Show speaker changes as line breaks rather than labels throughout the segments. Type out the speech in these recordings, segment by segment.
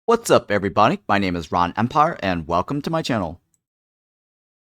What's up, everybody? My name is Ron Empire, and welcome to my channel.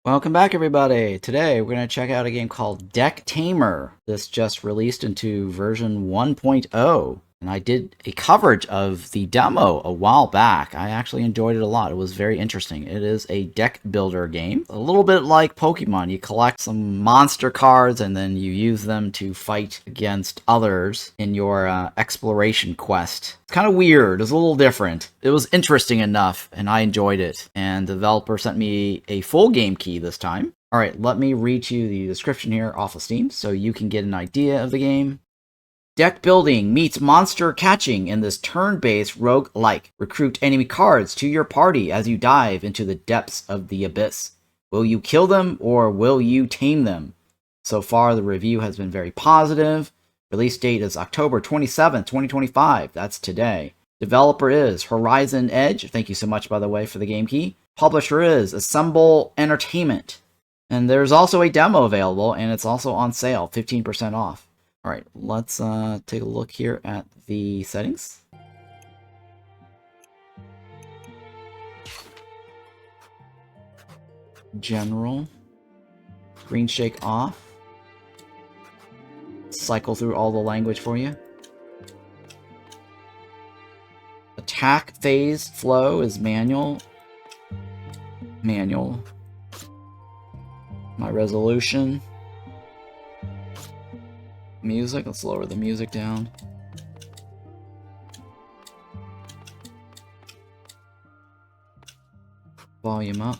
Welcome back, everybody. Today, we're going to check out a game called Decktamer. This just released into version 1.0, and I did a coverage of the demo a while back. I actually enjoyed it a lot. It was very interesting. It is a deck builder game, a little bit like Pokemon. You collect some monster cards, and then you use them to fight against others in your exploration quest. It's kind of weird. It's a little different. It was interesting enough, and I enjoyed it. And the developer sent me a full game key this time. All right, let me read you the description here off of Steam so you can get an idea of the game. Deck building meets monster catching in this turn-based roguelike. Recruit enemy cards to your party as you dive into the depths of the abyss. Will you kill them or will you tame them? So far, the review has been very positive. Release date is October 27th, 2025. That's today. Developer is Horizon Edge. Thank you so much, by the way, for the game key. Publisher is Assemble Entertainment. And there's also a demo available, and it's also on sale, 15% off. All right, let's take a look here at the settings. General. Screen shake off. Cycle through all the language for you. Attack phase flow is manual. Manual. My resolution. Music, let's lower the music down. Volume up.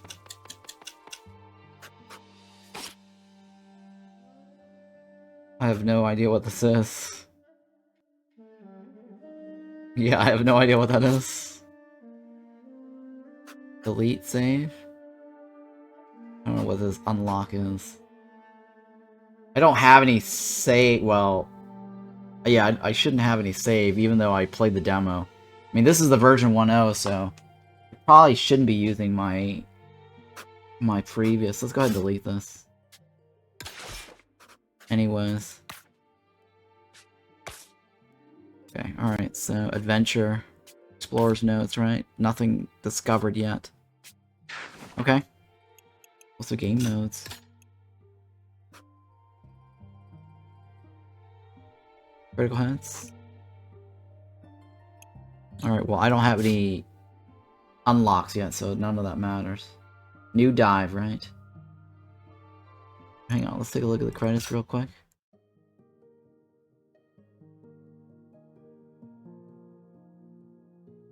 I have no idea what this is. Yeah, I have no idea what that is. Delete save. I don't know what this unlock is. I don't have any save. Well, yeah, I shouldn't have any save, even though I played the demo. I mean, this is the version 1.0, so I probably shouldn't be using my previous. Let's go ahead and delete this. Anyways. Okay, alright, so adventure. Explorer's notes, right? Nothing discovered yet. Okay. What's the game modes? Critical hits. Alright, well, I don't have any unlocks yet, so none of that matters. New dive, right? Hang on, let's take a look at the credits real quick.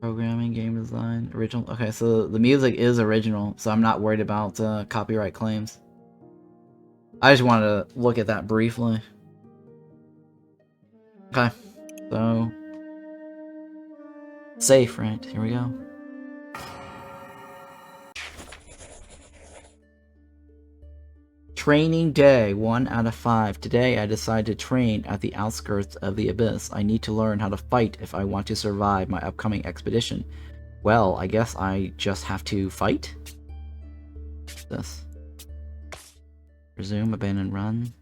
Programming, game design, original. Okay, so the music is original, so I'm not worried about copyright claims. I just wanted to look at that briefly. Okay, so safe, right? Here we go. Training day, 1 out of 5. Today I decided to train at the outskirts of the abyss. I need to learn how to fight if I want to survive my upcoming expedition. Well, I guess I just have to fight? What's this? Resume, abandon, run.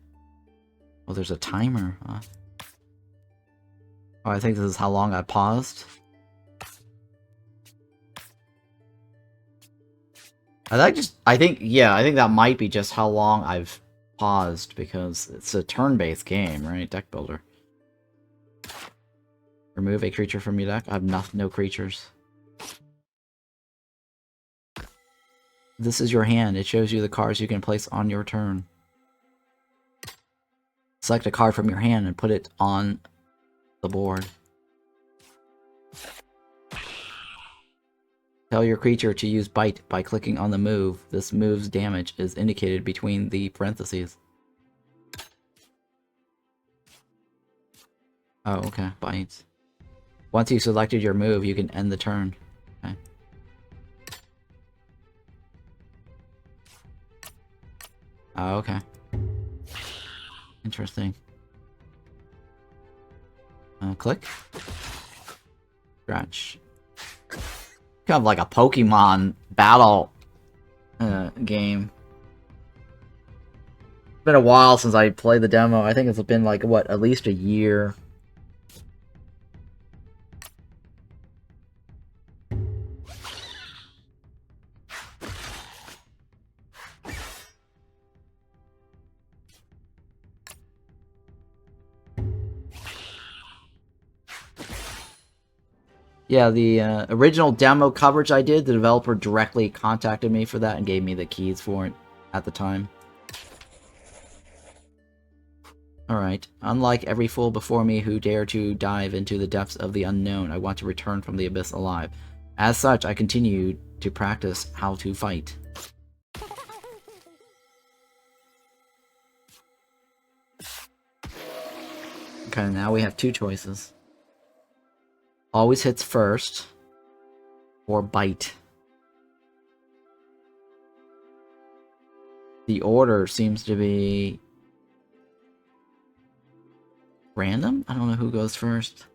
Oh, there's a timer, huh? Oh, I think this is how long I paused. I think that might be just how long I've paused, because it's a turn-based game, right? Deck builder. Remove a creature from your deck. I have no creatures. This is your hand. It shows you the cards you can place on your turn. Select a card from your hand and put it on the board. Tell your creature to use bite by clicking on the move. This move's damage is indicated between the parentheses. Oh, okay, bite. Once you selected your move, you can end the turn. Okay. Oh, okay. Interesting. Click. Scratch. Kind of like a Pokemon battle game. It's been a while since I played the demo. I think it's been like, what, at least a year. Yeah, the original demo coverage I did, the developer directly contacted me for that and gave me the keys for it at the time. Alright, unlike every fool before me who dare to dive into the depths of the unknown, I want to return from the abyss alive. As such, I continue to practice how to fight. Okay, now we have two choices. Always hits first, or bite. The order seems to be random? I don't know who goes first.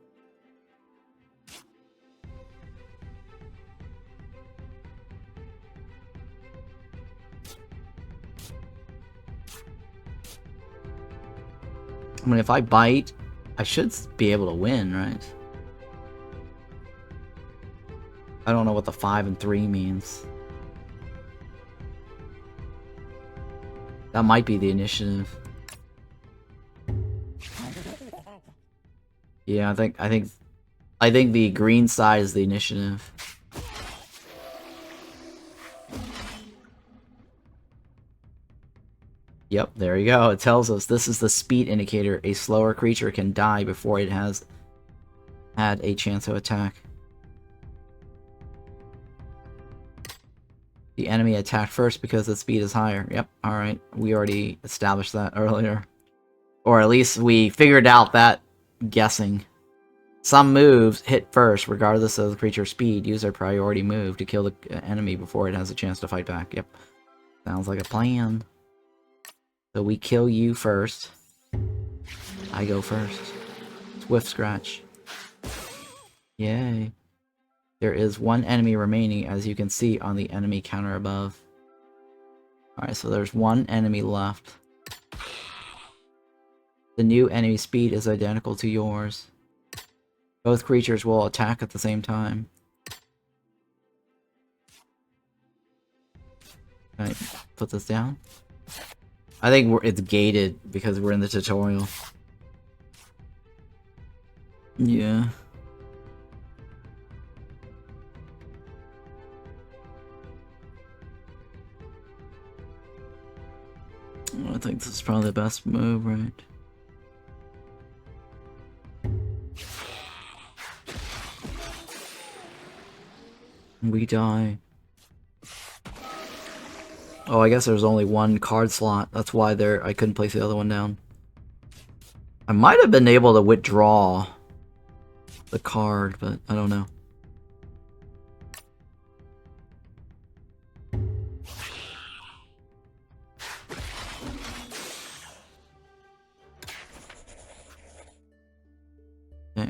I mean, if I bite, I should be able to win, right? I don't know what the 5 and 3 means. That might be the initiative. Yeah, I think the green side is the initiative. Yep, there you go. It tells us this is the speed indicator. A slower creature can die before it has had a chance to attack. The enemy attacked first because the speed is higher. Yep, alright. We already established that earlier. Or at least we figured out that guessing. Some moves hit first, regardless of the creature's speed. Use their priority move to kill the enemy before it has a chance to fight back. Yep. Sounds like a plan. So we kill you first. I go first. Swift scratch. Yay. There is one enemy remaining, as you can see on the enemy counter above. Alright, so there's one enemy left. The new enemy speed is identical to yours. Both creatures will attack at the same time. Alright, put this down. I think it's gated because we're in the tutorial. Yeah. I think this is probably the best move, right? We die. Oh, I guess there's only one card slot. That's why I couldn't place the other one down. I might have been able to withdraw the card, but I don't know.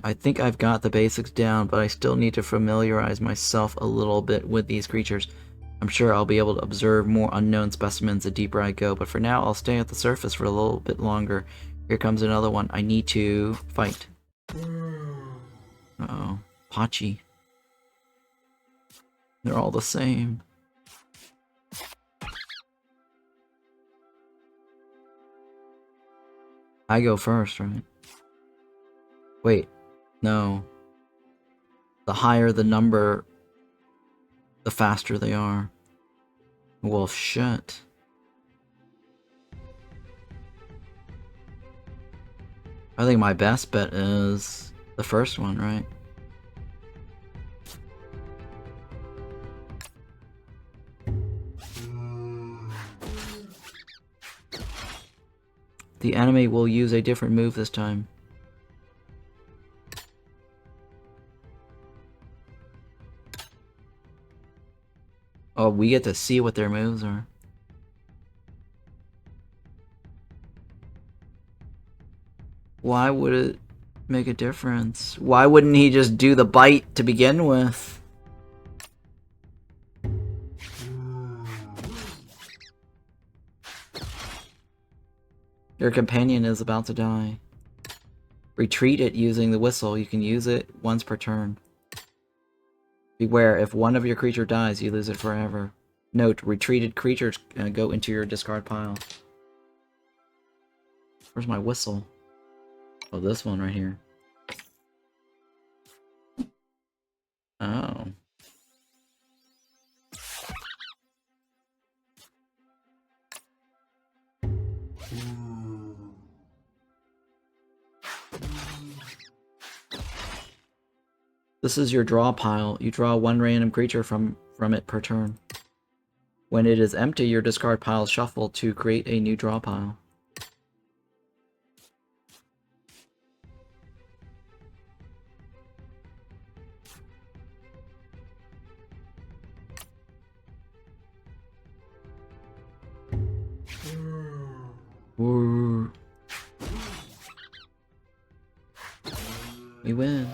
I think I've got the basics down, but I still need to familiarize myself a little bit with these creatures. I'm sure I'll be able to observe more unknown specimens the deeper I go, but for now I'll stay at the surface for a little bit longer. Here comes another one. I need to fight. Uh-oh. Pachi. They're all the same. I go first, right? Wait. No. The higher the number, the faster they are. Well, shit. I think my best bet is the first one, right? The enemy will use a different move this time. Oh, we get to see what their moves are. Why would it make a difference? Why wouldn't he just do the bite to begin with? Your companion is about to die. Retreat it using the whistle. You can use it once per turn. Beware, if one of your creature dies, you lose it forever. Note, retreated creatures go into your discard pile. Where's my whistle? Oh, this one right here. This is your draw pile. You draw one random creature from it per turn. When it is empty, your discard pile is shuffled to create a new draw pile. Ooh. We win.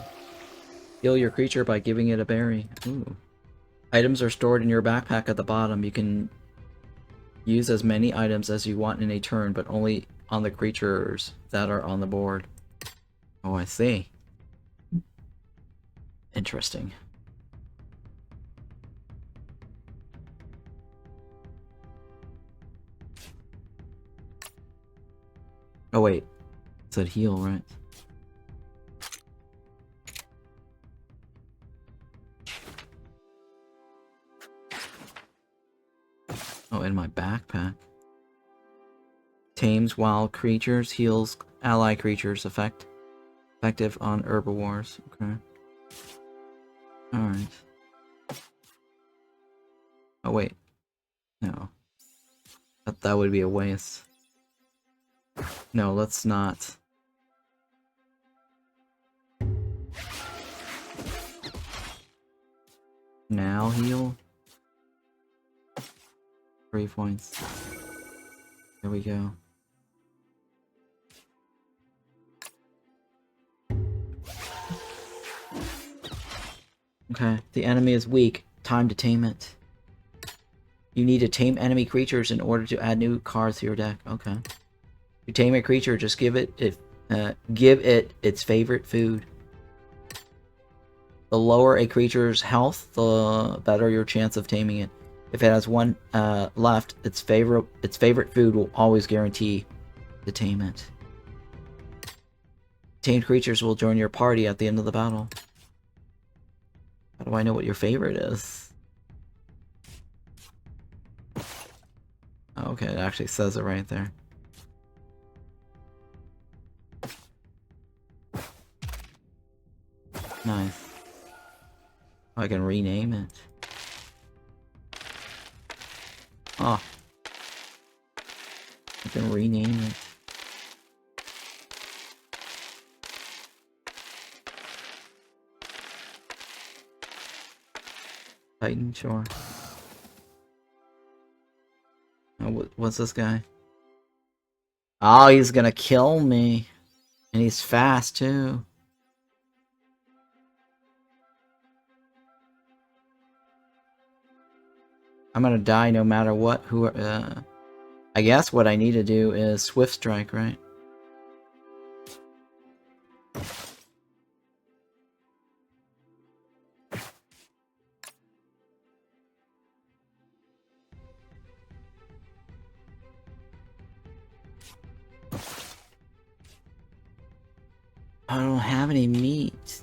Heal your creature by giving it a berry. Ooh. Items are stored in your backpack at the bottom. You can use as many items as you want in a turn, but only on the creatures that are on the board. Oh, I see. Interesting. Oh wait, it said heal, right? Oh, in my backpack. Tames wild creatures, heals ally creatures, effective on herbivores. Okay. Alright. Oh wait. No. That would be a waste. No, let's not. Now heal. 3 points. There we go. Okay, the enemy is weak. Time to tame it. You need to tame enemy creatures in order to add new cards to your deck. Okay. You tame a creature, just give it its favorite food. The lower a creature's health, the better your chance of taming it. If it has one left, its favorite food will always guarantee to tame it. Tamed creatures will join your party at the end of the battle. How do I know what your favorite is? Okay, it actually says it right there. Nice. Oh, I can rename it. Oh. I can rename it. Titan, sure. Oh, what's this guy? Oh, he's gonna kill me. And he's fast, too. I'm gonna die no matter what. I guess what I need to do is Swift Strike, right? I don't have any meat.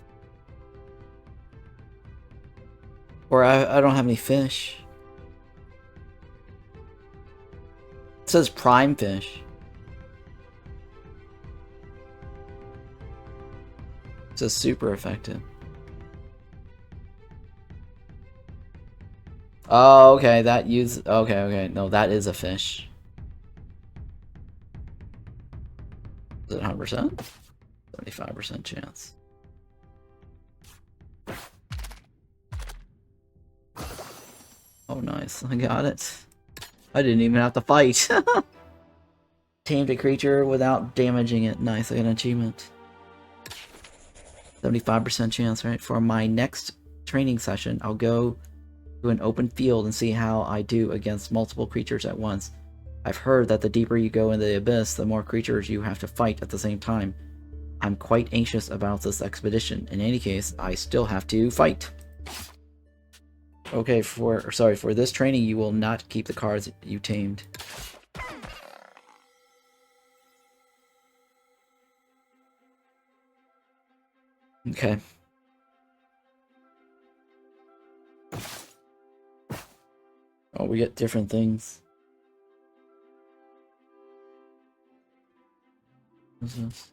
Or I don't have any fish. It says prime fish. It says super effective. Oh, okay, okay, no, that is a fish. Is it 100%? 75% chance. Oh, nice. I got it. I didn't even have to fight. Tamed a creature without damaging it. Nice, I got an achievement. 75% chance, right? For my next training session, I'll go to an open field and see how I do against multiple creatures at once. I've heard that the deeper you go into the abyss, the more creatures you have to fight at the same time. I'm quite anxious about this expedition. In any case, I still have to fight. Okay, for this training, you will not keep the cards you tamed. Okay. Oh, we get different things. What's this?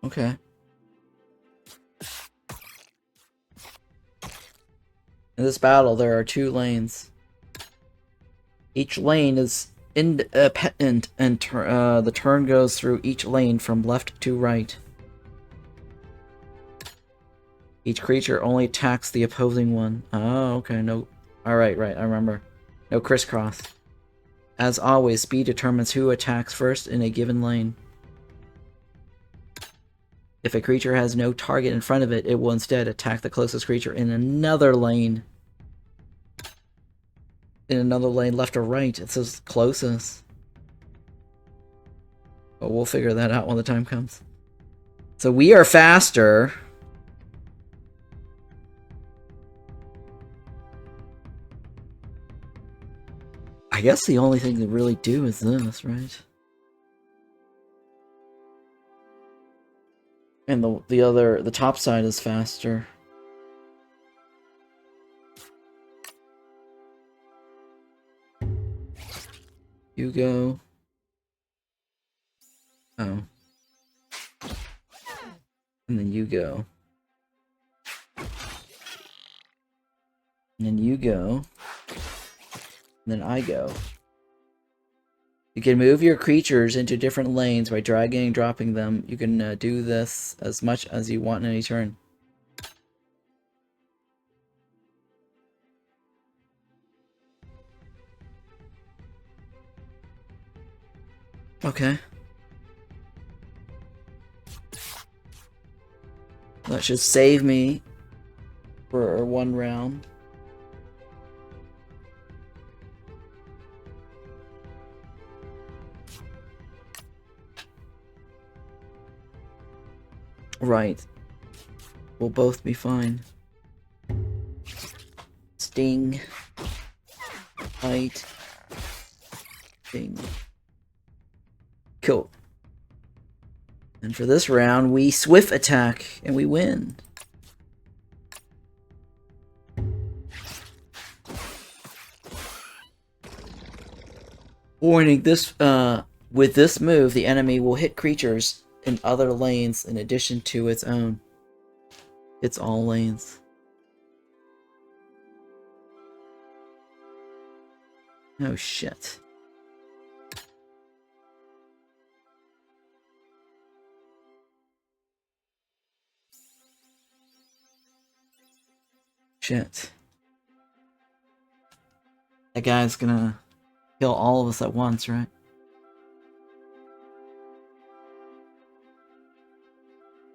Okay. In this battle, there are 2 lanes. Each lane is independent, and the turn goes through each lane from left to right. Each creature only attacks the opposing one. Oh, okay, no. Alright, right, I remember. No crisscross. As always, speed determines who attacks first in a given lane. If a creature has no target in front of it, it will instead attack the closest creature in another lane. In another lane, left or right. It says closest. But we'll figure that out when the time comes. So we are faster. I guess the only thing to really do is this, right? And the top side is faster. You go. Oh. And then you go. And then you go. And then I go. You can move your creatures into different lanes by dragging and dropping them. You can do this as much as you want in any turn. Okay. That should save me for 1 round. Right. We'll both be fine. Sting. Bite. Sting. Cool. And for this round, we swift attack, and we win. Warning, with this move, the enemy will hit creatures in other lanes in addition to its own. It's all lanes. Oh shit. Shit. That guy's gonna kill all of us at once, right?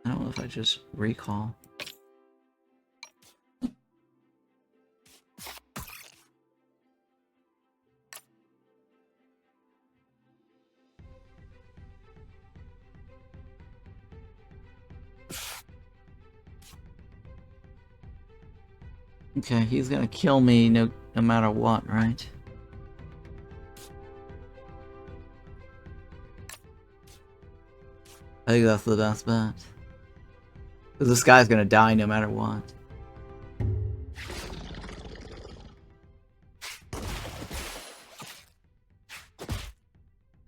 I don't know if I just recall. Okay, he's gonna kill me no matter what, right? I think that's the best bet. Because this guy's gonna die no matter what.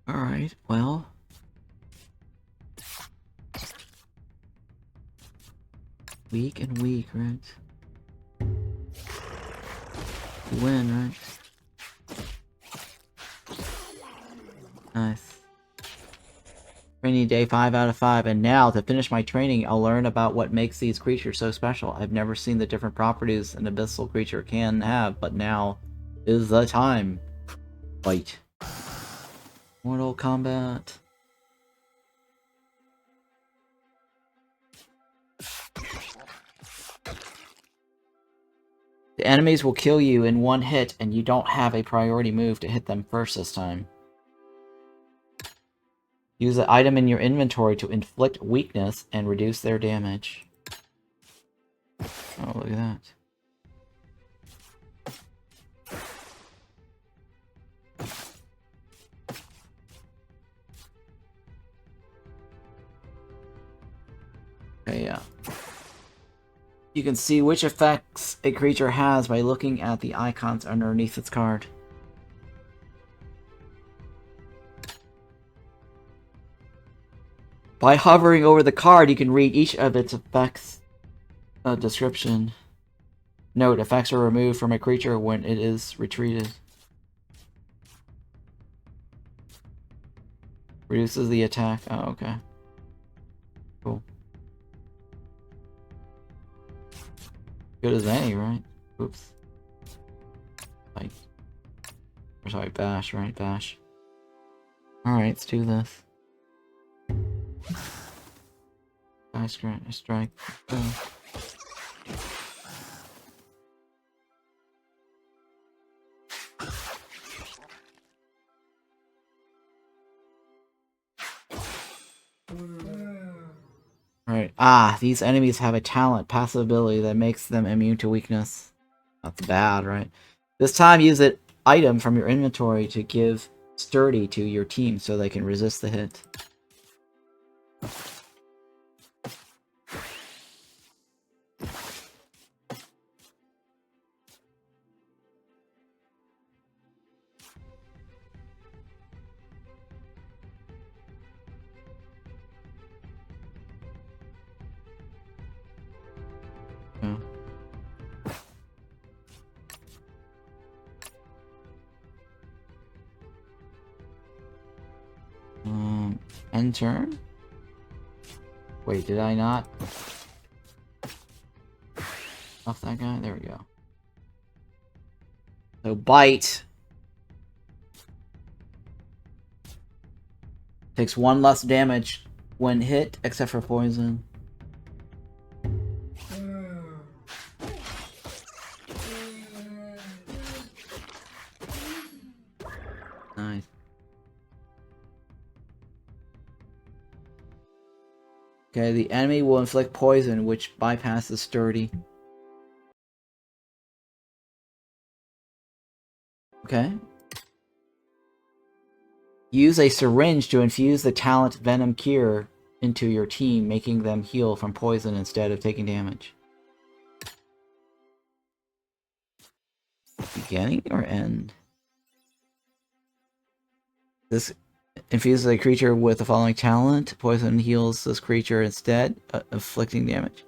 Alright, well. Weak and weak, right? You win, right? Nice. Training day 5 out of 5, and now to finish my training, I'll learn about what makes these creatures so special. I've never seen the different properties an abyssal creature can have, but now is the time. Fight. Mortal Kombat. The enemies will kill you in 1 hit, and you don't have a priority move to hit them first this time. Use the item in your inventory to inflict weakness and reduce their damage. Oh, look at that. Okay, yeah. You can see which effects a creature has by looking at the icons underneath its card. By hovering over the card, you can read each of its effects description. Note, effects are removed from a creature when it is retreated. Reduces the attack. Oh, okay. Cool. Good as any, right? Oops. Like, or sorry, bash, right? Bash. Alright, let's do this. Strike. Go. Right. Ah, these enemies have a talent, passive ability that makes them immune to weakness. That's bad, right? This time, use an item from your inventory to give sturdy to your team so they can resist the hit. Yeah. End turn? Wait, did I not? Off that guy? There we go. So, bite. Takes 1 less damage when hit, except for poison. Nice. Okay, the enemy will inflict poison, which bypasses sturdy. Okay. Use a syringe to infuse the talent Venom Cure into your team, making them heal from poison instead of taking damage. Beginning or end? This infuses a creature with the following talent. Poison heals this creature instead, inflicting damage.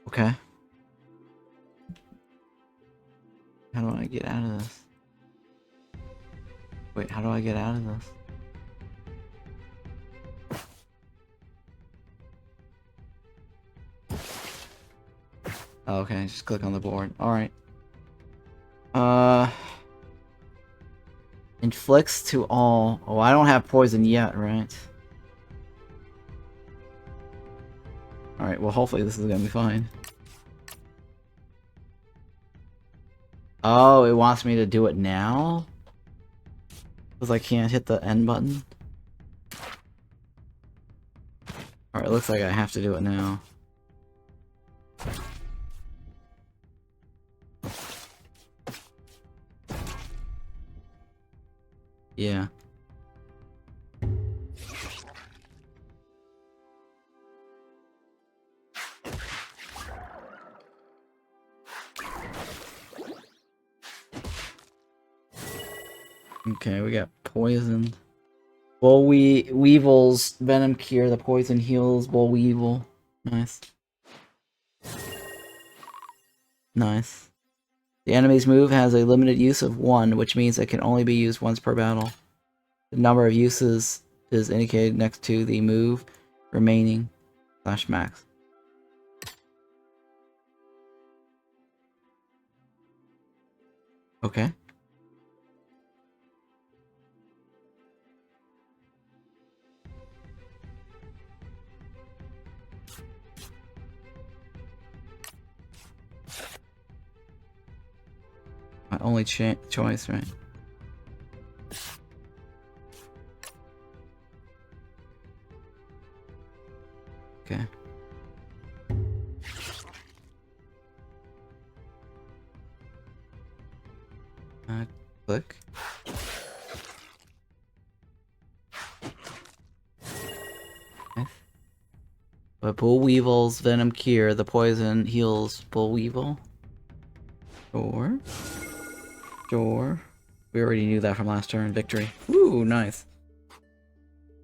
Okay. How do I get out of this? Wait, how do I get out of this? Oh, okay, just click on the board. Alright. Inflicts to all. Oh, I don't have poison yet, right? Alright, well, hopefully this is gonna be fine. Oh, it wants me to do it now? Because I can't hit the end button? Alright, looks like I have to do it now. Yeah. Okay, we got poisoned. Bull Weevil's Venom Cure, the poison heals Bull Weevil. Nice. Nice. The enemy's move has a limited use of 1, which means it can only be used once per battle. The number of uses is indicated next to the move remaining / max. Okay. My only choice, right? Okay. Click. Okay. But Bull Weevil's Venom Cure, the poison heals Bull Weevil. Sure. Sure. We already knew that from last turn. Victory. Ooh, nice.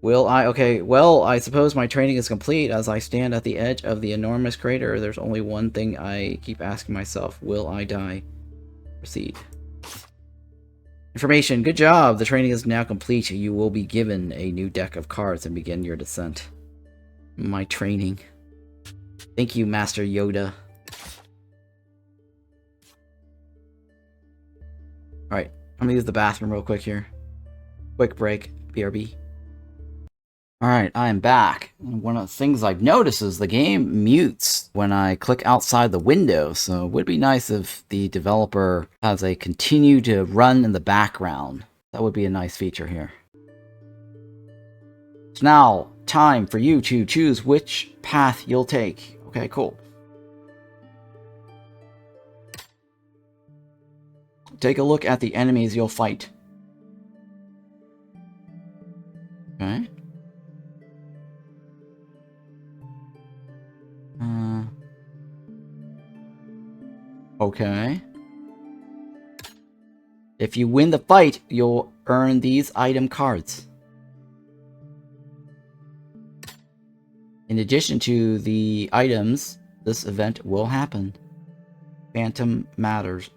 Will I? Okay, well, I suppose my training is complete. As I stand at the edge of the enormous crater, there's only one thing I keep asking myself. Will I die? Proceed. Information. Good job. The training is now complete. You will be given a new deck of cards and begin your descent. My training. Thank you, Master Yoda. Alright, I'm gonna use the bathroom real quick here. Quick break. BRB. Alright, I am back. One of the things I've noticed is the game mutes when I click outside the window, so it would be nice if the developer has a continue to run in the background. That would be a nice feature here. It's now time for you to choose which path you'll take. Okay, cool. Take a look at the enemies you'll fight. Okay. Okay. If you win the fight, you'll earn these item cards. In addition to the items, this event will happen. Phantom Matters.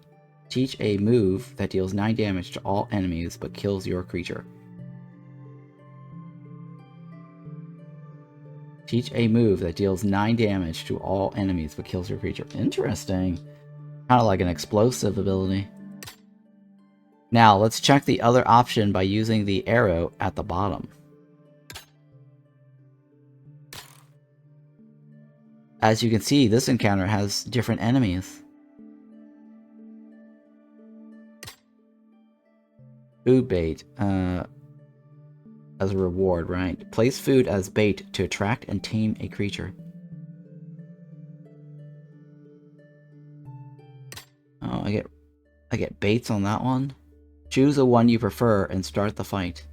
Teach a move that deals 9 damage to all enemies but kills your creature. Teach a move that deals 9 damage to all enemies but kills your creature. Interesting. Kind of like an explosive ability. Now, let's check the other option by using the arrow at the bottom. As you can see, this encounter has different enemies. Food bait. As a reward, right? Place food as bait to attract and tame a creature. Oh, I get baits on that one. Choose the one you prefer and start the fight.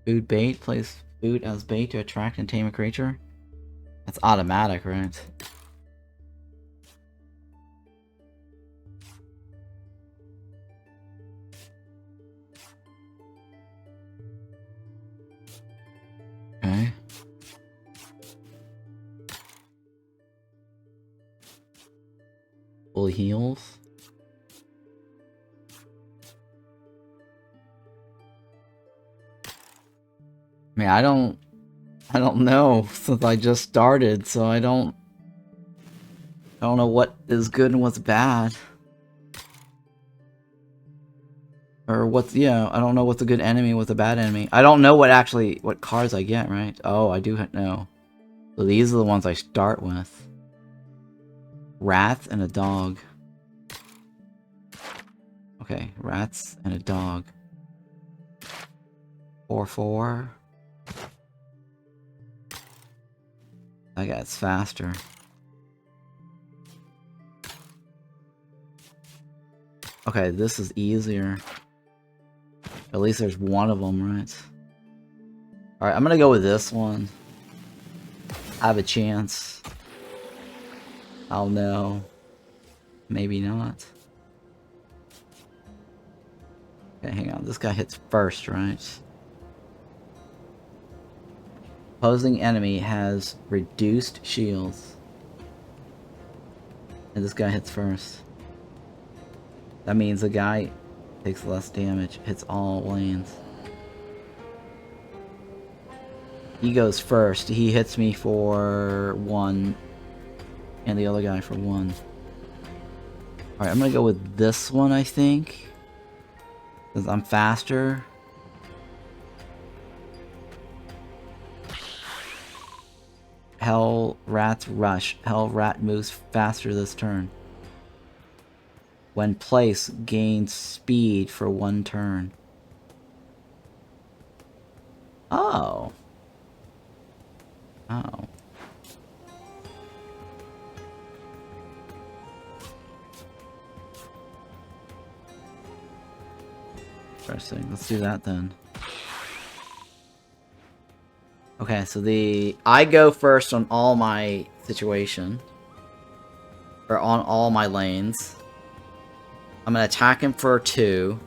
Food bait. Place food as bait to attract and tame a creature. That's automatic, right? Okay. Full heals. I mean, I don't know since I just started, so I don't know what is good and what's bad. Or what's, yeah, I don't know what's a good enemy, what's a bad enemy. I don't know what cards I get, right? Oh, I do know. So these are the ones I start with. Rats and a dog. Okay, rats and a dog. 4/4. That guy's faster. Okay, this is easier. At least there's one of them, right? Alright, I'm gonna go with this one. I have a chance. I'll know. Maybe not. Okay, hang on. This guy hits first, right? Opposing enemy has reduced shields. And this guy hits first. That means the guy takes less damage, hits all lanes. He goes first. He hits me for 1, and the other guy for 1. Alright, I'm gonna go with this one, I think. Because I'm faster. Hell Rat's Rush. Hell Rat moves faster this turn. When placed, gains speed for 1 turn. Oh. Oh. Interesting. Let's do that then. Okay, so I go first on all my situation. Or on all my lanes. I'm gonna attack him for 2.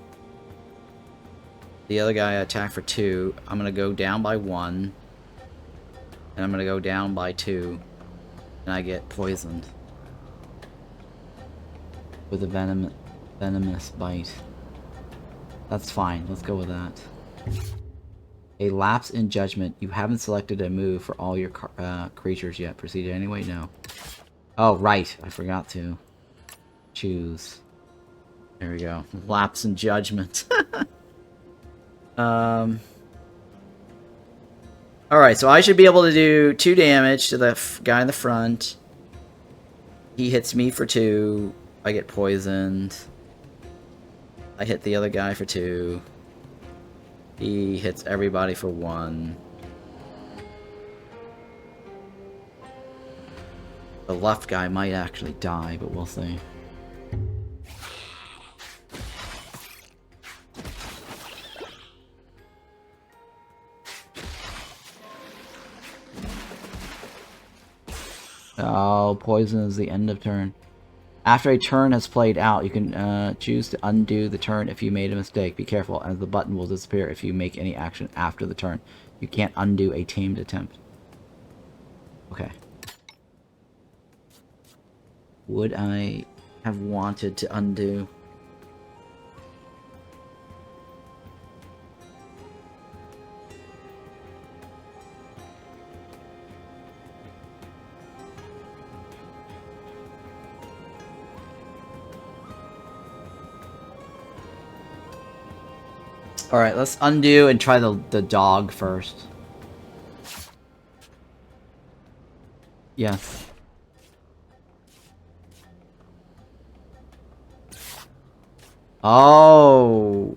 The other guy I attack for 2. I'm gonna go down by 1. And I'm gonna go down by 2. And I get poisoned. With a venomous bite. That's fine. Let's go with that. A lapse in judgment. You haven't selected a move for all your creatures yet. Proceed anyway? No. Oh, right. I forgot to choose. There we go. Lapse in judgment. Alright, so I should be able to do 2 damage to the guy in the front. He hits me for 2. I get poisoned. I hit the other guy for 2. He hits everybody for 1. The left guy might actually die, but we'll see. Oh, poison is the end of turn. After a turn has played out, you can choose to undo the turn if you made a mistake. Be careful, as the button will disappear if you make any action after the turn. You can't undo a tamed attempt. Okay. Would I have wanted to undo? Alright, let's undo and try the dog first. Yes. Oh!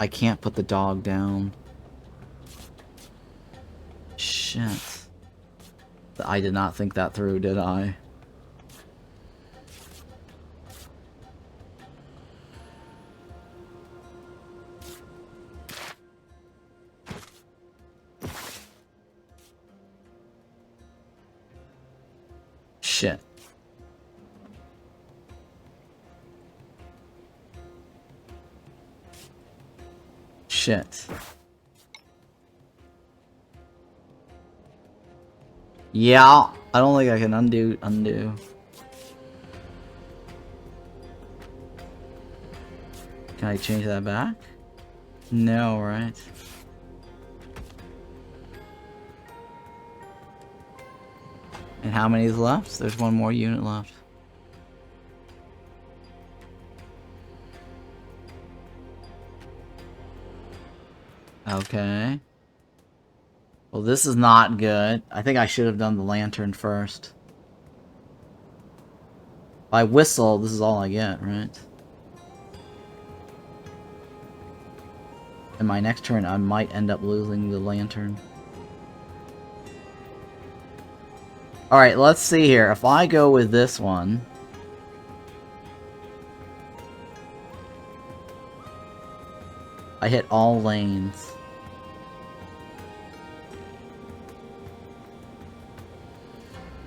I can't put the dog down. Shit. I did not think that through, did I? Shit. Shit. Yeah, I don't think I can undo. Can I change that back? No, right? And how many is left? There's one more unit left. Okay. Well, this is not good. I think I should have done the lantern first. If I whistle, this is all I get, right? In my next turn, I might end up losing the lantern. Alright, let's see here. If I go with this one... I hit all lanes.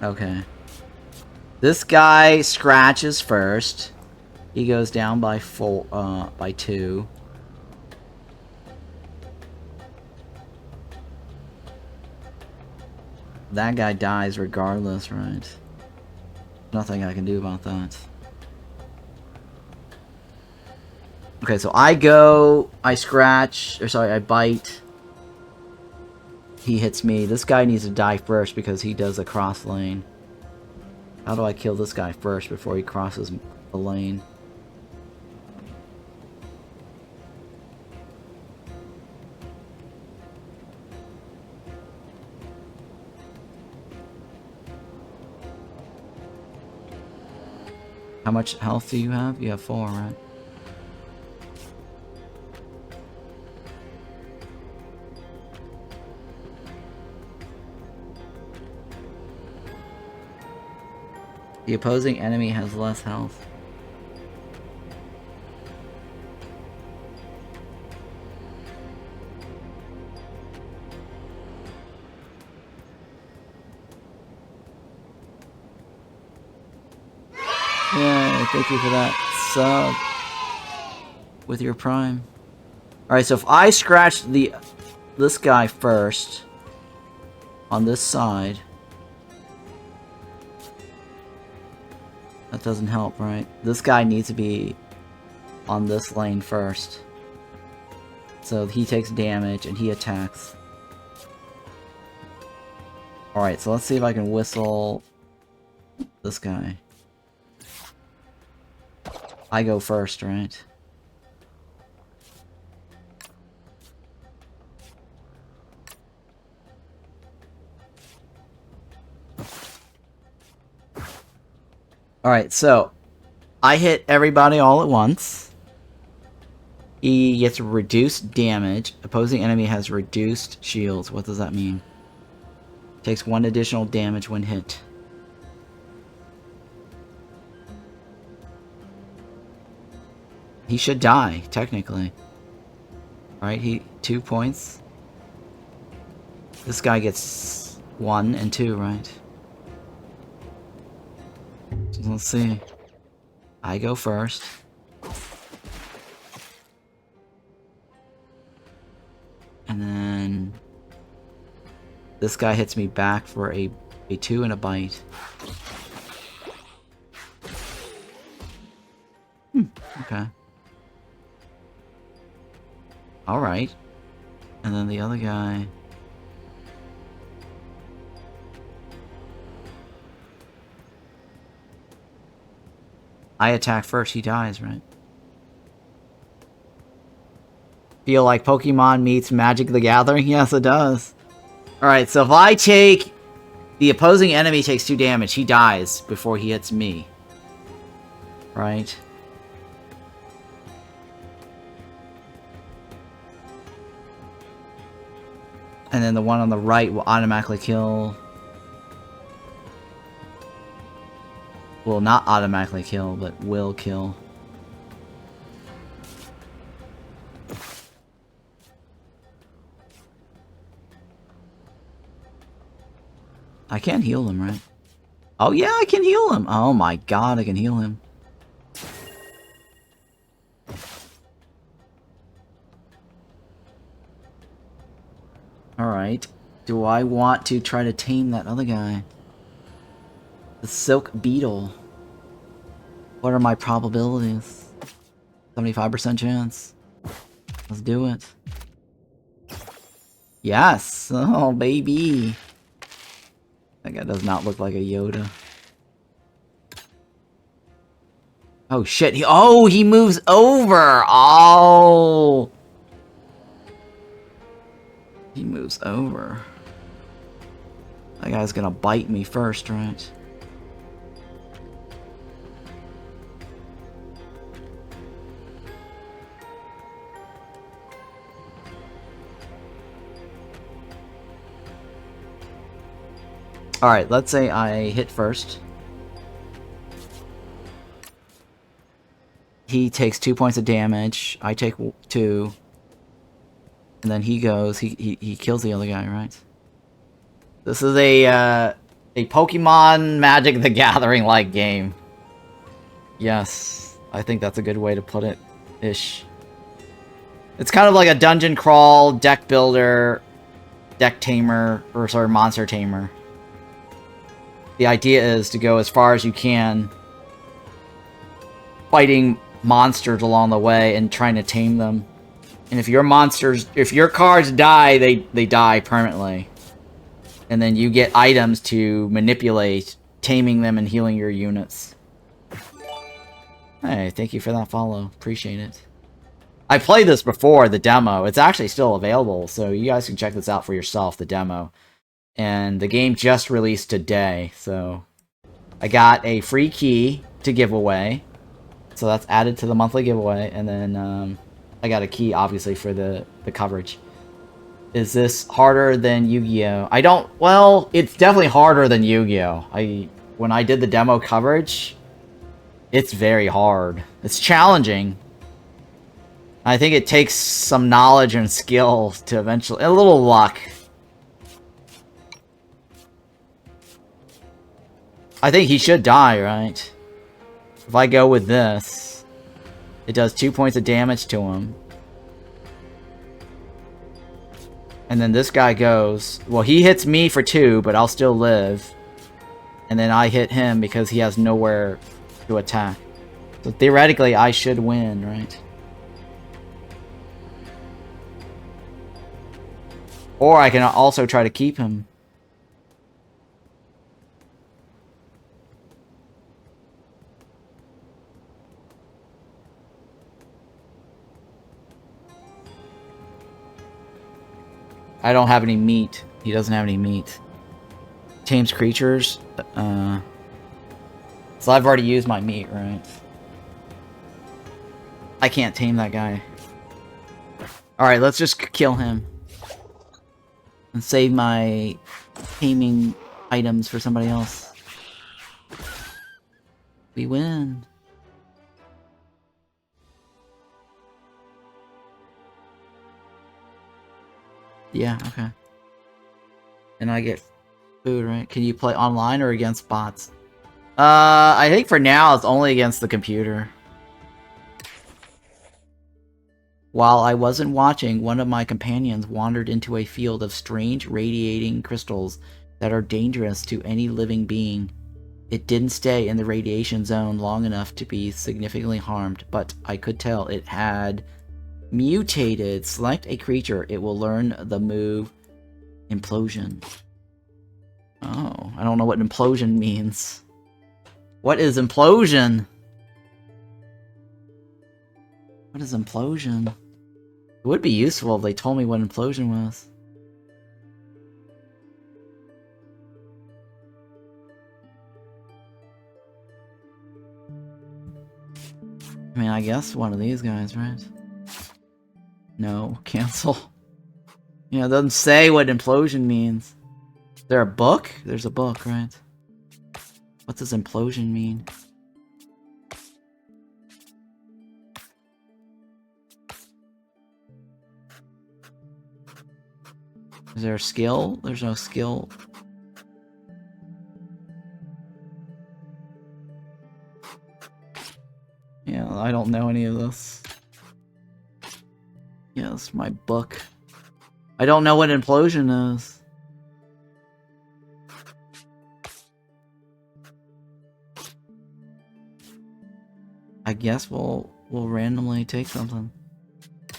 Okay. This guy scratches first. He goes down by 2. That guy dies regardless, right? Nothing I can do about that. Okay, so I go, I scratch, or sorry, I bite. He hits me. This guy needs to die first because he does a cross lane. How do I kill this guy first before he crosses the lane? How much health do you have? You have 4, right? The opposing enemy has less health. Yeah, thank you for that What's up with your prime? Alright, so if I scratch this guy first on this side, that doesn't help, right? This guy needs to be on this lane first. So he takes damage and he attacks. Alright, so let's see if I can whistle this guy. I go first, right? Alright, so I hit everybody all at once. He gets reduced damage. Opposing enemy has reduced shields. What does that mean? Takes 1 additional damage when hit. He should die, technically. Alright, 2 points. This guy gets 1 and 2, right? So let's see. I go first. And then this guy hits me back for a 2 and a bite. Okay. Alright. And then the other guy... I attack first, he dies, right? Feel like Pokemon meets Magic the Gathering? Yes, it does. Alright, so if I take... The opposing enemy takes 2 damage, he dies before he hits me. Right? And then the one on the right will automatically kill... Will not automatically kill, but will kill. I can't heal him, right? Oh yeah, I can heal him! Oh my god, I can heal him. Alright. Do I want to try to tame that other guy? The Silk Beetle. What are my probabilities? 75% chance. Let's do it. Yes! Oh, baby! That guy does not look like a Yoda. Oh, shit. He moves over! Oh! He moves over. That guy's gonna bite me first, right? Alright, let's say I hit first. He takes 2 points of damage. I take 2. And then he goes, he kills the other guy, right? This is a Pokemon Magic the Gathering-like game. Yes, I think that's a good way to put it. Ish. It's kind of like a dungeon crawl, deck builder, Decktamer, or sorry, monster tamer. The idea is to go as far as you can, fighting monsters along the way and trying to tame them. And if your cards die, they die permanently. And then you get items to manipulate, taming them and healing your units. Hey, thank you for that follow. Appreciate it. I played this before, the demo. It's actually still available, so you guys can check this out for yourself, the demo. And the game just released today, so I got a free key to give away. So that's added to the monthly giveaway, and then I got a key, obviously, for the coverage. Is this harder than Yu-Gi-Oh? Well, it's definitely harder than Yu-Gi-Oh. When I did the demo coverage, it's very hard. It's challenging. I think it takes some knowledge and skill to eventually... a little luck. I think he should die, right? If I go with this, It does 2 points of damage to him. And then this guy goes... Well, he hits me for 2, but I'll still live. And then I hit him because he has nowhere to attack. So theoretically, I should win, right? Or I can also try to keep him. I don't have any meat. He doesn't have any meat. Tames creatures. So I've already used my meat, right? I can't tame that guy. Alright, let's just kill him. And save my taming items for somebody else. We win. Yeah, okay. And I get food, right? Can you play online or against bots? I think for now it's only against the computer. While I wasn't watching, one of my companions wandered into a field of strange radiating crystals that are dangerous to any living being. It didn't stay in the radiation zone long enough to be significantly harmed, but I could tell it had mutated. Select a creature. It will learn the move Implosion. Oh, I don't know what implosion means. What is implosion? What is implosion? It would be useful if they told me what implosion was. I mean, I guess one of these guys, right? No, cancel. Yeah, it doesn't say what implosion means. Is there a book? There's a book, right? What does implosion mean? Is there a skill? There's no skill. Yeah, I don't know any of this. Yeah, this is my book. I don't know what implosion is. I guess we'll randomly take something. The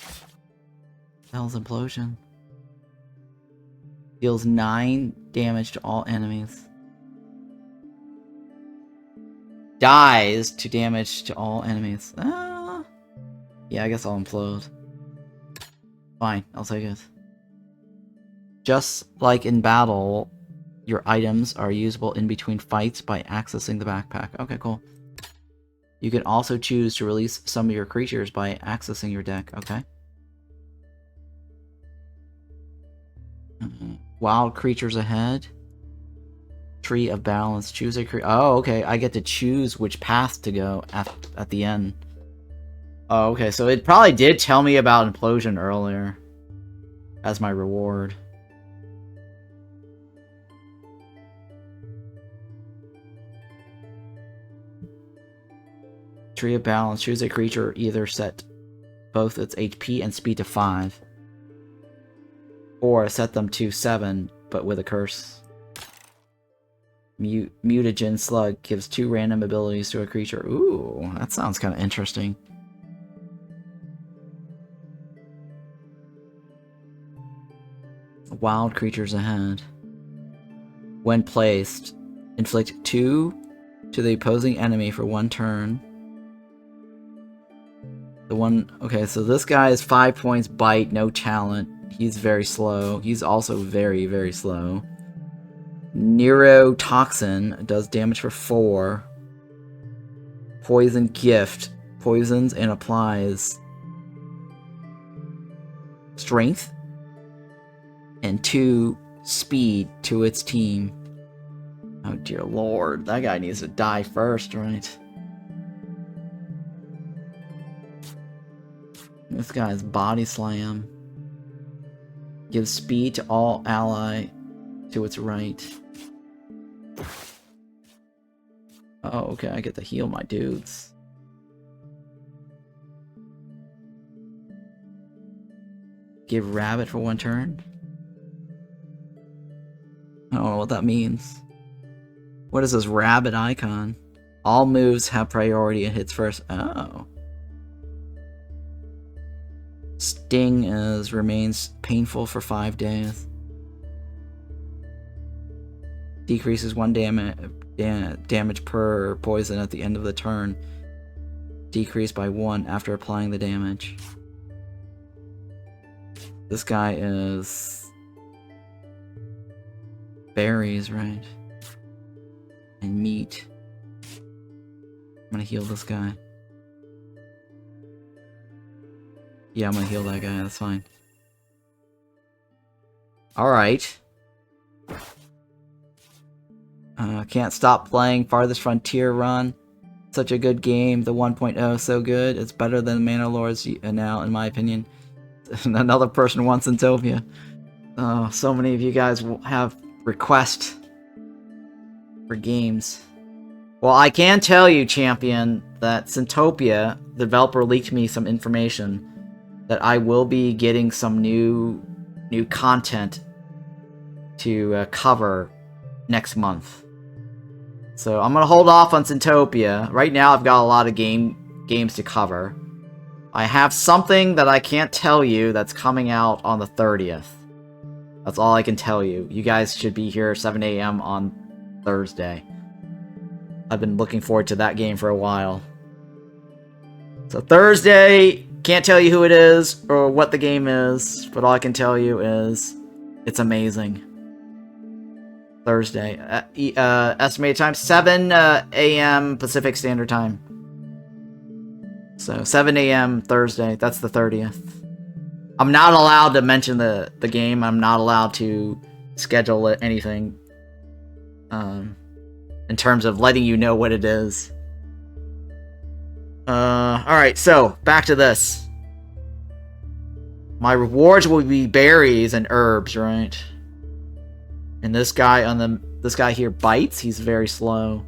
hell's implosion? Deals 9 damage to all enemies. Dies to damage to all enemies. Yeah, I guess I'll implode. Fine, I'll take it. Just like in battle, your items are usable in between fights by accessing the backpack. Okay, cool. You can also choose to release some of your creatures by accessing your deck. Okay. Wild creatures ahead. Tree of balance. Choose a creature. Oh, okay. I get to choose which path to go at the end. Oh, okay. So it probably did tell me about implosion earlier as my reward. Tree of balance. Choose a creature. Either set both its HP and speed to 5. Or set them to 7, but with a curse. Mutagen Slug gives 2 random abilities to a creature. Ooh, that sounds kind of interesting. Wild creatures ahead. When placed, inflict 2 to the opposing enemy for 1 turn. Okay, so this guy is 5 points, bite, no talent. He's very slow. He's also very, very slow. Neurotoxin does damage for 4. Poison Gift poisons and applies strength and 2 speed to its team. Oh dear lord, that guy needs to die first, right? This guy's Body Slam. Gives speed to all ally to its right. Oh, okay, I get to heal my dudes. Give rabbit for 1 turn? I don't know what that means. What is this rabbit icon? All moves have priority and hits first. Oh. Sting remains painful for 5 days. Decreases 1 damage per poison at the end of the turn. Decreased by 1 after applying the damage. This guy is berries, right? And meat. I'm gonna heal this guy. Yeah, I'm gonna heal that guy, that's fine. Alright. Can't stop playing Farthest Frontier run. Such a good game. The 1.0 so good. It's better than Mana Lords now, in my opinion. Another person wants Syntopia. Oh, so many of you guys have requests for games. Well, I can tell you, Champion, that Syntopia, the developer, leaked me some information that I will be getting some new content to cover next month. So I'm gonna hold off on Syntopia. Right now, I've got a lot of games to cover. I have something that I can't tell you that's coming out on the 30th. That's all I can tell you. You guys should be here 7 a.m. on Thursday. I've been looking forward to that game for a while. So Thursday, can't tell you who it is or what the game is, but all I can tell you is it's amazing. Thursday. Estimated time, 7 a.m. Pacific Standard Time. So 7 a.m. Thursday, that's the 30th. I'm not allowed to mention the game. I'm not allowed to schedule anything in terms of letting you know what it is. Alright, so back to this. My rewards will be berries and herbs, right? And this guy here bites. He's very slow.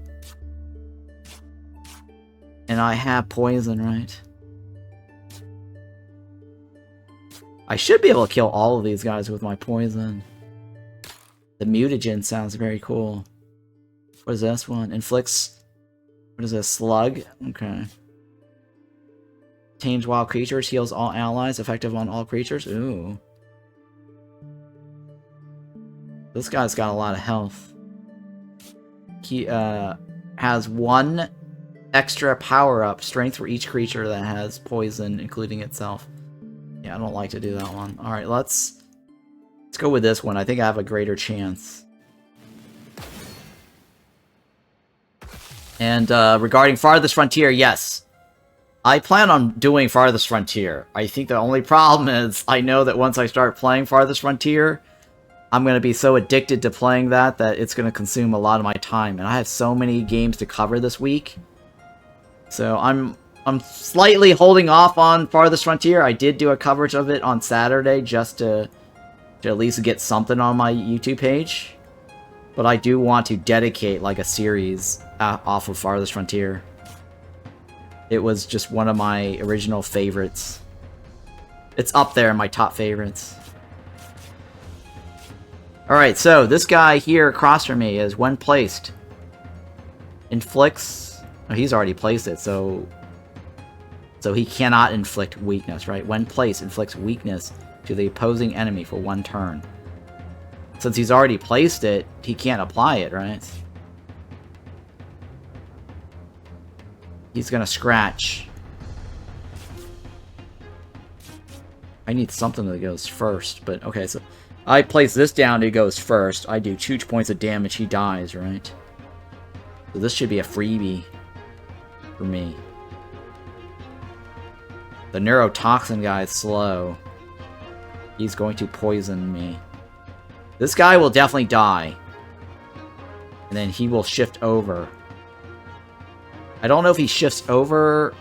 And I have poison, right? I should be able to kill all of these guys with my poison. The mutagen sounds very cool. What is this one? Inflicts... What is this? Slug? Okay. Tames wild creatures. Heals all allies. Effective on all creatures. Ooh. This guy's got a lot of health. He has 1 extra power-up. Strength for each creature that has poison, including itself. Yeah, I don't like to do that one. Alright, let's go with this one. I think I have a greater chance. And regarding Farthest Frontier, yes. I plan on doing Farthest Frontier. I think the only problem is I know that once I start playing Farthest Frontier, I'm going to be so addicted to playing that it's going to consume a lot of my time. And I have so many games to cover this week. So I'm slightly holding off on Farthest Frontier. I did do a coverage of it on Saturday just to at least get something on my YouTube page. But I do want to dedicate like a series off of Farthest Frontier. It was just one of my original favorites. It's up there in my top favorites. Alright, so this guy here across from me is when placed. Inflicts... Oh, he's already placed it, so he cannot inflict weakness, right? When placed, inflicts weakness to the opposing enemy for 1 turn. Since he's already placed it, he can't apply it, right? He's gonna scratch. I need something that goes first, but okay, so I place this down, it goes first. I do 2 points of damage, he dies, right? So this should be a freebie for me. The neurotoxin guy is slow. He's going to poison me. This guy will definitely die. And then he will shift over. I don't know if he shifts over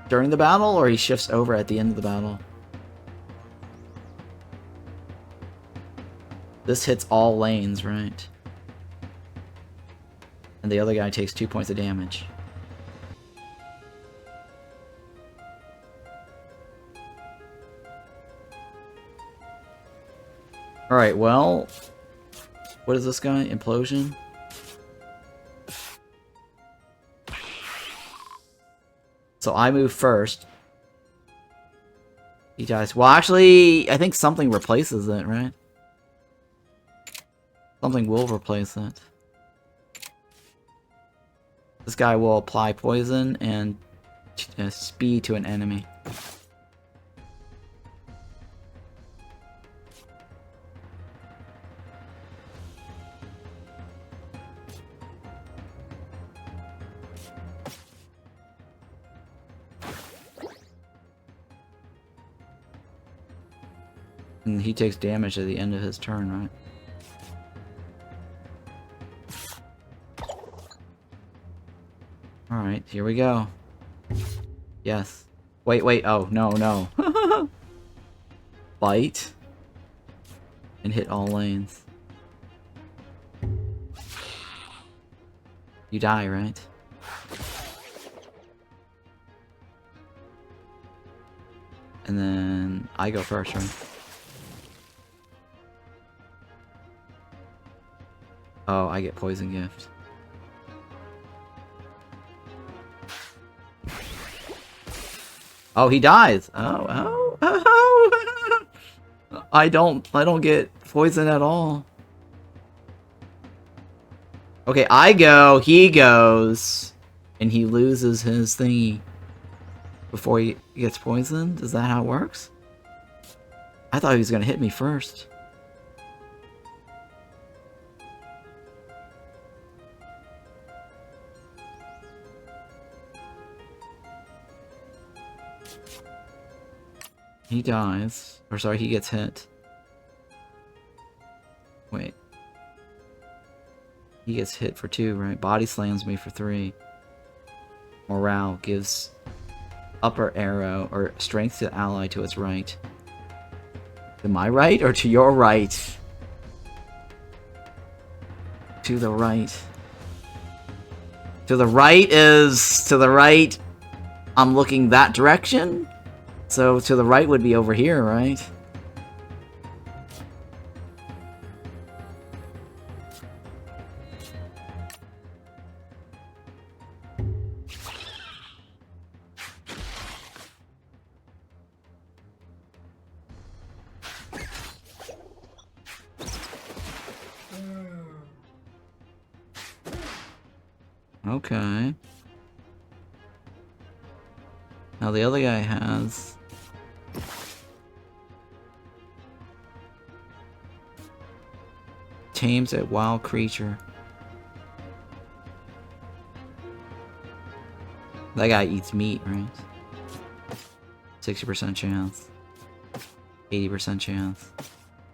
during the battle or he shifts over at the end of the battle. This hits all lanes, right? And the other guy takes 2 points of damage. Alright, well... What is this guy? Implosion? So I move first. He dies. Well, actually, I think something replaces it, right? Something will replace it. This guy will apply poison and speed to an enemy. And he takes damage at the end of his turn, right? Alright, here we go. Yes. Wait, wait, oh, no, no. Bite. And hit all lanes. You die, right? And then I go first, right? Oh, I get poison gift. Oh, he dies. Oh, oh, oh. I don't get poison at all. Okay, I go, he goes, and he loses his thingy before he gets poisoned. Is that how it works? I thought he was gonna hit me first. He dies. Or sorry, he gets hit. Wait. He gets hit for 2, right? Body slams me for 3. Morale gives upper arrow or strength to ally to its right. To my right or to your right? To the right. To the right is... To the right... I'm looking that direction? So to the right would be over here, right? Okay. Now the other guy has... Tames a wild creature. That guy eats meat, right? 60% chance. 80% chance.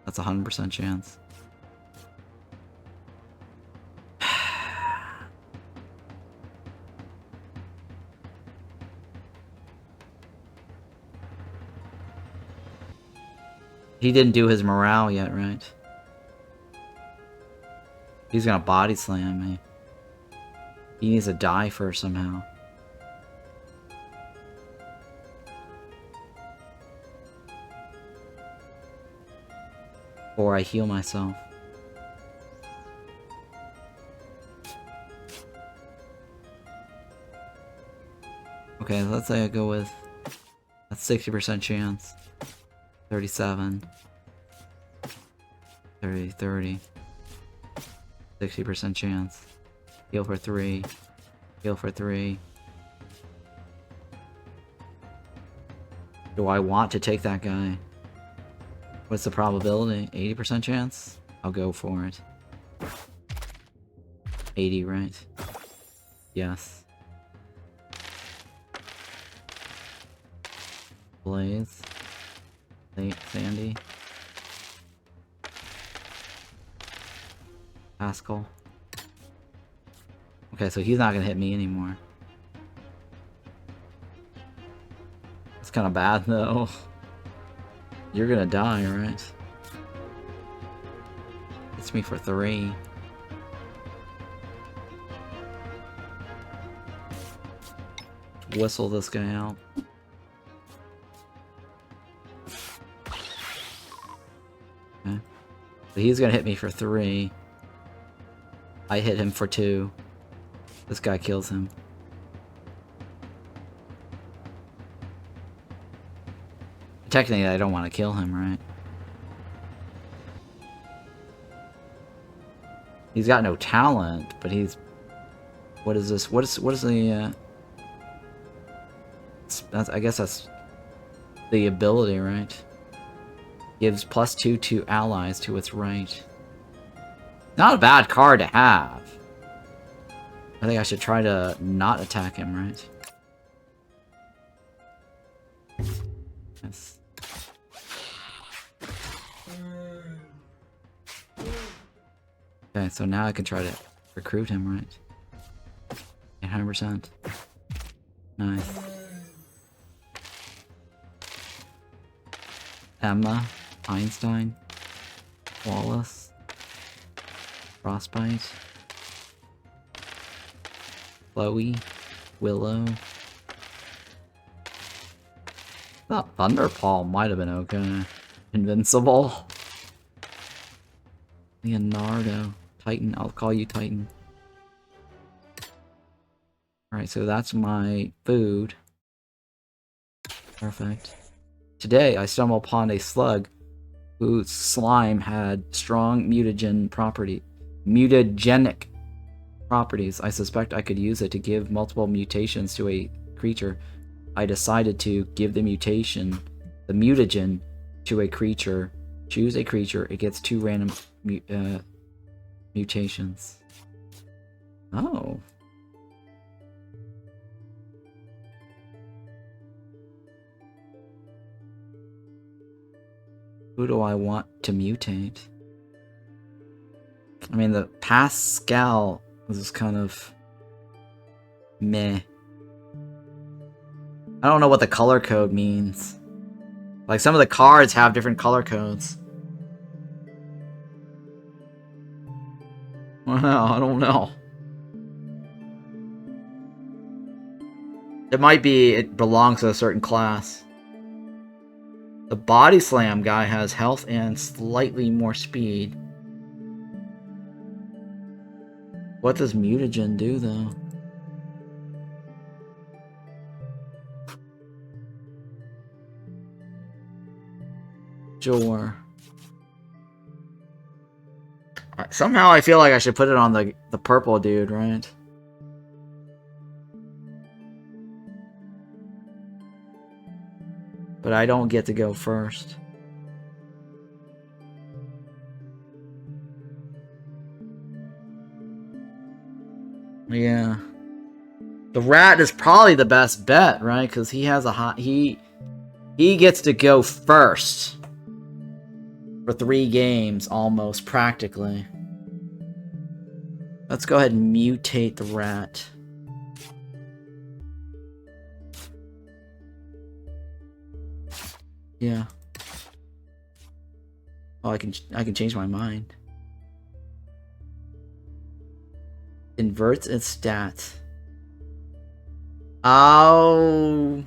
That's 100% chance. He didn't do his morale yet, right? He's gonna body slam me. He needs to die first somehow. Or I heal myself. Okay, let's say I go with... That's 60% chance. 37. 30, 30. 60% chance. Heal for 3. Heal for 3. Do I want to take that guy? What's the probability? 80% chance? I'll go for it. 80, right? Yes. Blaze. Sandy. Pascal. Okay, so he's not gonna hit me anymore. It's kind of bad, though. You're gonna die, right? It's me for 3. Whistle this guy out. Okay. So he's gonna hit me for 3. I hit him for 2. This guy kills him. Technically, I don't want to kill him, right? He's got no talent, but he's... What is this? What is the... I guess that's the ability, right? Gives +2 to allies to its right. Not a bad card to have. I think I should try to not attack him, right? Yes. Okay, so now I can try to recruit him, right? 100%. Nice. Emma, Einstein, Wallace, Frostbite, Chloe, Willow. Thought Thunderpaw might have been okay. Invincible. Leonardo. Titan, I'll call you Titan. Alright, so that's my food. Perfect. Today, I stumble upon a slug whose slime had strong mutagenic properties. I suspect I could use it to give multiple mutations to a creature. I decided to give the mutagen, to a creature. Choose a creature. It gets 2 random mutations. Oh. Who do I want to mutate? I mean, the Pascal was kind of meh. I don't know what the color code means. Like, some of the cards have different color codes. I don't know. It might be it belongs to a certain class. The Body Slam guy has health and slightly more speed. What does mutagen do, though? Sure. Somehow I feel like I should put it on the purple dude, right? But I don't get to go first. Yeah. The rat is probably the best bet, right? Because he has a hot... He gets to go first. For 3 games, almost, practically. Let's go ahead and mutate the rat. Yeah. Oh, I can change my mind. Inverts its stats. Oh.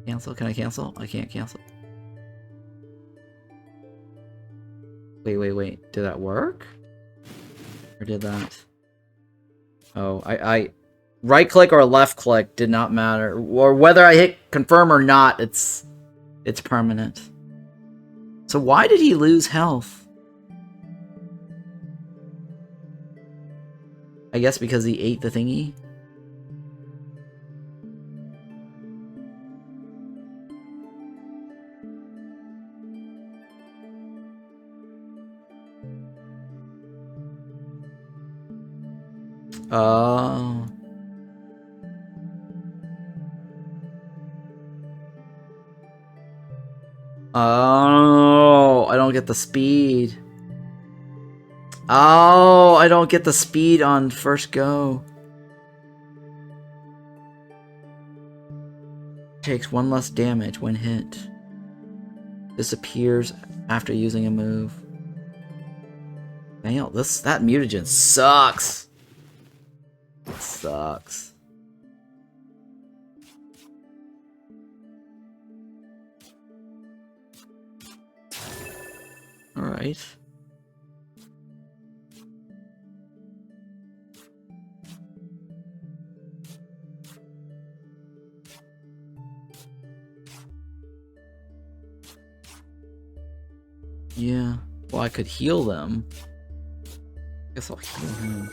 Cancel? Can I cancel? I can't cancel. Wait. Did that work? Or did that... Oh, I right click or left click did not matter. Or whether I hit confirm or not, it's permanent. So why did he lose health? I guess because he ate the thingy? Oh. Oh, I don't get the speed. Oh, I don't get the speed on first go. Takes 1 less damage when hit. Disappears after using a move. Damn, that mutagen sucks. It sucks. Alright. Yeah. Well, I could heal them. Guess I'll heal him.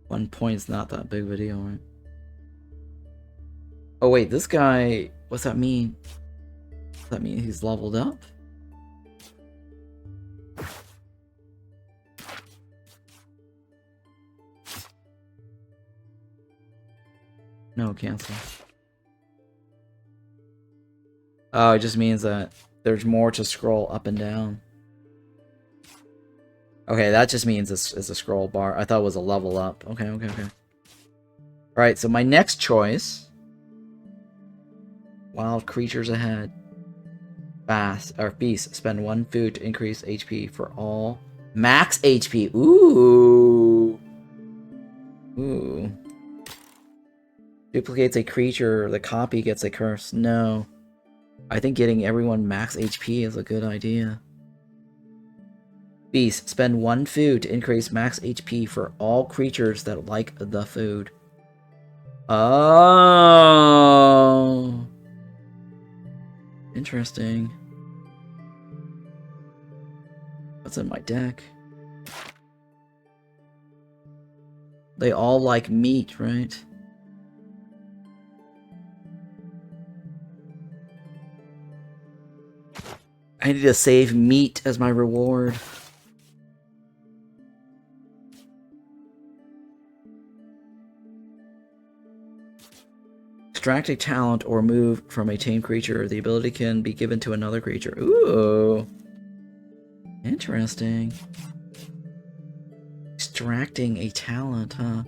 1 point's not that big of a deal, right? Oh wait, this guy... What's that mean? Does that mean he's leveled up? No, cancel. Oh, it just means that there's more to scroll up and down. Okay, that just means it's a scroll bar. I thought it was a level up. Okay. Alright, so my next choice... Wild creatures ahead. Beast. Spend 1 food to increase HP for all. Max HP. Ooh. Duplicates a creature. The copy gets a curse. No. I think getting everyone max HP is a good idea. Beast. Spend 1 food to increase max HP for all creatures that like the food. Oh. Interesting. What's in my deck? They all like meat, right? I need to save meat as my reward. Extract a talent or move from a tame creature. The ability can be given to another creature. Ooh. Interesting. Extracting a talent, huh?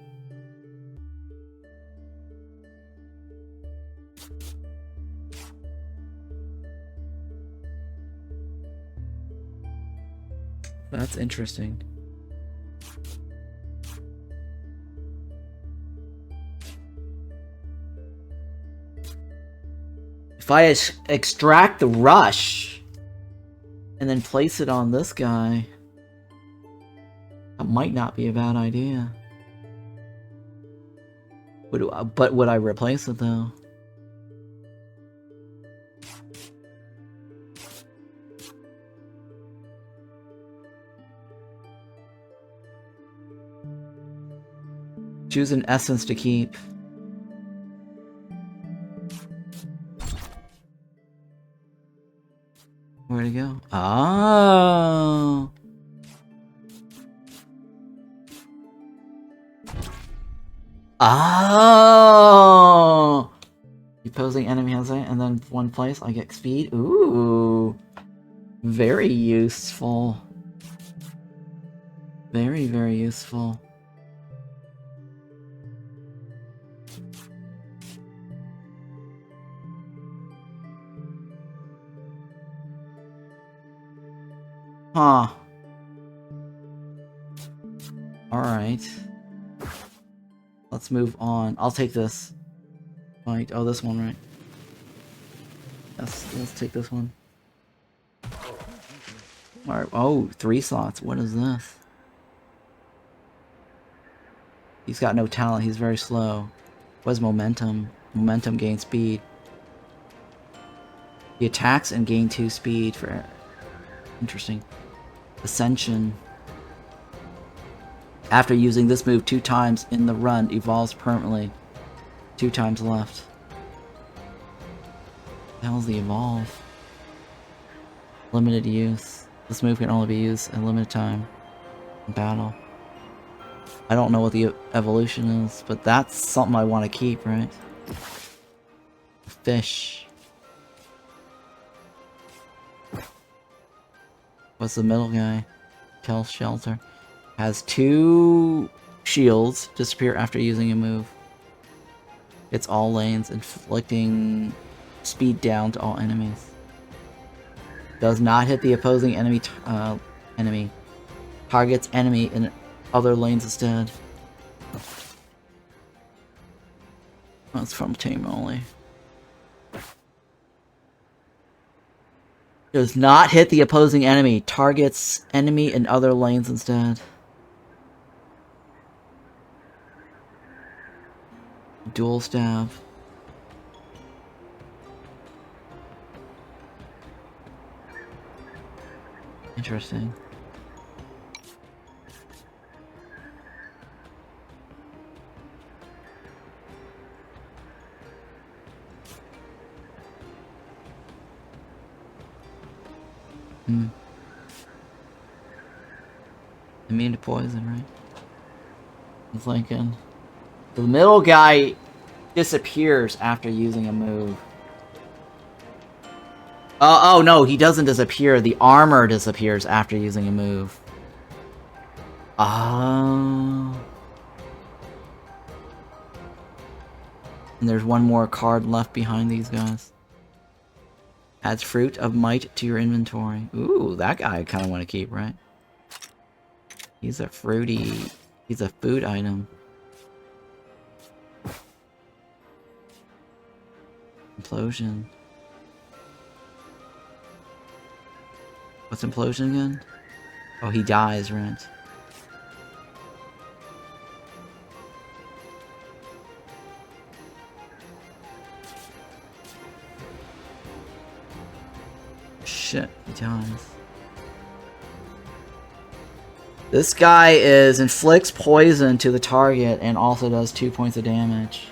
That's interesting. If I extract the rush and then place it on this guy, that might not be a bad idea. But would I replace it though? Choose an essence to keep. Where'd it go? Oh. Oh. The opposing enemy has it, and then 1 place I get speed. Ooh. Very useful. Very, very useful. Huh. Alright. Let's move on. I'll take this. Right. Oh, this one, right? Let's take this one. Alright. Oh, 3 slots. What is this? He's got no talent. He's very slow. What is momentum? Momentum gains speed. He attacks and gain 2 speed for... Interesting. Ascension. After using this move 2 times in the run, evolves permanently. 2 times left. What the hell is the evolve? Limited use. This move can only be used in limited time in battle. I don't know what the evolution is, but that's something I want to keep, right? Fish. What's the middle guy? Tell Shelter. Has 2 shields. Disappear after using a move. It's all lanes, inflicting speed down to all enemies. Does not hit the opposing enemy. Targets enemy in other lanes instead. That's from Tame only. Does not hit the opposing enemy. Targets enemy in other lanes instead. Dual stab. Interesting. Immune to poison, right? I'm thinking. The middle guy disappears after using a move. Oh no, he doesn't disappear. The armor disappears after using a move. Oh. And there's one more card left behind these guys. Adds Fruit of Might to your inventory. Ooh, that guy I kind of want to keep, right? He's a fruity... He's a food item. Implosion. What's Implosion again? Oh, he dies, right? Shit, he dies. This guy inflicts poison to the target and also does 2 points of damage.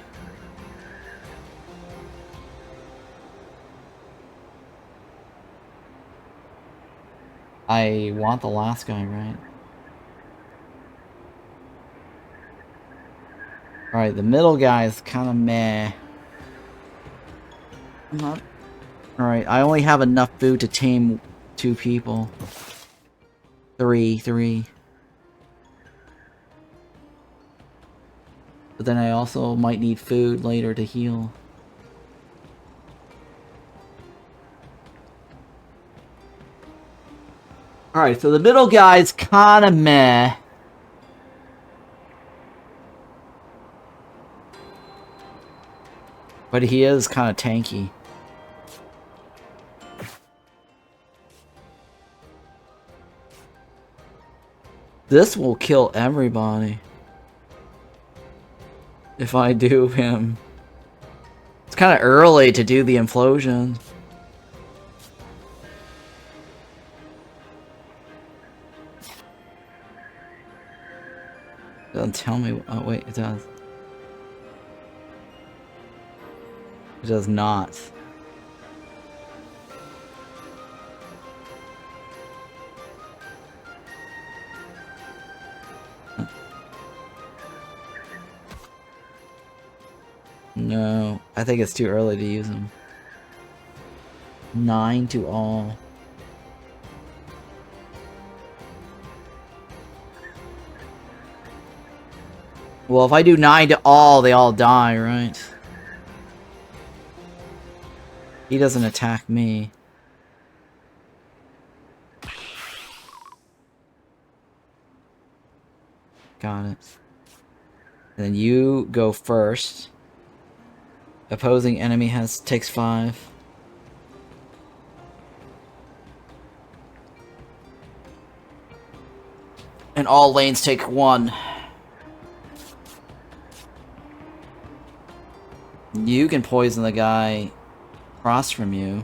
I want the last guy, right? Alright, the middle guy is kind of meh. Alright, I only have enough food to tame 2 people. Three. But then I also might need food later to heal. Alright, so the middle guy's kinda meh. But he is kinda tanky. This will kill everybody. If I do him. It's kinda early to do the implosion. Doesn't tell me. Oh wait, it does. It does not. No, I think it's too early to use them. 9 to all. Well, if I do 9 to all, they all die, right? He doesn't attack me. Got it. And then you go first. Opposing enemy takes 5. And all lanes take 1. You can poison the guy across from you.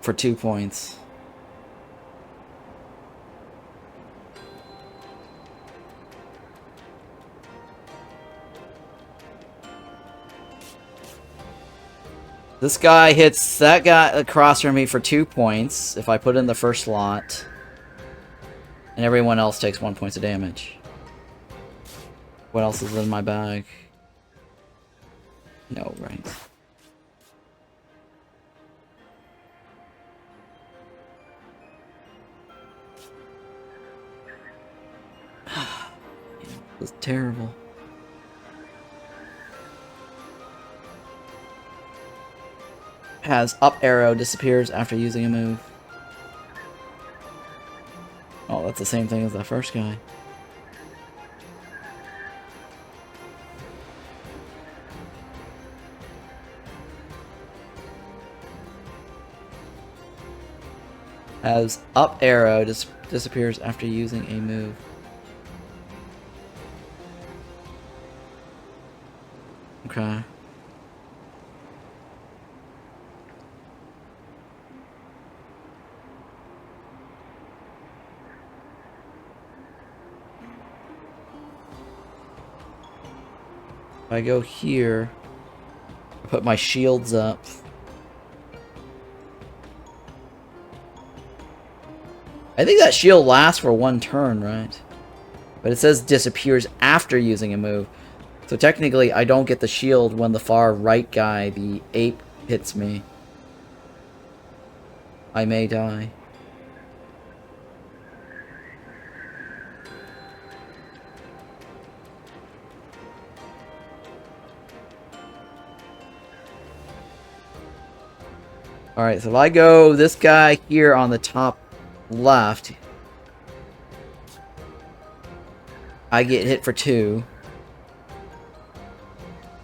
For 2 points. This guy hits that guy across from me for 2 points if I put in the first slot. And everyone else takes 1 point of damage. What else is in my bag? No, right. This is terrible. Has up arrow, disappears after using a move. Oh, that's the same thing as that first guy. Has up arrow, disappears after using a move. Okay. If I go here, I put my shields up. I think that shield lasts for 1 turn, right? But it says disappears after using a move. So technically, I don't get the shield when the far right guy, the ape, hits me. I may die. Alright, so if I go this guy here on the top left, I get hit for 2.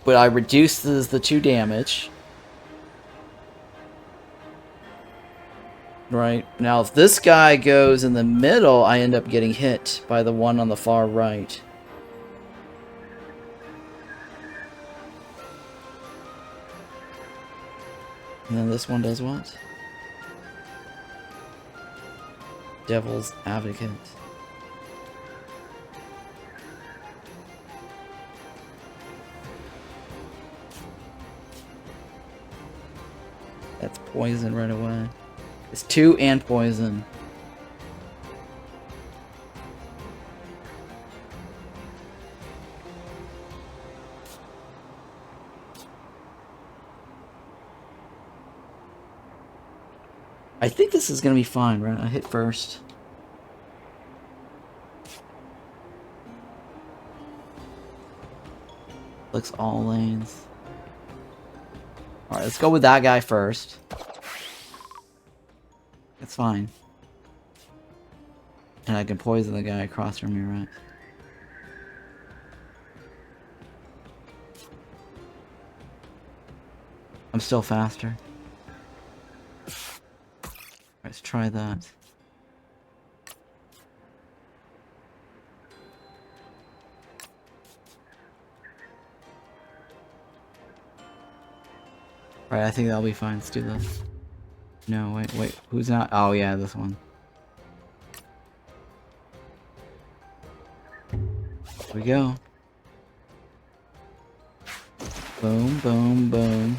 But I reduces the 2 damage. Right. Now, if this guy goes in the middle, I end up getting hit by the one on the far right. And then this one does what? Devil's Advocate. That's poison right away. It's 2 and poison. I think this is gonna be fine, right? I hit first. Looks all lanes. Alright, let's go with that guy first. It's fine. And I can poison the guy across from me, right? I'm still faster. Let's try that. Alright, I think that'll be fine. Let's do this. No, wait. Who's not? Oh, yeah, this one. Here we go. Boom, boom, boom.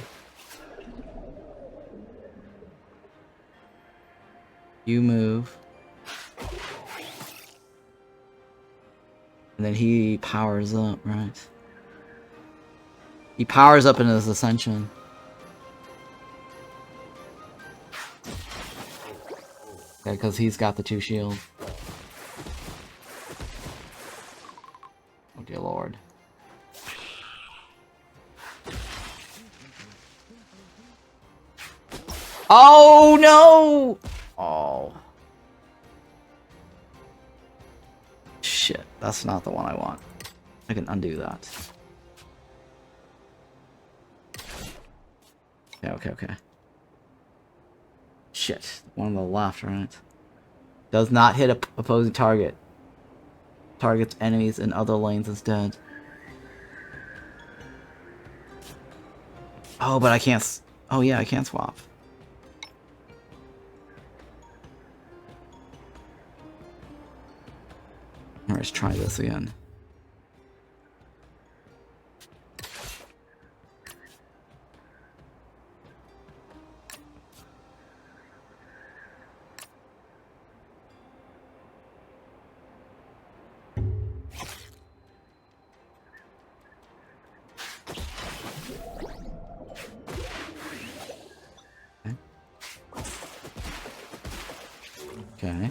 You move. And then he powers up, right? He powers up in his ascension. Yeah, because he's got the 2 shields. Oh dear lord. Oh no! Oh. Shit, that's not the one I want. I can undo that. Okay. Shit, one on the left, right? Does not hit a opposing target. Targets enemies in other lanes instead. Oh, but I can't. Oh yeah, I can swap. Let's try this again. Okay.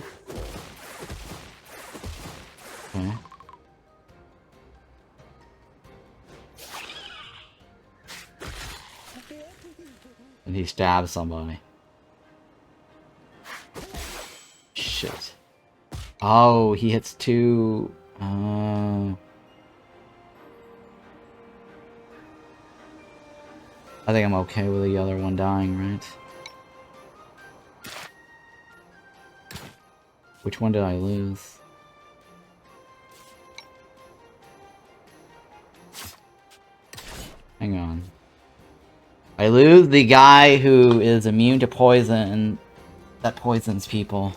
And he stabs somebody. Shit. Oh, he hits 2. Oh. I think I'm okay with the other one dying, right? Which one did I lose? Hang on. I lose the guy who is immune to poison that poisons people.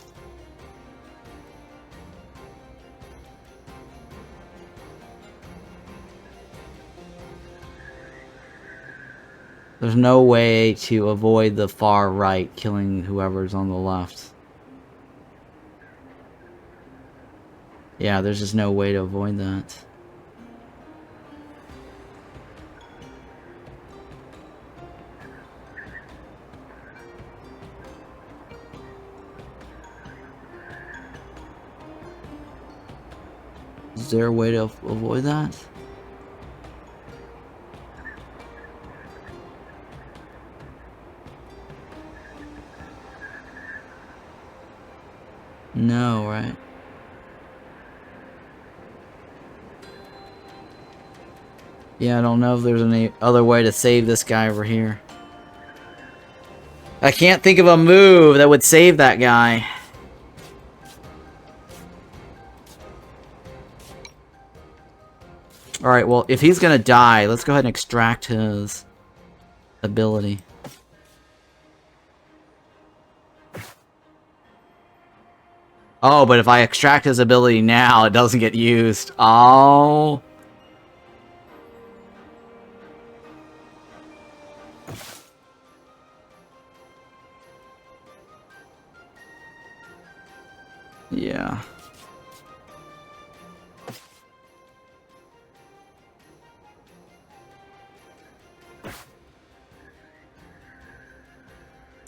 There's no way to avoid the far right killing whoever's on the left. Yeah, there's just no way to avoid that. Is there a way to avoid that? No, right? Yeah, I don't know if there's any other way to save this guy over here. I can't think of a move that would save that guy. Alright, well, if he's gonna die, let's go ahead and extract his ability. Oh, but if I extract his ability now, it doesn't get used. Oh. Yeah.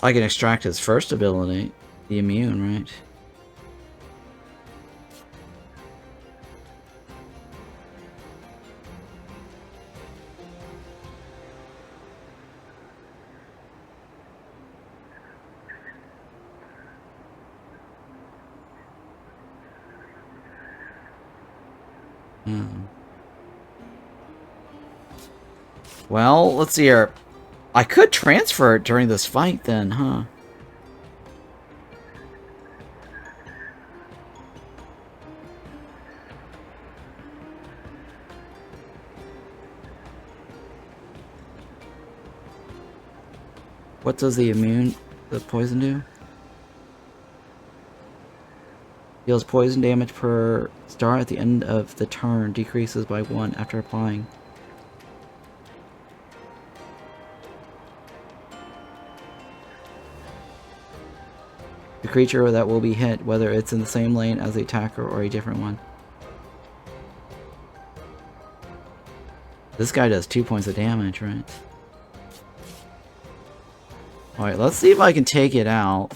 I can extract his first ability, the immune, right? Well, let's see here. I could transfer it during this fight then, huh? What does the poison do? Deals poison damage per star at the end of the turn, decreases by 1 after applying. The creature that will be hit, whether it's in the same lane as the attacker or a different one. This guy does 2 points of damage, right? Alright, let's see if I can take it out.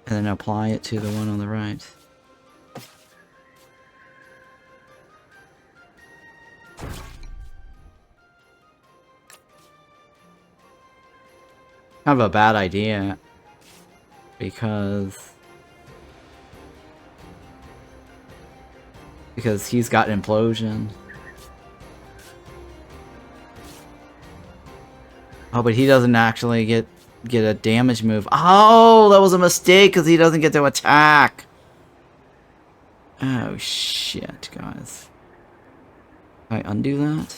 And then apply it to the one on the right. Kind of a bad idea. Because he's got implosion. Oh, but he doesn't actually get a damage move. Oh, that was a mistake because he doesn't get to attack. Oh shit, guys. Can I undo that?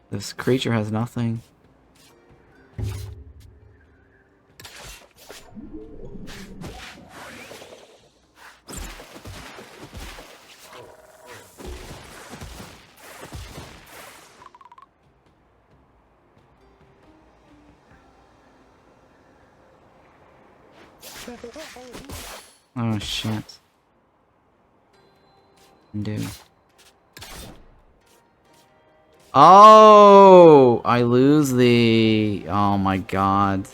This creature has nothing. Oh shit. Undo. Oh! I lose the... Oh my god.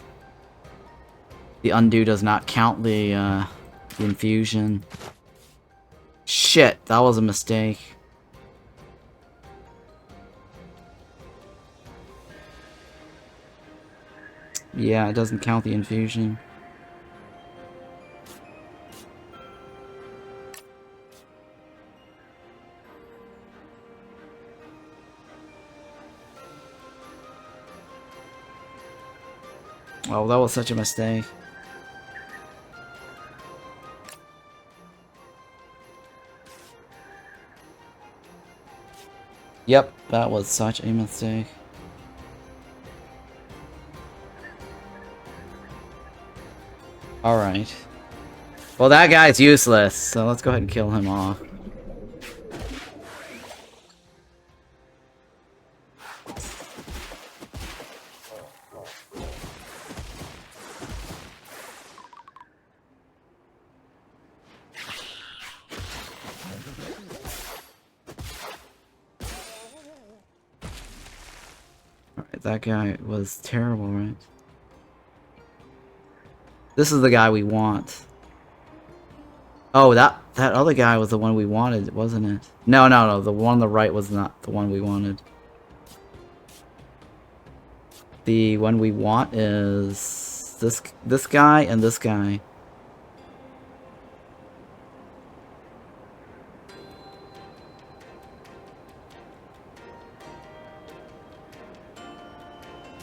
The undo does not count the infusion. Shit, that was a mistake. Yeah, it doesn't count the infusion. Oh, that was such a mistake. Yep, that was such a mistake. Alright. Well, that guy's useless, so let's go ahead and kill him off. Alright, that guy was terrible, right? This is the guy we want. Oh, that other guy was the one we wanted, wasn't it? No, no, no. The one on the right was not the one we wanted. The one we want is this guy and this guy.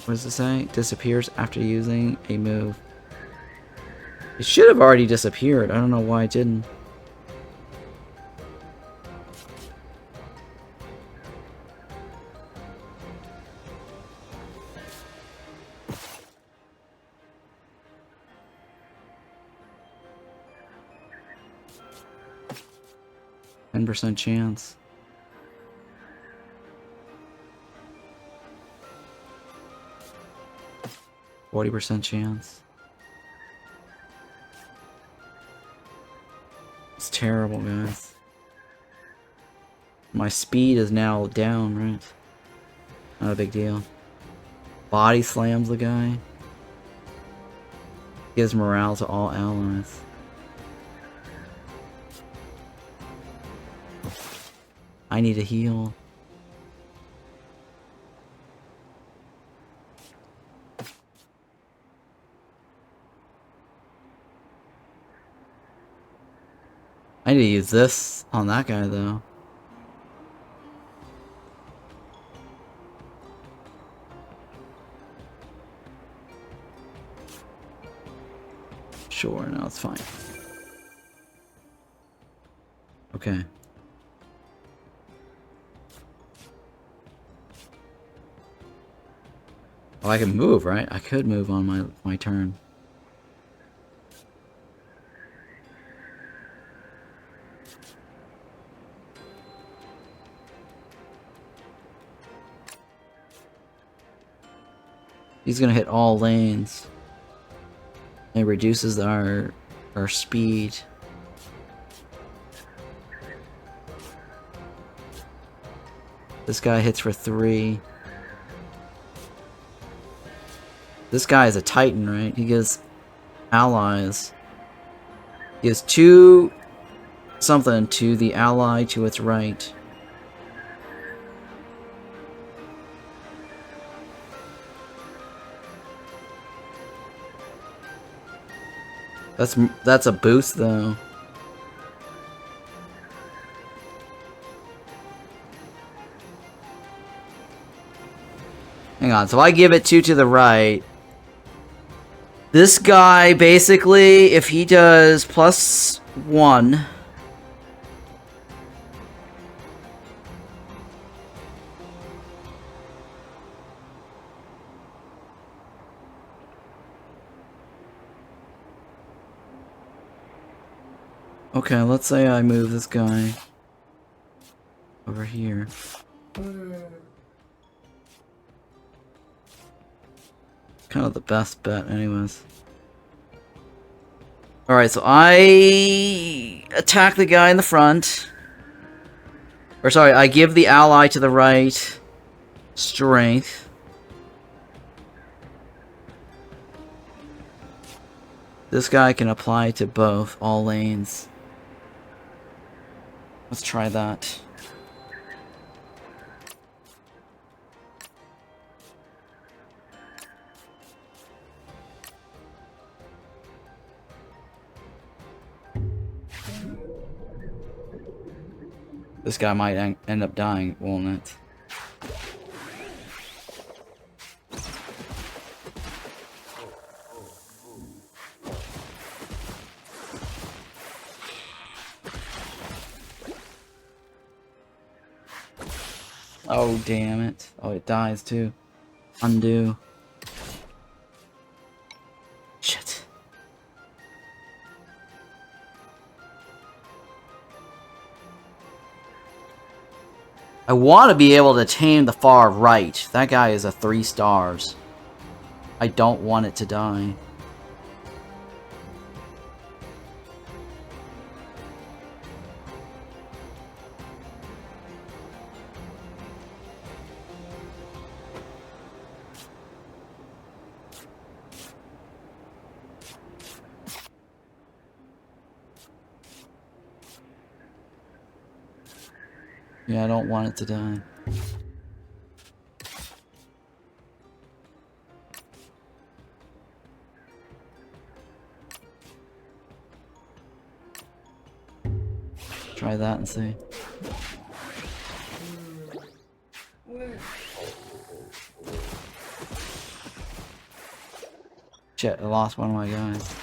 What does it say? Disappears after using a move. It should have already disappeared. I don't know why it didn't. %10 chance. %40 chance. It's terrible, guys. My speed is now down, right? Not a big deal. Body slams the guy. Gives morale to all allies. I need a heal. I need to use this on that guy, though. Sure, no, it's fine. Okay. Oh, I can move, right? I could move on my turn. He's gonna hit all lanes. It reduces our speed. This guy hits for 3. This guy is a Titan, right? He gives allies. He gives 2 something to the ally to its right. That's a boost, though. Hang on, so I give it 2 to the right. This guy, basically, if he does +1... Okay, let's say I move this guy over here. Kind of the best bet, anyways. Alright, so I attack the guy in the front. Or sorry, I give the ally to the right strength. This guy can apply to both, all lanes. Let's try that. This guy might end up dying, won't it? Oh, damn it. Oh, it dies too. Undo. Shit. I want to be able to tame the far right. That guy is a 3 stars. I don't want it to die. Yeah, I don't want it to die. Try that and see. Shit, I lost one of my guys.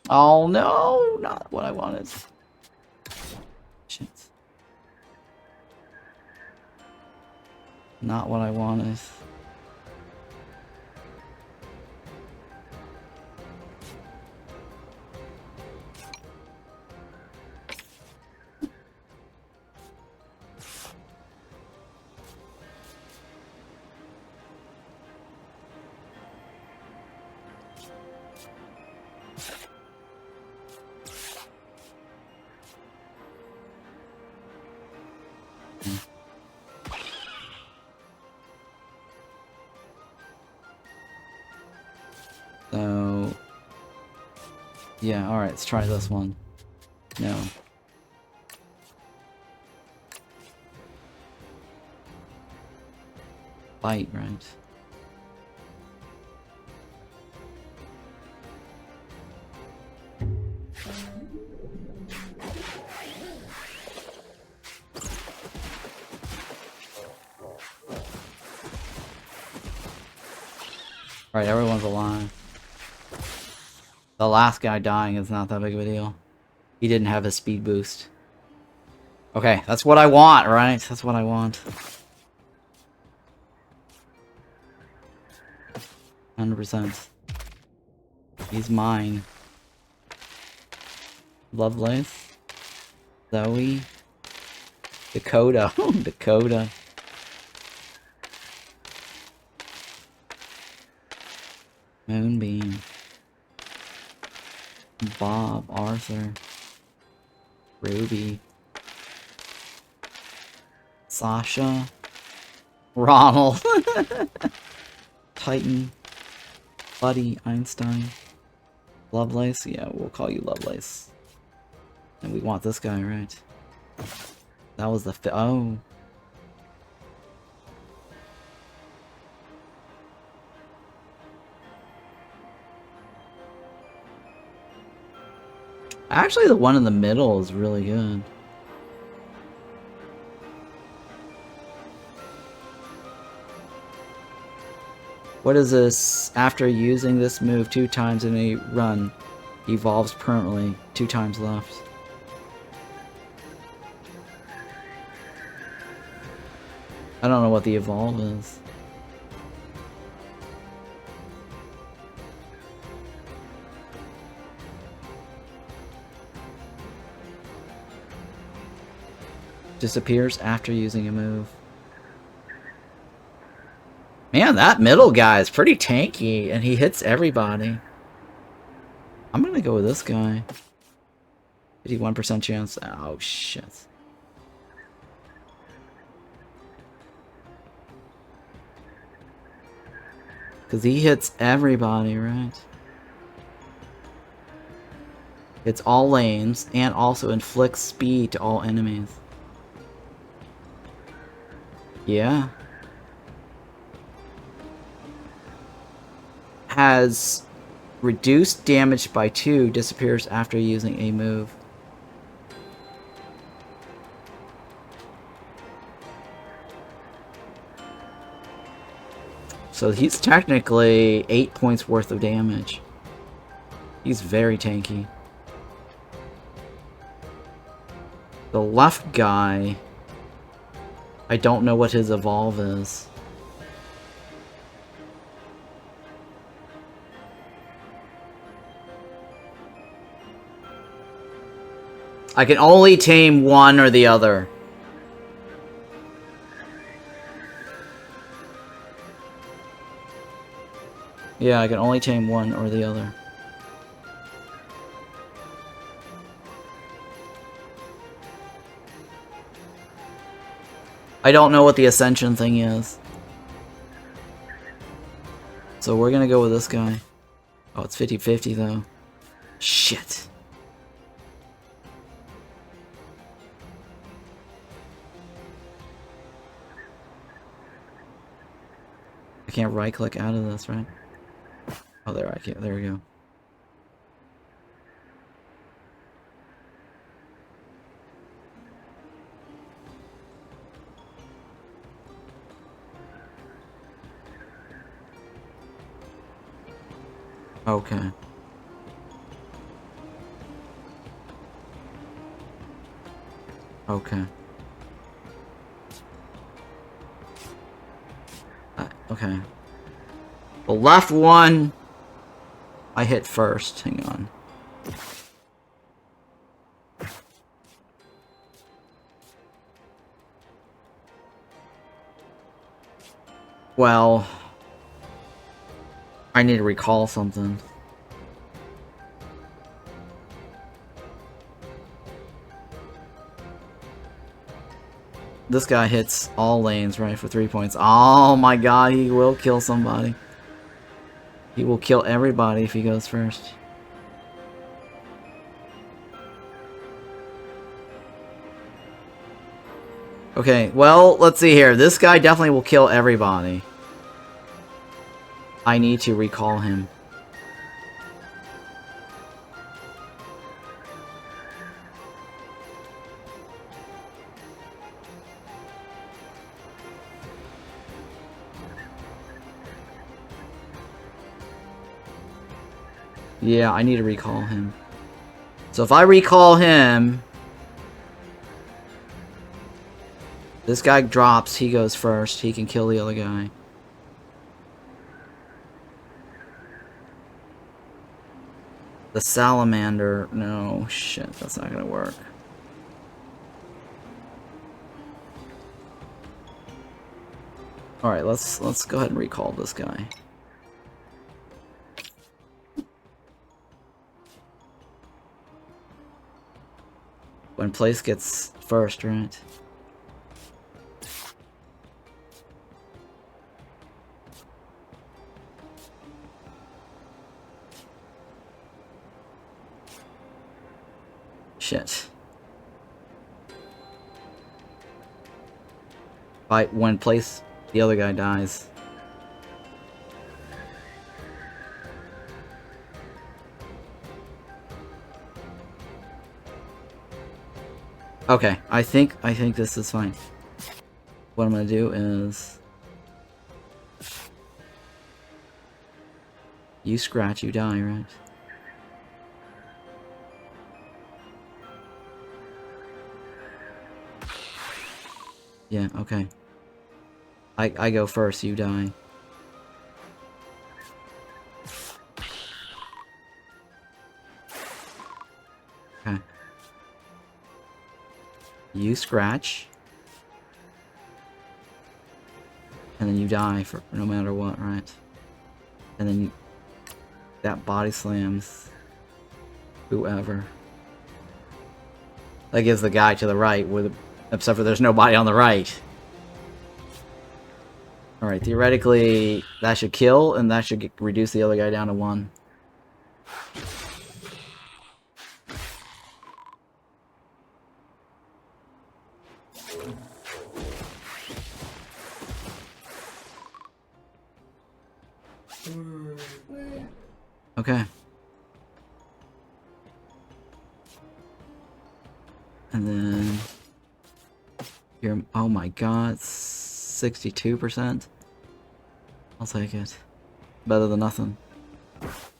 Oh no, not what I wanted. Shit. Not what I wanted. So, yeah, alright, let's try this one. No. Bite, right? Alright, everyone's alive. The last guy dying is not that big of a deal. He didn't have a speed boost. Okay, that's what I want, right? That's what I want. 100%. He's mine. Lovelace. Zoe. Dakota. Dakota. Moonbeam. Bob. Arthur. Ruby. Sasha. Ronald. Titan. Buddy. Einstein. Lovelace? Yeah, we'll call you Lovelace. And we want this guy, right? That was the oh. Actually, the one in the middle is really good. What is this? After using this move 2 times in a run, evolves permanently. 2 times left. I don't know what the evolve is. Disappears after using a move. Man, that middle guy is pretty tanky, and he hits everybody. I'm gonna go with this guy. 51% chance. Oh, shit. Because he hits everybody, right? It's all lanes, and also inflicts speed to all enemies. Yeah. Has Reduced damage by 2 disappears after using a move. So he's technically 8 points worth of damage. He's very tanky. The left guy, I don't know what his evolve is. I can only tame one or the other. Yeah, I can only tame one or the other. I don't know what the Ascension thing is. So we're gonna go with this guy. Oh, it's 50-50 though. Shit. I can't right-click out of this, right? Oh, there I can. There we go. Okay. Okay. Okay. The left one, I hit first. Hang on. Well, I need to recall something. This guy hits all lanes, right, for 3 points. Oh my god, he will kill somebody. He will kill everybody if he goes first. Okay, well, let's see here. This guy definitely will kill everybody. I need to recall him. Yeah, I need to recall him. So if I recall him... This guy drops, he goes first. He can kill the other guy. The salamander... No, shit, that's not gonna work. Alright, let's go ahead and recall this guy. When place gets first, right? Shit. When place, the other guy dies. Okay, I think this is fine. What I'm gonna do is... You scratch, you die, right? Yeah, okay. I go first, you die. Okay. You scratch. And then you die for no matter what, right? And then you... That body slams... whoever. That gives the guy to the right, with, except for there's nobody on the right. Alright, theoretically, that should kill, and that should reduce the other guy down to 1. Okay. And then here, oh my god, 62%. I'll take it. Better than nothing.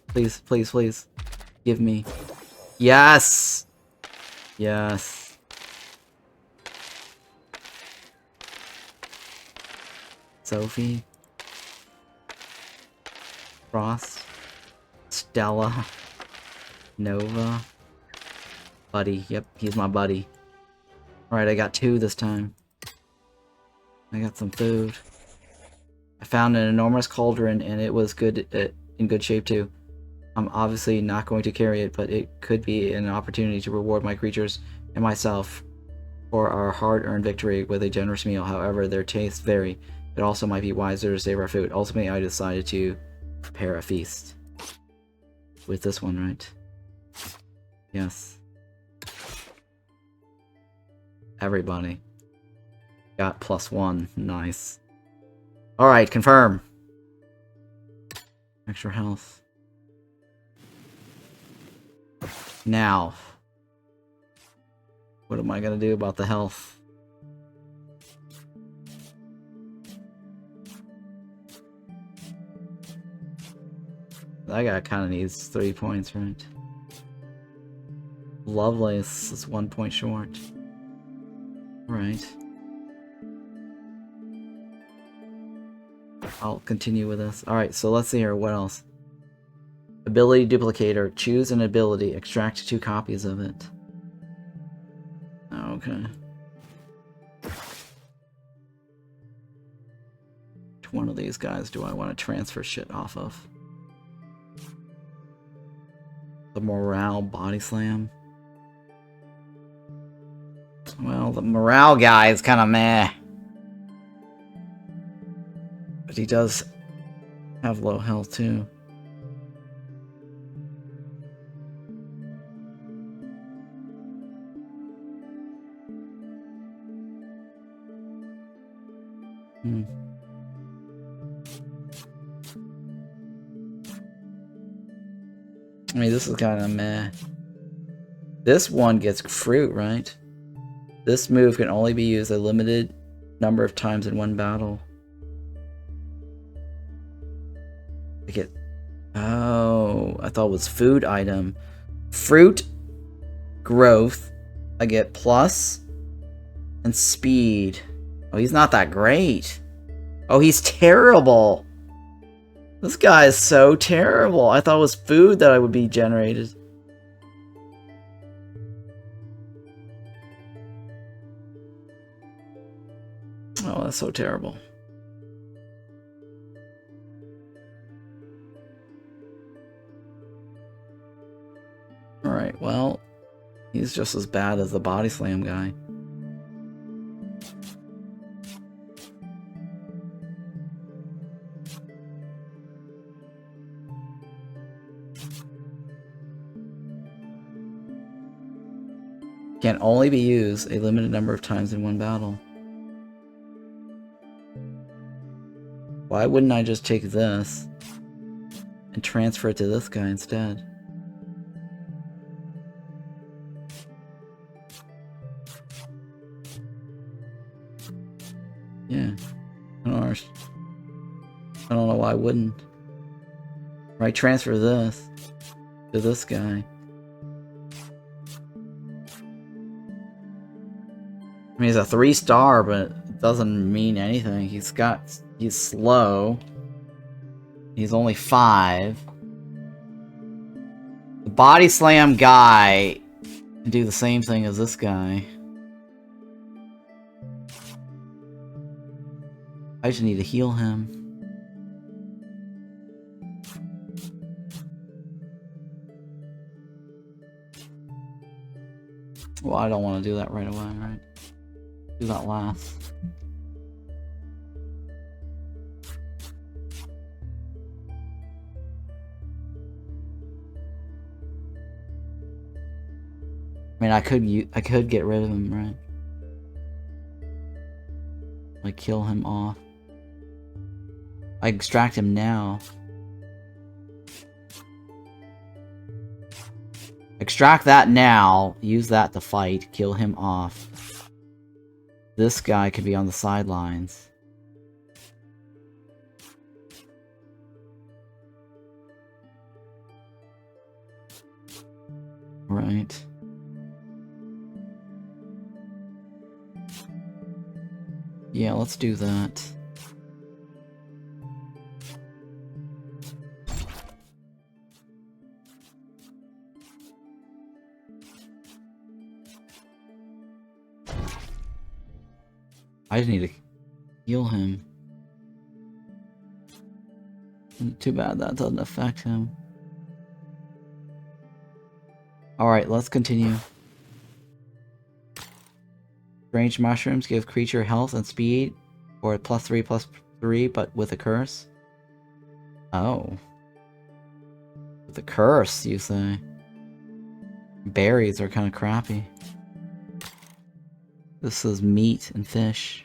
Please, please, please. Give me. Yes! Yes. Sophie. Frost. Stella. Nova. Buddy. Yep, he's my buddy. Alright, I got 2 this time. I got some food. I found an enormous cauldron and it was good, in good shape too. I'm obviously not going to carry it, but it could be an opportunity to reward my creatures and myself for our hard-earned victory with a generous meal. However, their tastes vary. It also might be wiser to save our food. Ultimately, I decided to prepare a feast. With this one, right? Yes. Everybody got +1. Nice. Alright, confirm. Extra health. Now, what am I gonna do about the health? That guy kind of needs 3 points, right? Lovelace is 1 point short. Right. I'll continue with this. Alright, so let's see here. What else? Ability duplicator. Choose an ability. Extract 2 copies of it. Okay. Which one of these guys do I want to transfer shit off of? The morale body slam. Well, the morale guy is kind of meh. But he does have low health too. I mean, this is kind of meh. This one gets fruit, right? This move can only be used a limited number of times in one battle. I get... Oh, I thought it was food item. Fruit, growth, I get plus, and speed. Oh, he's not that great. Oh, he's terrible. This guy is so terrible. I thought it was food that I would be generated. Oh, that's so terrible. Alright, well, he's just as bad as the body slam guy. Can only be used a limited number of times in one battle. Why wouldn't I just take this and transfer it to this guy instead? Yeah. I don't know why I wouldn't. Right, transfer this to this guy. I mean, he's a 3-star, but it doesn't mean anything. He's slow. He's only 5. The body slam guy can do the same thing as this guy. I just need to heal him. Well, I don't want to do that right away, right? Do that last. I mean, I could get rid of him, right? Like, kill him off. I extract him now. Extract that now. Use that to fight. Kill him off. This guy could be on the sidelines. Right. Yeah, let's do that. I just need to heal him. Too bad that doesn't affect him. Alright, let's continue. Strange mushrooms give creature health and speed for +3/+3, but with a curse. Oh. With a curse, you say? Berries are kind of crappy. This is meat and fish.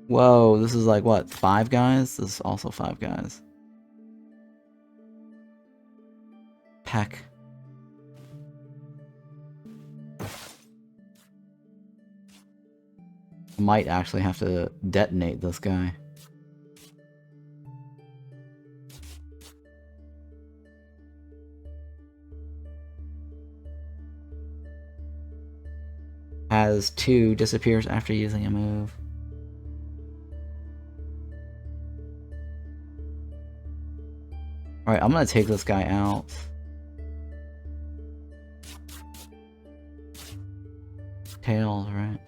Whoa, this is like what, 5 guys? This is also 5 guys. Peck. Might actually have to detonate this guy. Has 2, disappears after using a move. Alright, I'm gonna take this guy out. Tails, right?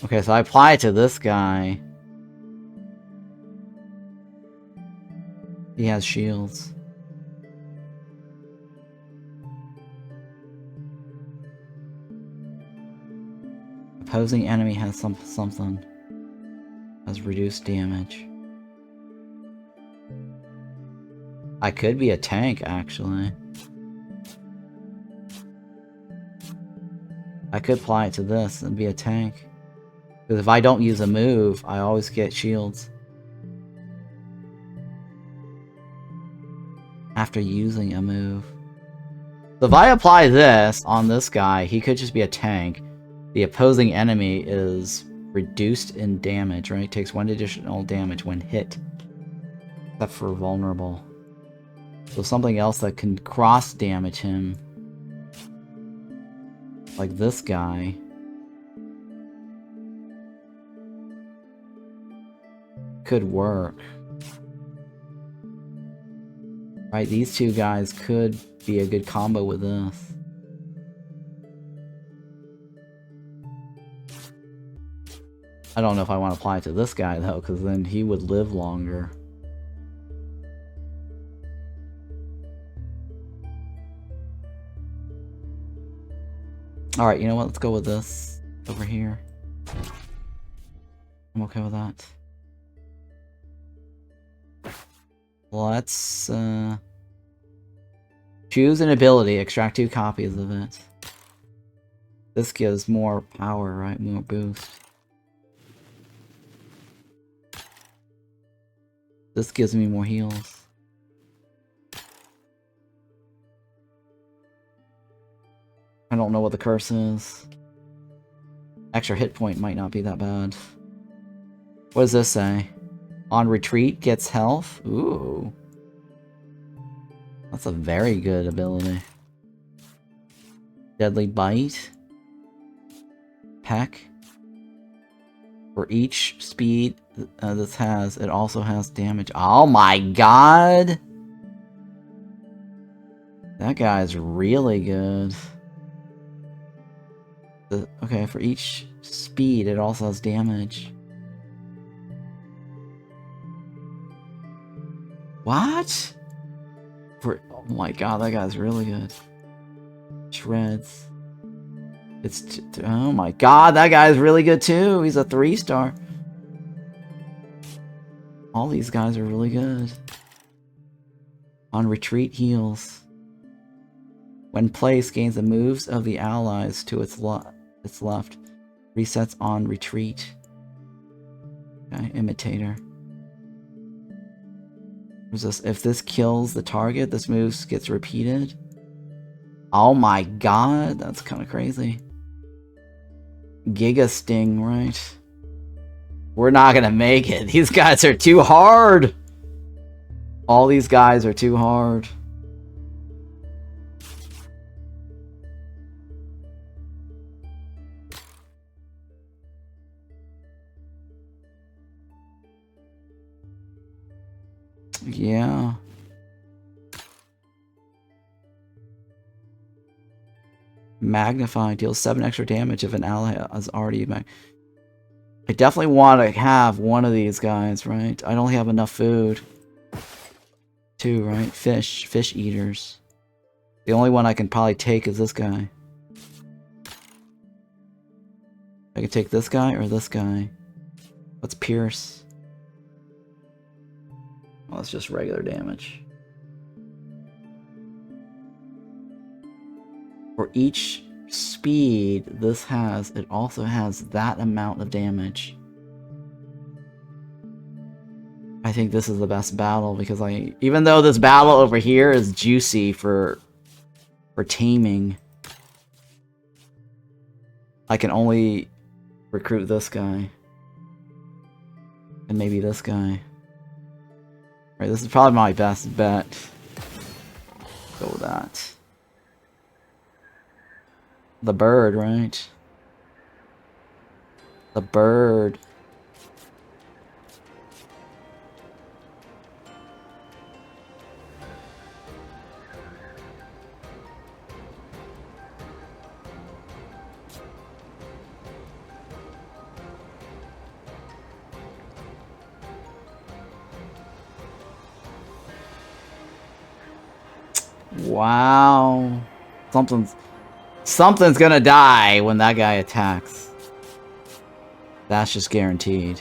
Okay, so I apply it to this guy. He has shields. Opposing enemy has something. Has reduced damage. I could be a tank, actually. I could apply it to this and be a tank. Because if I don't use a move, I always get shields. After using a move. So if I apply this on this guy, he could just be a tank. The opposing enemy is reduced in damage, right? Takes 1 additional damage when hit. Except for vulnerable. So something else that can cross damage him. Like this guy. Could work. Right, these 2 guys could be a good combo with this. I don't know if I want to apply it to this guy though, because then he would live longer. Alright, you know what? Let's go with this over here. I'm okay with that. Let's choose an ability, extract 2 copies of it. This gives more power, right? More boost. This gives me more heals. I don't know what the curse is. Extra hit point might not be that bad. What does this say? On retreat, gets health? Ooh. That's a very good ability. Deadly bite. Peck. For each speed this has, it also has damage. Oh my god! That guy's really good. Okay, for each speed, it also has damage. What? Oh my god, that guy's really good. Shreds. Oh my god, that guy's really good too. He's a 3-star. All these guys are really good. On retreat heals. When placed, gains the moves of the allies to its left. Resets on retreat. Okay, imitator. If this kills the target, this move gets repeated. Oh my god, that's kind of crazy. Giga Sting, right? We're not gonna make it. These guys are too hard. All these guys are too hard. Yeah. Magnify deals 7 extra damage if an ally is already I definitely want to have one of these guys, right? I don't have enough food. 2, right? Fish eaters. The only one I can probably take is this guy. I can take this guy or this guy. Let's pierce. Oh, it's just regular damage. For each speed this has, it also has that amount of damage. I think this is the best battle because even though this battle over here is juicy for taming, I can only recruit this guy. And maybe this guy. Right, this is probably my best bet. Go with that. The bird, right? The bird. Wow. Something's gonna die when that guy attacks. That's just guaranteed.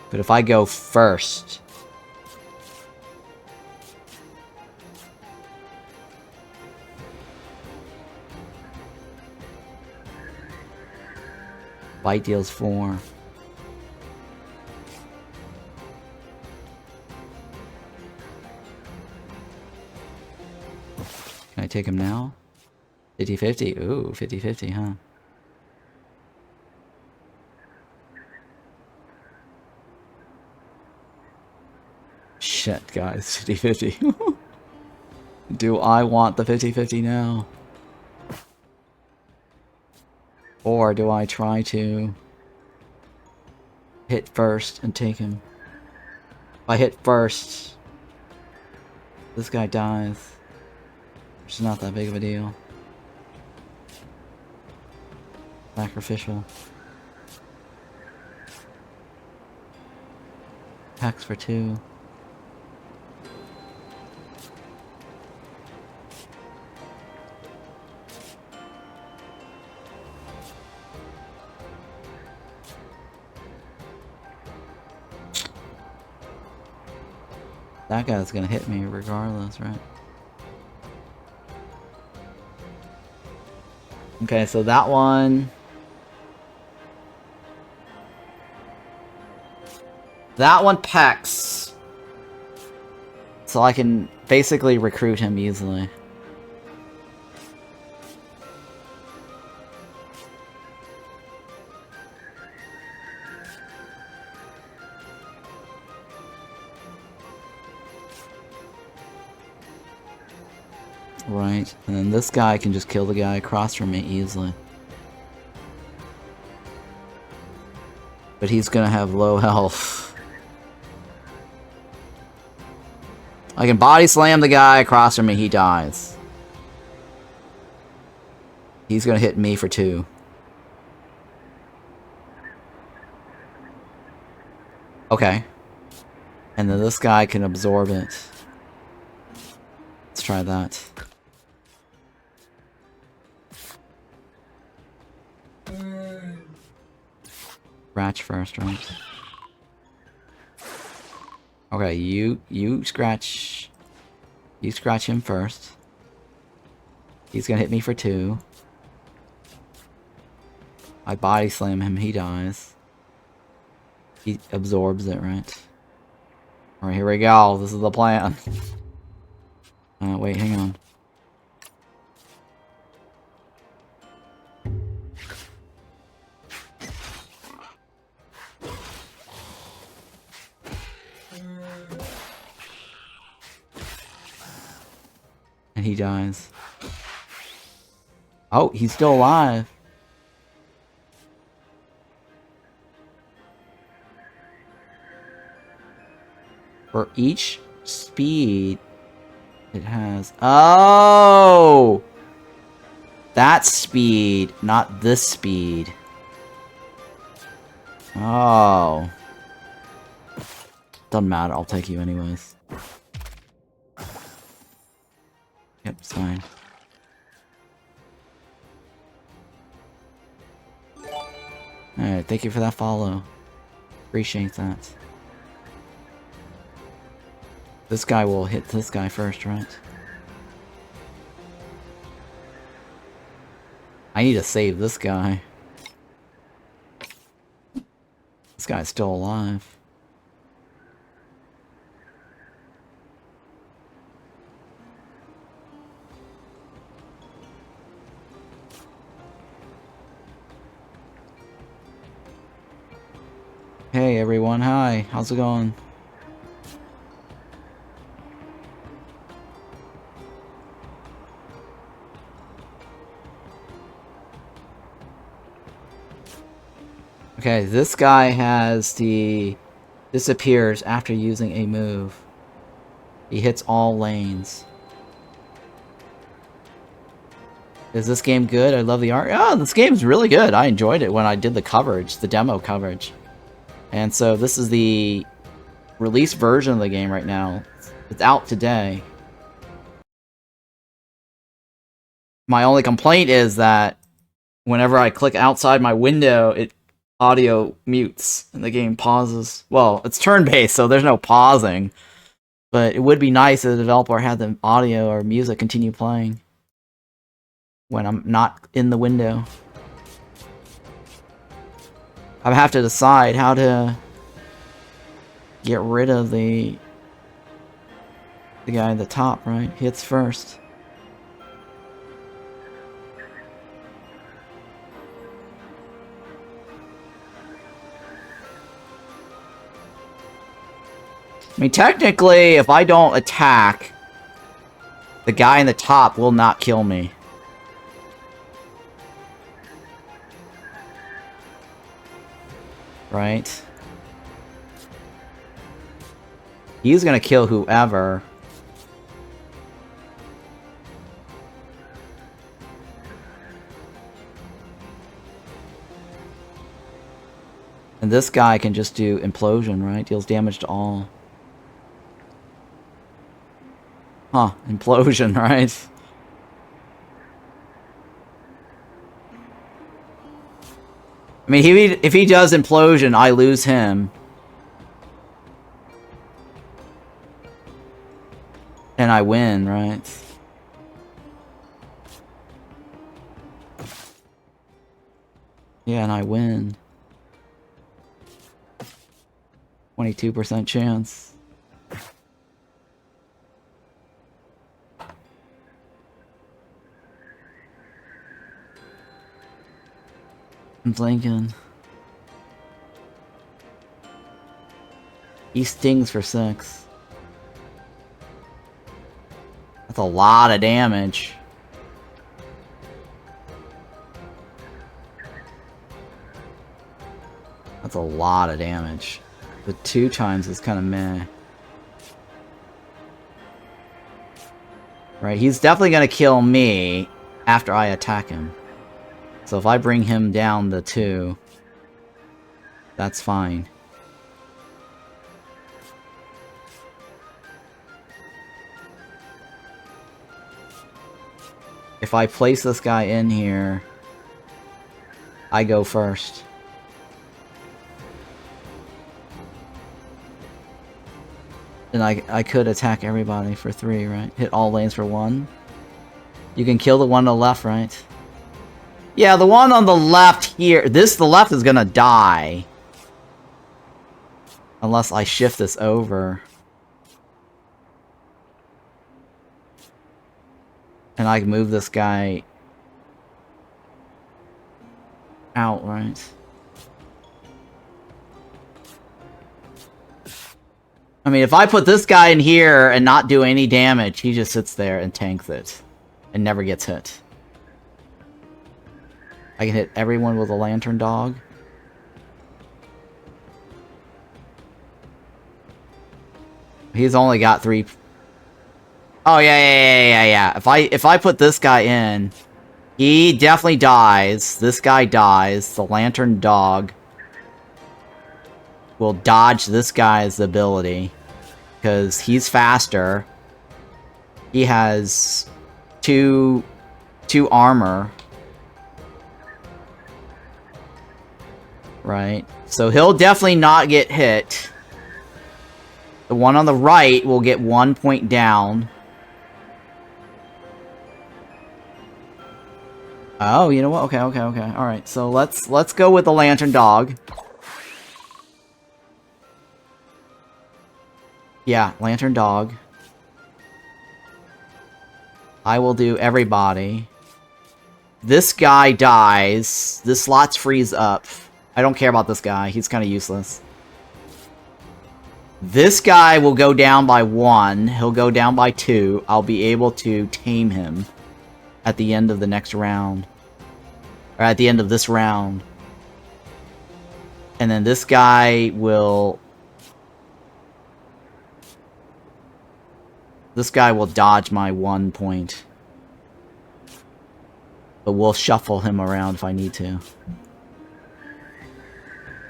But if I go first... Bite deals 4. Can I take him now? 50-50. Ooh, 50-50, huh? Shit, guys. 50-50. Do I want the 50-50 now? Or do I try to hit first and take him? If I hit first, this guy dies. Which is not that big of a deal. Sacrificial. Attacks for 2. That guy's gonna hit me regardless, right? Okay, so that one... That one pecks. So I can basically recruit him easily. Right, and then this guy can just kill the guy across from me easily. But he's gonna have low health. I can body slam the guy across from me, he dies. He's gonna hit me for 2. Okay. And then this guy can absorb it. Let's try that. Scratch first, right? Okay, you scratch him first. He's gonna hit me for 2. I body slam him, he dies. He absorbs it, right? Alright, here we go. This is the plan. Wait, hang on. And he dies. Oh, he's still alive. For each speed it has... Oh! That's speed, not this speed. Oh. Doesn't matter, I'll take you anyways. Yep, it's fine. Alright, thank you for that follow. Appreciate that. This guy will hit this guy first, right? I need to save this guy. This guy's still alive. Hey everyone, hi. How's it going? Okay, this guy has the... disappears after using a move. He hits all lanes. Is this game good? I love the art. Oh, this game's really good. I enjoyed it when I did the coverage, the demo coverage. And so this is the release version of the game right now. It's out today. My only complaint is that whenever I click outside my window, it audio mutes and the game pauses. Well, it's turn-based, so there's no pausing. But it would be nice if the developer had the audio or music continue playing when I'm not in the window. I have to decide how to get rid of the guy at the top, right? Hits first. I mean, technically, if I don't attack, the guy in the top will not kill me. Right? He's gonna kill whoever. And this guy can just do implosion, right? Deals damage to all. Huh, implosion, right? I mean, if he does implosion, I lose him. And I win, right? Yeah, and I win. 22% chance. I'm thinking. He stings for 6. That's a lot of damage. That's a lot of damage. The 2 times is kind of meh. Right, he's definitely gonna kill me after I attack him. So if I bring him down to 2, that's fine. If I place this guy in here, I go first. And I could attack everybody for 3, right? Hit all lanes for 1. You can kill the one on the left, right? Yeah, the one on the left here. The left is gonna die. Unless I shift this over. And I can move this guy out, right? I mean, if I put this guy in here and not do any damage, he just sits there and tanks it. And never gets hit. I can hit everyone with a lantern dog. He's only got 3... Oh, yeah. If I put this guy in, he definitely dies. This guy dies. The lantern dog will dodge this guy's ability. Because he's faster. He has 2 armor. Right? So he'll definitely not get hit. The one on the right will get 1 point down. Oh, you know what? Okay. Alright, so let's go with the lantern dog. Yeah, lantern dog. I will do everybody. This guy dies. This slot's frees up. I don't care about this guy. He's kind of useless. This guy will go down by 1. He'll go down by 2. I'll be able to tame him at the end of the next round. Or at the end of this round. And then this guy will... This guy will dodge my 1 point. But we'll shuffle him around if I need to.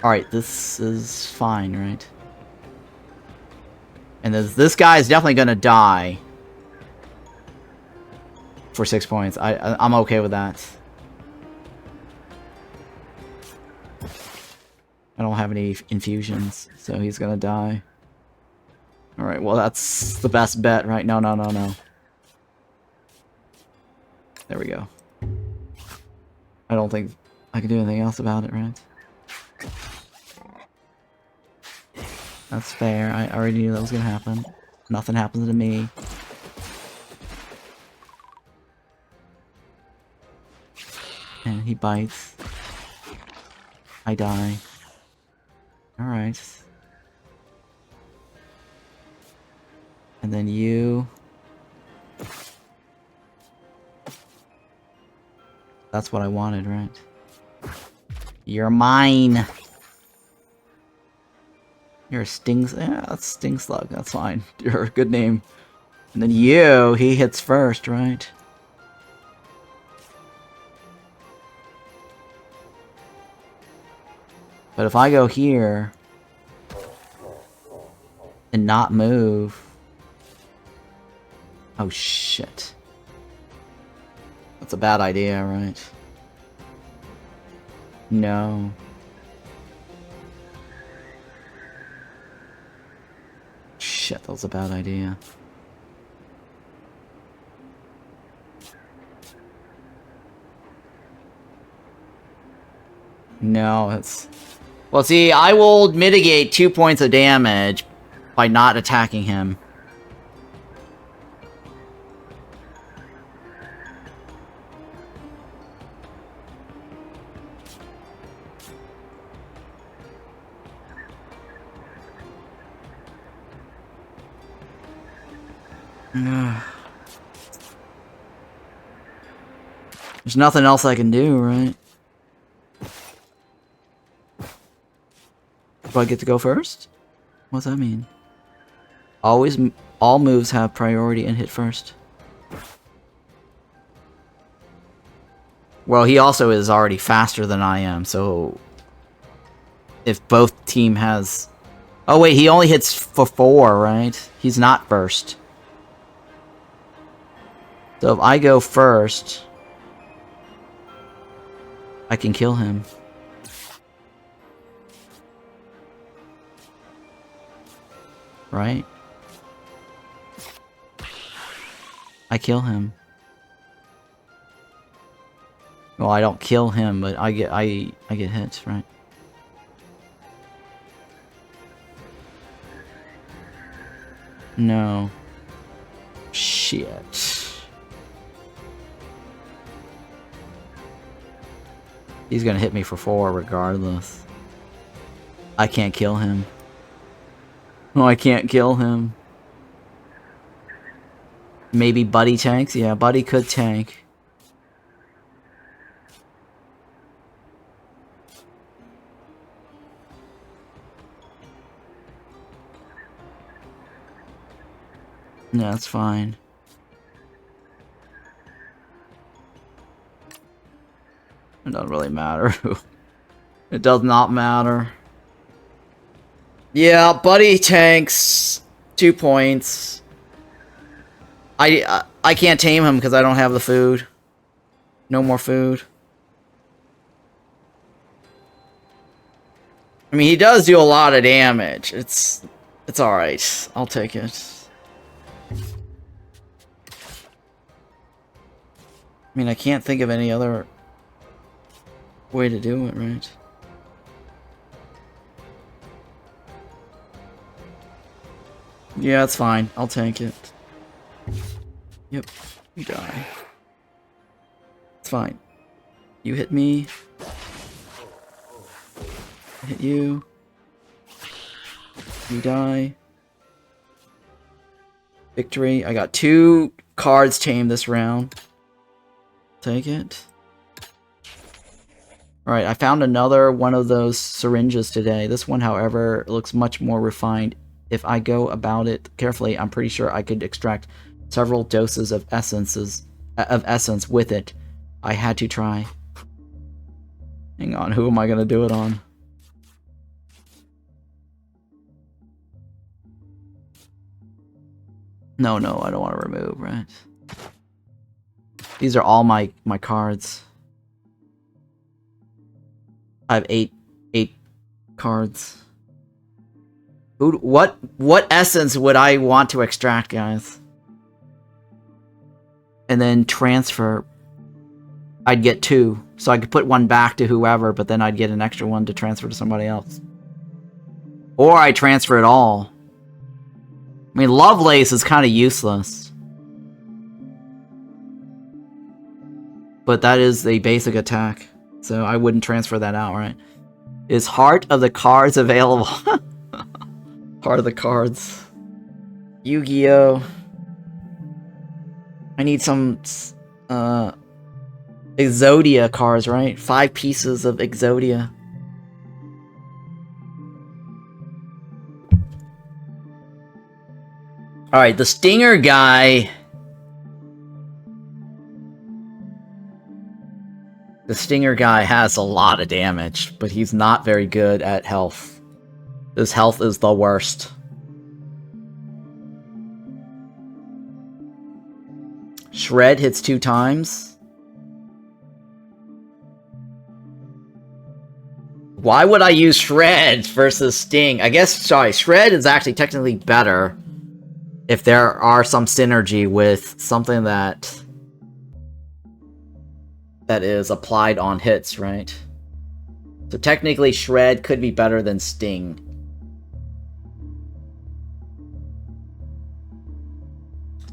Alright, this is fine, right? And this guy is definitely gonna die. For 6 points. I'm okay with that. I don't have any infusions, so he's gonna die. Alright, well that's the best bet, right? No. There we go. I don't think I can do anything else about it, right? That's fair. I already knew that was gonna happen. Nothing happens to me. And he bites. I die. Alright. And then you... That's what I wanted, right? You're mine! You're a yeah, that's Sting Slug, that's fine. You're a good name. And then you, he hits first, right? But if I go here... and not move... Oh shit. That's a bad idea, right? No. Shit, that was a bad idea. No, it's... Well, see, I will mitigate 2 points of damage by not attacking him. There's nothing else I can do, right? Do I get to go first? What's that mean? Always, all moves have priority and hit first. Well, he also is already faster than I am, so... If both team has... Oh wait, he only hits for 4, right? He's not first. So if I go first... I can kill him. Right? I kill him. Well, I don't kill him, but I get hits, right? No. Shit. He's gonna hit me for 4 regardless. I can't kill him. No, I can't kill him. Maybe Buddy tanks? Yeah, Buddy could tank. Yeah, that's fine. It doesn't really matter. It does not matter. Yeah, Buddy tanks 2 points. I can't tame him because I don't have the food. No more food. I mean, he does do a lot of damage. It's alright. I'll take it. I mean, I can't think of any other way to do it, right? Yeah, it's fine. I'll tank it. Yep, you die. It's fine. You hit me. I hit you. You die. Victory. I got 2 cards tamed this round. Take it. Alright, I found another one of those syringes today. This one, however, looks much more refined. If I go about it carefully, I'm pretty sure I could extract several doses of essence with it. I had to try. Hang on, who am I gonna do it on? No, I don't want to remove, right? These are all my cards. I have 8 cards. What essence would I want to extract, guys? And then transfer. I'd get 2. So I could put 1 back to whoever, but then I'd get an extra 1 to transfer to somebody else. Or I transfer it all. I mean, Lovelace is kind of useless. But that is a basic attack. So I wouldn't transfer that out, right? Is Heart of the Cards available? Heart of the Cards. Yu-Gi-Oh! I need some Exodia cards, right? 5 pieces of Exodia. Alright, the Stinger guy... The Stinger guy has a lot of damage, but he's not very good at health. His health is the worst. Shred hits 2 times. Why would I use Shred versus Sting? I guess, sorry, Shred is actually technically better if there are some synergy with something that is applied on hits, right? So technically Shred could be better than Sting.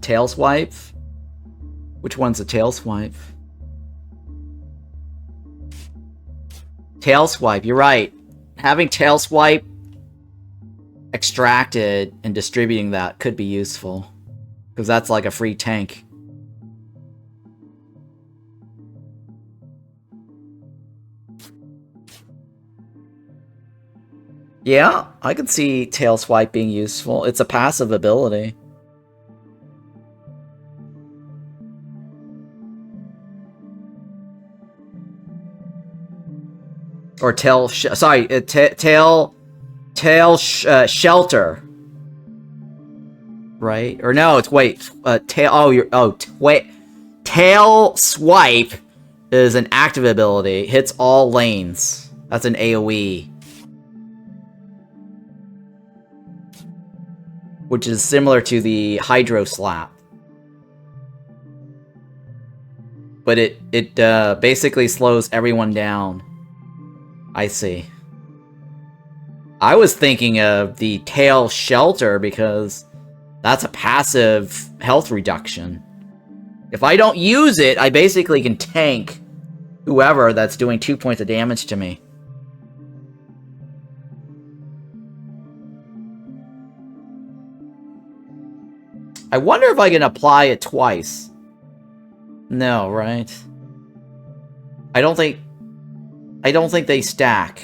Tail Swipe? Which one's a Tail Swipe? Tail Swipe, you're right. Having Tail Swipe extracted and distributing that could be useful. Because that's like a free tank. Yeah, I can see Tail Swipe being useful. It's a passive ability. Or Shelter. Right? Or no, it's wait. Tail Swipe is an active ability. Hits all lanes. That's an AoE. Which is similar to the Hydro Slap. But it basically slows everyone down. I see. I was thinking of the Tail Shelter because that's a passive health reduction. If I don't use it, I basically can tank whoever that's doing 2 points of damage to me. I wonder if I can apply it twice. No, right? I don't think they stack.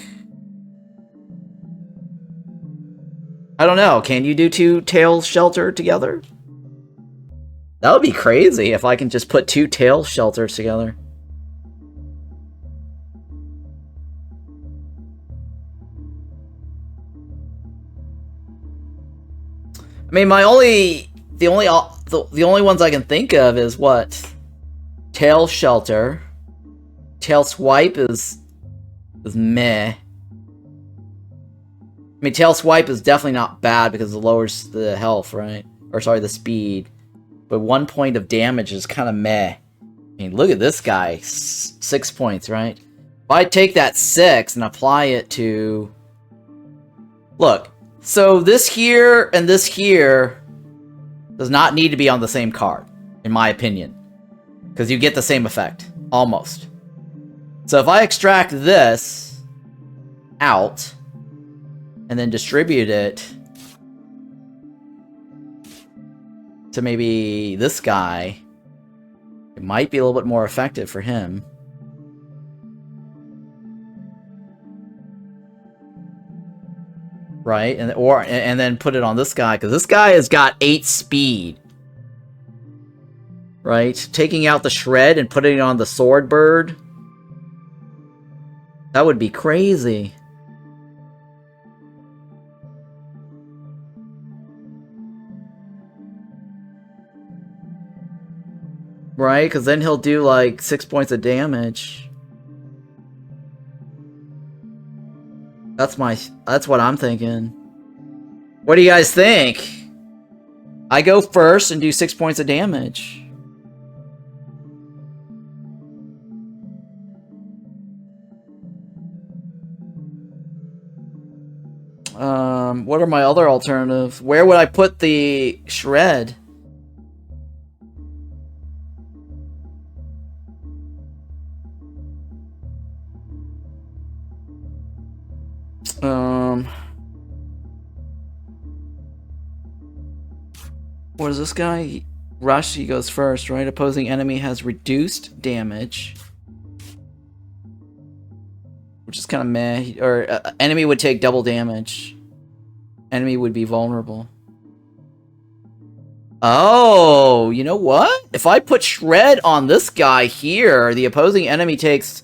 I don't know. Can you do 2 Tail Shelter together? That would be crazy if I can just put 2 Tail Shelters together. I mean, the only ones I can think of is what? Tail Shelter. Tail Swipe is meh. I mean, Tail Swipe is definitely not bad because it lowers the health, right? Or sorry, the speed. But 1 point of damage is kind of meh. I mean, look at this guy. 6 points, right? If I take that 6 and apply it to... Look. So this here and this here does not need to be on the same card, in my opinion. Because you get the same effect. Almost. So if I extract this out and then distribute it to maybe this guy, it might be a little bit more effective for him. Right? And then put it on this guy, because this guy has got 8 speed. Right? Taking out the shred and putting it on the sword bird. That would be crazy. Right? Because then he'll do like 6 points of damage. That's what I'm thinking. What do you guys think? I go first and do 6 points of damage. What are my other alternatives? Where would I put the shred? What is this guy? Rush, he goes first, right? Opposing enemy has reduced damage. Which is kind of meh. Or enemy would take double damage. Enemy would be vulnerable. Oh, you know what? If I put shred on this guy here, the opposing enemy takes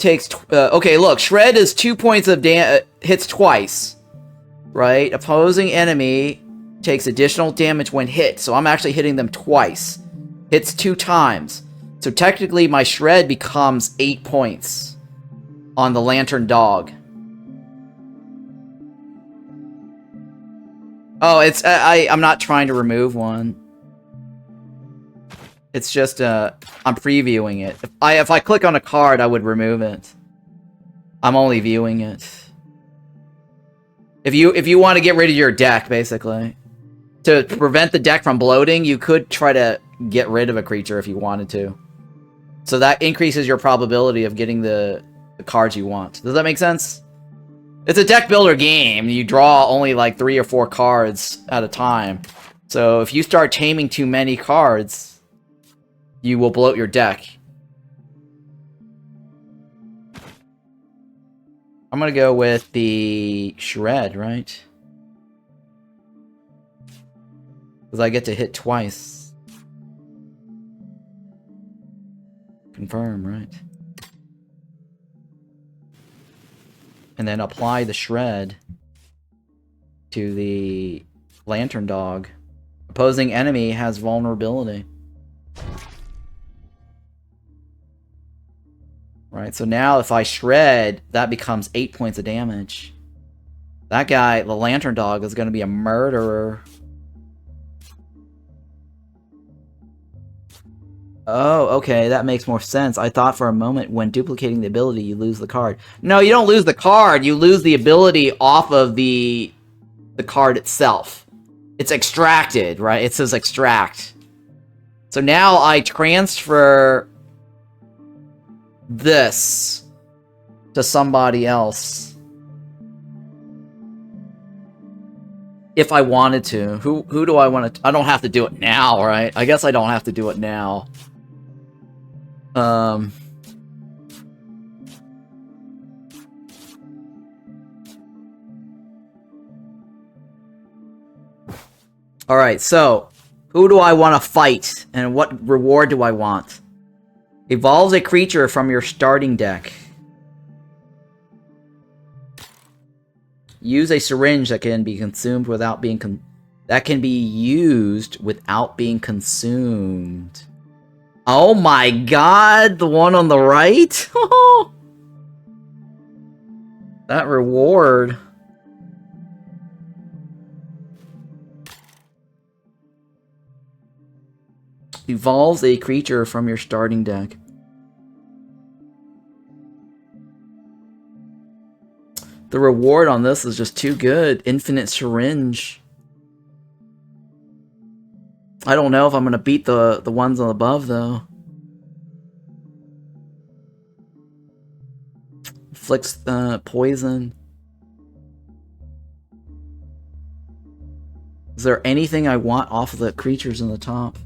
okay, look, shred is 2 points of hits twice, right? Opposing enemy takes additional damage when hit, so I'm actually hitting them twice. Hits 2 times. So technically my shred becomes 8 points on the lantern dog. Oh, it's I'm not trying to remove one. It's just I'm previewing it. If I click on a card, I would remove it. I'm only viewing it. If you want to get rid of your deck, basically, to prevent the deck from bloating, you could try to get rid of a creature if you wanted to. So that increases your probability of getting the cards you want. Does that make sense? It's a deck builder game. You draw only like 3 or 4 cards at a time. So if you start taming too many cards, you will bloat your deck. I'm gonna go with the shred, right? Because I get to hit twice. Confirm, right? And then apply the shred to the lantern dog. Opposing enemy has vulnerability. Right, so now if I shred, that becomes 8 points of damage. That guy, the lantern dog, is going to be a murderer. Oh, okay, that makes more sense. I thought for a moment when duplicating the ability, you lose the card. No, you don't lose the card. You lose the ability off of the card itself. It's extracted, right? It says extract. So now I transfer this to somebody else. If I wanted to. Who do I want to... I don't have to do it now, right? I guess I don't have to do it now. Alright, so... Who do I want to fight? And what reward do I want? Evolves a creature from your starting deck. Use a syringe that can be consumed without being... that can be used without being consumed. Oh my god, the one on the right? That reward. Evolves a creature from your starting deck. The reward on this is just too good. Infinite syringe. I don't know if I'm going to beat the ones on above, though. Inflicts poison. Is there anything I want off of the creatures in the top?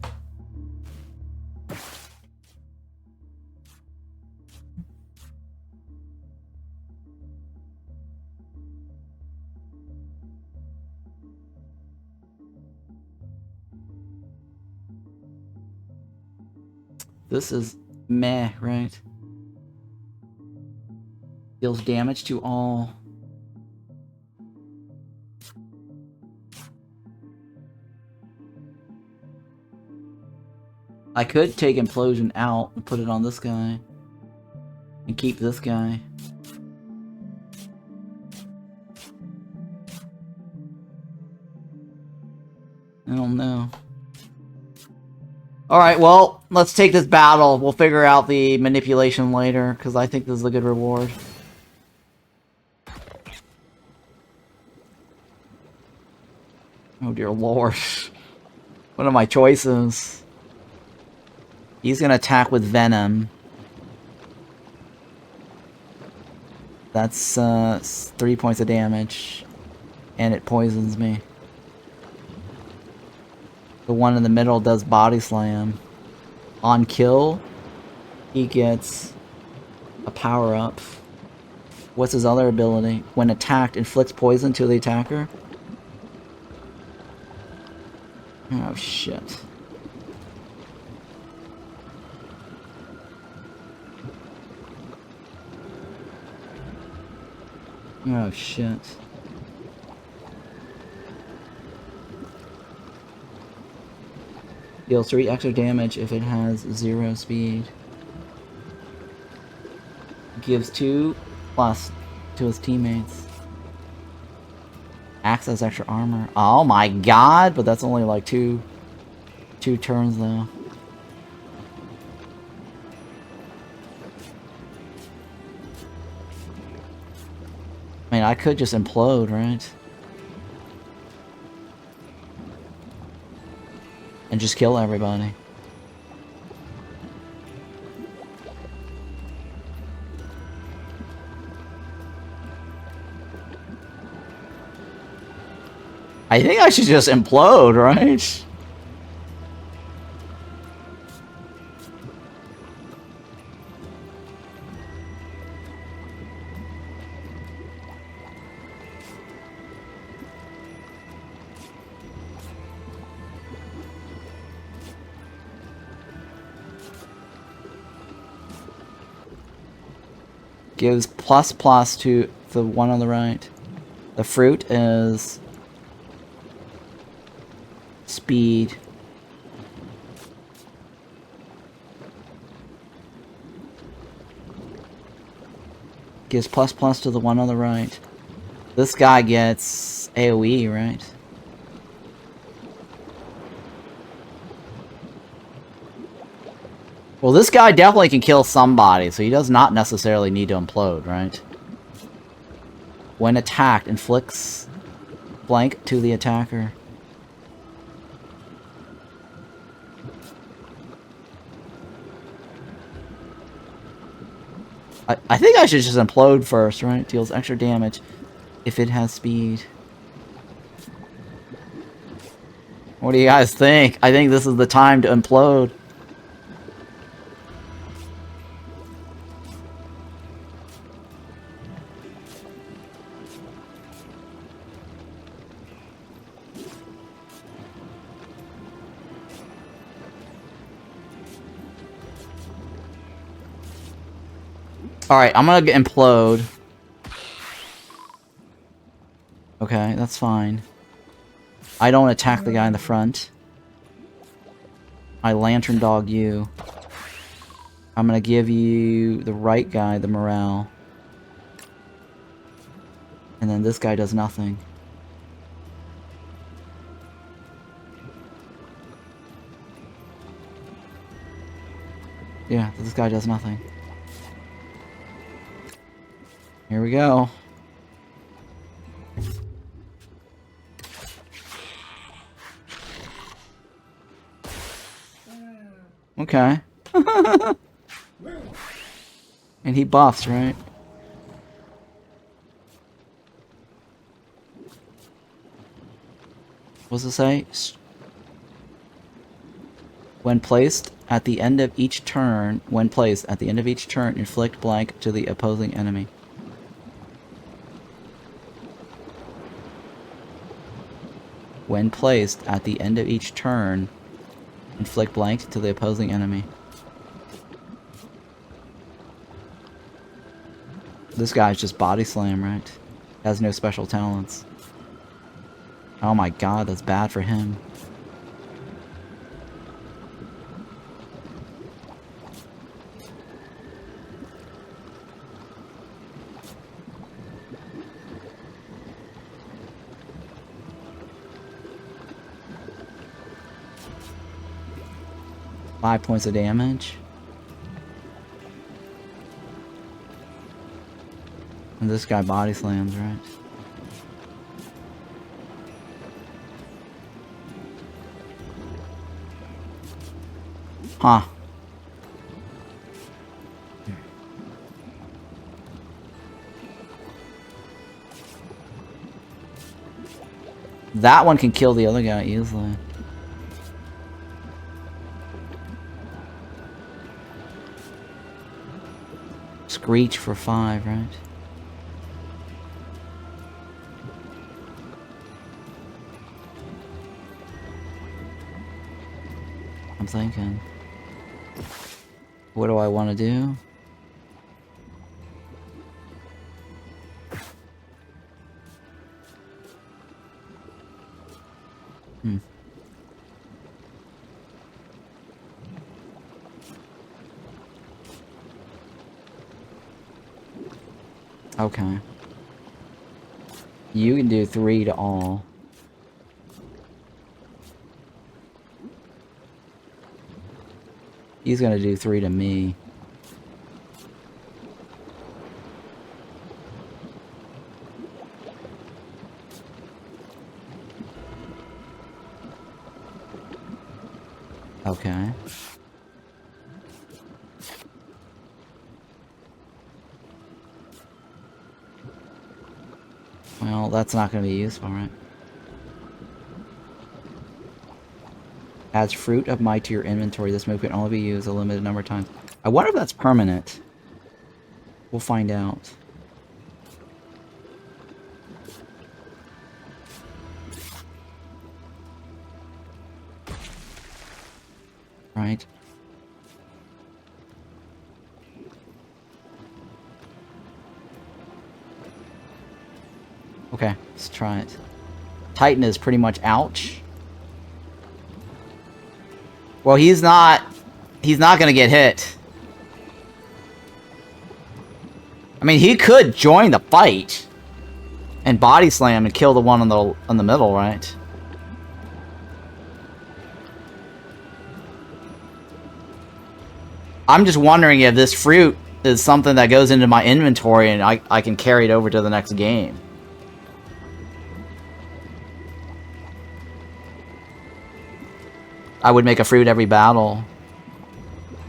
This is meh, right? Deals damage to all. I could take Implosion out and put it on this guy. And keep this guy. I don't know. Alright, well, let's take this battle. We'll figure out the manipulation later, because I think this is a good reward. Oh dear lord. What are my choices? He's gonna attack with Venom. That's 3 points of damage. And it poisons me. The one in the middle does Body Slam. On kill, he gets a power-up. What's his other ability? When attacked, inflicts poison to the attacker. Oh, shit. Oh, shit. Deals 3 extra damage if it has 0 speed. Gives 2+ to his teammates. Acts as extra armor. Oh my god, but that's only like two turns though. I mean, I could just implode, right? And just kill everybody. I think I should just implode, right? Gives ++ to the one on the right. The fruit is speed. Gives ++ to the one on the right. This guy gets AoE, right? Well, this guy definitely can kill somebody, so he does not necessarily need to implode, right? When attacked, inflicts blank to the attacker. I think I should just implode first, right? Deals extra damage if it has speed. What do you guys think? I think this is the time to implode. Alright, I'm gonna implode. Okay, that's fine. I don't attack the guy in the front. I lantern dog you. I'm gonna give you the right guy the morale. And then this guy does nothing. Yeah, this guy does nothing. Here we go. Okay. And he buffs, right? What's it say? When placed at the end of each turn, inflict blank to the opposing enemy. When placed at the end of each turn, inflict blank to the opposing enemy. This guy's just body slam, right? Has no special talents. Oh my god, that's bad for him. Five points of damage. And this guy body slams, right? Huh. That one can kill the other guy easily. Screech for 5, right? I'm thinking. What do I want to do? Okay. You can do 3 to all. He's gonna do 3 to me. Okay. Well, that's not going to be useful, right? Adds fruit of might to your inventory. This move can only be used a limited number of times. I wonder if that's permanent. We'll find out. Right. Okay, let's try it. Titan is pretty much ouch. Well, he's not gonna get hit. I mean, he could join the fight and body slam and kill the one on the middle, right? I'm just wondering if this fruit is something that goes into my inventory and I can carry it over to the next game. I would make a fruit every battle.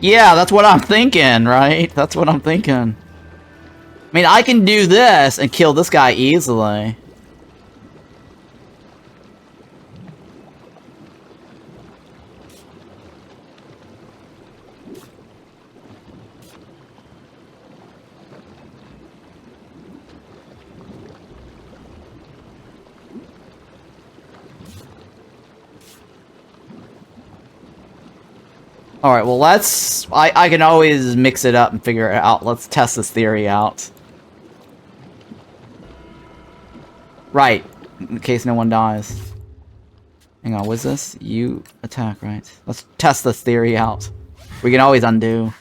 Yeah, that's what I'm thinking, right? That's what I'm thinking. I mean, I can do this and kill this guy easily. Alright, well let's... I can always mix it up and figure it out. Let's test this theory out. Right. In case no one dies. Hang on, what's this? You attack, right? Let's test this theory out. We can always undo.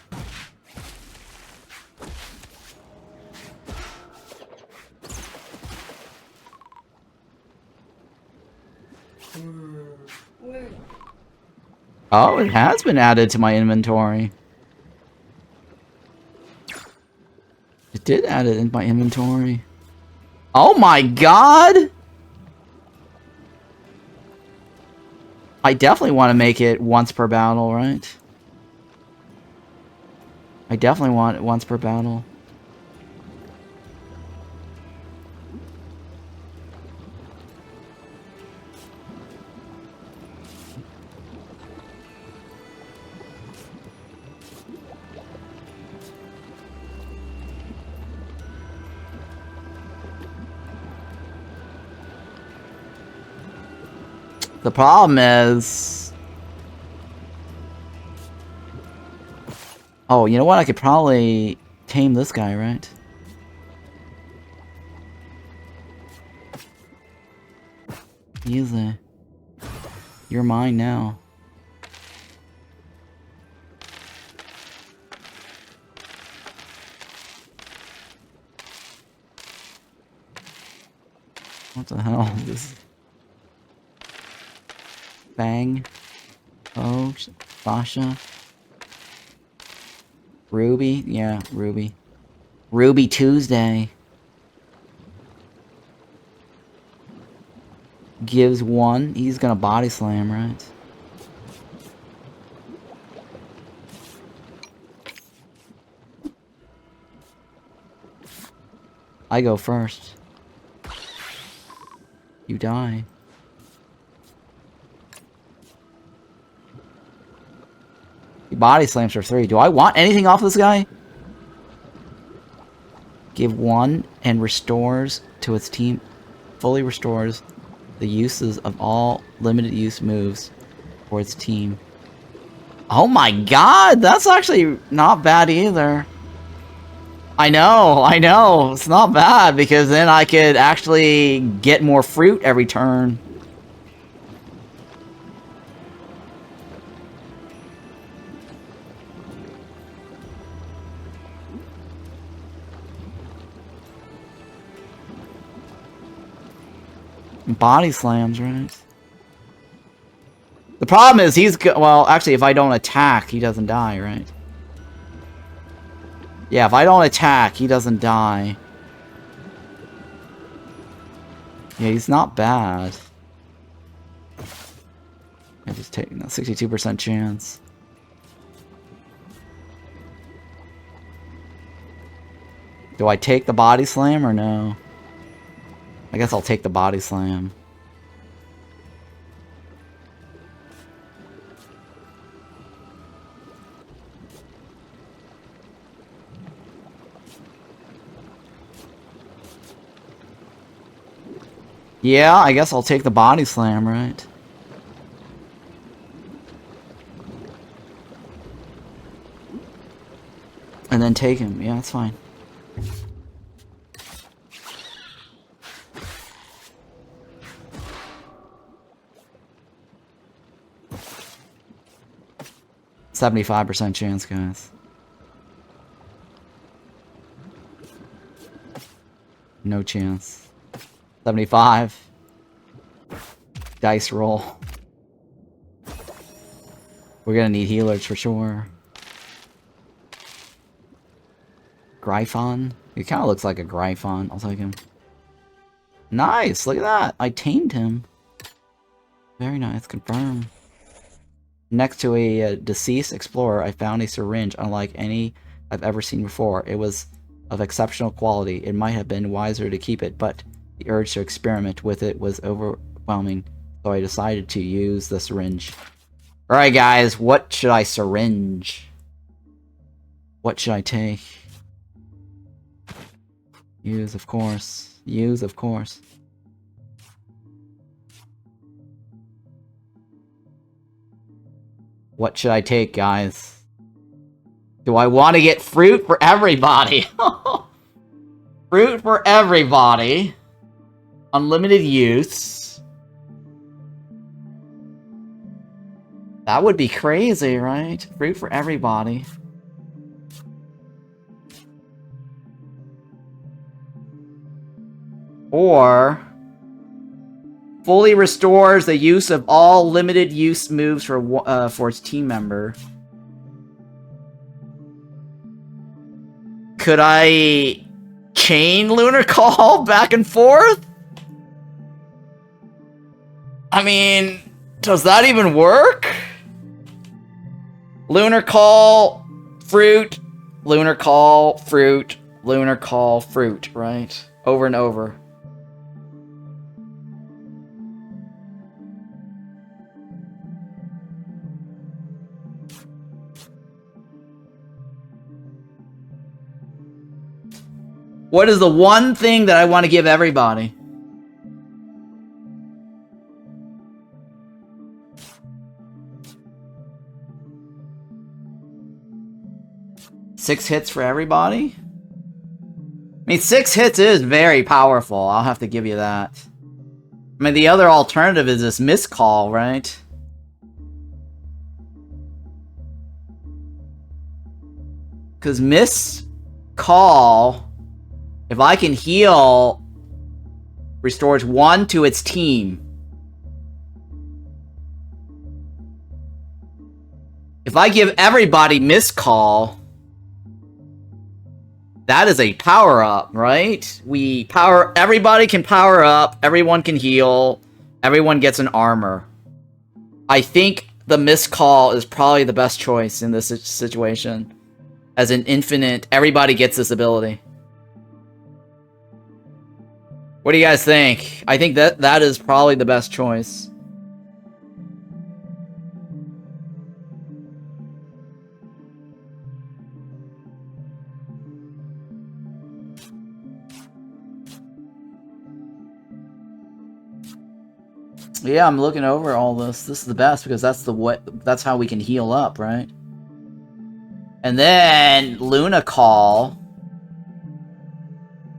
Oh, it has been added to my inventory. It did add it in my inventory. Oh my god! I definitely want to make it once per battle, right? I definitely want it once per battle. The problem is... Oh, you know what? I could probably tame this guy, right? Easy. You're mine now. What the hell? This... Bang. Oh, Sasha. Ruby? Yeah, Ruby. Ruby Tuesday. Gives one. He's gonna body slam, right? I go first. You die. He body slams for 3. Do I want anything off this guy? Give 1 and restores to its team. Fully restores the uses of all limited use moves for its team. Oh my god! That's actually not bad either. I know. It's not bad because then I could actually get more fruit every turn. Body slams, right? The problem is well, actually, if I don't attack, he doesn't die, right? Yeah, if I don't attack, he doesn't die. Yeah, he's not bad. I just take a 62% chance. Do I take the body slam or no? I guess I'll take the body slam. Yeah, I guess I'll take the body slam, right? And then take him. Yeah, that's fine. .75% chance, guys. No chance. 75. Dice roll. We're gonna need healers for sure. Gryphon? He kind of looks like a Gryphon. I'll take him. Nice! Look at that! I tamed him. Very nice. Confirm. Next to a deceased explorer, I found a syringe unlike any I've ever seen before. It was of exceptional quality. It might have been wiser to keep it, but the urge to experiment with it was overwhelming, so I decided to use the syringe. Alright guys, what should I syringe? What should I take? Use, of course. Use, of course. What should I take, guys? Do I want to get fruit for everybody? Fruit for everybody. Unlimited use. That would be crazy, right? Fruit for everybody. Or fully restores the use of all limited use moves for its team member. Could I chain Lunar Call back and forth? I mean, does that even work? Lunar Call, fruit, Lunar Call, fruit, Lunar Call, fruit, right? Over and over. What is the one thing that I want to give everybody? Six hits for everybody? I mean, 6 hits is very powerful. I'll have to give you that. I mean, the other alternative is this miscall, right? Because miscall, if I can heal, restores 1 to its team. If I give everybody miscall, that is a power-up, right? Everybody can power up, everyone can heal, everyone gets an armor. I think the miscall is probably the best choice in this situation. As an infinite, everybody gets this ability. What do you guys think? I think that is probably the best choice. Yeah, I'm looking over all this. This is the best because that's how we can heal up, right? And then Luna Call.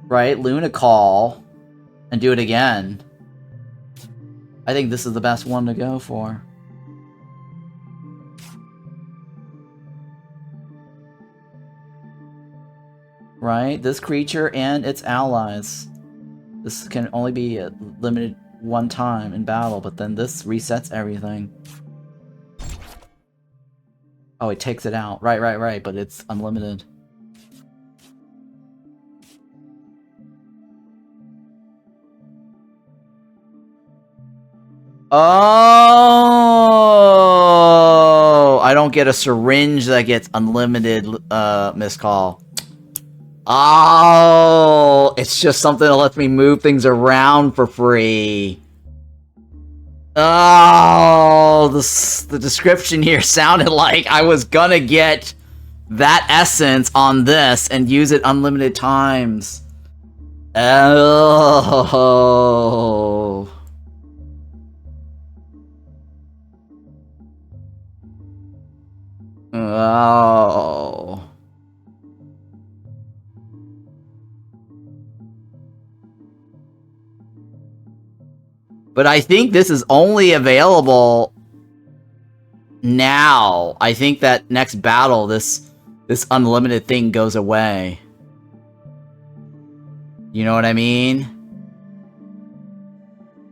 Right? Luna Call. And do it again. I think this is the best one to go for. Right? This creature and its allies. This can only be limited one time in battle, but then this resets everything. Oh, it takes it out. Right, but it's unlimited. Oh, I don't get a syringe that gets unlimited miscall. Oh, it's just something that lets me move things around for free. Oh, the description here sounded like I was gonna get that essence on this and use it unlimited times. Oh. Oh. But I think this is only available now. I think that next battle, this unlimited thing goes away. You know what I mean?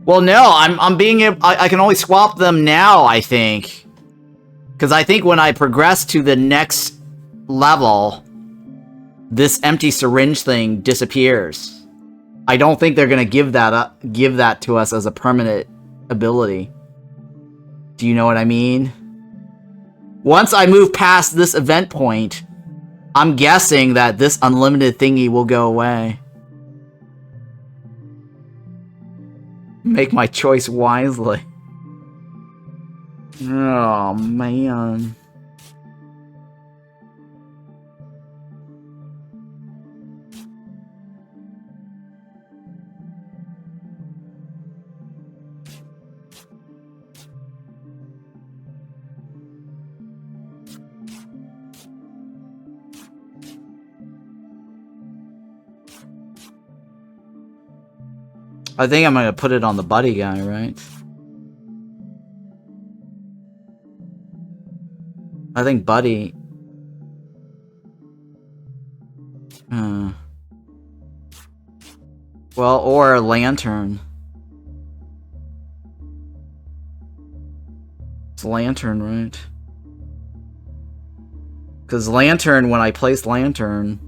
Well, no, I'm being I can only swap them now, I think. Because I think when I progress to the next level, this empty syringe thing disappears. I don't think they're gonna give that to us as a permanent ability. Do you know what I mean? Once I move past this event point, I'm guessing that this unlimited thingy will go away. Make my choice wisely. Oh, man. I think I'm gonna put it on the buddy guy, right? I think buddy... well, or lantern. It's lantern, right? Because lantern, when I place lantern...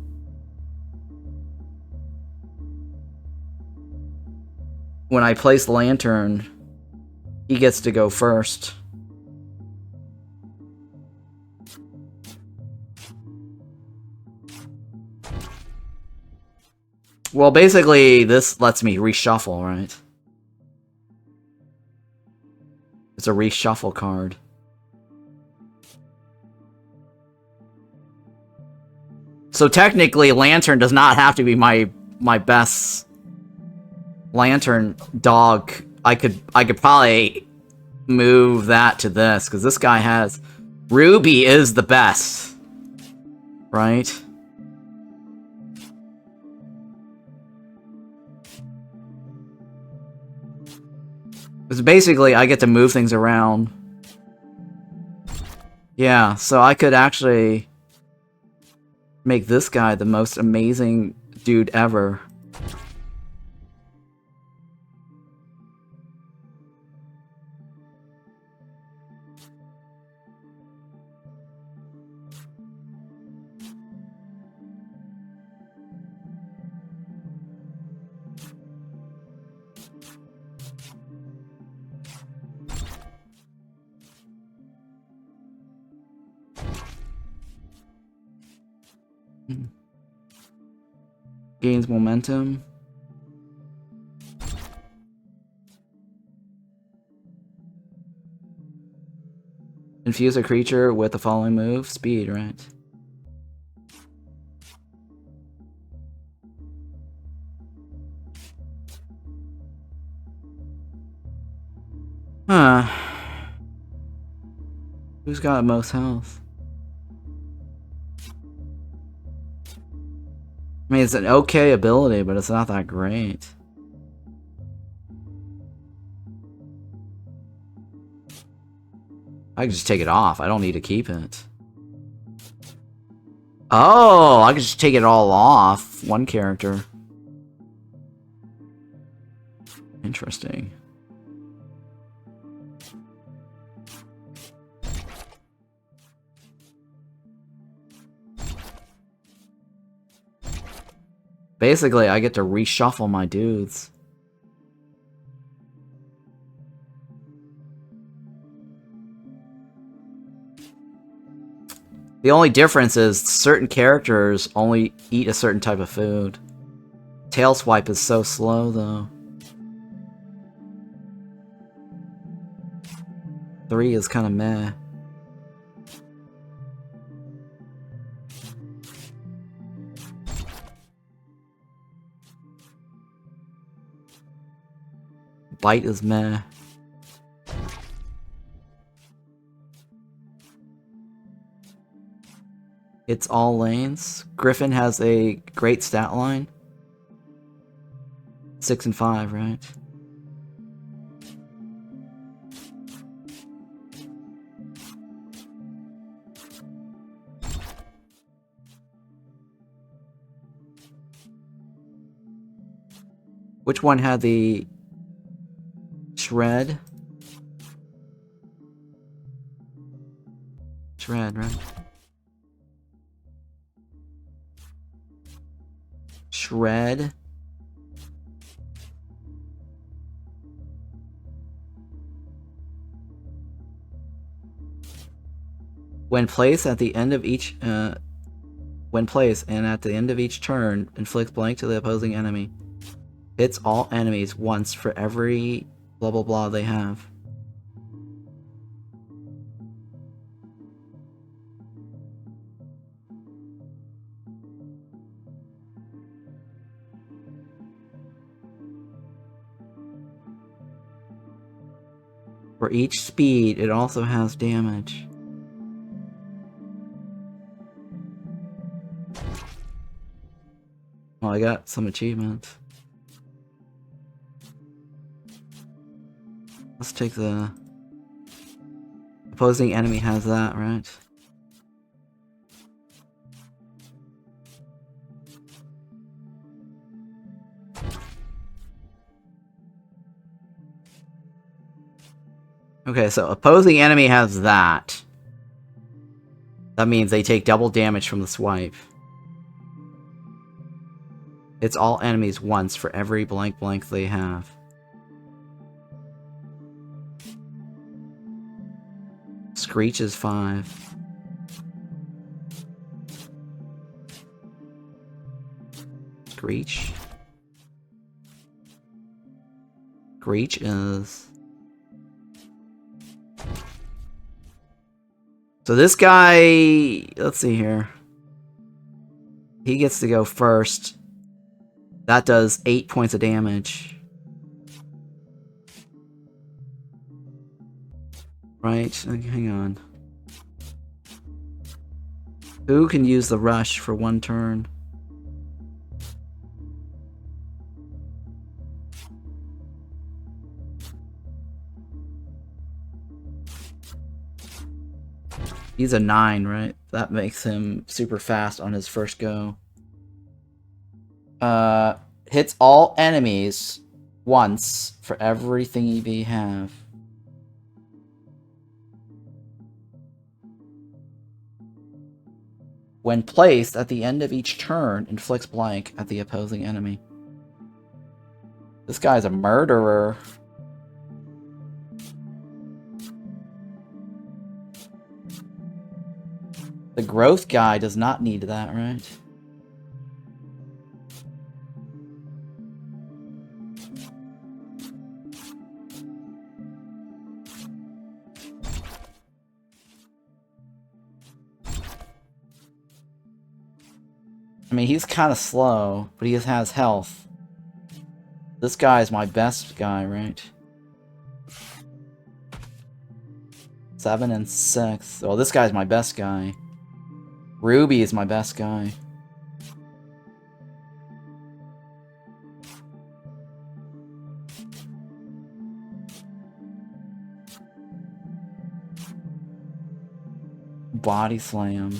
when I place lantern, he gets to go first. Well, basically, this lets me reshuffle, right? It's a reshuffle card. So technically, lantern does not have to be my best lantern dog. I could probably move that to this, because this guy has... Ruby is the best. Right? Because basically, I get to move things around. Yeah, so I could actually make this guy the most amazing dude ever. Gains momentum. Infuse a creature with the following move. Speed, right? Huh. Who's got most health? I mean, it's an okay ability, but it's not that great. I can just take it off. I don't need to keep it. Oh, I can just take it all off. One character. Interesting. Basically, I get to reshuffle my dudes. The only difference is certain characters only eat a certain type of food. Tail swipe is so slow, though. 3 is kind of meh. Bite is meh. It's all lanes. Griffin has a great stat line. 6 and 5, right? Which one had the shred? Shred, right? Shred. When placed at the end of each when placed and at the end of each turn, inflicts blank to the opposing enemy. Hits all enemies once for every blah blah blah they have. For each speed, it also has damage. Well, I got some achievements. Let's take the... Opposing enemy has that, right? Okay, so opposing enemy has that. That means they take double damage from the swipe. It's all enemies once for every blank blank they have. Screech is 5. Screech. Screech is... So this guy... Let's see here. He gets to go first. That does 8 points of damage. Right, hang on. Who can use the rush for 1 turn? He's a 9, right? That makes him super fast on his first go. Hits all enemies once for everything they have. When placed at the end of each turn, inflicts blank at the opposing enemy. This guy's a murderer. The growth guy does not need that, right? I mean, he's kind of slow, but he has health. This guy is my best guy, right? 7 and 6. Oh, this guy's my best guy. Ruby is my best guy. Body slam.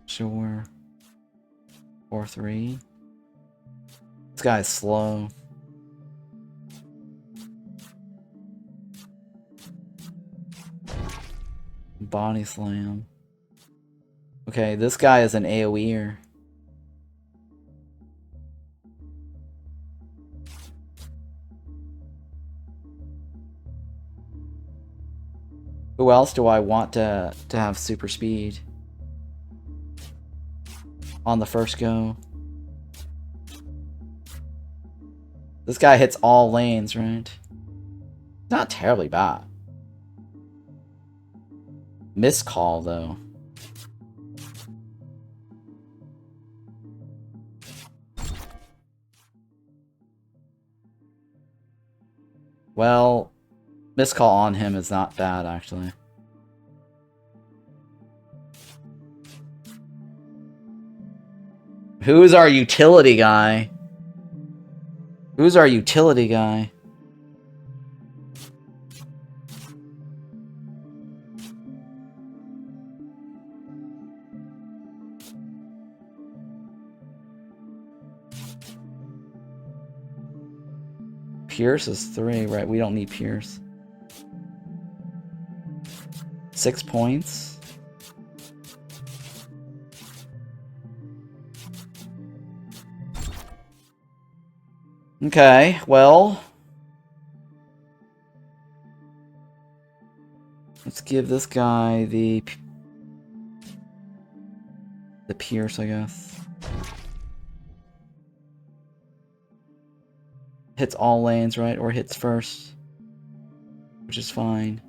Sure. 4-3. This guy's slow. Body slam. Okay, this guy is an AoEer. Who else do I want to have super speed? On the first go. This guy hits all lanes, right? Not terribly bad. Miscall, though. Well, miscall on him is not bad, actually. Who's our utility guy? Who's our utility guy? Pierce is 3, right? We don't need Pierce. 6 points. Okay, well, let's give this guy the Pierce, I guess. Hits all lanes, right? Or hits first, which is fine.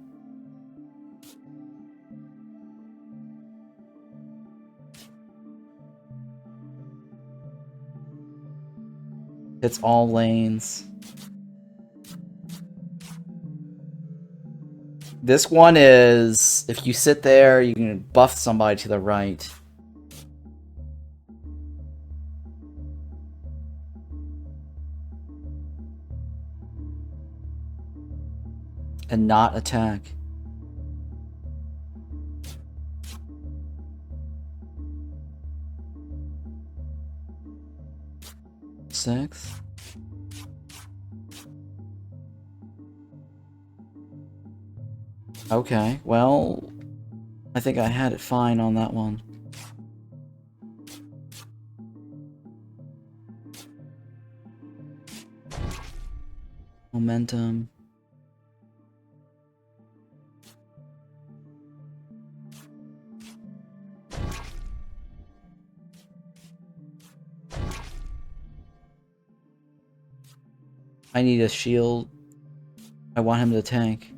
Hits all lanes. This one is, if you sit there, you can buff somebody to the right. And not attack. Six. Okay, well, I think I had it fine on that one. Momentum. I need a shield. I want him to tank.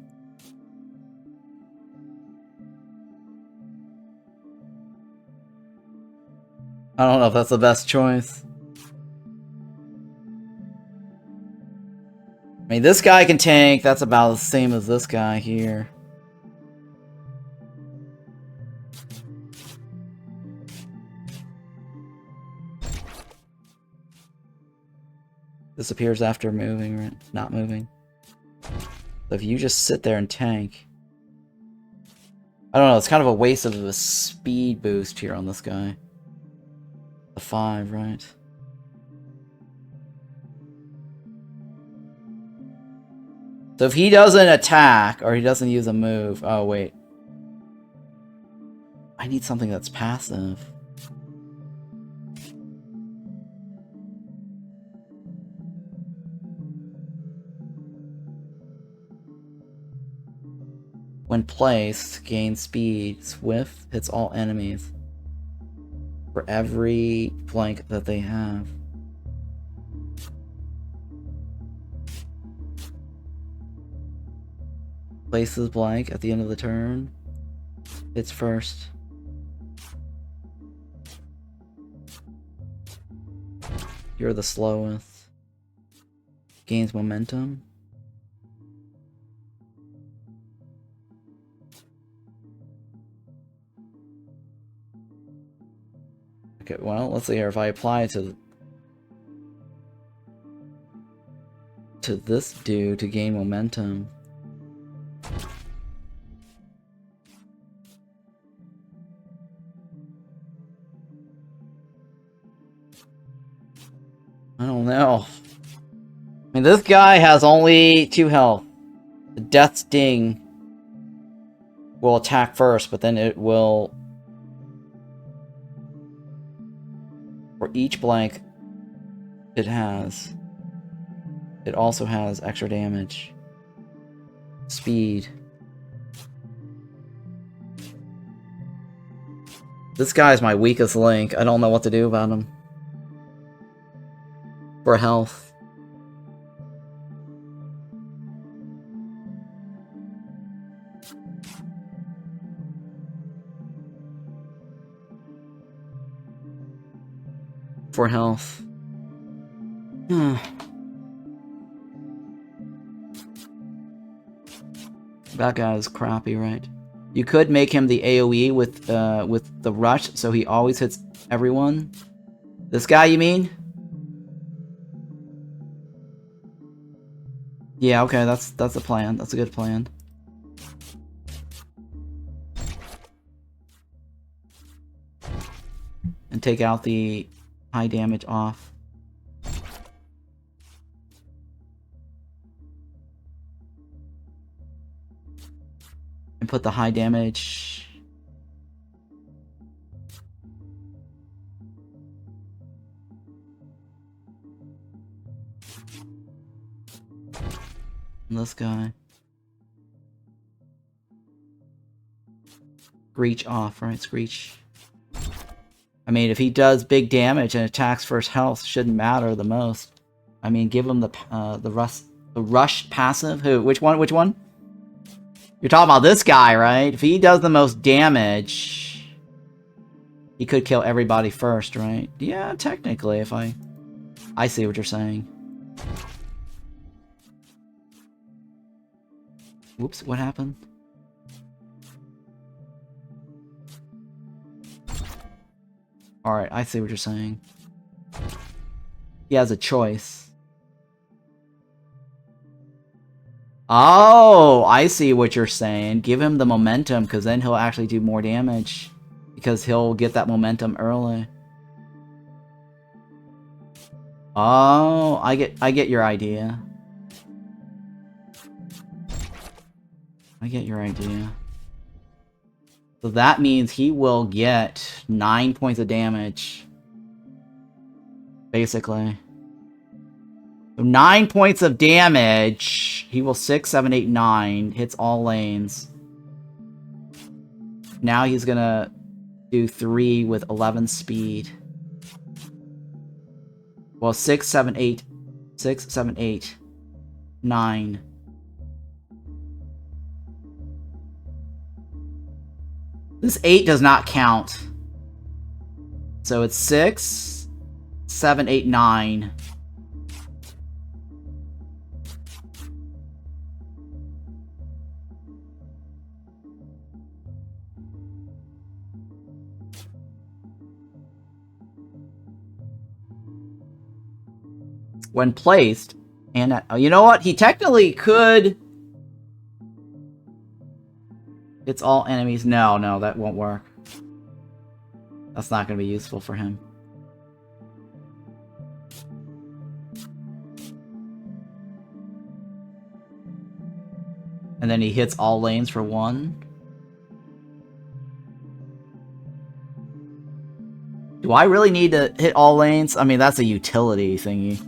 I don't know if that's the best choice. I mean, this guy can tank. That's about the same as this guy here. Disappears after moving, right? Not moving. So if you just sit there and tank... I don't know, it's kind of a waste of a speed boost here on this guy. A 5, right? So if he doesn't attack, or he doesn't use a move... Oh, wait. I need something that's passive. When placed, gain speed. Swift hits all enemies. For every flank that they have. Places blank at the end of the turn. Hits first. You're the slowest. Gains momentum. Okay, well, let's see here. If I apply it to this dude to gain momentum. I don't know. I mean, this guy has only 2 health. The Death Sting will attack first, but then it will... For each blank it has, it also has extra damage. Speed. This guy's my weakest link. I don't know what to do about him. For health. For health. That guy is crappy, right? You could make him the AoE with the rush, so he always hits everyone. This guy, you mean? Yeah, okay, that's a plan. That's a good plan. And take out the high damage off. And put the high damage. This guy. Screech off, right? Screech. I mean, if he does big damage and attacks first health, shouldn't matter the most. I mean, give him the rush passive. Who? Which one? Which one? You're talking about this guy, right? If he does the most damage, he could kill everybody first, right? Yeah, technically, if I see what you're saying. Whoops, what happened? Alright, I see what you're saying. He has a choice. Oh, I see what you're saying. Give him the momentum, because then he'll actually do more damage. Because he'll get that momentum early. Oh, I get your idea. I get your idea. So that means he will get 9 points of damage. Basically. So 9 points of damage. He will 6, 7, 8, 9. Hits all lanes. Now he's gonna do 3 with 11 speed. Well, 6, 7, 8. 6, 7, 8. 9. This 8 does not count. So it's 6, 7, 8, 9. When placed, and you know what? He technically could. It's all enemies. No, that won't work. That's not going to be useful for him. And then he hits all lanes for 1. Do I really need to hit all lanes? I mean, that's a utility thingy.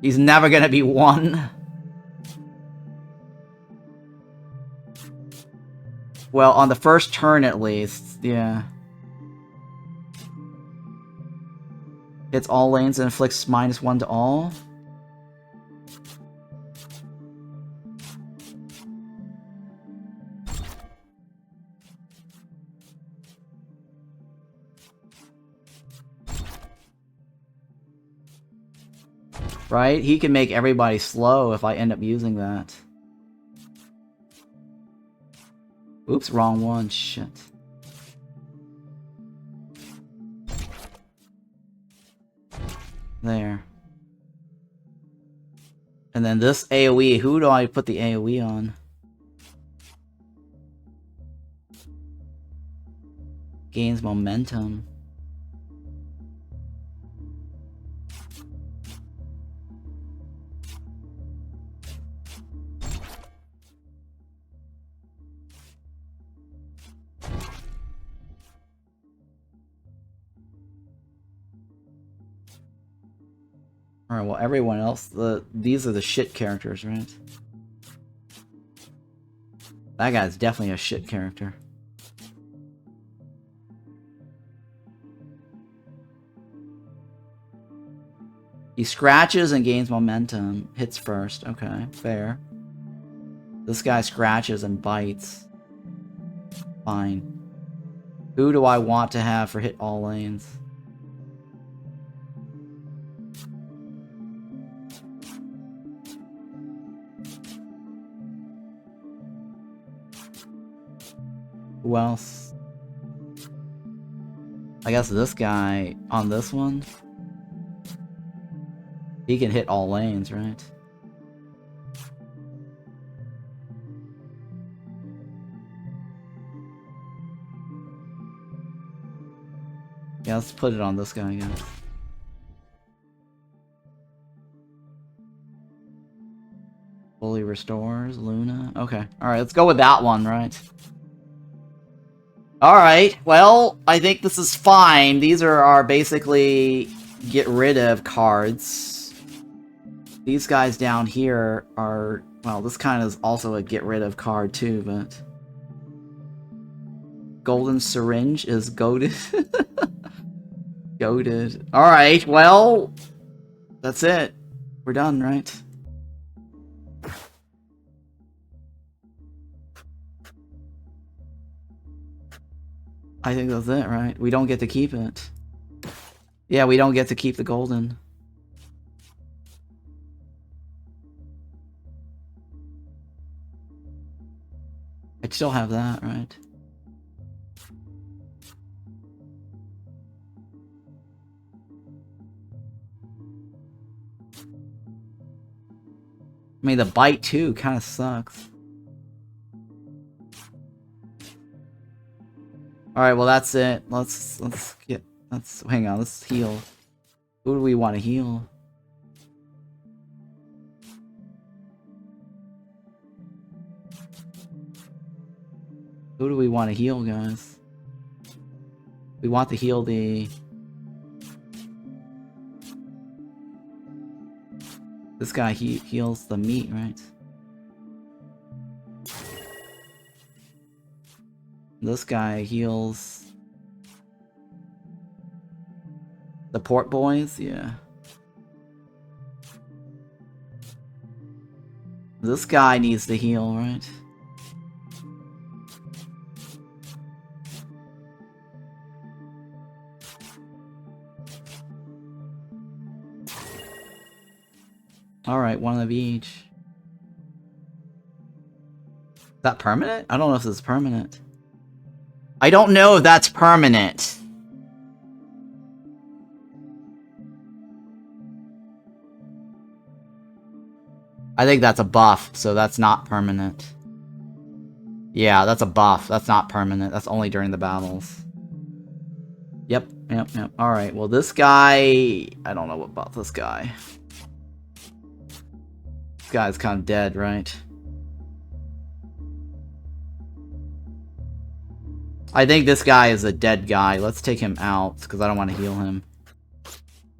He's never gonna be 1. Well, on the first turn at least, yeah. Hits all lanes and inflicts -1 to all. Right? He can make everybody slow if I end up using that. Oops, wrong one. Shit. There. And then this AoE, who do I put the AoE on? Gains momentum. Alright, well everyone else, these are the shit characters, right? That guy's definitely a shit character. He scratches and gains momentum. Hits first. Okay, fair. This guy scratches and bites. Fine. Who do I want to have for hit all lanes? Who else? I guess this guy on this one. He can hit all lanes, right? Yeah, let's put it on this guy again. Fully restores, Luna. Okay. Alright, let's go with that one, right? Alright, well, I think this is fine. These are our basically get rid of cards. These guys down here are... Well, this kind of is also a get rid of card too, but... Golden Syringe is goated. Goated. Alright, well... That's it. We're done, right? I think that's it, right? We don't get to keep it. Yeah, we don't get to keep the golden. I'd still have that, right? I mean, the bite too kind of sucks. Alright, well that's it. Let's hang on, let's heal. Who do we want to heal? Who do we want to heal, guys? We want to heal the... This guy heals the meat, right? This guy heals... The port boys? Yeah. This guy needs to heal, right? Alright, one of each. Is that permanent? I don't know if this is permanent. I don't know if that's permanent. I think that's a buff, so that's not permanent. Yeah, that's a buff. That's not permanent. That's only during the battles. Yep. Alright, well this guy... I don't know about this guy. This guy's kind of dead, right? I think this guy is a dead guy. Let's take him out, because I don't want to heal him.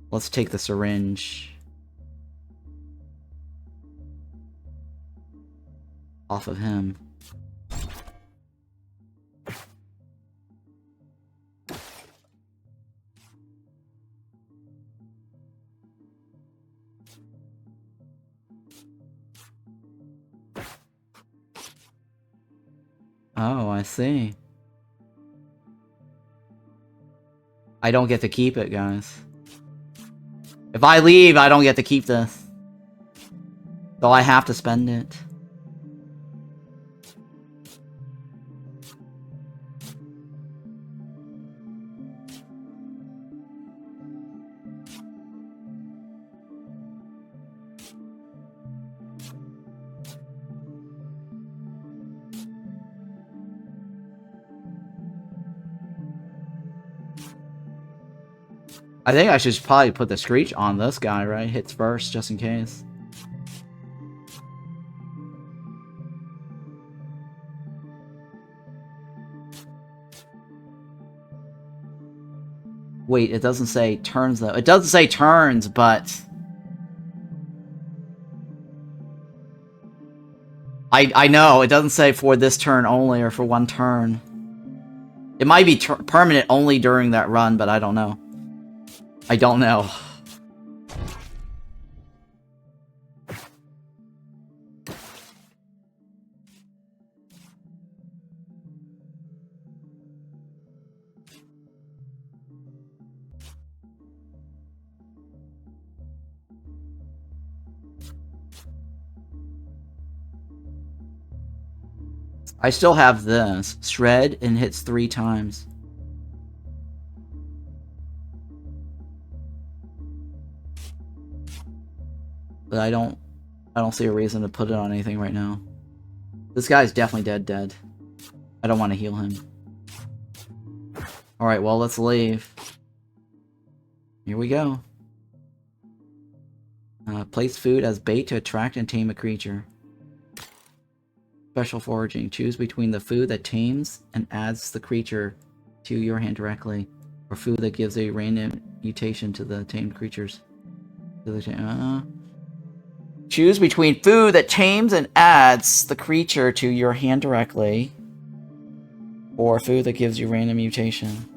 Let's take the syringe off of him. Oh, I see. I don't get to keep it, guys. If I leave, I don't get to keep this. So I have to spend it. I think I should probably put the Screech on this guy, right? Hits first, just in case. Wait, it doesn't say turns, though. It doesn't say turns, but... I know, it doesn't say for this turn only, or for one turn. It might be permanent only during that run, but I don't know. I don't know. I still have this. Shred and hits 3 times. But I don't see a reason to put it on anything right now. This guy's definitely dead. I don't want to heal him. Alright, well, let's leave. Here we go. Place food as bait to attract and tame a creature. Special foraging. Choose between the food that tames and adds the creature to your hand directly, or food that gives a random mutation to the tamed creatures. Choose between food that tames and adds the creature to your hand directly, or food that gives you random mutation.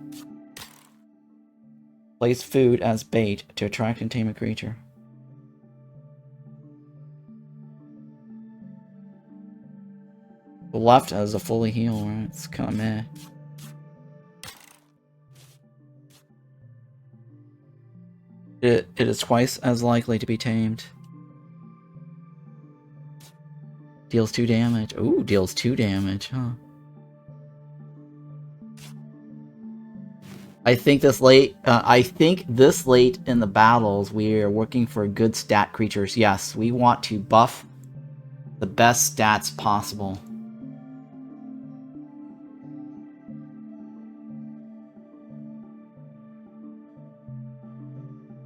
Place food as bait to attract and tame a creature. The left has a fully heal, right? It's kind of meh. It is twice as likely to be tamed. Deals 2 damage. Ooh, deals 2 damage, huh? I think this late in the battles, we are working for good stat creatures. Yes, we want to buff the best stats possible.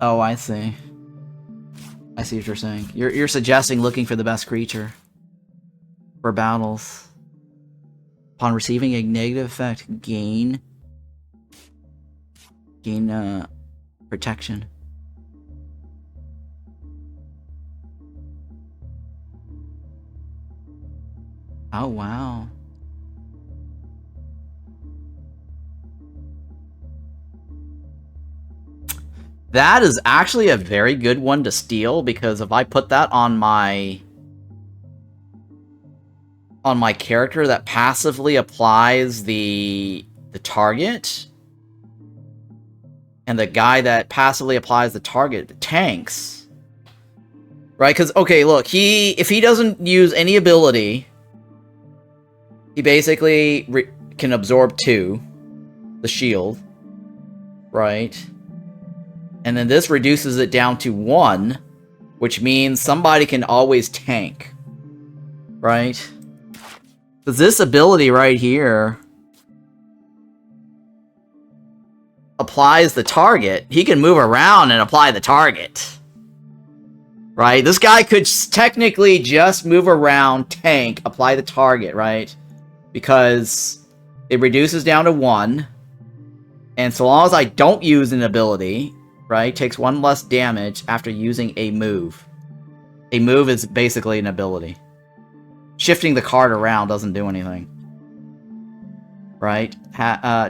Oh, I see. I see what you're saying. You're suggesting looking for the best creature for battles. Upon receiving a negative effect, gain protection. Oh, wow. That is actually a very good one to steal, because if I put that on my character that passively applies the target, and the guy that passively applies the target tanks, right? Because, okay, look, if he doesn't use any ability, he basically can absorb 2, the shield, right? And then this reduces it down to 1, which means somebody can always tank, right? Because this ability right here applies the target. He can move around and apply the target, right? This guy could technically just move around, tank, apply the target, right? Because it reduces down to 1, and so long as I don't use an ability, right, takes 1 less damage after using a move. A move is basically an ability. Shifting the card around doesn't do anything, right?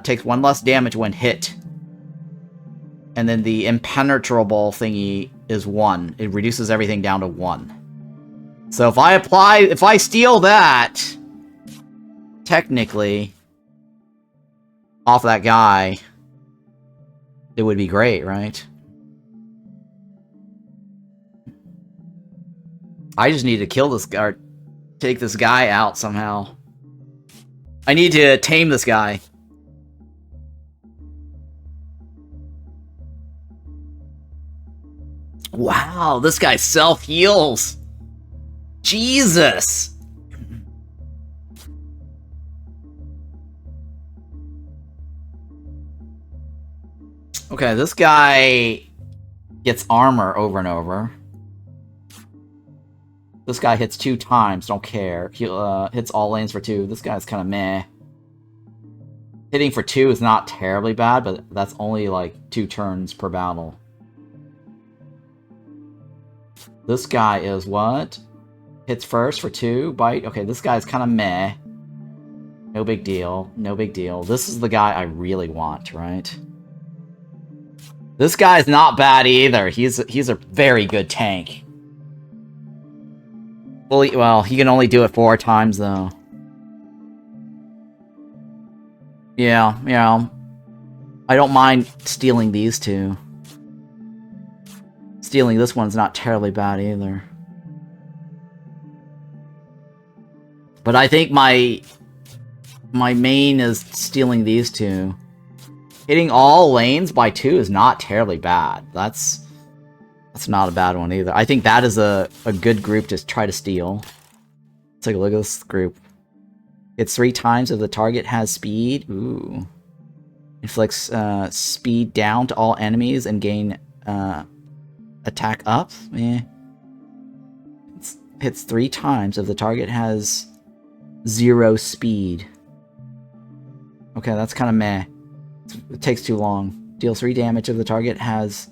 Takes 1 less damage when hit. And then the impenetrable thingy is 1. It reduces everything down to 1. So if I steal that, technically, off that guy, it would be great, right? I just need to kill this guy, or take this guy out somehow. I need to tame this guy. Wow, this guy self-heals. Jesus! Okay, this guy gets armor over and over. This guy hits 2 times, don't care. He hits all lanes for 2. This guy's kind of meh. Hitting for 2 is not terribly bad, but that's only like 2 turns per battle. This guy is what? Hits first for 2, bite. Okay, this guy's kind of meh. No big deal, no big deal. This is the guy I really want, right? This guy's not bad either. He's a very good tank. Well, he can only do it 4 times, though. Yeah. I don't mind stealing these 2. Stealing this one's not terribly bad either. But I think my main is stealing these 2. Hitting all lanes by 2 is not terribly bad. That's not a bad one either. I think that is a good group to try to steal. Let's take a look at this group. It's 3 times if the target has speed. Ooh. Inflicts speed down to all enemies and gain attack up. Hits 3 times if the target has 0 speed. Okay, that's kind of meh. It takes too long. Deals 3 damage if the target has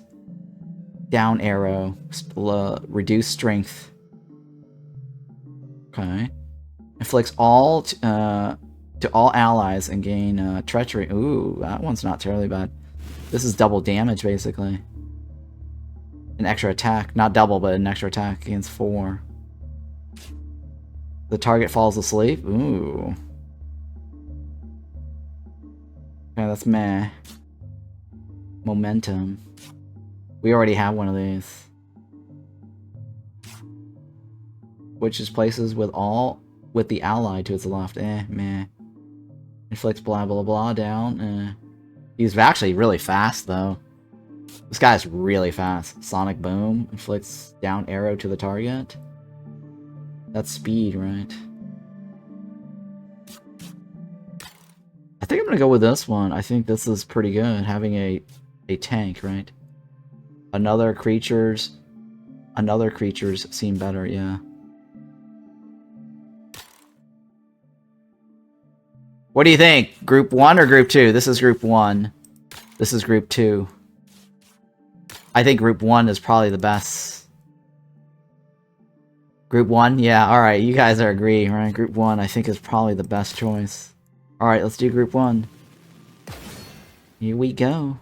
down arrow. Reduced strength. Okay. Inflicts all to all allies and gain treachery. Ooh, that one's not terribly bad. This is double damage, basically. An extra attack. Not double, but an extra attack against 4. The target falls asleep. Ooh. Okay, that's meh. Momentum. We already have one of these. Switches places with the ally to its left. Meh. Inflicts blah blah blah down. He's actually really fast though. This guy's really fast. Sonic Boom inflicts down arrow to the target. That's speed, right? I think I'm gonna go with this one. I think this is pretty good, having a tank, right? Another creatures seem better, yeah. What do you think? Group 1 or Group 2? This is Group 1. This is Group 2. I think Group 1 is probably the best. Group 1? Yeah, alright. You guys are agreeing, right? Group 1, I think, is probably the best choice. Alright, let's do Group 1. Here we go.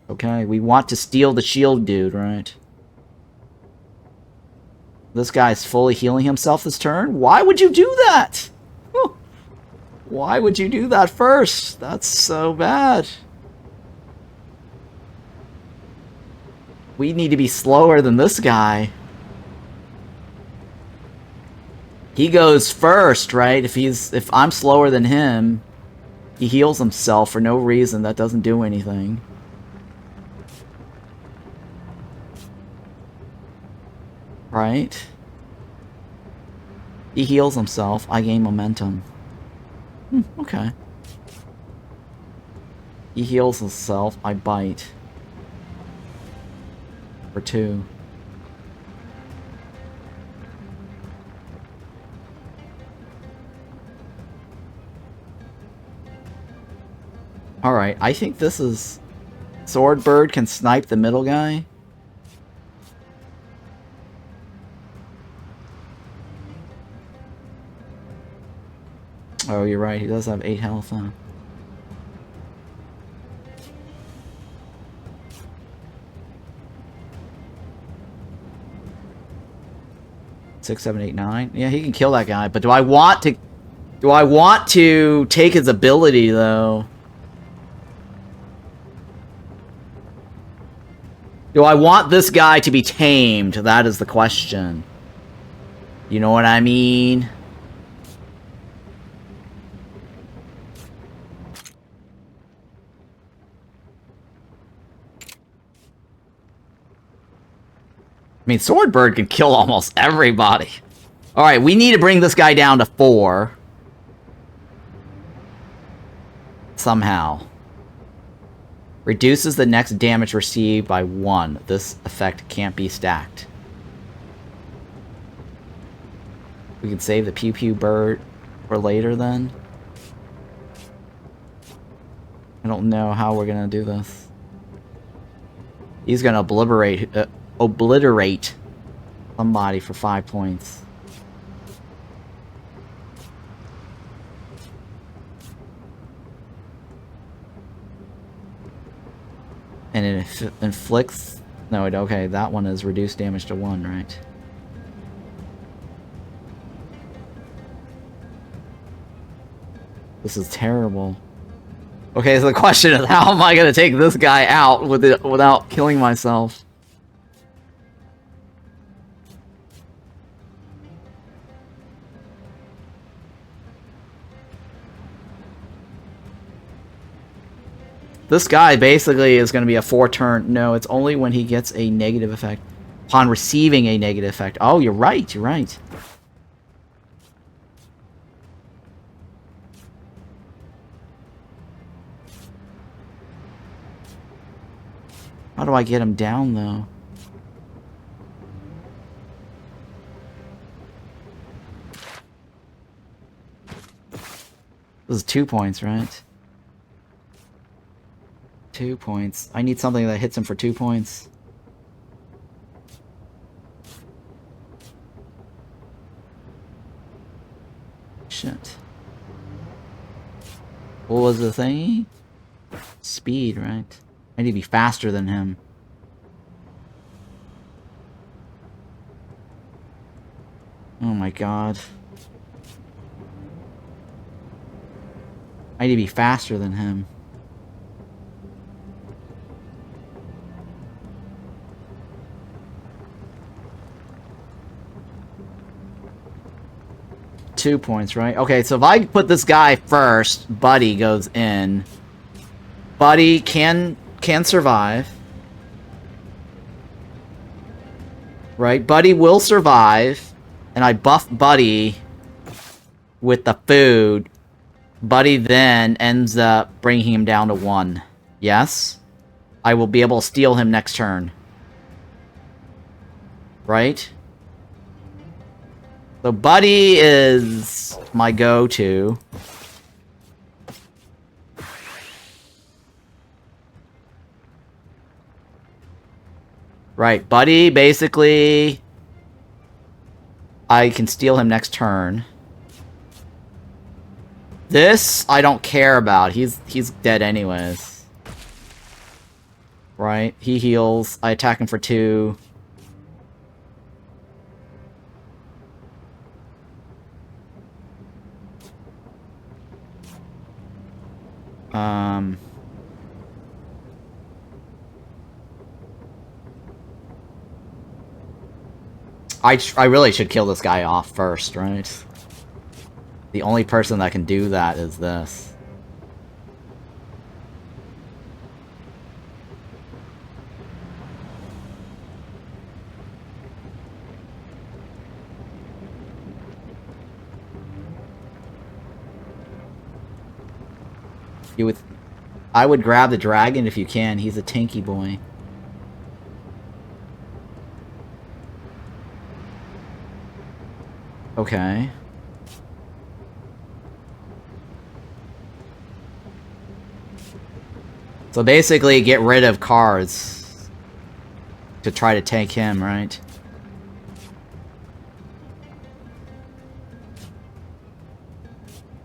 Okay, we want to steal the shield dude, right? This guy's fully healing himself this turn? Why would you do that? Why would you do that first? That's so bad. We need to be slower than this guy. He goes first, right? If I'm slower than him, he heals himself for no reason. That doesn't do anything. Right? He heals himself. I gain momentum. Okay. He heals himself. I bite. For 2. Alright, I think this is... Swordbird can snipe the middle guy. Oh, you're right. He does have 8 health, huh? Six, 7, 8, 9. Yeah, he can kill that guy. But do I want to? Do I want to take his ability though? Do I want this guy to be tamed? That is the question. You know what I mean? I mean, Swordbird can kill almost everybody. Alright, we need to bring this guy down to 4. Somehow. Reduces the next damage received by 1. This effect can't be stacked. We can save the Pew Pew Bird for later then. I don't know how we're gonna do this. He's gonna obliterate somebody for 5 points. And it inflicts... No, okay, that one is reduced damage to 1, right? This is terrible. Okay, so the question is, how am I gonna take this guy out without killing myself? This guy basically is going to be a 4-turn... No, it's only when he gets a negative effect. Upon receiving a negative effect. Oh, you're right, you're right. How do I get him down, though? This is 2 points, right? 2 points. I need something that hits him for 2 points. Shit. What was the thing? Speed, right? I need to be faster than him. Oh my god. I need to be faster than him. Two points, right? Okay, so if I put this guy first, Buddy goes in. Buddy can survive. Right? Buddy will survive. And I buff Buddy with the food. Buddy then ends up bringing him down to 1. Yes? I will be able to steal him next turn. Right? So Buddy is my go-to. Right, Buddy, basically... I can steal him next turn. This, I don't care about. He's dead anyways. Right, he heals. I attack him for 2. I really should kill this guy off first, right? The only person that can do that is this. I would grab the dragon if you can. He's a tanky boy. Okay. So basically, get rid of cards to try to tank him, right?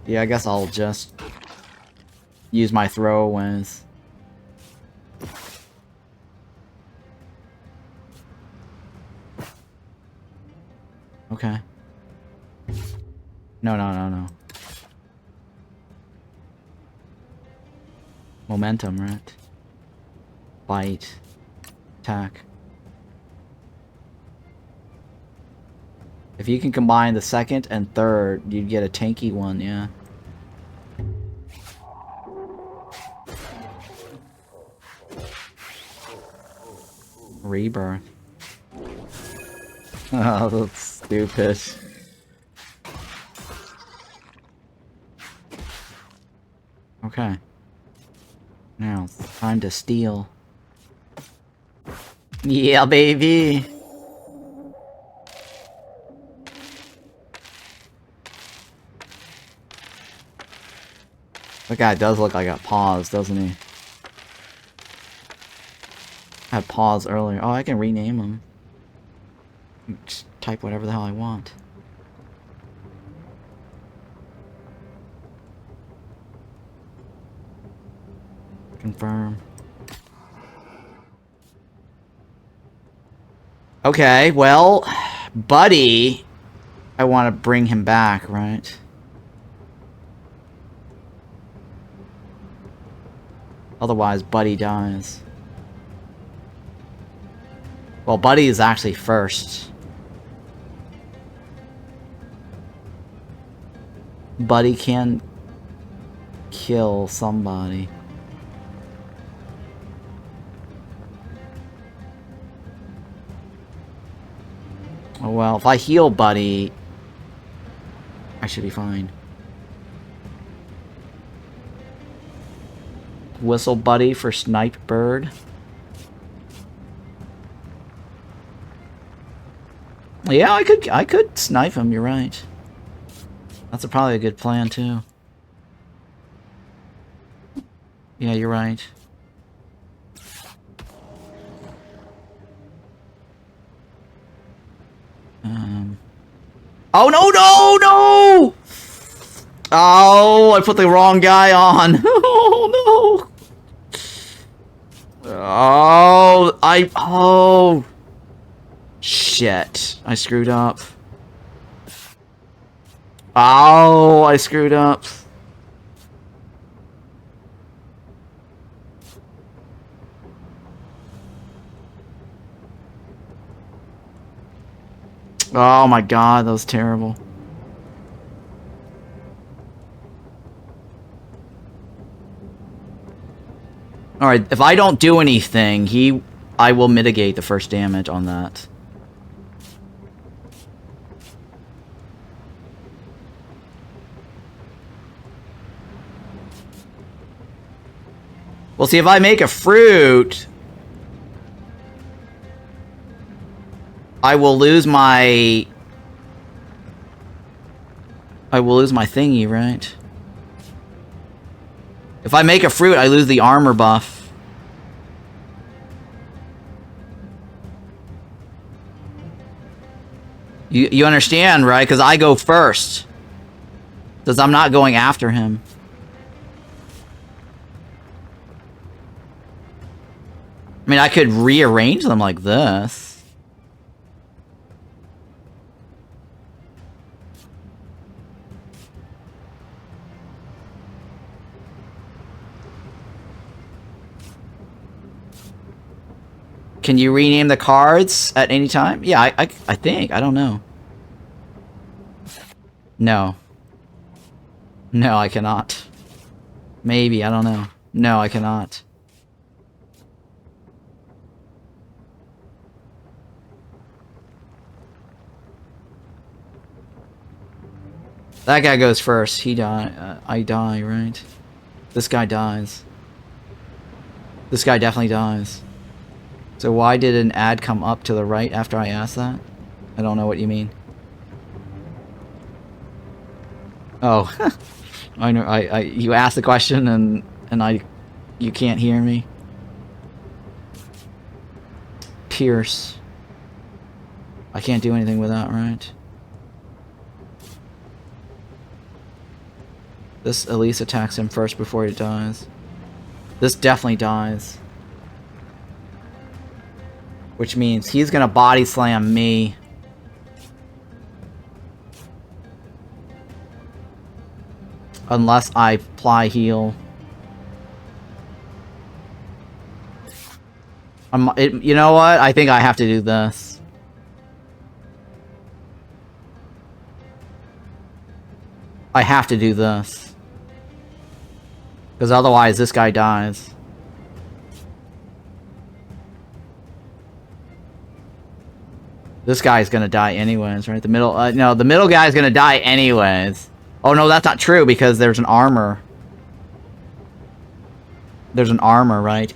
Yeah, I guess I'll just use my throwaways. Okay. No. Momentum, right? Bite. Attack. If you can combine the second and third, you'd get a tanky one, yeah. Rebirth. Oh, that's stupid. Okay. Now, it's time to steal. Yeah, baby! That guy does look like a pause, doesn't he? I had pause earlier. Oh, I can rename him. Just type whatever the hell I want. Confirm. Okay, well, Buddy, I want to bring him back, right? Otherwise, Buddy dies. Well, Buddy is actually first. Buddy can kill somebody. Oh well, if I heal Buddy, I should be fine. Whistle Buddy for Snipe Bird. Yeah, I could snipe him, you're right. That's probably a good plan, too. Yeah, you're right. Oh, no, no, no! Oh, I put the wrong guy on. Oh, no. Oh. Shit. I screwed up. Oh, I screwed up. Oh my god, that was terrible. Alright, if I don't do anything, I will mitigate the first damage on that. Well, see, if I make a fruit, I will lose my thingy, right? If I make a fruit, I lose the armor buff. You understand, right? Because I go first. Because I'm not going after him. I mean, I could rearrange them like this. Can you rename the cards at any time? Yeah, I think. I don't know. No. No, I cannot. Maybe, I don't know. No, I cannot. That guy goes first. He die. I die, right? This guy dies. This guy definitely dies. So why did an ad come up to the right after I asked that? I don't know what you mean. Oh. I know. You asked the question and you can't hear me. Pierce. I can't do anything with that, right? This at least attacks him first before he dies. This definitely dies. Which means he's gonna body slam me. Unless I apply heal. You know what? I think I have to do this. I have to do this. Because otherwise this guy dies. This guy's gonna die anyways, right? The middle, no, the middle guy's gonna die anyways. Oh no, that's not true because there's an armor. There's an armor, right?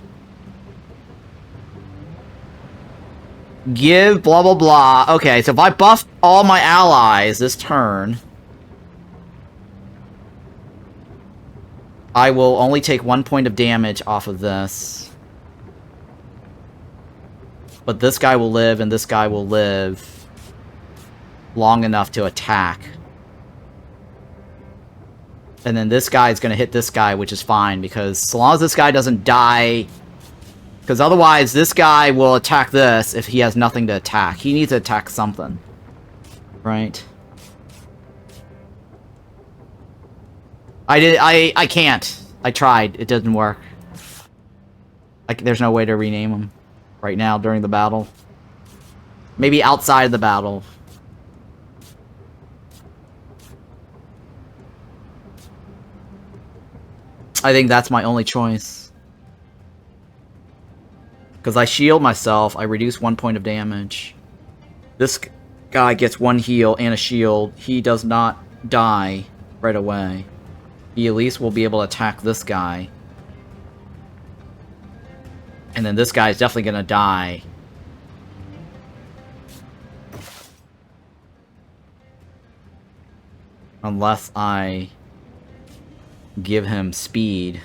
Give blah blah blah. Okay, so if I buff all my allies this turn, I will only take 1 point of damage off of this. But this guy will live and this guy will live long enough to attack. And then this guy's gonna hit this guy, which is fine, because so long as this guy doesn't die... Because otherwise, this guy will attack this if he has nothing to attack. He needs to attack something. Right? I can't. I tried. It didn't work. There's no way to rename him right now during the battle. Maybe outside of the battle. I think that's my only choice. Because I shield myself, I reduce 1 point of damage. This guy gets 1 heal and a shield. He does not die right away. He at least will be able to attack this guy. And then this guy is definitely gonna die. Unless I give him speed.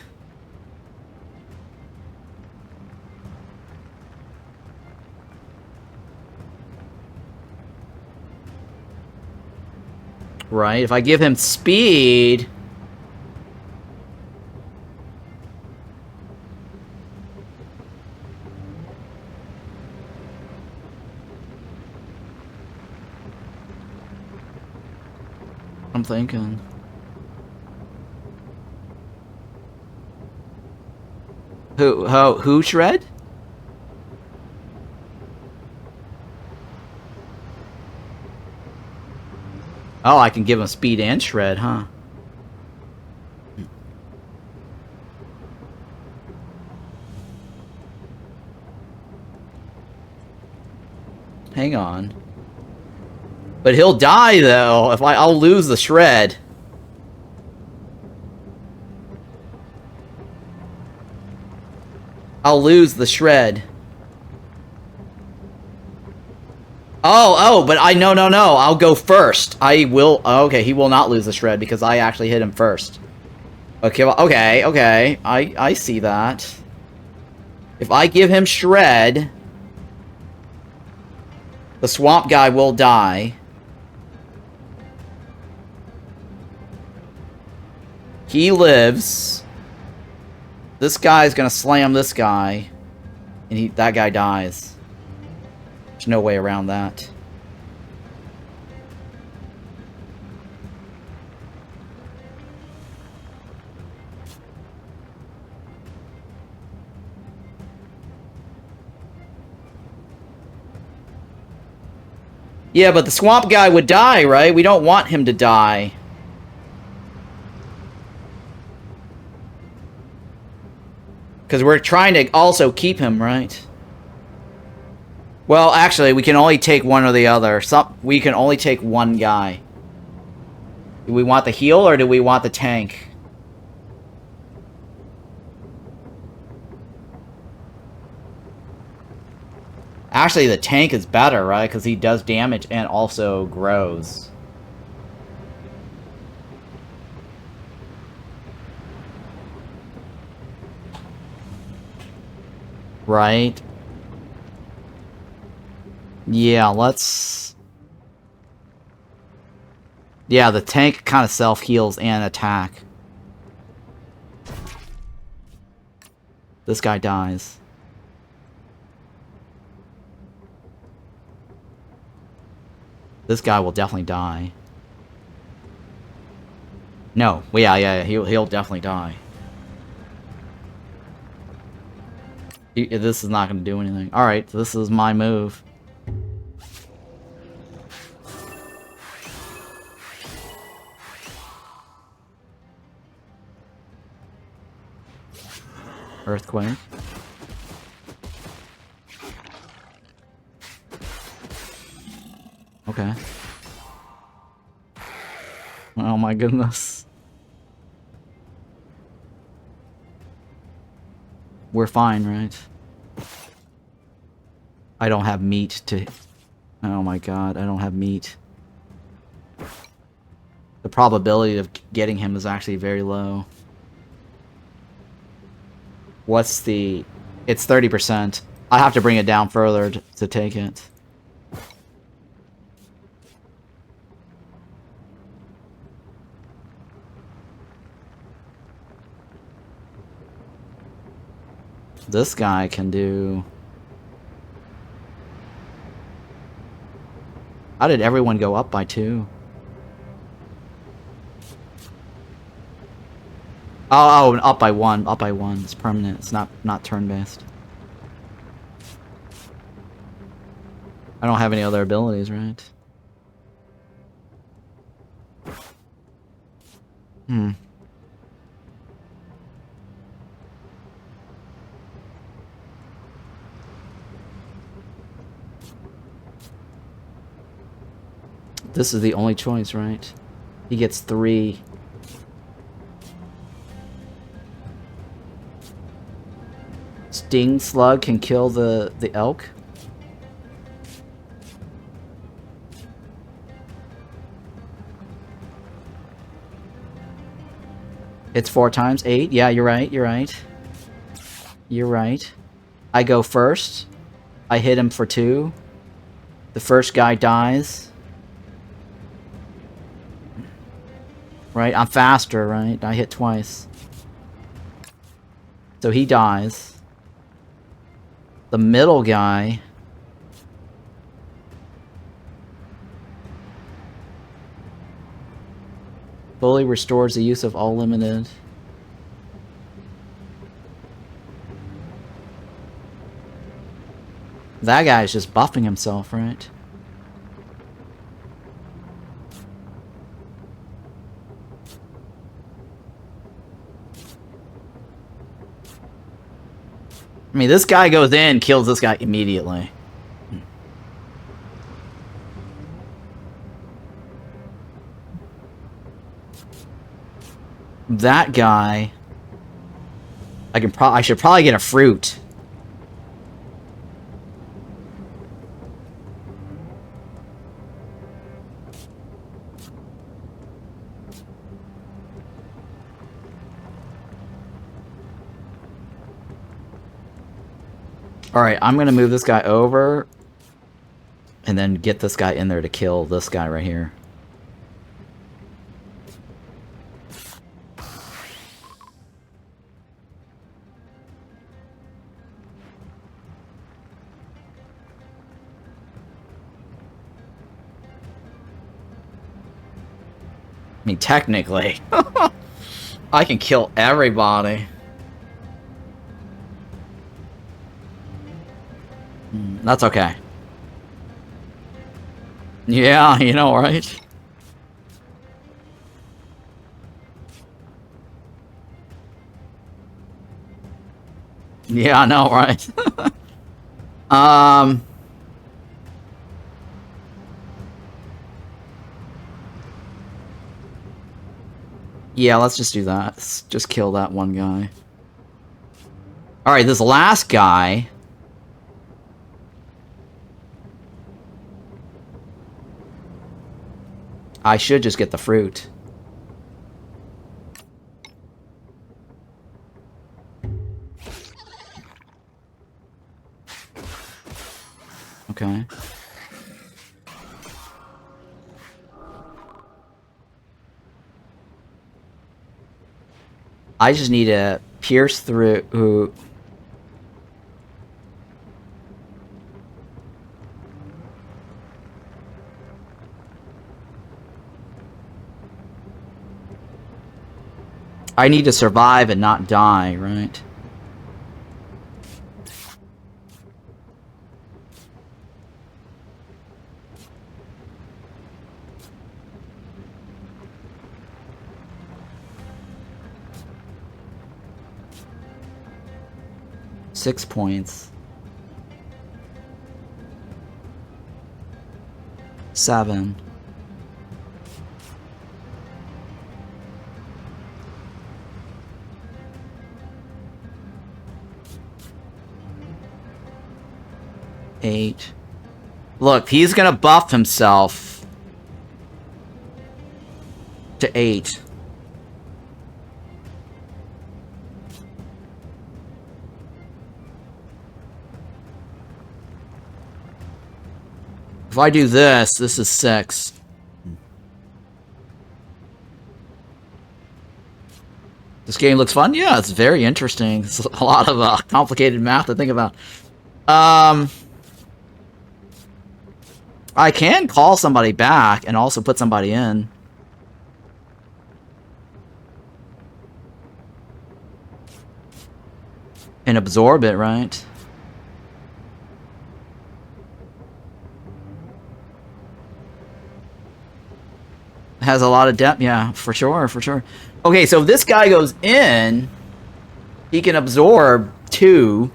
Right? If I give him speed... I'm thinking. Who shred? Oh, I can give him speed and shred, huh? Hang on. But he'll die, though, if I'll lose the shred. I'll lose the shred. Oh, but no. I'll go first. I will... Okay, he will not lose the shred because I actually hit him first. Okay. I see that. If I give him shred... The swamp guy will die. He lives. This guy's gonna slam this guy. And that guy dies. There's no way around that. Yeah, but the swamp guy would die, right? We don't want him to die. Because we're trying to also keep him, right? Well, actually, we can only take one or the other. We can only take one guy. Do we want the heal or do we want the tank? Actually, the tank is better, right? Because he does damage and also grows. Right? Yeah, let's... Yeah, the tank kind of self-heals and attack. This guy dies. This guy will definitely die. No, yeah, he'll definitely die. This is not going to do anything. Alright, so this is my move. Earthquake. Okay. Oh my goodness. We're fine, right? I don't have meat to... Oh my god, I don't have meat. The probability of getting him is actually very low. What's the... It's 30%. I have to bring it down further to take it. This guy can do... How did everyone go up by 2? Oh, up by 1. Up by 1. It's permanent. It's not turn-based. I don't have any other abilities, right? This is the only choice, right? He gets 3. Sting Slug can kill the elk. It's 4 times 8. Yeah, you're right. You're right. You're right. I go first. I hit him for 2. The first guy dies. Right? I'm faster, right? I hit twice. So he dies. The middle guy... fully restores the use of all limited. That guy's just buffing himself, right? I mean, this guy goes in, kills this guy immediately. That guy... I should probably get a fruit. Alright, I'm gonna move this guy over. And then get this guy in there to kill this guy right here. I mean, technically, I can kill everybody. That's okay. Yeah, you know, right? Yeah, I know, right? Yeah, let's just do that. Let's just kill that one guy. Alright, this last guy... I should just get the fruit. Okay. I just need to pierce through... I need to survive and not die, right? Six points. 7. Eight. Look, he's gonna buff himself to 8. If I do this, this is 6. This game looks fun? Yeah, it's very interesting. It's a lot of complicated math to think about. I can call somebody back and also put somebody in. And absorb it, right? Has a lot of depth, yeah, for sure, for sure. Okay, so if this guy goes in, he can absorb 2.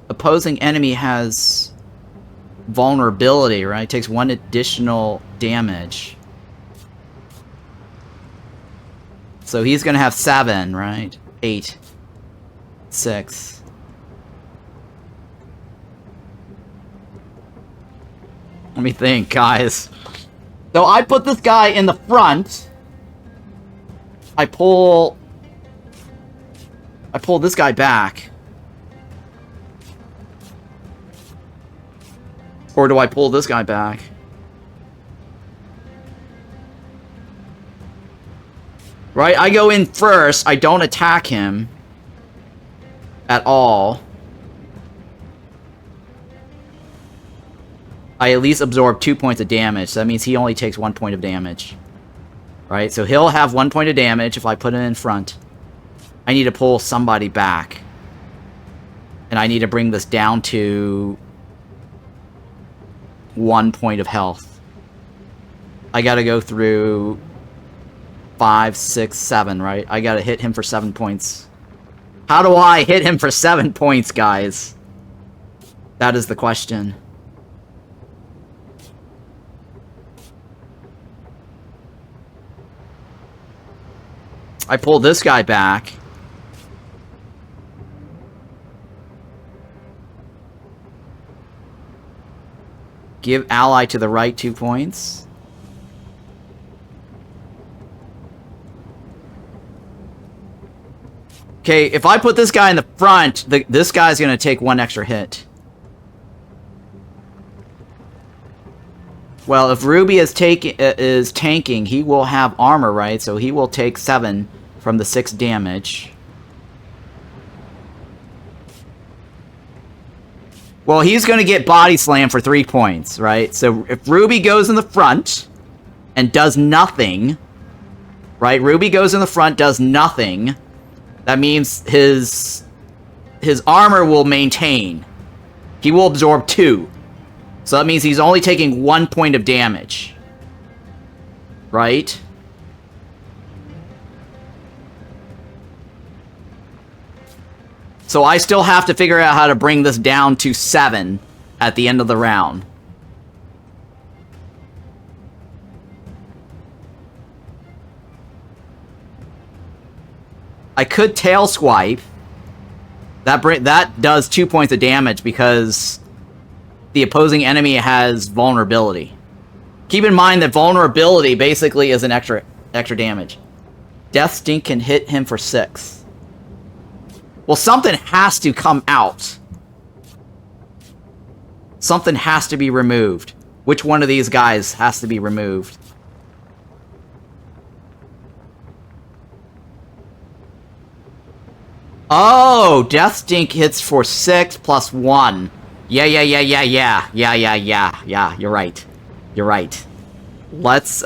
Opposing enemy has vulnerability, right? Takes 1 additional damage. So he's gonna have 7, right? 8. 6. Let me think, guys. So I put this guy in the front. I pull this guy back. Or do I pull this guy back? Right, I go in first. I don't attack him at all. I at least absorb 2 points of damage. So that means he only takes 1 point of damage. Right, so he'll have 1 point of damage if I put him in front. I need to pull somebody back. And I need to bring this down to 1 point of health. I gotta go through 5, 6, 7, right? I gotta hit him for 7 points. How do I hit him for 7 points, guys? That is the question. I pull this guy back. Give ally to the right 2 points. Okay, if I put this guy in the front, this guy's gonna take 1 extra hit. Well, if Ruby is tanking, he will have armor, right? So he will take 7 from the 6 damage. Well, he's going to get body slam for 3 points, right? So if Ruby goes in the front and does nothing, right? Ruby goes in the front, does nothing. That means his armor will maintain. He will absorb 2. So that means he's only taking 1 point of damage. Right? So I still have to figure out how to bring this down to 7 at the end of the round. I could tail swipe. That does 2 points of damage because the opposing enemy has vulnerability. Keep in mind that vulnerability basically is an extra damage. Death Stink can hit him for 6. Well, something has to come out. Something has to be removed. Which one of these guys has to be removed? Oh, Death Stink hits for 6 plus 1. Yeah, you're right. You're right. Let's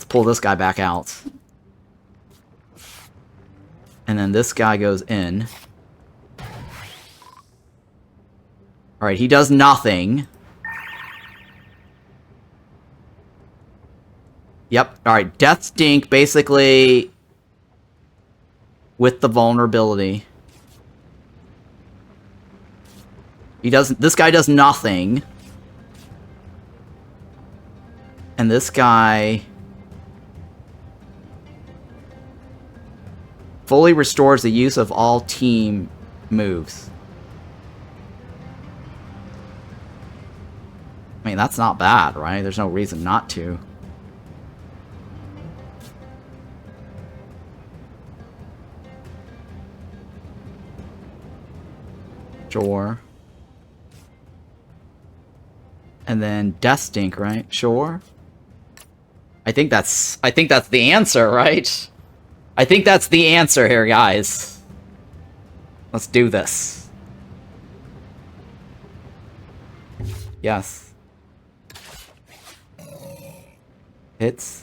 pull this guy back out. And then this guy goes in. Alright, he does nothing. Yep, alright, Death Stink basically with the vulnerability. This guy does nothing. And this guy fully restores the use of all team moves. I mean, that's not bad, right? There's no reason not to. Sure. And then Death Stink, right? Sure. I think that's the answer, right? I think that's the answer here, guys. Let's do this. Yes. Hits.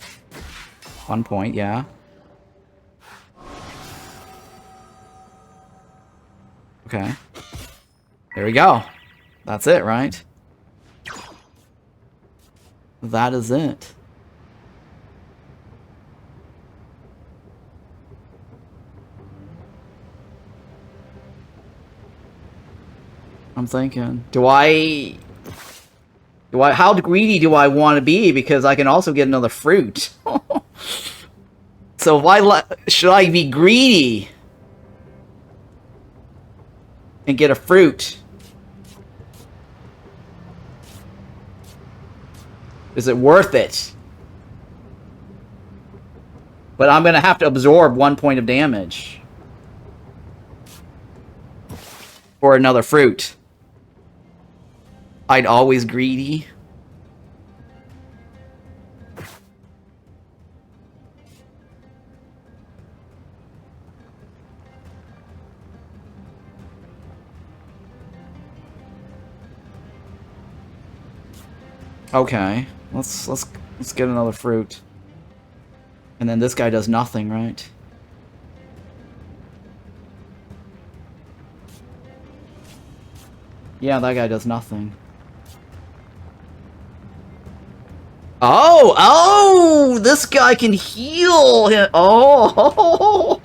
1 point, yeah. Okay. There we go. That's it, right? That is it. I'm thinking, how greedy do I want to be? Because I can also get another fruit. So should I be greedy and get a fruit? Is it worth it? But I'm gonna have to absorb 1 point of damage. For another fruit. I'd always greedy. Okay, let's get another fruit. And then this guy does nothing, right? Yeah, that guy does nothing. Oh, this guy can heal him. Oh.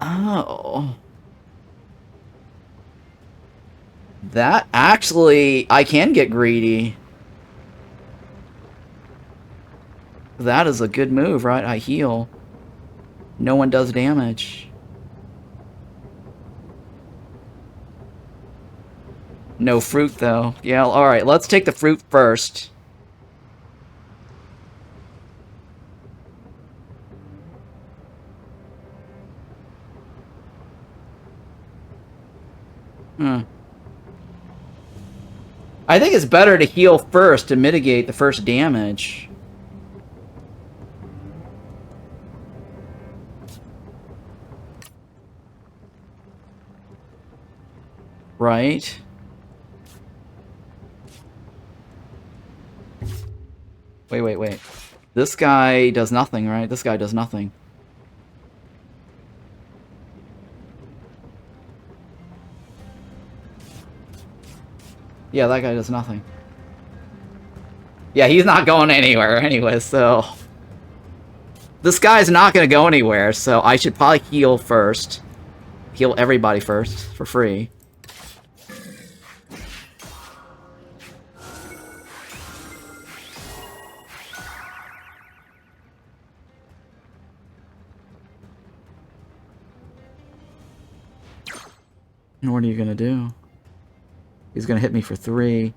Oh. That actually, I can get greedy. That is a good move, right? I heal. No one does damage. No fruit, though. Yeah, alright, let's take the fruit first. I think it's better to heal first to mitigate the first damage. Right? Wait. This guy does nothing, right? This guy does nothing. Yeah, that guy does nothing. Yeah, he's not going anywhere anyway, so... This guy's not going to go anywhere, so I should probably heal first. Heal everybody first, for free. And what are you going to do? He's going to hit me for 3.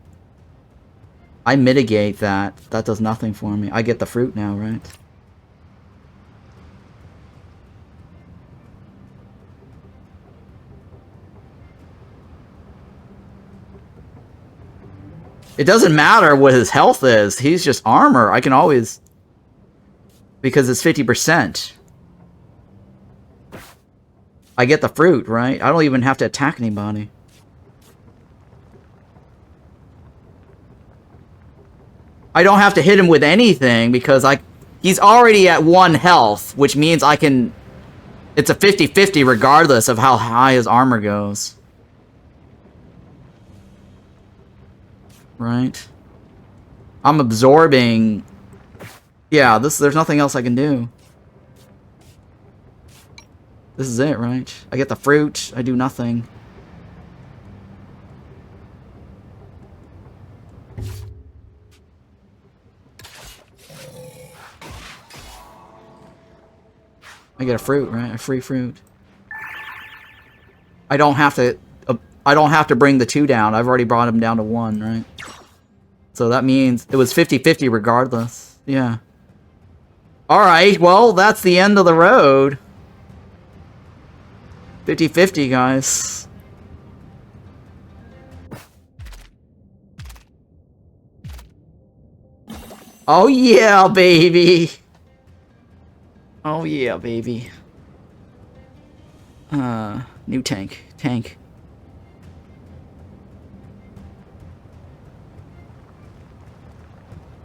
I mitigate that. That does nothing for me. I get the fruit now, right? It doesn't matter what his health is. He's just armor. I can always... Because it's 50%. I get the fruit, right? I don't even have to attack anybody. I don't have to hit him with anything because he's already at 1 health, which means I can... It's a 50-50 regardless of how high his armor goes. Right? I'm absorbing... Yeah, there's nothing else I can do. This is it, right? I get the fruit, I do nothing. I get a fruit, right? A free fruit. I don't have to bring the 2 down. I've already brought him down to 1, right? So that means it was 50-50 regardless. Yeah. Alright, well, that's the end of the road. 50-50, guys. Oh yeah, baby! Oh yeah, baby. New tank. Tank.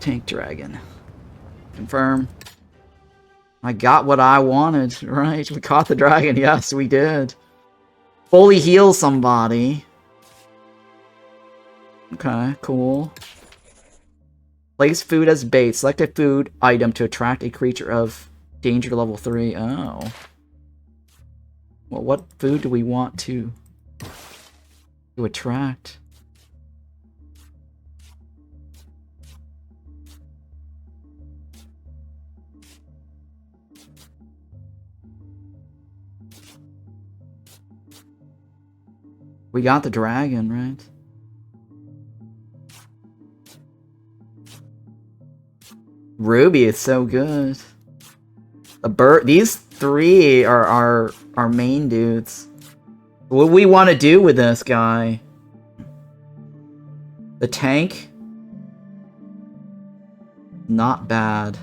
Tank dragon. Confirm. I got what I wanted, right? We caught the dragon. Yes, we did. Fully heal somebody. Okay, cool. Place food as bait. Select a food item to attract a creature of danger level 3. Oh. Well, what food do we want to attract? We got the dragon, right? Ruby is so good. The bird. These three are our main dudes. What do we want to do with this guy? The tank? Not bad.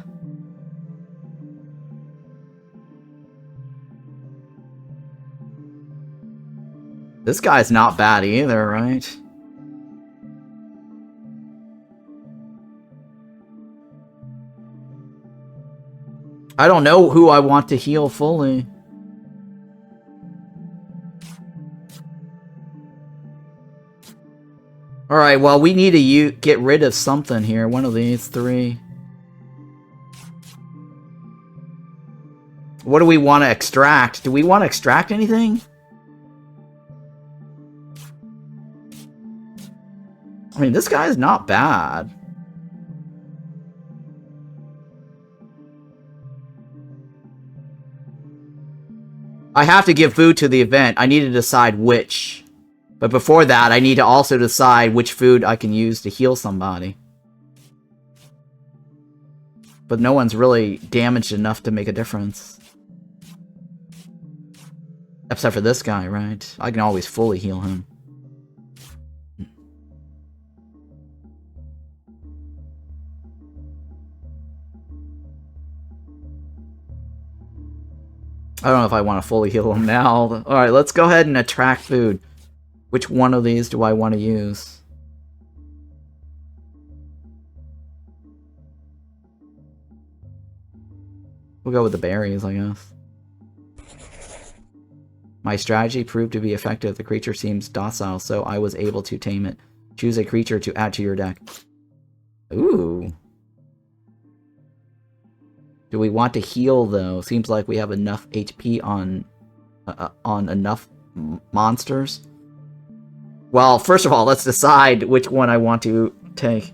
This guy's not bad either, right? I don't know who I want to heal fully. Alright, well, we need to get rid of something here. One of these three. What do we want to extract? Do we want to extract anything? I mean, this guy is not bad. I have to give food to the event. I need to decide which. But before that, I need to also decide which food I can use to heal somebody. But no one's really damaged enough to make a difference. Except for this guy, right? I can always fully heal him. I don't know if I want to fully heal him now. Alright, let's go ahead and attract food. Which one of these do I want to use? We'll go with the berries, I guess. My strategy proved to be effective. The creature seems docile, so I was able to tame it. Choose a creature to add to your deck. Ooh. Do we want to heal, though? Seems like we have enough HP on enough monsters. Well, first of all, let's decide which one I want to take.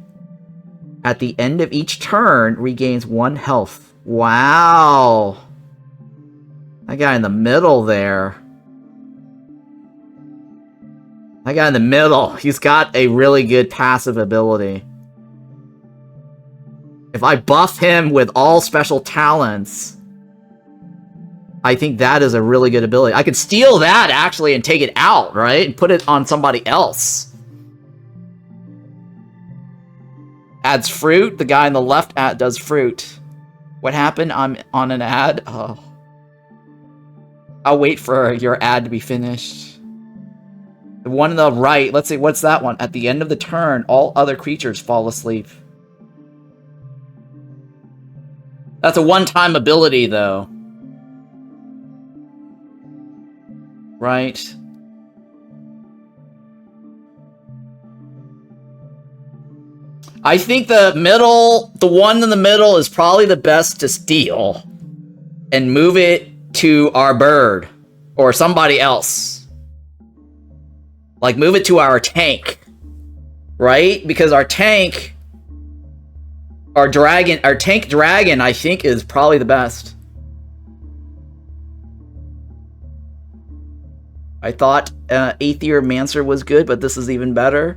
At the end of each turn, regains 1 health. Wow. That guy in the middle there. That guy in the middle, he's got a really good passive ability. If I buff him with all special talents, I think that is a really good ability. I could steal that, actually, and take it out, right? And put it on somebody else. Adds fruit. The guy on the left does fruit. What happened? I'm on an ad? Oh. I'll wait for your ad to be finished. The one on the right, let's see, what's that one? At the end of the turn, all other creatures fall asleep. That's a one-time ability, though. Right? I think the one in the middle is probably the best to steal. And move it to our bird. Or somebody else. Like, move it to our tank. Right? Because our tank... Our tank dragon, I think, is probably the best. I thought Aethermancer was good, but this is even better.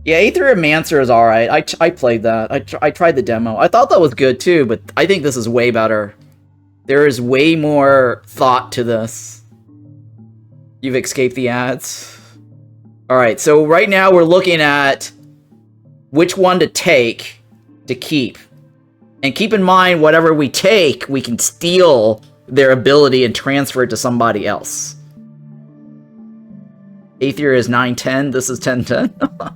Yeah, Aethermancer is alright. I played that. I tried the demo. I thought that was good too, but I think this is way better. There is way more thought to this. You've escaped the ads. Alright, so right now we're looking at which one to take to keep. And keep in mind, whatever we take, we can steal their ability and transfer it to somebody else. Aether is 9-10. This is 10-10.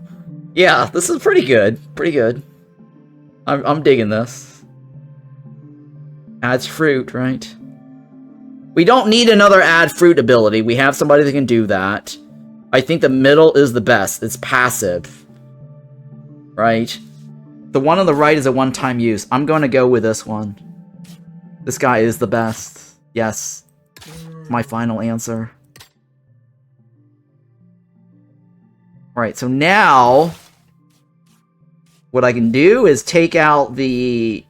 Yeah, this is pretty good. Pretty good. I'm digging this. Adds fruit, right? We don't need another add fruit ability. We have somebody that can do that. I think the middle is the best. It's passive. Right? The one on the right is a one-time use. I'm going to go with this one. This guy is the best. Yes. My final answer. Alright, so now... what I can do is take out the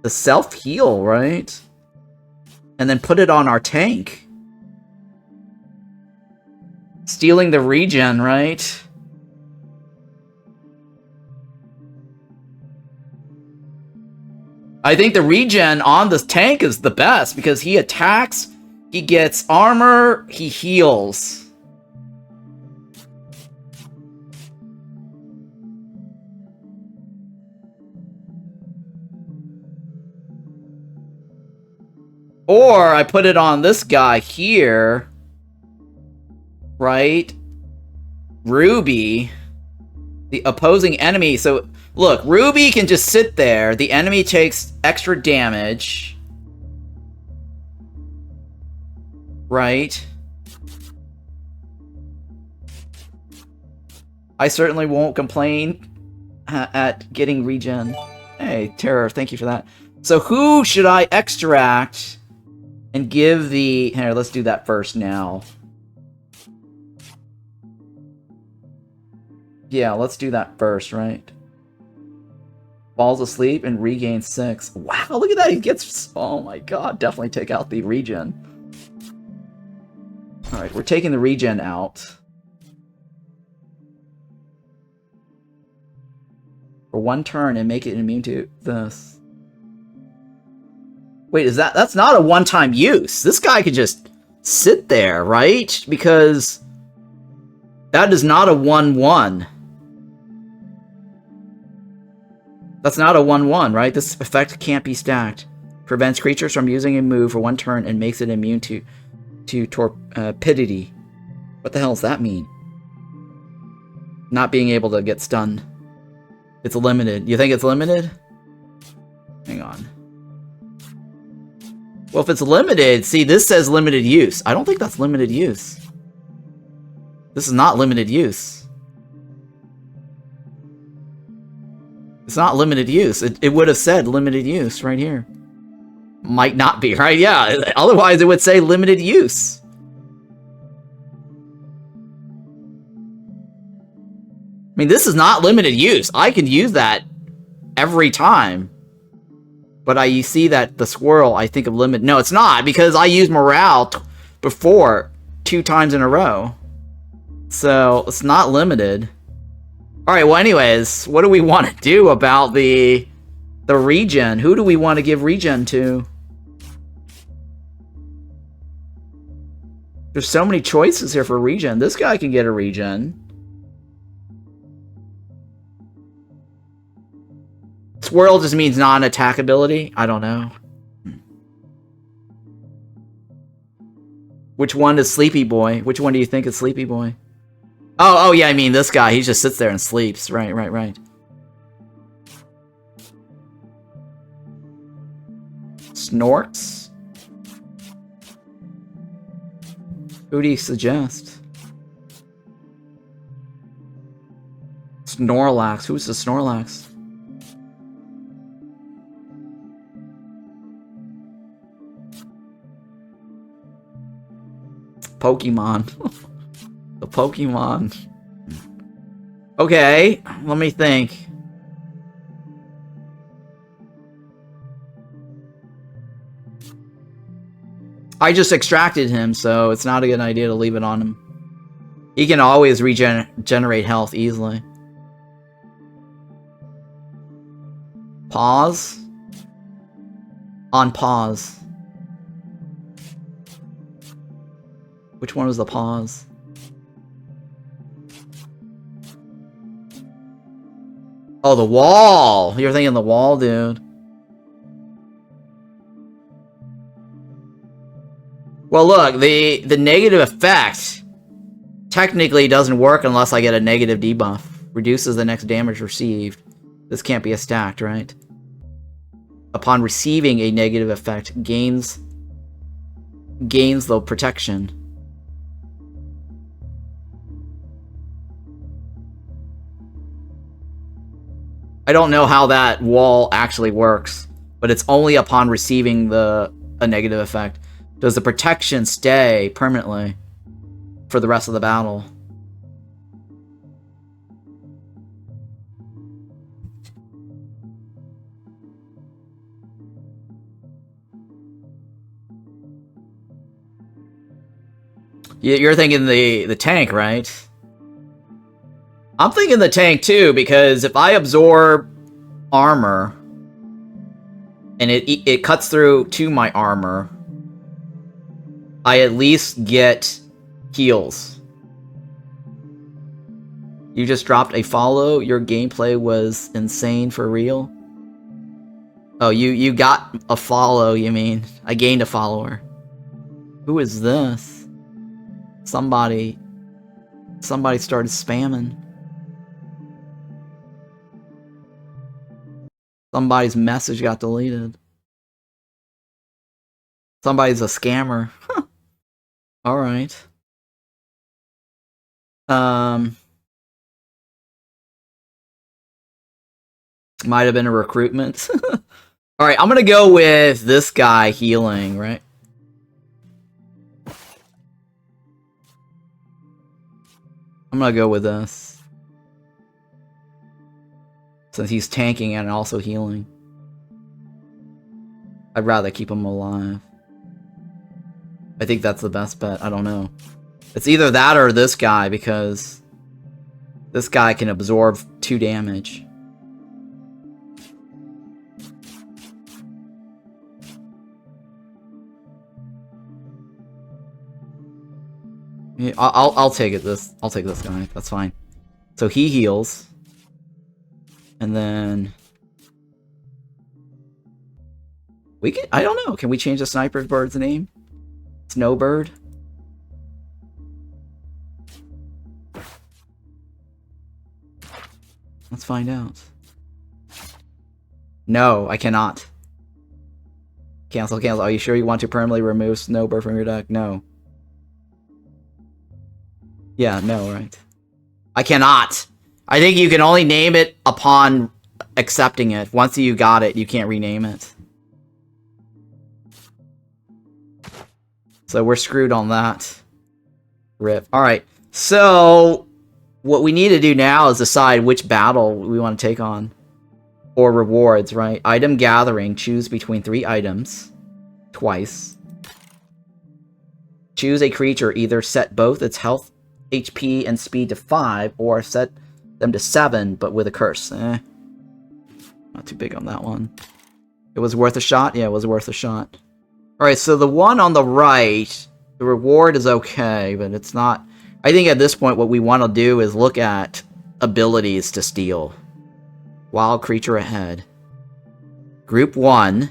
self-heal, right? And then put it on our tank. Stealing the regen, right? I think the regen on this tank is the best because he attacks, he gets armor, he heals. Or I put it on this guy here, right? Ruby, the opposing enemy. So look, Ruby can just sit there. The enemy takes extra damage, right? I certainly won't complain at getting regen. Hey, Terror, thank you for that. So who should I extract and give the... Here, let's do that first now. Yeah, let's do that first, right? Falls asleep and regains 6. Wow, look at that. He gets... Oh my god, definitely take out the regen. Alright, we're taking the regen out. For 1 turn and make it immune to this. Wait, is that's not a one-time use? This guy could just sit there, right? Because that is not a 1-1. That's not a 1-1, right? This effect can't be stacked. Prevents creatures from using a move for 1 turn and makes it immune to torpidity. What the hell does that mean? Not being able to get stunned. It's limited. You think it's limited? Hang on. Well, if it's limited, see, this says limited use. I don't think that's limited use. This is not limited use. It's not limited use. It would have said limited use right here. Might not be, right? Yeah, otherwise it would say limited use. I mean, this is not limited use. I can use that every time. But you see that the squirrel, I think of limit. No, it's not, because I used morale before 2 times in a row. So, it's not limited. Alright, well anyways, what do we want to do about the regen? Who do we want to give regen to? There's so many choices here for regen. This guy can get a regen. Swirl just means non-attack ability? I don't know. Which one is Sleepy Boy? Which one do you think is Sleepy Boy? Oh yeah, I mean this guy. He just sits there and sleeps. Right. Snorts? Who do you suggest? Snorlax. Who's the Snorlax? Pokemon. The Pokemon. Okay, let me think. I just extracted him, so it's not a good idea to leave it on him. He can always regenerate health easily. Pause. On pause. Which one was the pause? Oh, the wall! You're thinking the wall, dude. Well, look, the negative effect technically doesn't work unless I get a negative debuff. Reduces the next damage received. This can't be a stacked, right? Upon receiving a negative effect, gains the protection. I don't know how that wall actually works, but it's only upon receiving a negative effect. Does the protection stay permanently for the rest of the battle? You're thinking the tank, right? I'm thinking the tank too, because if I absorb armor, and it cuts through to my armor, I at least get heals. You just dropped a follow. Your gameplay was insane for real. Oh, you got a follow, you mean? I gained a follower. Who is this? Somebody started spamming. Somebody's message got deleted. Somebody's a scammer. Huh. All right. Might have been a recruitment. All right, I'm gonna go with this guy healing, right? I'm gonna go with this. Since he's tanking and also healing. I'd rather keep him alive. I think that's the best bet. I don't know. It's either that or this guy, because this guy can absorb 2 damage. Yeah, I'll take it. I'll take this guy. That's fine. So he heals, and then we can. I don't know. Can we change the sniper bird's name? Snowbird. Let's find out. No, I cannot. Cancel, cancel. Are you sure you want to permanently remove Snowbird from your deck? No. Yeah, no, right. I cannot. I think you can only name it upon accepting it. Once you got it, you can't rename it. So we're screwed on that. Rip. Alright, so what we need to do now is decide which battle we want to take on. Or rewards, right? Item gathering. Choose between 3 items. Twice. Choose a creature. Either set both its health, HP, and speed to 5, or set them to 7, but with a curse. Not too big on that one. It was worth a shot? Yeah, it was worth a shot. Alright, so the one on the right, the reward is okay, but it's not... I think at this point what we want to do is look at abilities to steal. Wild creature ahead. Group 1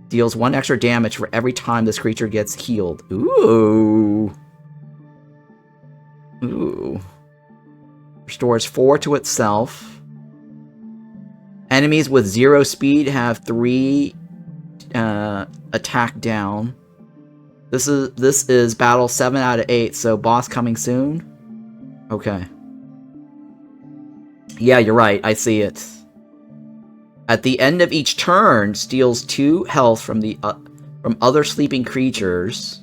deals 1 extra damage for every time this creature gets healed. Ooh. Ooh. Restores 4 to itself. Enemies with 0 speed have 3 attack down. This is battle 7 out of 8, so boss coming soon. Okay. Yeah, you're right. I see it. At the end of each turn, steals 2 health from from other sleeping creatures.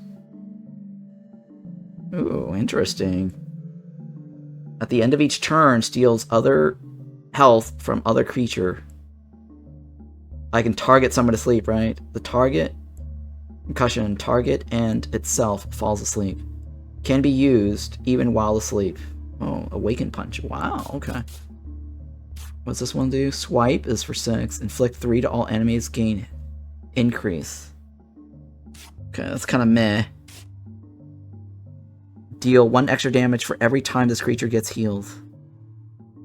Ooh, interesting. At the end of each turn, steals other health from other creature. I can target someone to sleep, right? The target, concussion, target, and itself falls asleep. Can be used even while asleep. Oh, awaken punch. Wow, okay. What's this one do? Swipe is for 6. Inflict 3 to all enemies. Gain increase. Okay, that's kind of meh. Deal 1 extra damage for every time this creature gets healed.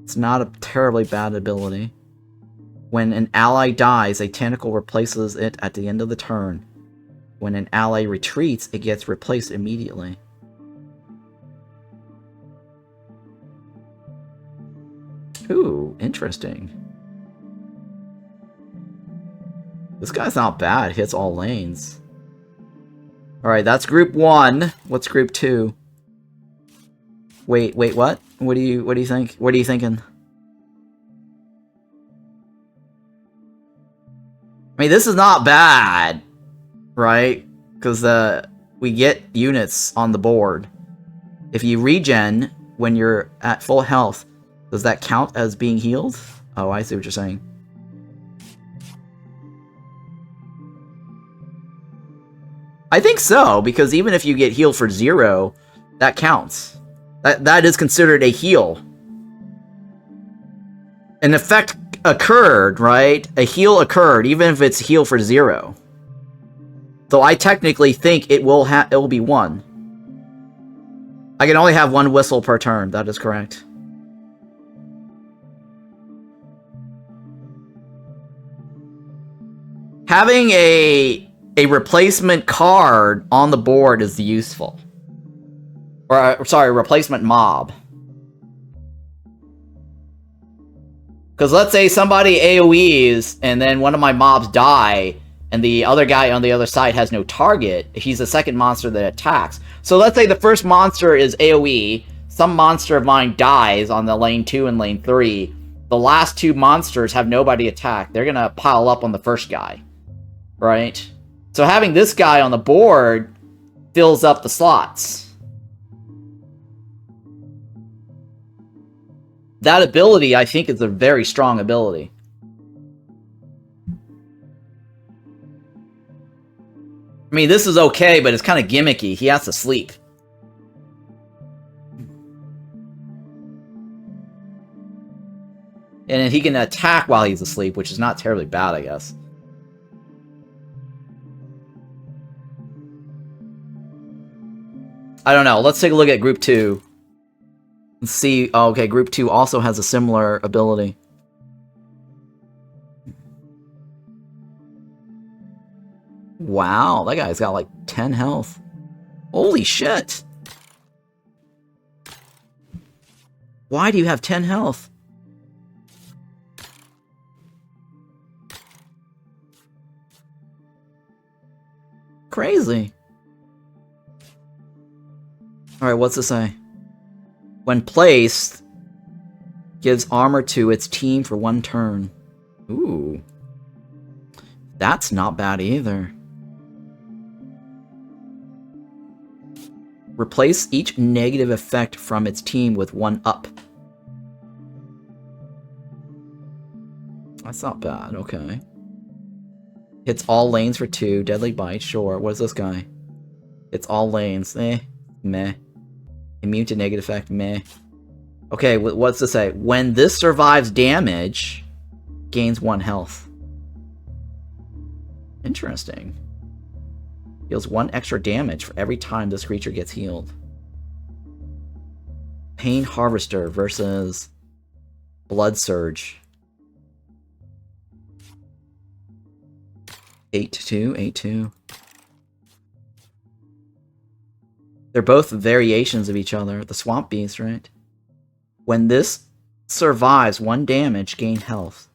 It's not a terribly bad ability. When an ally dies, a tentacle replaces it at the end of the turn. When an ally retreats, it gets replaced immediately. Ooh, interesting. This guy's not bad. Hits all lanes. Alright, that's group 1. What's group 2? Wait, what? What do you think? What are you thinking? I mean, this is not bad, right? Because we get units on the board. If you regen when you're at full health, does that count as being healed? Oh, I see what you're saying. I think so, because even if you get healed for 0, that counts. That is considered a heal. An effect occurred, right? A heal occurred, even if it's heal for 0. So I technically think it will be 1. I can only have 1 whistle per turn. That is correct. Having a replacement card on the board is useful. Or, sorry, replacement mob. Because let's say somebody AoEs, and then one of my mobs die, and the other guy on the other side has no target. He's the second monster that attacks. So let's say the first monster is AoE, some monster of mine dies on the lane 2 and lane 3. The last 2 monsters have nobody attack. They're going to pile up on the first guy. Right? So having this guy on the board fills up the slots. That ability, I think, is a very strong ability. I mean, this is okay, but it's kind of gimmicky. He has to sleep. And he can attack while he's asleep, which is not terribly bad, I guess. I don't know. Let's take a look at Group 2. Let's see. Oh, okay, Group 2 also has a similar ability. Wow, that guy's got like 10 health. Holy shit. Why do you have 10 health? Crazy. Alright, what's this say? When placed, gives armor to its team for 1 turn. Ooh. That's not bad either. Replace each negative effect from its team with 1 up. That's not bad, okay. Hits all lanes for 2, deadly bite, sure. What is this guy? It's all lanes, meh. Immune to negative effect, meh. Okay, what's this say? When this survives damage, gains 1 health. Interesting. Deals 1 extra damage for every time this creature gets healed. Pain Harvester versus Blood Surge. 8-2, 8-2. They're both variations of each other. The Swamp Beast, right? When this survives 1 damage, gain health.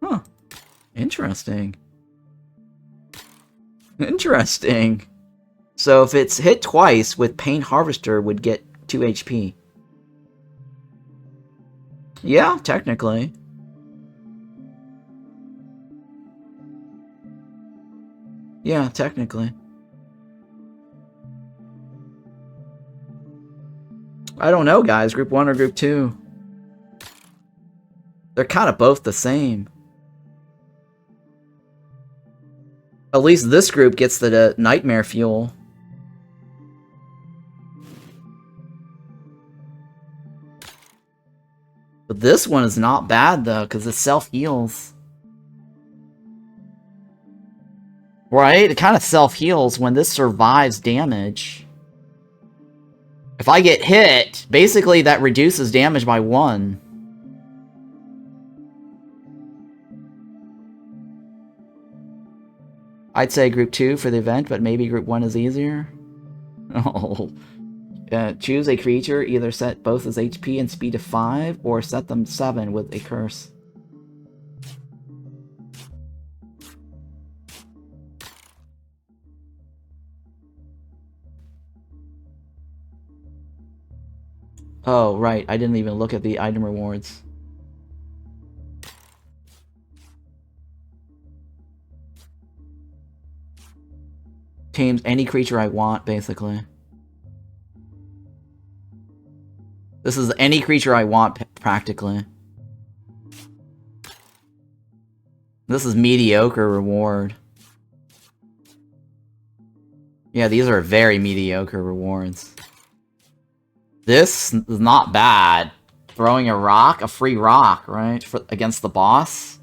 Huh. Interesting. Interesting. So if it's hit twice with Pain Harvester, would get 2 HP. Yeah, technically. Yeah, technically. I don't know, guys. Group 1 or Group 2? They're kind of both the same. At least this group gets the Nightmare Fuel. But this one is not bad, though, because it self-heals. Right? It kind of self-heals when this survives damage. If I get hit, basically that reduces damage by 1. I'd say Group 2 for the event, but maybe Group 1 is easier. Oh. Choose a creature, either set both as HP and speed to 5, or set them 7 with a curse. Oh, right. I didn't even look at the item rewards. Tames any creature I want, basically. This is any creature I want, practically. This is mediocre reward. Yeah, these are very mediocre rewards. This is not bad. Throwing a rock, a free rock, right? Against the boss.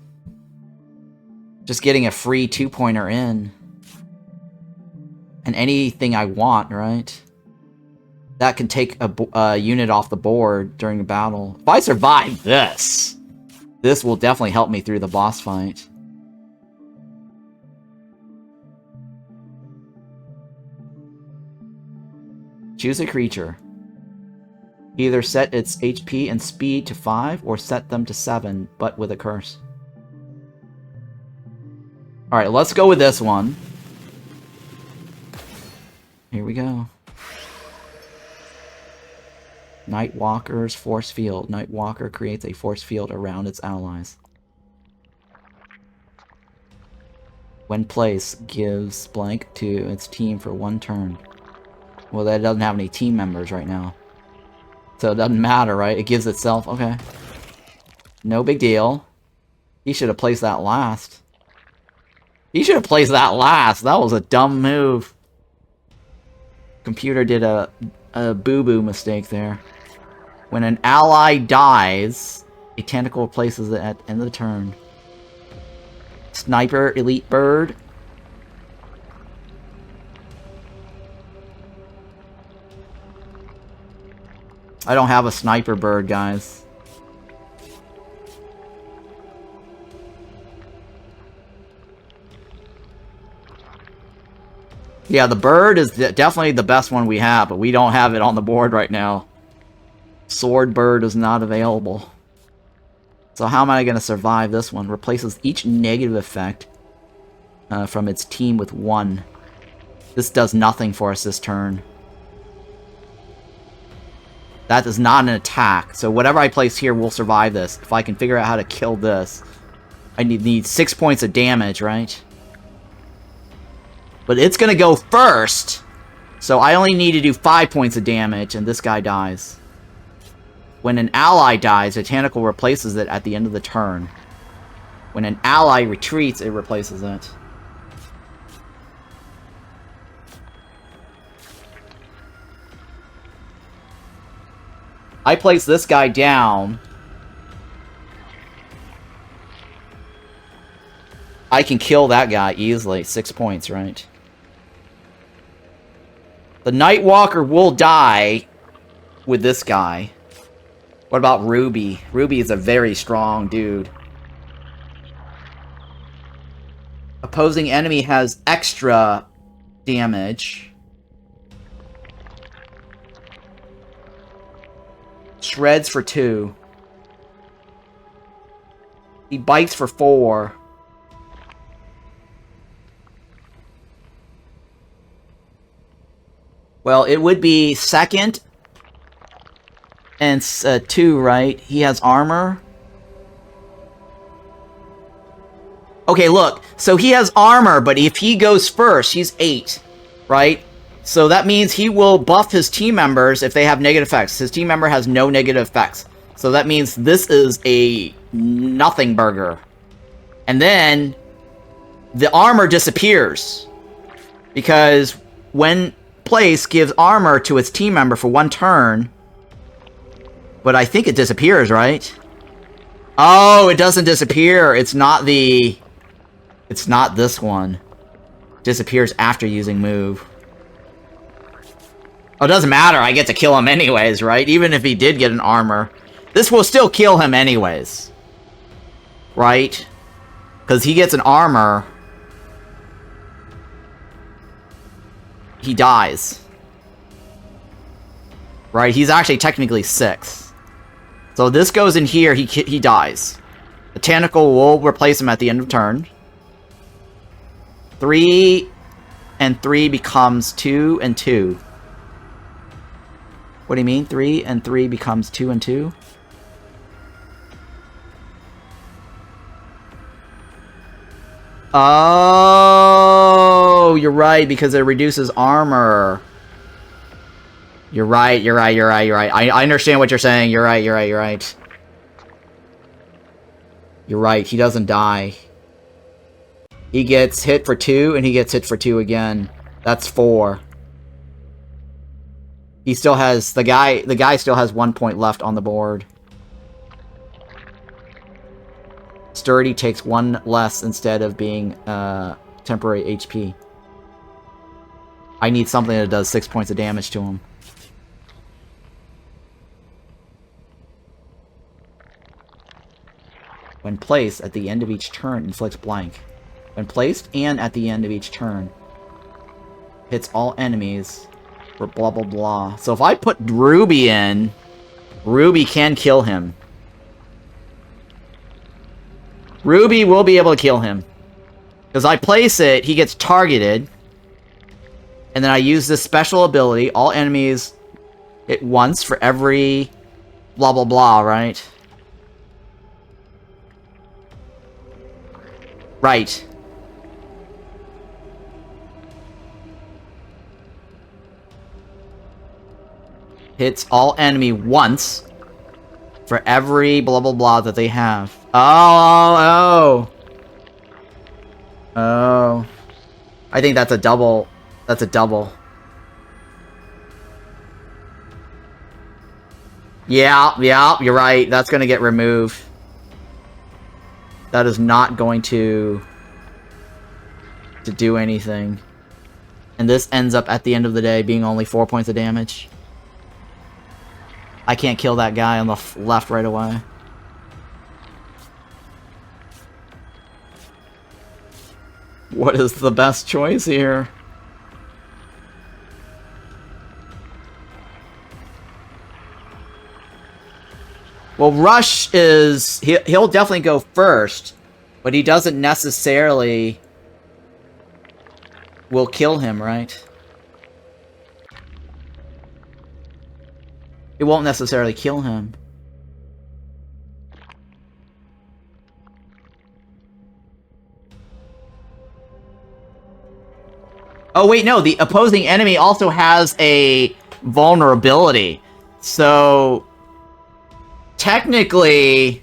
Just getting a free 2-pointer in. And anything I want, right? That can take a unit off the board during the battle. If I survive this, this will definitely help me through the boss fight. Choose a creature. Either set its HP and speed to 5, or set them to 7, but with a curse. Alright, let's go with this one. Here we go. Nightwalker's Force Field. Nightwalker creates a force field around its allies. When placed, gives blank to its team for 1 turn. Well, that doesn't have any team members right now. So it doesn't matter, right? It gives itself... Okay. No big deal. He should have placed that last. He should have placed that last. That was a dumb move. Computer did a boo-boo mistake there. When an ally dies, a tentacle replaces it at the end of the turn. Sniper, elite bird. I don't have a sniper bird, guys. Yeah, the bird is definitely the best one we have, but we don't have it on the board right now. Sword bird is not available. So how am I going to survive this one? Replaces each negative effect from its team with 1. This does nothing for us this turn. That is not an attack. So whatever I place here will survive this. If I can figure out how to kill this. I need 6 points of damage, right? But it's going to go first. So I only need to do 5 points of damage, and this guy dies. When an ally dies, a tentacle replaces it at the end of the turn. When an ally retreats, it replaces it. I place this guy down. I can kill that guy easily. 6 points, right? The Nightwalker will die with this guy. What about Ruby? Ruby is a very strong dude. Opposing enemy has extra damage. Shreds for 2. He bites for 4. Well, it would be second and 2, right? He has armor. Okay, look. So he has armor, but if he goes first, he's 8, right? So that means he will buff his team members if they have negative effects. His team member has no negative effects. So that means this is a nothing burger. And then the armor disappears. Because when place gives armor to its team member for 1 turn. But I think it disappears, right? Oh, it doesn't disappear. It's not the... It's not this one. Disappears after using move. Oh, it doesn't matter. I get to kill him anyways, right? Even if he did get an armor. This will still kill him anyways. Right? Because he gets an armor. He dies. Right? He's actually technically 6. So this goes in here. He dies. The tentacle will replace him at the end of turn. 3 and 3 becomes 2 and 2. What do you mean? 3 and 3 becomes 2 and 2? Oh, you're right, because it reduces armor. You're right. I understand what you're saying. You're right. You're right, he doesn't die. He gets hit for 2, and he gets hit for 2 again. That's 4. He still has the guy still has 1 point left on the board. Sturdy takes 1 less instead of being temporary HP. I need something that does 6 points of damage to him. When placed at the end of each turn, inflicts blank. When placed and at the end of each turn, hits all enemies for blah blah blah. So if I put Ruby in, Ruby can kill him. Ruby will be able to kill him. Because I place it, he gets targeted. And then I use this special ability. All enemies hit once for every blah blah blah, right? Right. Hits all enemy once for every blah blah blah that they have. Oh. I think that's a double. That's a double. Yeah, you're right. That's going to get removed. That is not going to do anything. And this ends up at the end of the day being only 4 points of damage. I can't kill that guy on the left right away. What is the best choice here? Well, Rush is... He'll definitely go first, but he doesn't necessarily... will kill him, right? It won't necessarily kill him. Oh, wait, no. The opposing enemy also has a vulnerability. So... technically...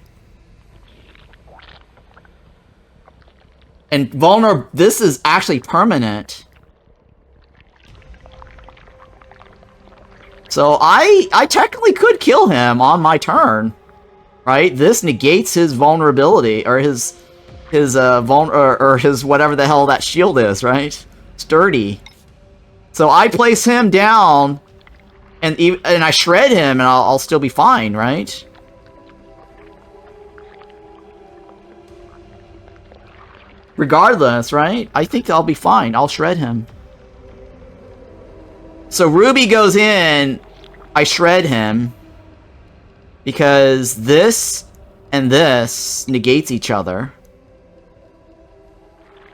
and this is actually permanent. So I technically could kill him on my turn, right? This negates his vulnerability, or his whatever the hell that shield is, right? Sturdy. So I place him down, and I shred him, and I'll still be fine, right? Regardless, right? I think I'll be fine. I'll shred him. So Ruby goes in, I shred him, because this and this negates each other.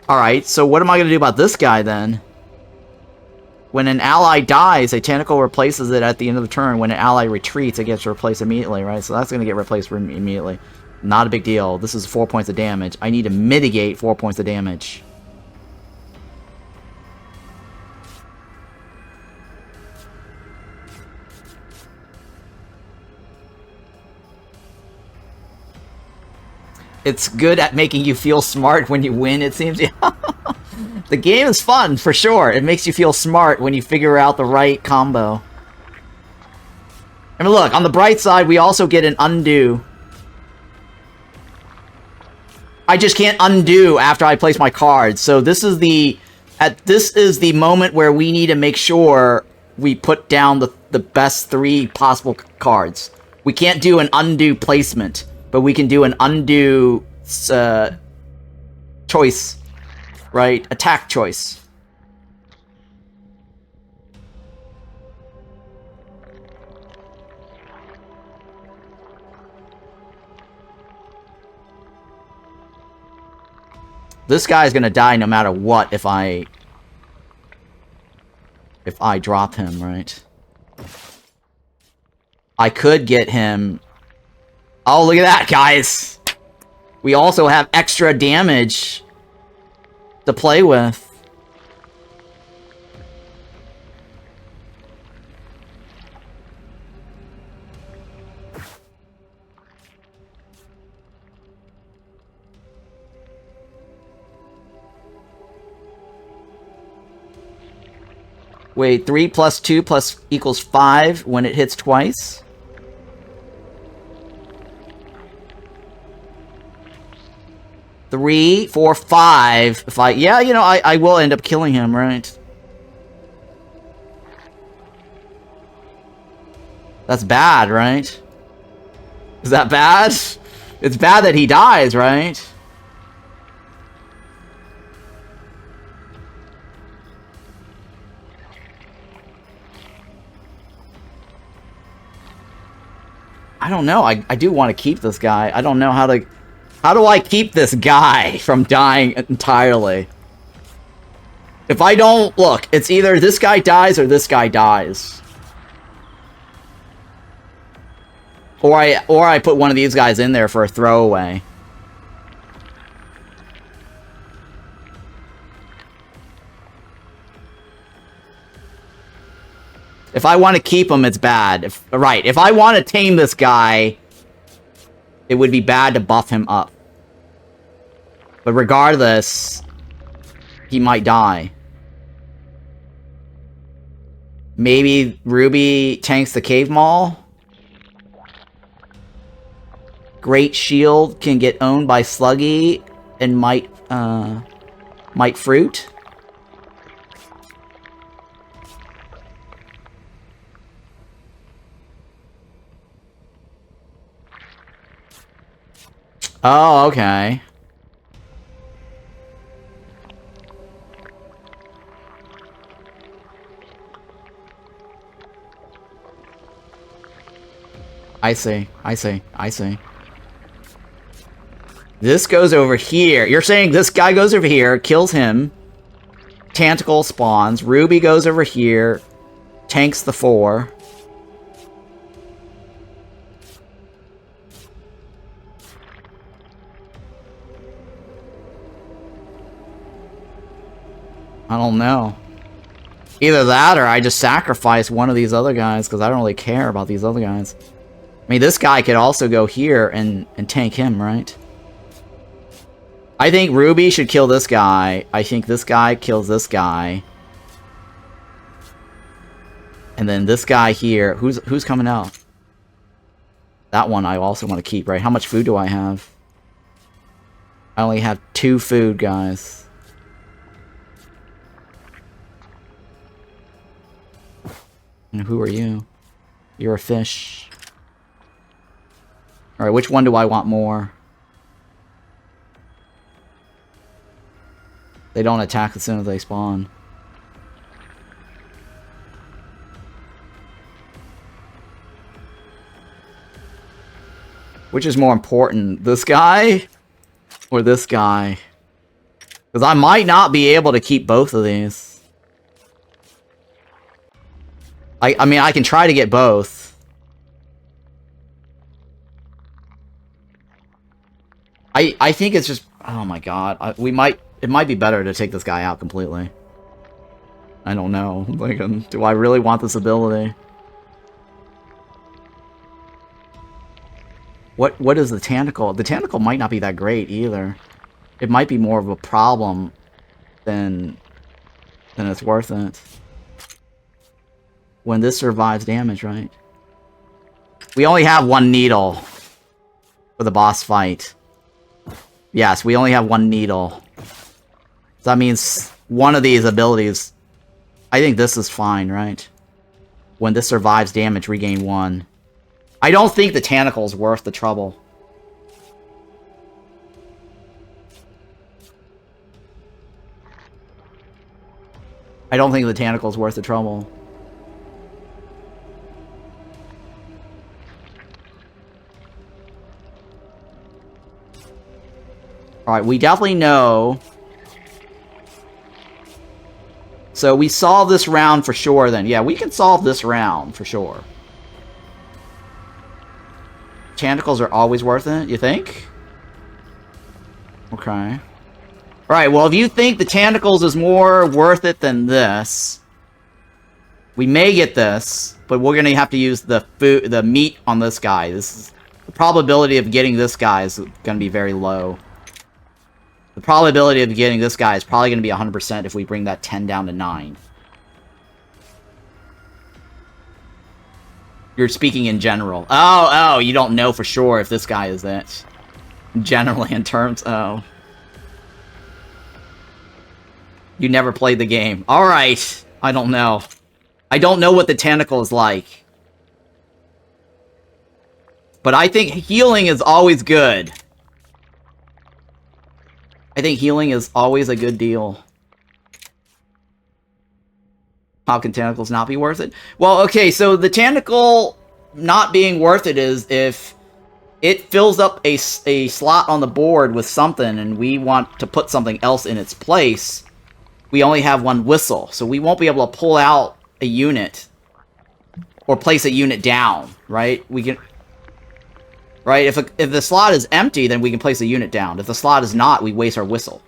Alright, so what am I going to do about this guy then? When an ally dies, a tentacle replaces it at the end of the turn. When an ally retreats, it gets replaced immediately, right? So that's going to get replaced immediately. Not a big deal. This is 4 points of damage. I need to mitigate 4 points of damage. It's good at making you feel smart when you win, it seems. The game is fun, for sure. It makes you feel smart when you figure out the right combo. I mean, look, on the bright side, we also get an undo. I just can't undo after I place my cards. So this is the moment where we need to make sure we put down the best 3 possible cards. We can't do an undo placement, but we can do an undo choice, right? Attack choice. This guy's gonna die no matter what if I drop him, right? I could get him... Oh, look at that, guys! We also have extra damage to play with. Wait, 3 plus 2 plus equals 5 when it hits twice? Three, 4, 5. If I... Yeah, you know, I will end up killing him, right? That's bad, right? Is that bad? It's bad that he dies, right? I don't know. I do want to keep this guy. I don't know how to... How do I keep this guy from dying entirely? If I don't... Look, it's either this guy dies or this guy dies. Or I put one of these guys in there for a throwaway. If I want to keep him, it's bad. Right, if I want to tame this guy, it would be bad to buff him up. But regardless, he might die. Maybe Ruby tanks the Cave Mall? Great Shield can get owned by Sluggy and might Fruit. Oh, okay. I see. This goes over here. You're saying this guy goes over here, kills him. Tentacle spawns. Ruby goes over here, tanks the 4. I don't know. Either that or I just sacrifice one of these other guys because I don't really care about these other guys. I mean, this guy could also go here and tank him, right? I think Ruby should kill this guy. I think this guy kills this guy. And then this guy here. Who's coming out? That one I also want to keep, right? How much food do I have? I only have 2 food, guys. And who are you? You're a fish. Alright, which one do I want more? They don't attack as soon as they spawn. Which is more important? This guy? Or this guy? Because I might not be able to keep both of these. I mean, I can try to get both. I think it's just... Oh my god. It might be better to take this guy out completely. I don't know. Like, do I really want this ability? What is the tentacle? The tentacle might not be that great either. It might be more of a problem than it's worth it. When this survives damage, right? We only have 1 needle for the boss fight. Yes, we only have 1 needle. So that means one of these abilities... I think this is fine, right? When this survives damage, regain 1. I don't think the tentacle is worth the trouble. I don't think the tentacle is worth the trouble. Alright, we definitely know. So we solve this round for sure then. Yeah, we can solve this round for sure. Tentacles are always worth it, you think? Okay. Alright, well if you think the tentacles is more worth it than this, we may get this, but we're gonna have to use the meat on this guy. The probability of getting this guy is gonna be very low. The probability of getting this guy is probably going to be 100% if we bring that 10 down to 9. You're speaking in general. Oh, you don't know for sure if this guy is it. Generally, in terms of... You never played the game. Alright. I don't know. I don't know what the tentacle is like. But I think healing is always good. I think healing is always a good deal. How can tentacles not be worth it? Well, okay, so the tentacle not being worth it is if it fills up a slot on the board with something and we want to put something else in its place, we only have one whistle. So we won't be able to pull out a unit or place a unit down, right? We can... Right? If the slot is empty, then we can place a unit down. If the slot is not, we waste our whistle.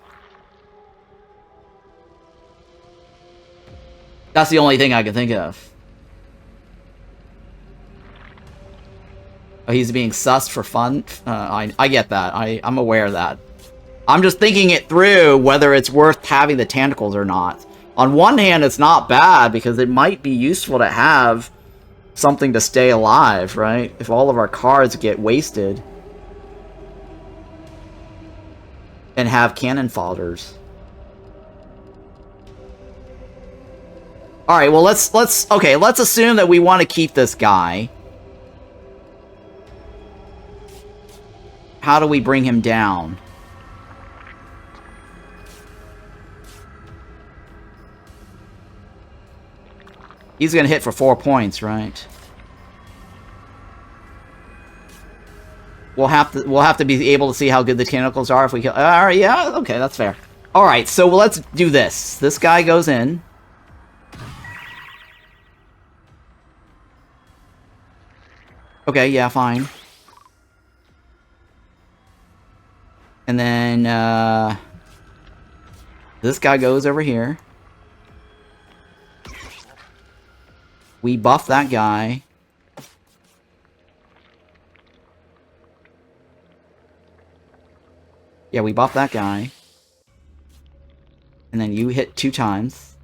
That's the only thing I can think of. Oh, he's being sussed for fun? I get that. I'm aware of that. I'm just thinking it through whether it's worth having the tentacles or not. On one hand, it's not bad because it might be useful to have something to stay alive, right? If all of our cards get wasted and have cannon fodders. All right, well let's assume that we want to keep this guy. How do we bring him down? He's gonna hit for 4 points, right? We'll have to be able to see how good the tentacles are if we kill. All right, yeah, okay, that's fair. All right, so let's do this. This guy goes in. Okay, yeah, fine. And then this guy goes over here. We buff that guy. Yeah, we buff that guy. And then you hit 2 times.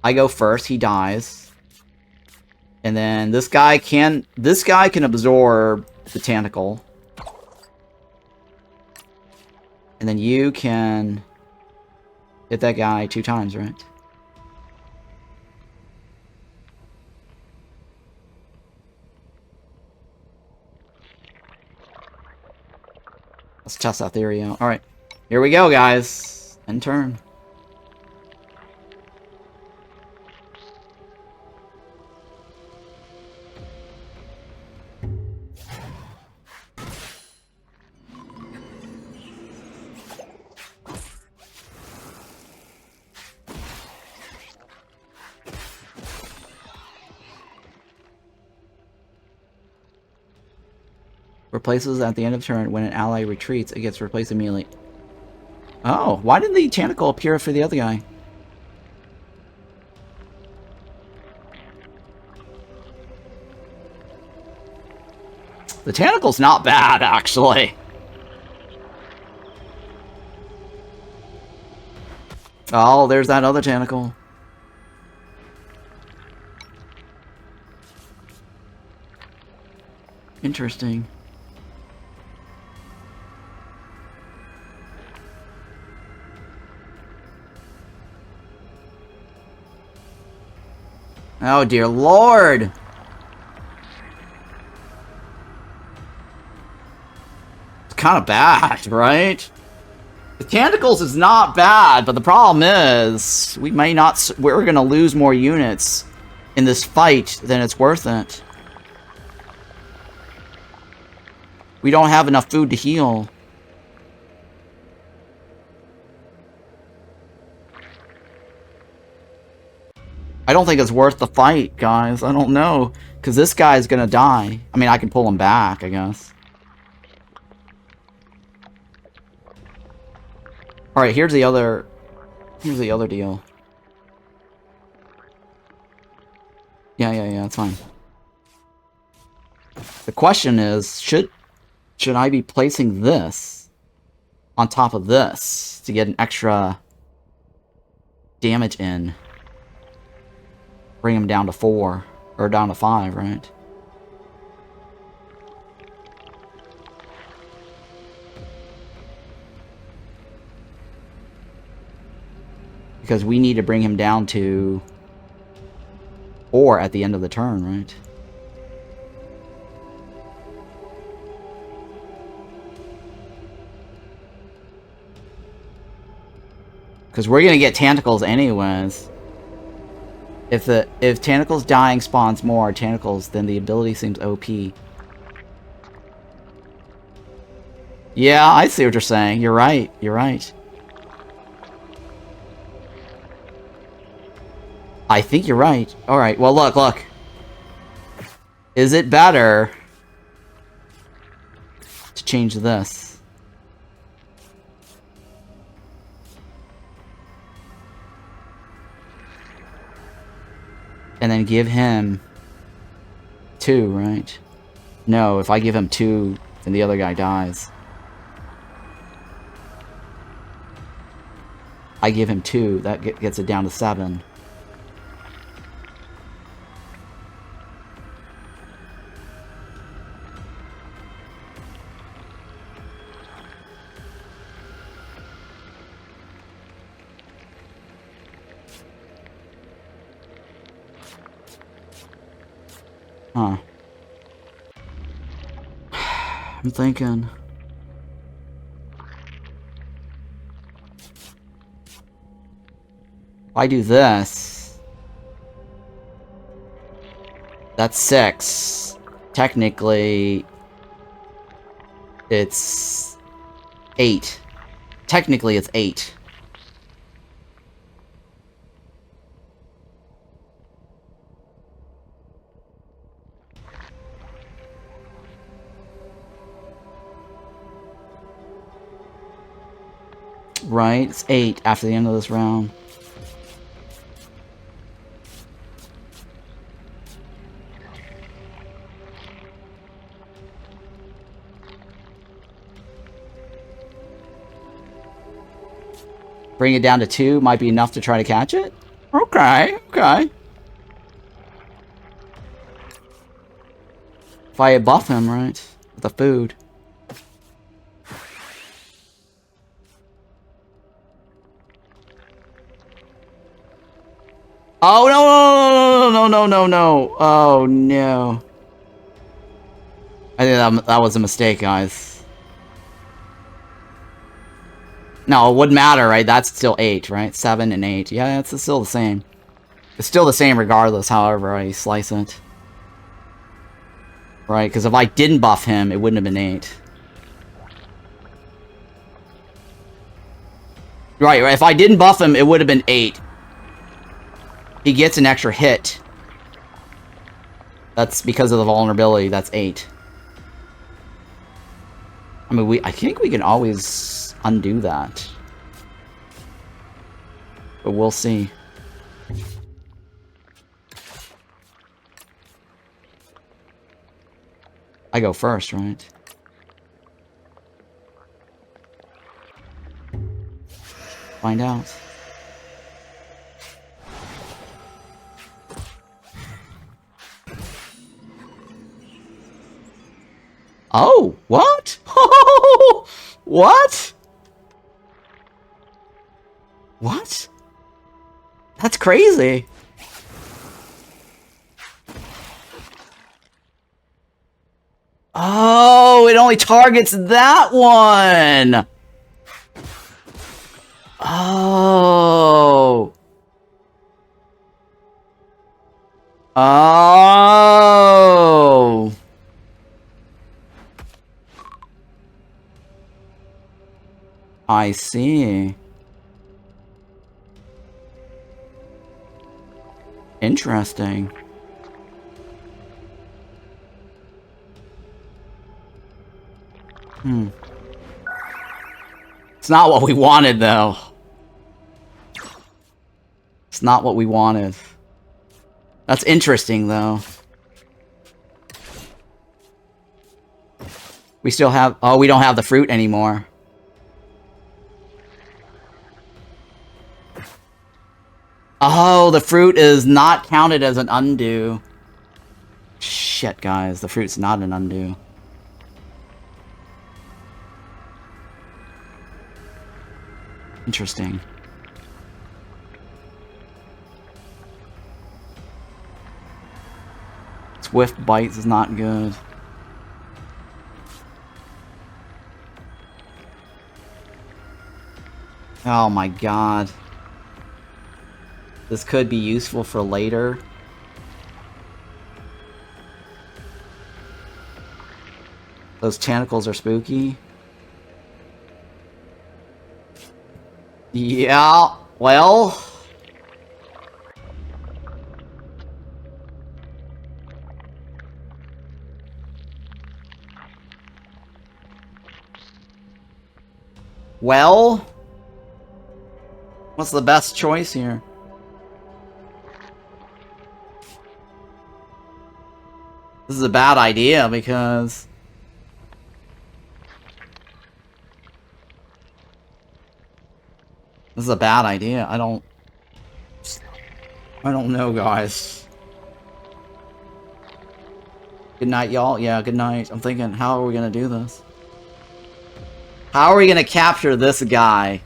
I go first, he dies. And then this guy can absorb the tentacle. And then you can hit that guy 2 times, right? Let's test that theory out. Alright. Here we go, guys. End turn. Replaces at the end of turn. When an ally retreats, it gets replaced immediately. Oh, why didn't the tentacle appear for the other guy? The tentacle's not bad, actually. Oh, there's that other tentacle. Interesting. Oh, dear Lord! It's kind of bad, right? The tentacles is not bad, but the problem is we're gonna lose more units in this fight than it's worth it. We don't have enough food to heal. I don't think it's worth the fight, guys. I don't know. Because this guy's gonna die. I mean, I can pull him back, I guess. Alright, here's the other deal. Yeah, it's fine. The question is, should I be placing this on top of this to get an extra damage in? Bring him down to 4. Or down to 5, right? Because we need to bring him down to 4 at the end of the turn, right? Because we're gonna get tentacles anyways. If Tentacles dying spawns more Tentacles, then the ability seems OP. Yeah, I see what you're saying. You're right. You're right. I think you're right. Alright, well look. Is it better to change this? And then give him 2, right? No, if I give him 2, then the other guy dies. I give him 2, that gets it down to 7. Huh. I'm thinking. If I do this, that's 6. Technically, it's 8. Technically, it's 8. Right? It's 8 after the end of this round. Bring it down to 2 might be enough to try to catch it? Okay, okay. If I buff him, right? With the food. Oh, no. Oh, no. I think that was a mistake, guys. No, it wouldn't matter, right? That's still 8, right? 7 and 8. Yeah, it's still the same. It's still the same regardless, however I slice it. Right, because if I didn't buff him, it wouldn't have been 8. Right, if I didn't buff him, it would have been 8. He gets an extra hit. That's because of the vulnerability. That's 8. I mean, I think we can always undo that. But we'll see. I go first, right? Find out. Oh, what? What? What? That's crazy. Oh, it only targets that one. Oh. Oh. I see. Interesting. It's not what we wanted, though. It's not what we wanted. That's interesting, though. We still have... Oh, we don't have the fruit anymore. Oh, the fruit is not counted as an undo. Shit, guys. The fruit's not an undo. Interesting. Swift bites is not good. Oh my god. This could be useful for later. Those tentacles are spooky. Yeah, well... Well... What's the best choice here? This is a bad idea because... This is a bad idea. I don't know, guys. Good night, y'all. Yeah, good night. I'm thinking, how are we gonna do this? How are we gonna capture this guy?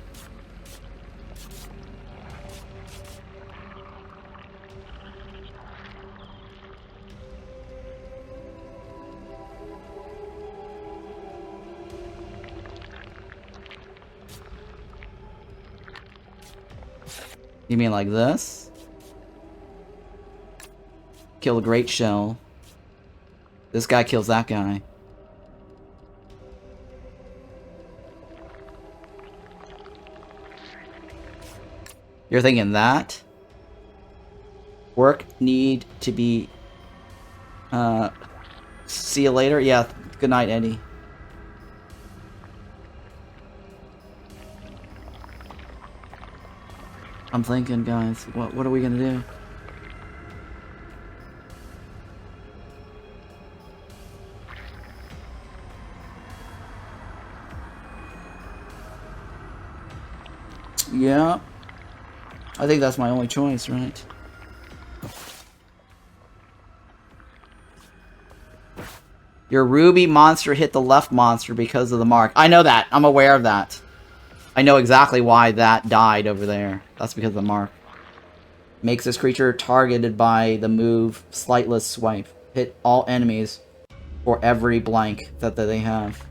You mean like this? Kill the great shell. This guy kills that guy. You're thinking that? Work need to be... see you later? Yeah, good night, Eddie. I'm thinking, guys, what are we gonna do? Yeah. I think that's my only choice, right? Your ruby monster hit the left monster because of the mark. I know that. I'm aware of that. I know exactly why that died over there. That's because of the mark. Makes this creature targeted by the move Slightless Swipe. Hit all enemies for every blank that they have.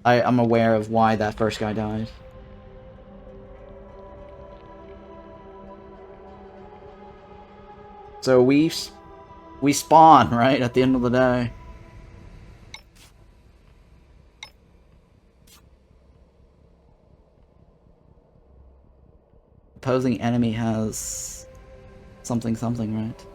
I'm aware of why that first guy died. So we spawn, right, at the end of the day. Opposing enemy has something, right?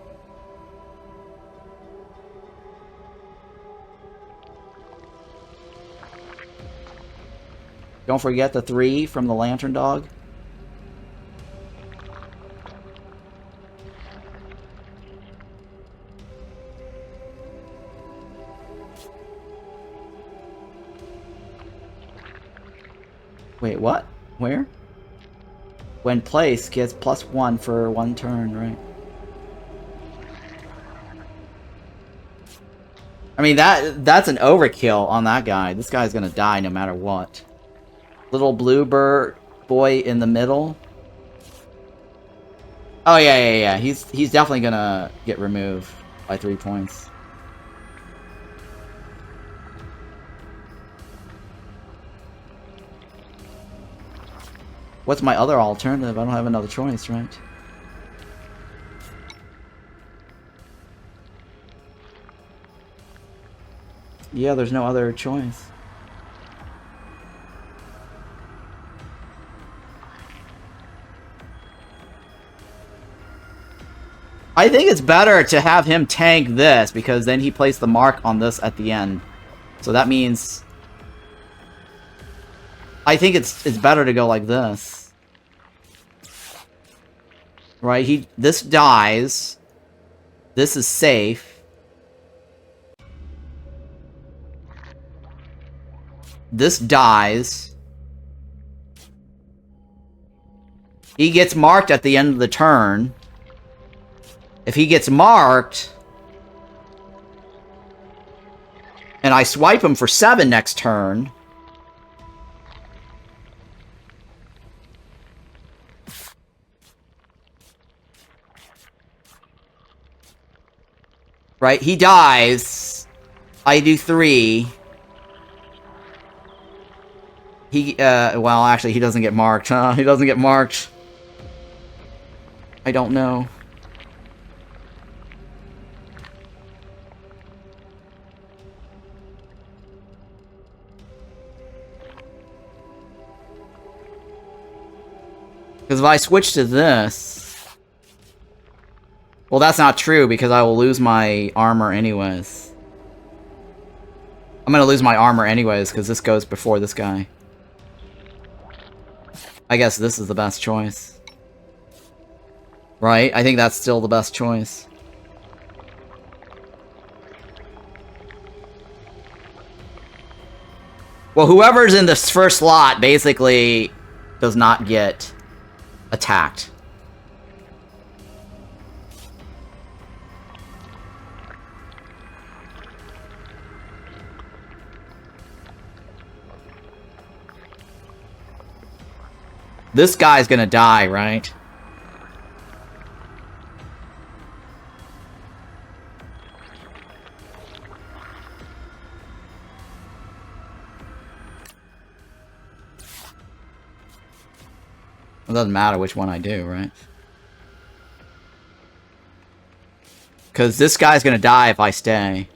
Don't forget the 3 from the Lantern Dog. Wait, what? Where? When placed, gets +1 for 1 turn, right? I mean, that's an overkill on that guy. This guy's gonna die no matter what. Little blue bird boy in the middle. Oh, yeah. He's definitely gonna get removed by 3 points. What's my other alternative? I don't have another choice, right? Yeah, there's no other choice. I think it's better to have him tank this, because then he placed the mark on this at the end. So that means... I think it's better to go like this. Right, this dies. This is safe. This dies. He gets marked at the end of the turn. If he gets marked, and I swipe him for 7 next turn, right, he dies. I do 3. He, well, actually, he doesn't get marked. He doesn't get marked. I don't know. Because if I switch to this... Well, that's not true, because I will lose my armor anyways. I'm gonna lose my armor anyways, because this goes before this guy. I guess this is the best choice. Right? I think that's still the best choice. Well, whoever's in this first slot basically does not get attacked. This guy's gonna die, right? It doesn't matter which one I do, right? Because this guy's gonna die if I stay.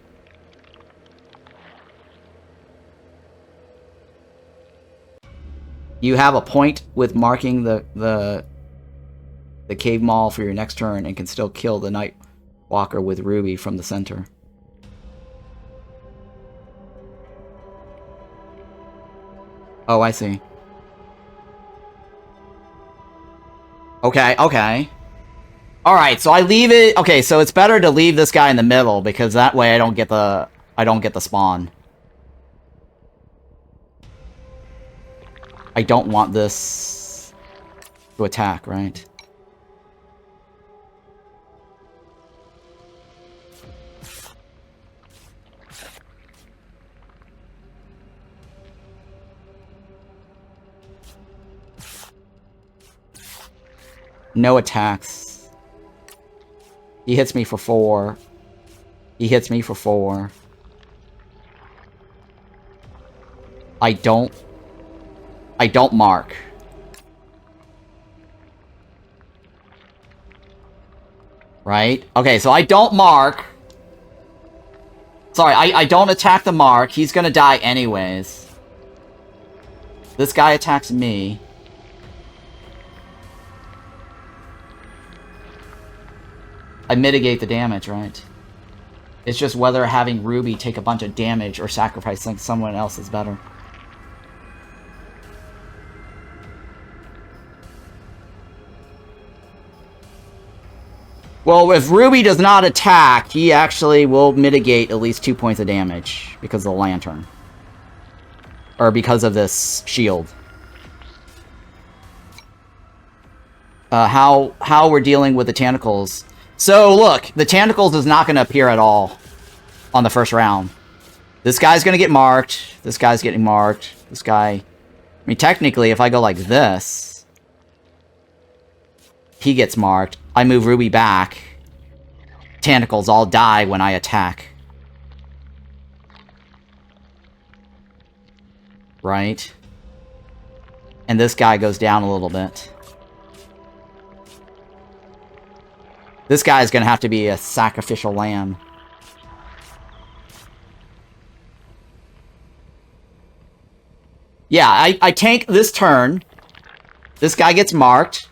You have a point with marking the cave mall for your next turn and can still kill the Night Walker with Ruby from the center. Oh, I see. Okay, okay. Alright, so I leave it... Okay, so it's better to leave this guy in the middle, because that way I don't get the spawn. I don't want this to attack, right? No attacks. He hits me for 4. He hits me for 4. I don't mark. Right? Okay, so I don't mark. Sorry, I don't attack the mark. He's gonna die anyways. This guy attacks me. I mitigate the damage, right? It's just whether having Ruby take a bunch of damage or sacrificing someone else is better. Well, if Ruby does not attack, he actually will mitigate at least 2 points of damage because of the lantern. Or because of this shield. How we're dealing with the tentacles. So, look, the tentacles is not going to appear at all on the first round. This guy's going to get marked. This guy's getting marked. This guy... I mean, technically, if I go like this, he gets marked. I move Ruby back. Tentacles all die when I attack. Right? And this guy goes down a little bit. This guy's gonna have to be a sacrificial lamb. Yeah, I tank this turn. This guy gets marked.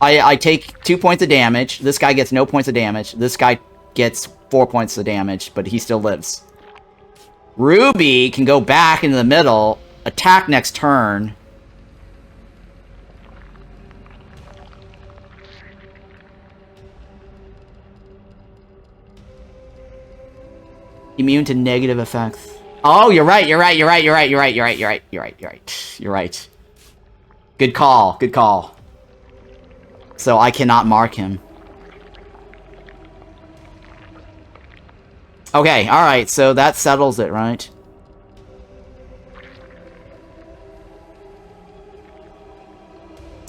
I take 2 points of damage. This guy gets no points of damage. This guy gets 4 points of damage, but he still lives. Ruby can go back into the middle, attack next turn. Immune to negative effects. Oh, you're right, you're right, you're right, you're right, you're right, you're right, you're right, you're right, you're right, you're right. Good call, good call. So I cannot mark him. Okay, alright, so that settles it, right?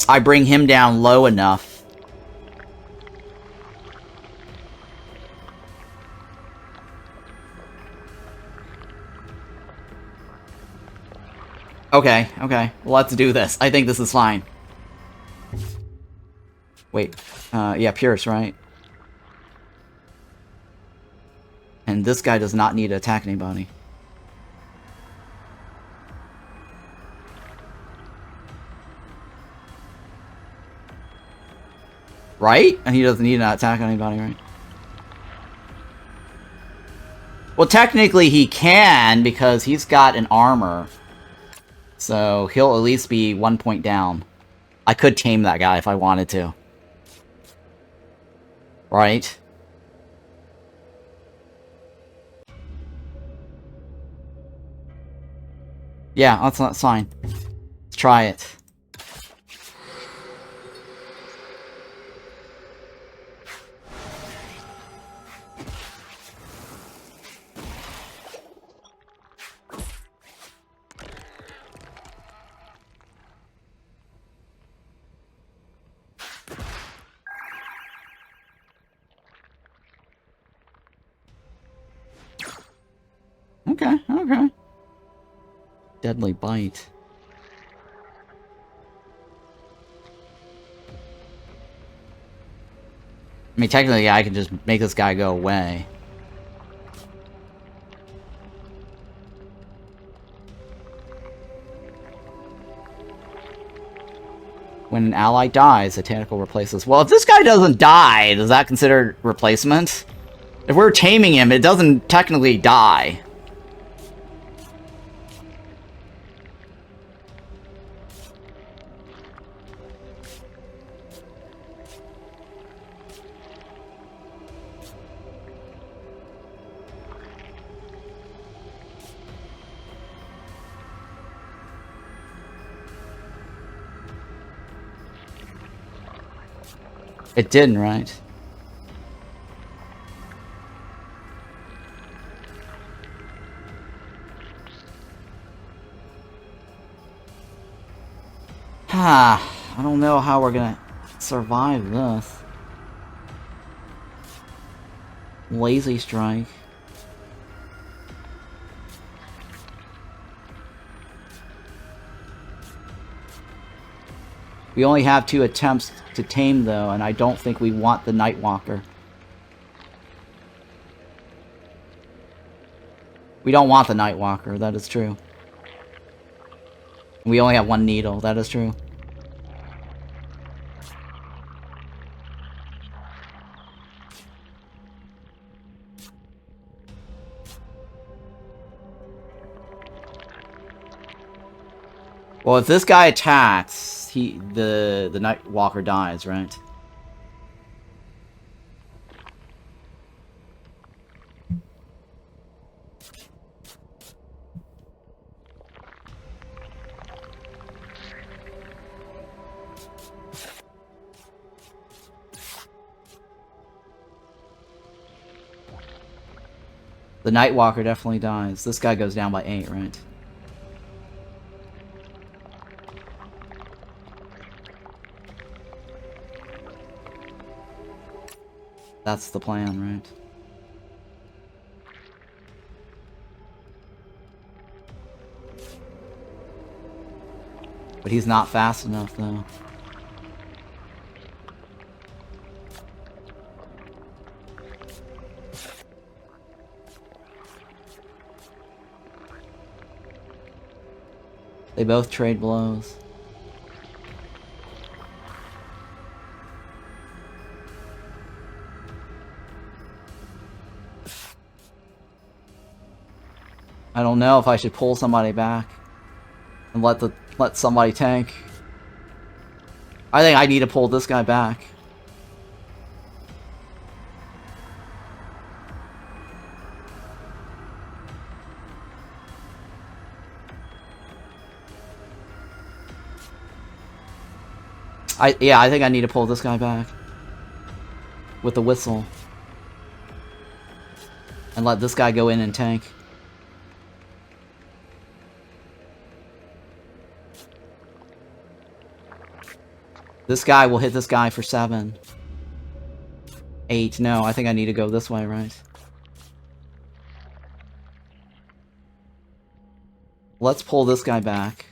I bring him down low enough. Okay, okay. Let's do this. I think this is fine. Wait. Yeah, Pierce, right? And this guy does not need to attack anybody. Right? And he doesn't need to attack anybody, right? Well, technically he can, because he's got an armor. So he'll at least be 1 point down. I could tame that guy if I wanted to. Right? Yeah, that's fine. Let's try it. Okay, okay. Deadly bite. I mean, technically, I can just make this guy go away. When an ally dies, a tentacle replaces. Well, if this guy doesn't die, does that consider replacement? If we're taming him, it doesn't technically die. It didn't, right? I don't know how we're gonna survive this. Lazy strike. We only have 2 attempts to tame, though, and I don't think we want the Nightwalker. We don't want the Nightwalker, that is true. We only have 1 needle, that is true. Well, if this guy attacks, the Nightwalker dies, right? The Nightwalker definitely dies. This guy goes down by 8, right? That's the plan, right? But he's not fast enough, though. They both trade blows. I don't know if I should pull somebody back and let somebody tank. I think I need to pull this guy back. Yeah, I think I need to pull this guy back. With the whistle. And let this guy go in and tank. This guy will hit this guy for 7. 8. No, I think I need to go this way, right? Let's pull this guy back.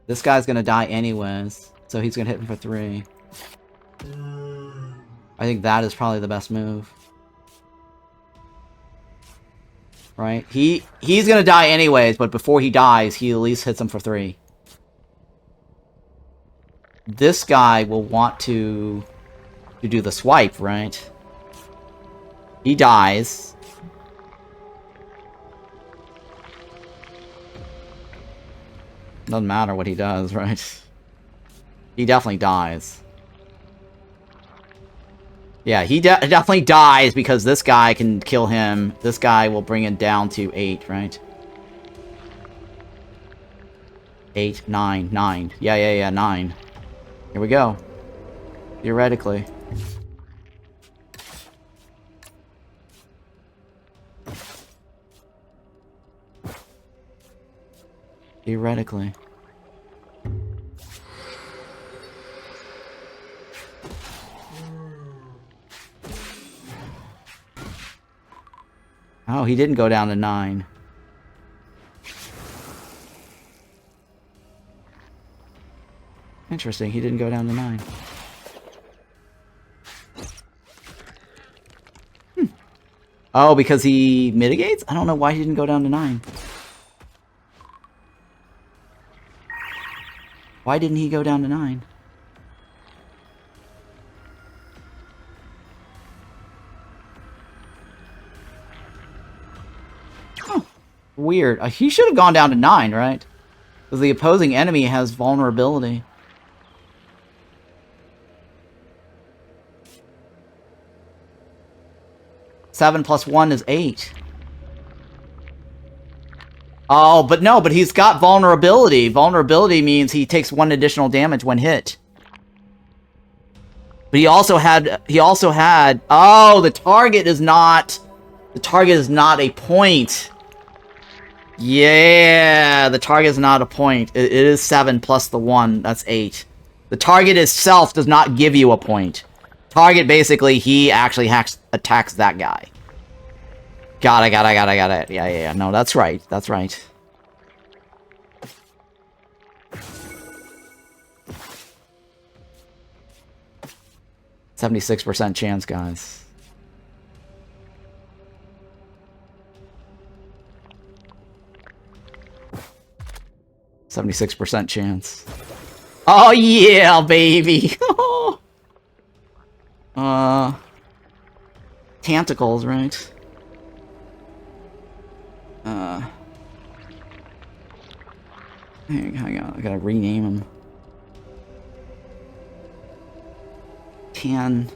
This guy's gonna die anyways, so he's gonna hit him for 3. I think that is probably the best move. Right? He's gonna die anyways, but before he dies, he at least hits him for 3. This guy will want to do the swipe, right? He dies. Doesn't matter what he does, right? He definitely dies. Yeah, he definitely dies because this guy can kill him. This guy will bring it down to 8, right? 8, 9, 9. Yeah, 9. Here we go. Theoretically. Theoretically. Oh, he didn't go down to 9. Interesting, he didn't go down to 9. Oh, because he mitigates? I don't know why he didn't go down to 9. Why didn't he go down to 9? Oh, weird. He should have gone down to 9, right? Because the opposing enemy has vulnerability. Seven plus 1 is 8. Oh, but no, but he's got vulnerability. Vulnerability means he takes 1 additional damage when hit. But he also had, oh, the target is not a point. Yeah, the target is not a point. It is 7 plus the 1, that's 8. The target itself does not give you a point. Target, basically, he actually attacks that guy. Got it. Yeah. No, that's right. 76% chance, guys. %76 chance. Oh yeah, baby. Tentacles, right? Hang on, I gotta rename them. Tentacle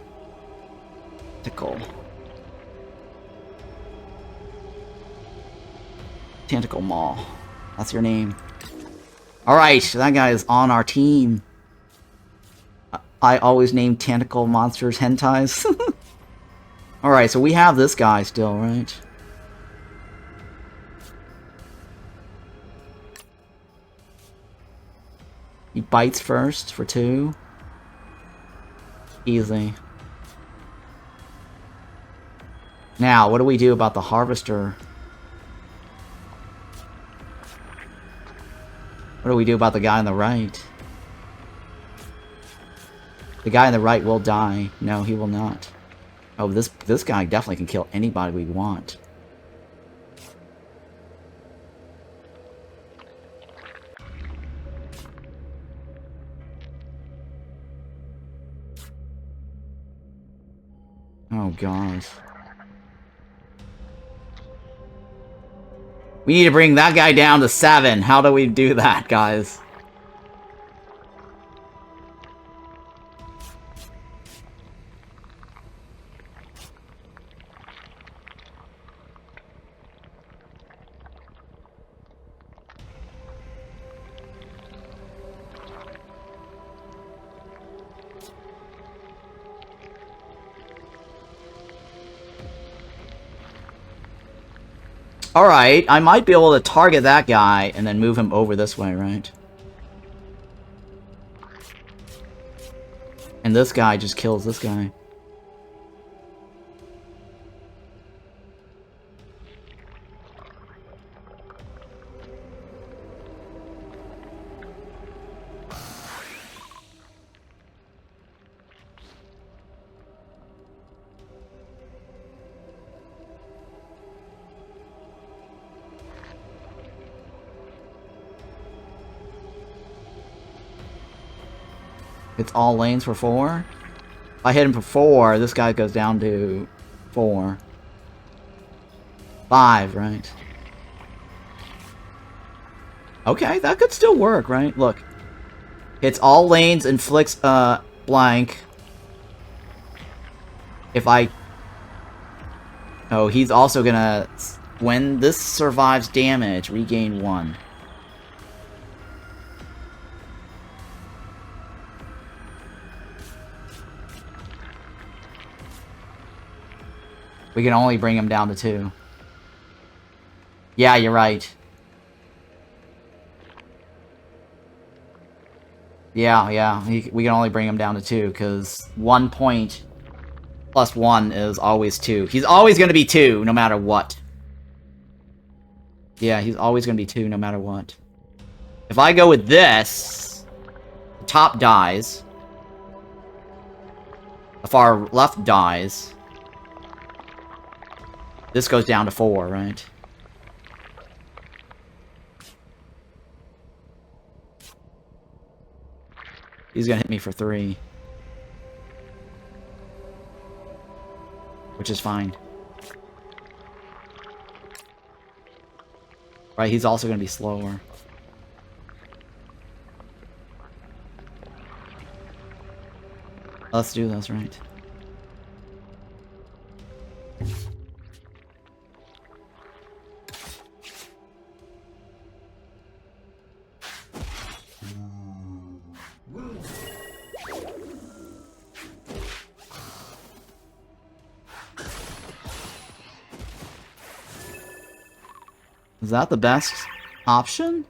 Maw. That's your name. Alright, that guy is on our team. I always name tentacle monsters hentais. Alright, so we have this guy still, right? He bites first for 2. Easy. Now, what do we do about the harvester? What do we do about the guy on the right? The guy on the right will die. No, he will not. Oh, this guy definitely can kill anybody we want. Oh, gosh. We need to bring that guy down to 7. How do we do that, guys? Alright, I might be able to target that guy and then move him over this way, right? And this guy just kills this guy. It's all lanes for 4. If I hit him for 4, this guy goes down to 4. 5, right? Okay, that could still work, right? Look. Hits all lanes, inflicts, blank. If I... Oh, he's also gonna... When this survives damage, regain 1. We can only bring him down to 2. Yeah, you're right. Yeah. We can only bring him down to 2, because 1 point plus 1 is always 2. He's always going to be 2, no matter what. Yeah, he's always going to be 2, no matter what. If I go with this, the top dies. The far left dies. This goes down to 4, right? He's gonna hit me for 3. Which is fine. Right, he's also gonna be slower. Let's do this, right? Is that the best option?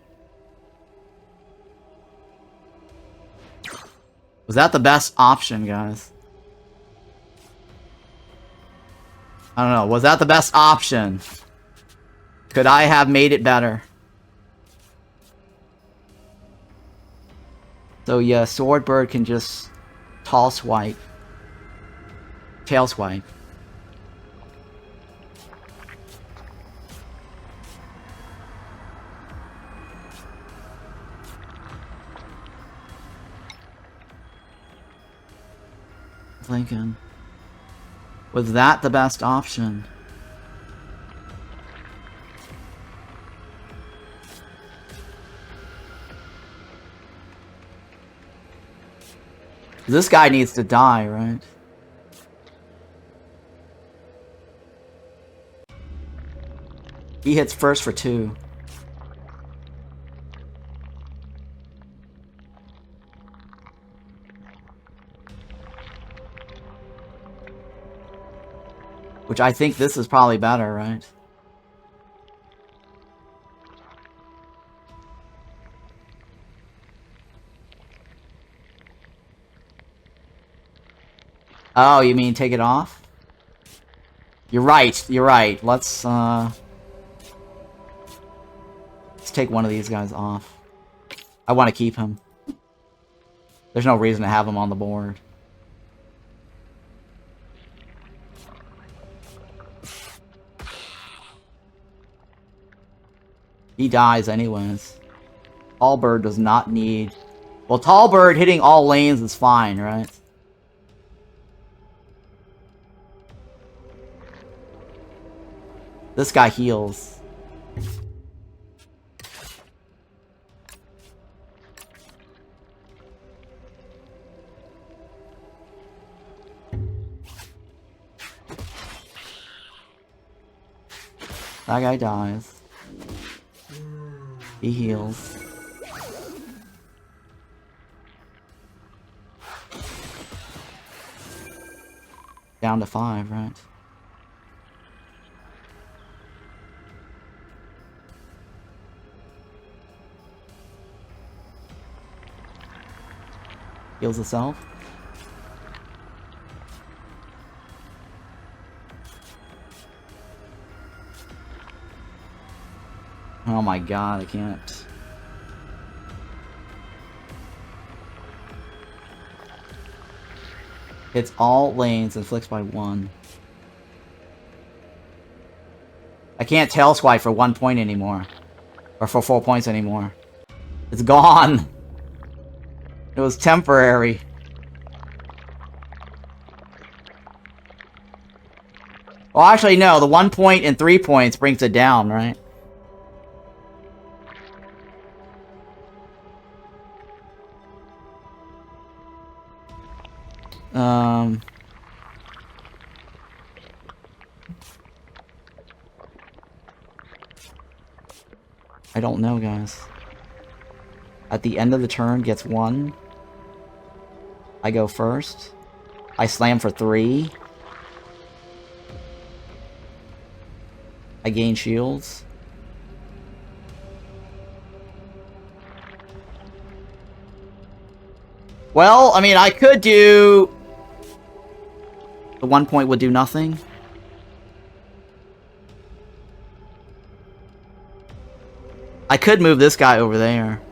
Was that the best option, guys? I don't know. Was that the best option? Could I have made it better? So yeah, Swordbird can just tall swipe. Tail swipe. Thinking. Was that the best option? This guy needs to die, right? He hits first for 2. Which I think this is probably better, right? Oh, you mean take it off? You're right. Let's take one of these guys off. I want to keep him. There's no reason to have him on the board. He dies anyways. Tallbird does not need... Well, Tallbird hitting all lanes is fine, right? This guy heals. That guy dies. He heals. Down to 5, right? Heals itself. Oh my god, I can't. Hits all lanes, inflicts by 1. I can't tail swipe for 1 point anymore. Or for 4 points anymore. It's gone! It was temporary. Well, actually, no. The 1 point and 3 points brings it down, right? I don't know, guys. At the end of the turn, gets 1. I go first. I slam for 3. I gain shields. Well, I mean, I could do... The 1 point would do nothing. I could move this guy over there.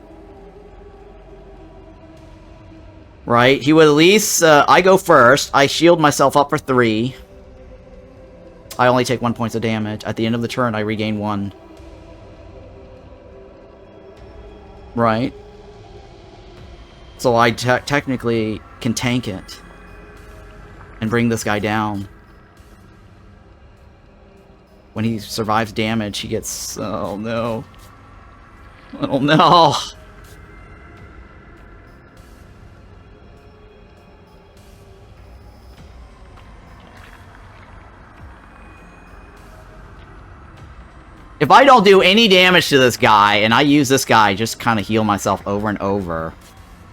Right? He would at least... I go first. I shield myself up for 3. I only take 1 point of damage. At the end of the turn, I regain 1. Right? So I technically can tank it. And bring this guy down. When he survives damage, he gets... Oh, no. Oh, no. If I don't do any damage to this guy, and I use this guy just kind of heal myself over and over,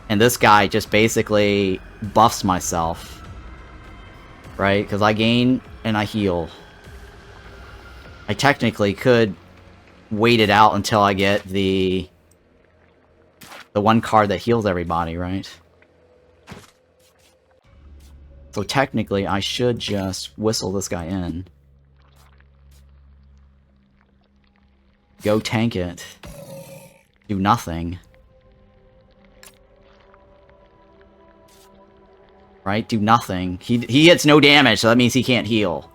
and this guy just basically buffs myself, right? Because I gain and I heal. I technically could wait it out until I get the 1 card that heals everybody, right? So technically, I should just whistle this guy in. Go tank it. Do nothing. Right? Do nothing. He hits no damage, so that means he can't heal.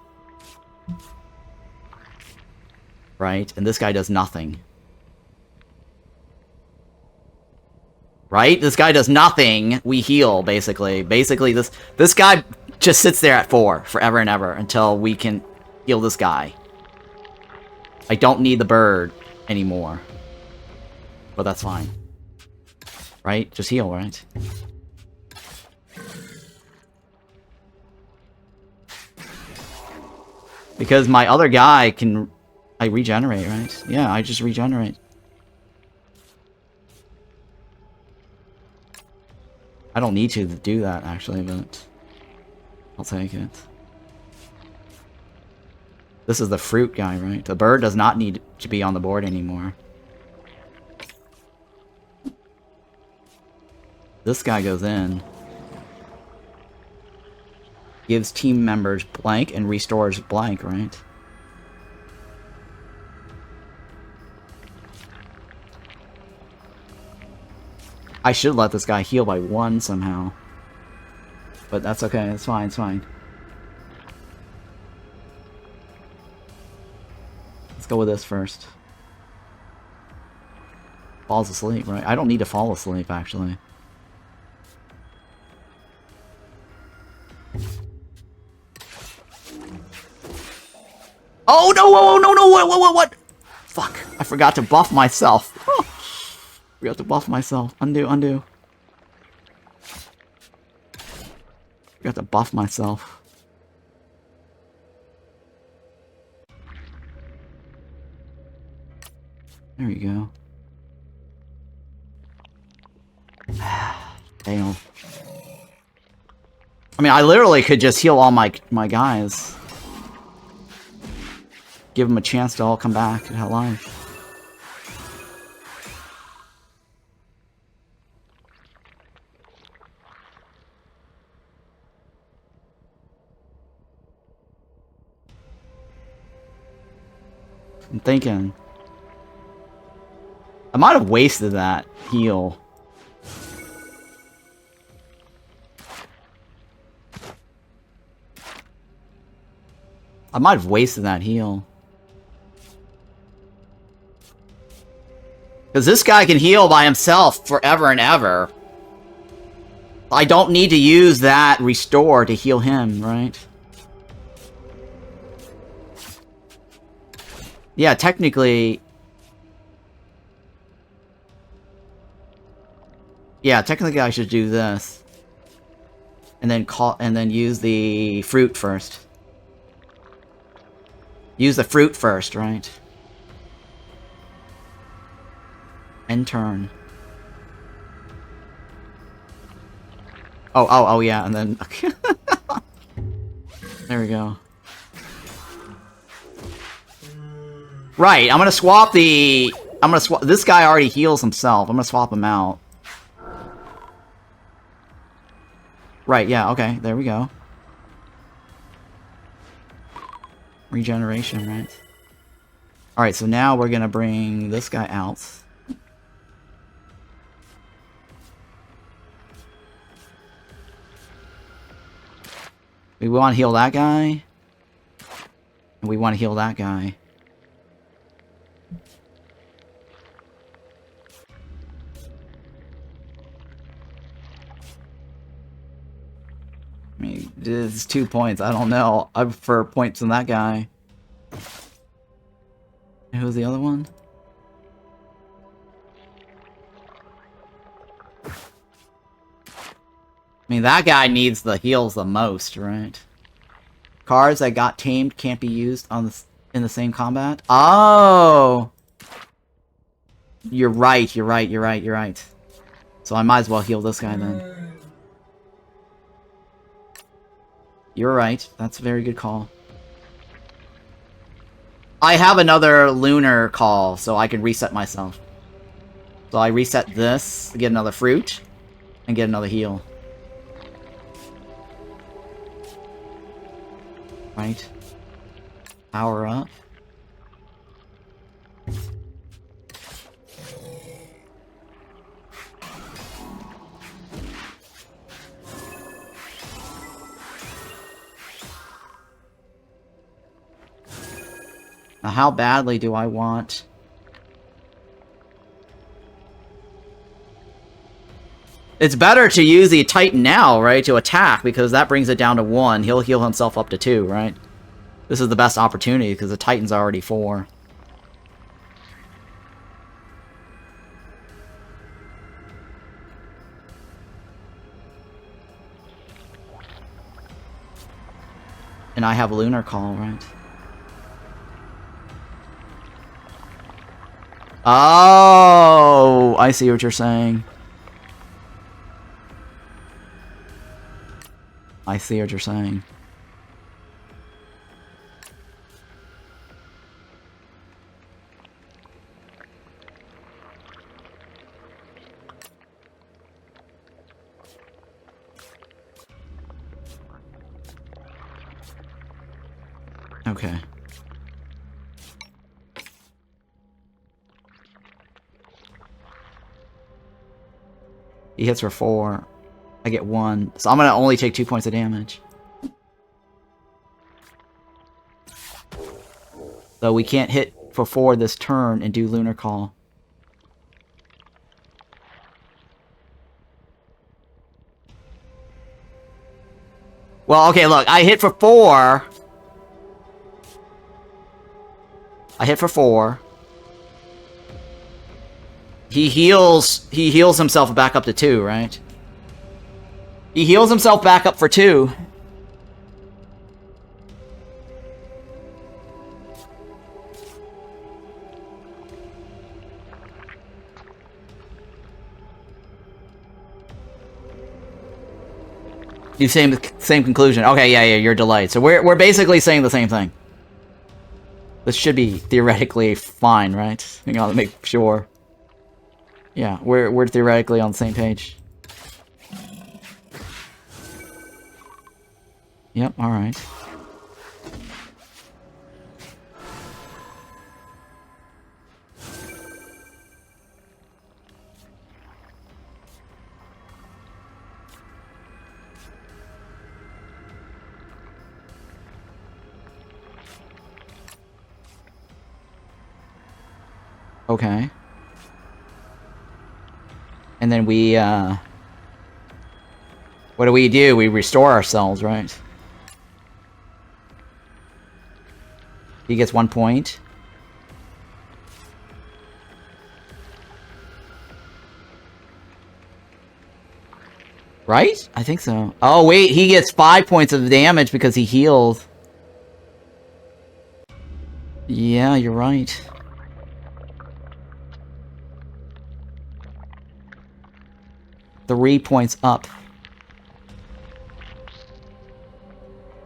Right? And this guy does nothing. Right? This guy does nothing. We heal, basically. Basically, this guy just sits there at 4 forever and ever until we can heal this guy. I don't need the bird anymore. But that's fine. Right? Just heal, right? Because my other guy can... I regenerate, right? Yeah, I just regenerate. I don't need to do that, actually, but... I'll take it. This is the fruit guy, right? The bird does not need to be on the board anymore. This guy goes in. Gives team members blank and restores blank, right? I should let this guy heal by 1 somehow. But that's okay, it's fine, it's fine. Let's go with this first. Falls asleep, right? I don't need to fall asleep, actually. Oh, no, oh, no, no, what? Fuck, I forgot to buff myself. Forgot to buff myself. Undo, undo. Forgot to buff myself. There you go. Damn. I mean, I literally could just heal all my guys. Give them a chance to all come back and have life. I'm thinking. I might have wasted that heal. I might have wasted that heal. Because this guy can heal by himself forever and ever. I don't need to use that restore to heal him, right? Yeah, technically... Yeah, technically I should do this. And then use the fruit first. Use the fruit first, right? End turn. Oh, yeah, and then... There we go. Right, I'm gonna swap the... This guy already heals himself. I'm gonna swap him out. Right, yeah, okay, there we go. Regeneration, right? Alright, so now we're gonna bring this guy out. We want to heal that guy. And we want to heal that guy. I mean, it's 2 points. I don't know. I prefer points than that guy. And who's the other one? I mean, that guy needs the heals the most, right? Cards that got tamed can't be used on in the same combat? Oh! You're right. So I might as well heal this guy then. You're right. That's a very good call. I have another lunar call, so I can reset myself. So I reset this, get another fruit, and get another heal. Right. Power up. Now, how badly do I want... It's better to use the Titan now, right, to attack, because that brings it down to 1. He'll heal himself up to 2, right? This is the best opportunity, because the Titan's already 4. And I have a lunar call, right? Oh, I see what you're saying. I see what you're saying. Okay. He hits for 4. I get 1. So I'm gonna only take 2 points of damage. So we can't hit for 4 this turn and do Lunar Call. Well, okay, look, I hit for 4. I hit for 4. He heals himself back up to 2, right? He heals himself back up for 2. You same conclusion. Okay, yeah, you're delayed. So we're basically saying the same thing. This should be theoretically fine, right? Hang on, let me make sure. Yeah, we're theoretically on the same page. Yep, alright. Okay. And then we, what do? We restore ourselves, right? He gets 1 point. Right? I think so. Oh, wait, he gets 5 points of damage because he healed. Yeah, you're right. Three points up.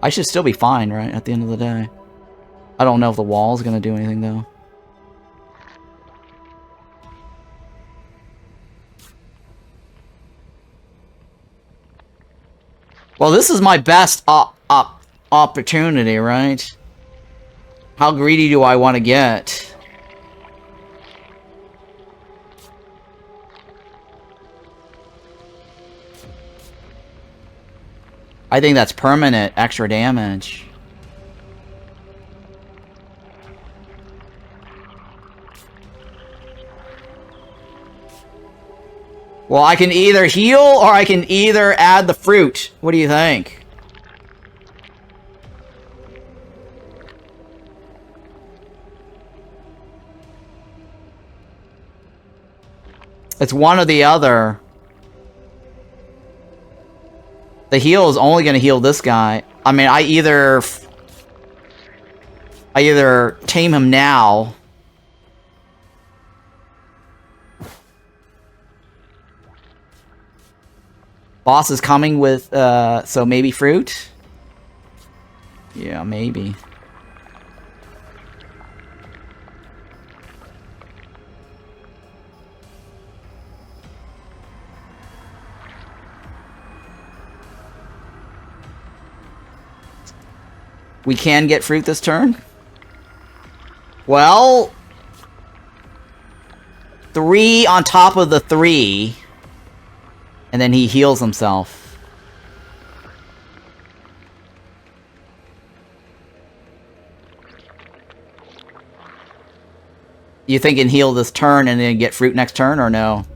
I should still be fine, right? At the end of the day. I don't know if the wall is going to do anything, though. Well, this is my best opportunity, right? How greedy do I want to get? I think that's permanent extra damage. Well, I can either heal or I can either add the fruit. What do you think? It's one or the other. The heal is only going to heal this guy. I mean, I either tame him now. Boss is coming with, so maybe fruit? Yeah, maybe. We can get fruit this turn? Well... 3 on top of the 3. And then he heals himself. You think he can heal this turn and then get fruit next turn, or no?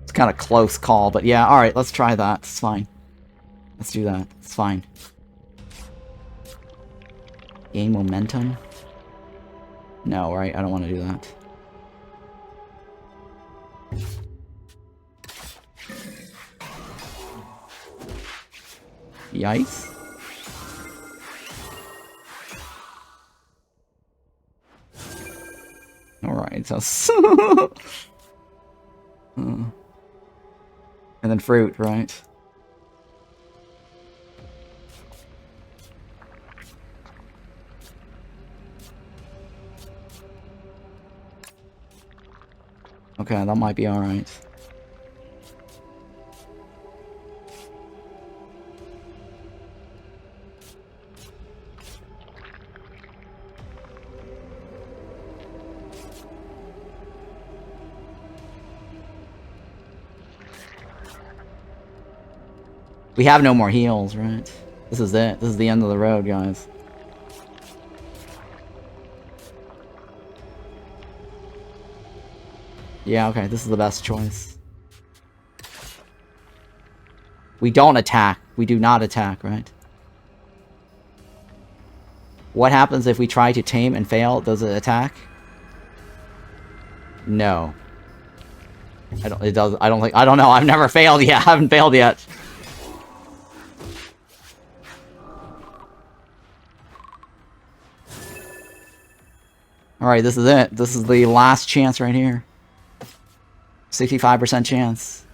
It's kind of close call, but yeah, alright, let's try that. It's fine. Let's do that. It's fine. Gain momentum? No, right? I don't want to do that. Yikes. Alright, so... and then fruit, right? Okay, that might be alright. We have no more heals, right? This is it. This is the end of the road, guys. Yeah, okay, this is the best choice. We don't attack. We do not attack, right? What happens if we try to tame and fail? Does it attack? No. It does. I don't know. I've never failed yet. I haven't failed yet. Alright, this is it. This is the last chance right here. 65% chance.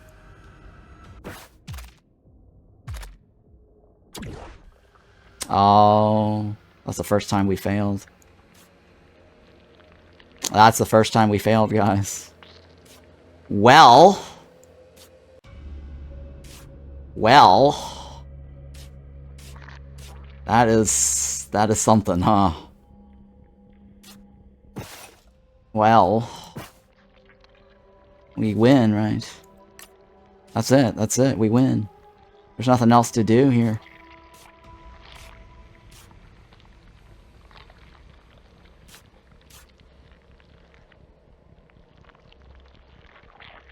Oh, that's the first time we failed. That's the first time we failed, guys. Well. That is something, huh? Well. We win, right? That's it. That's it. We win. There's nothing else to do here.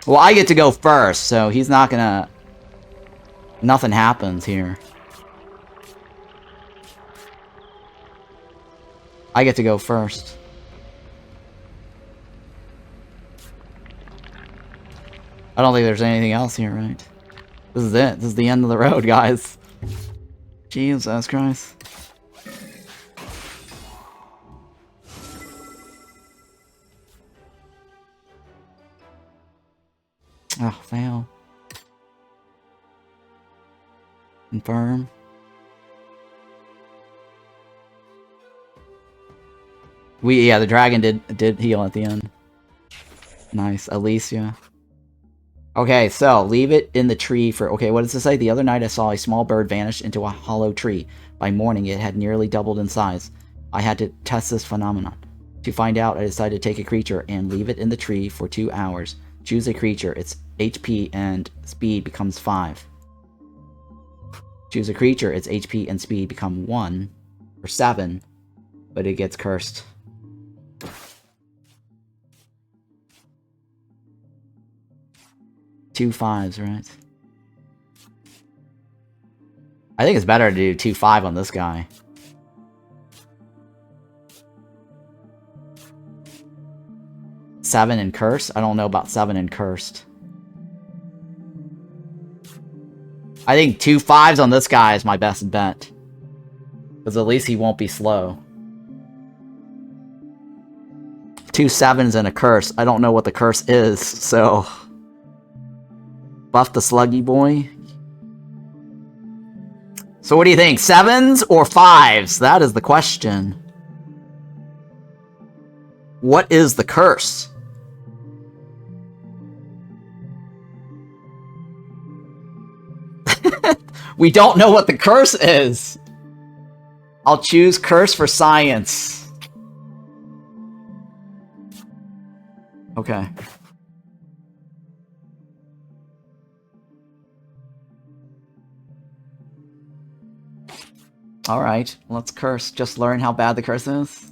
Well, I get to go first, so he's not gonna... Nothing happens here. I get to go first. I don't think there's anything else here, right? This is it. This is the end of the road, guys. Jesus Christ. Oh, fail. Confirm. Yeah, the dragon did heal at the end. Nice, Alicia. Okay, so leave it in the tree for... Okay, what does it say? The other night I saw a small bird vanish into a hollow tree. By morning, it had nearly doubled in size. I had to test this phenomenon. To find out, I decided to take a creature and leave it in the tree for 2 hours. Choose a creature. Its HP and speed becomes 5. Choose a creature. Its HP and speed become 1 or 7, but it gets cursed. Two 5s, right? I think it's better to do 2-5 on this guy. Seven and curse? I don't know about 7 and cursed. I think 2 5s on this guy is my best bet. Because at least he won't be slow. 2 7s and a curse. I don't know what the curse is, so... Buff the sluggy boy. So what do you think? 7s or 5s? That is the question. What is the curse? We don't know what the curse is. I'll choose curse for science. Okay. Alright, let's curse. Just learn how bad the curse is.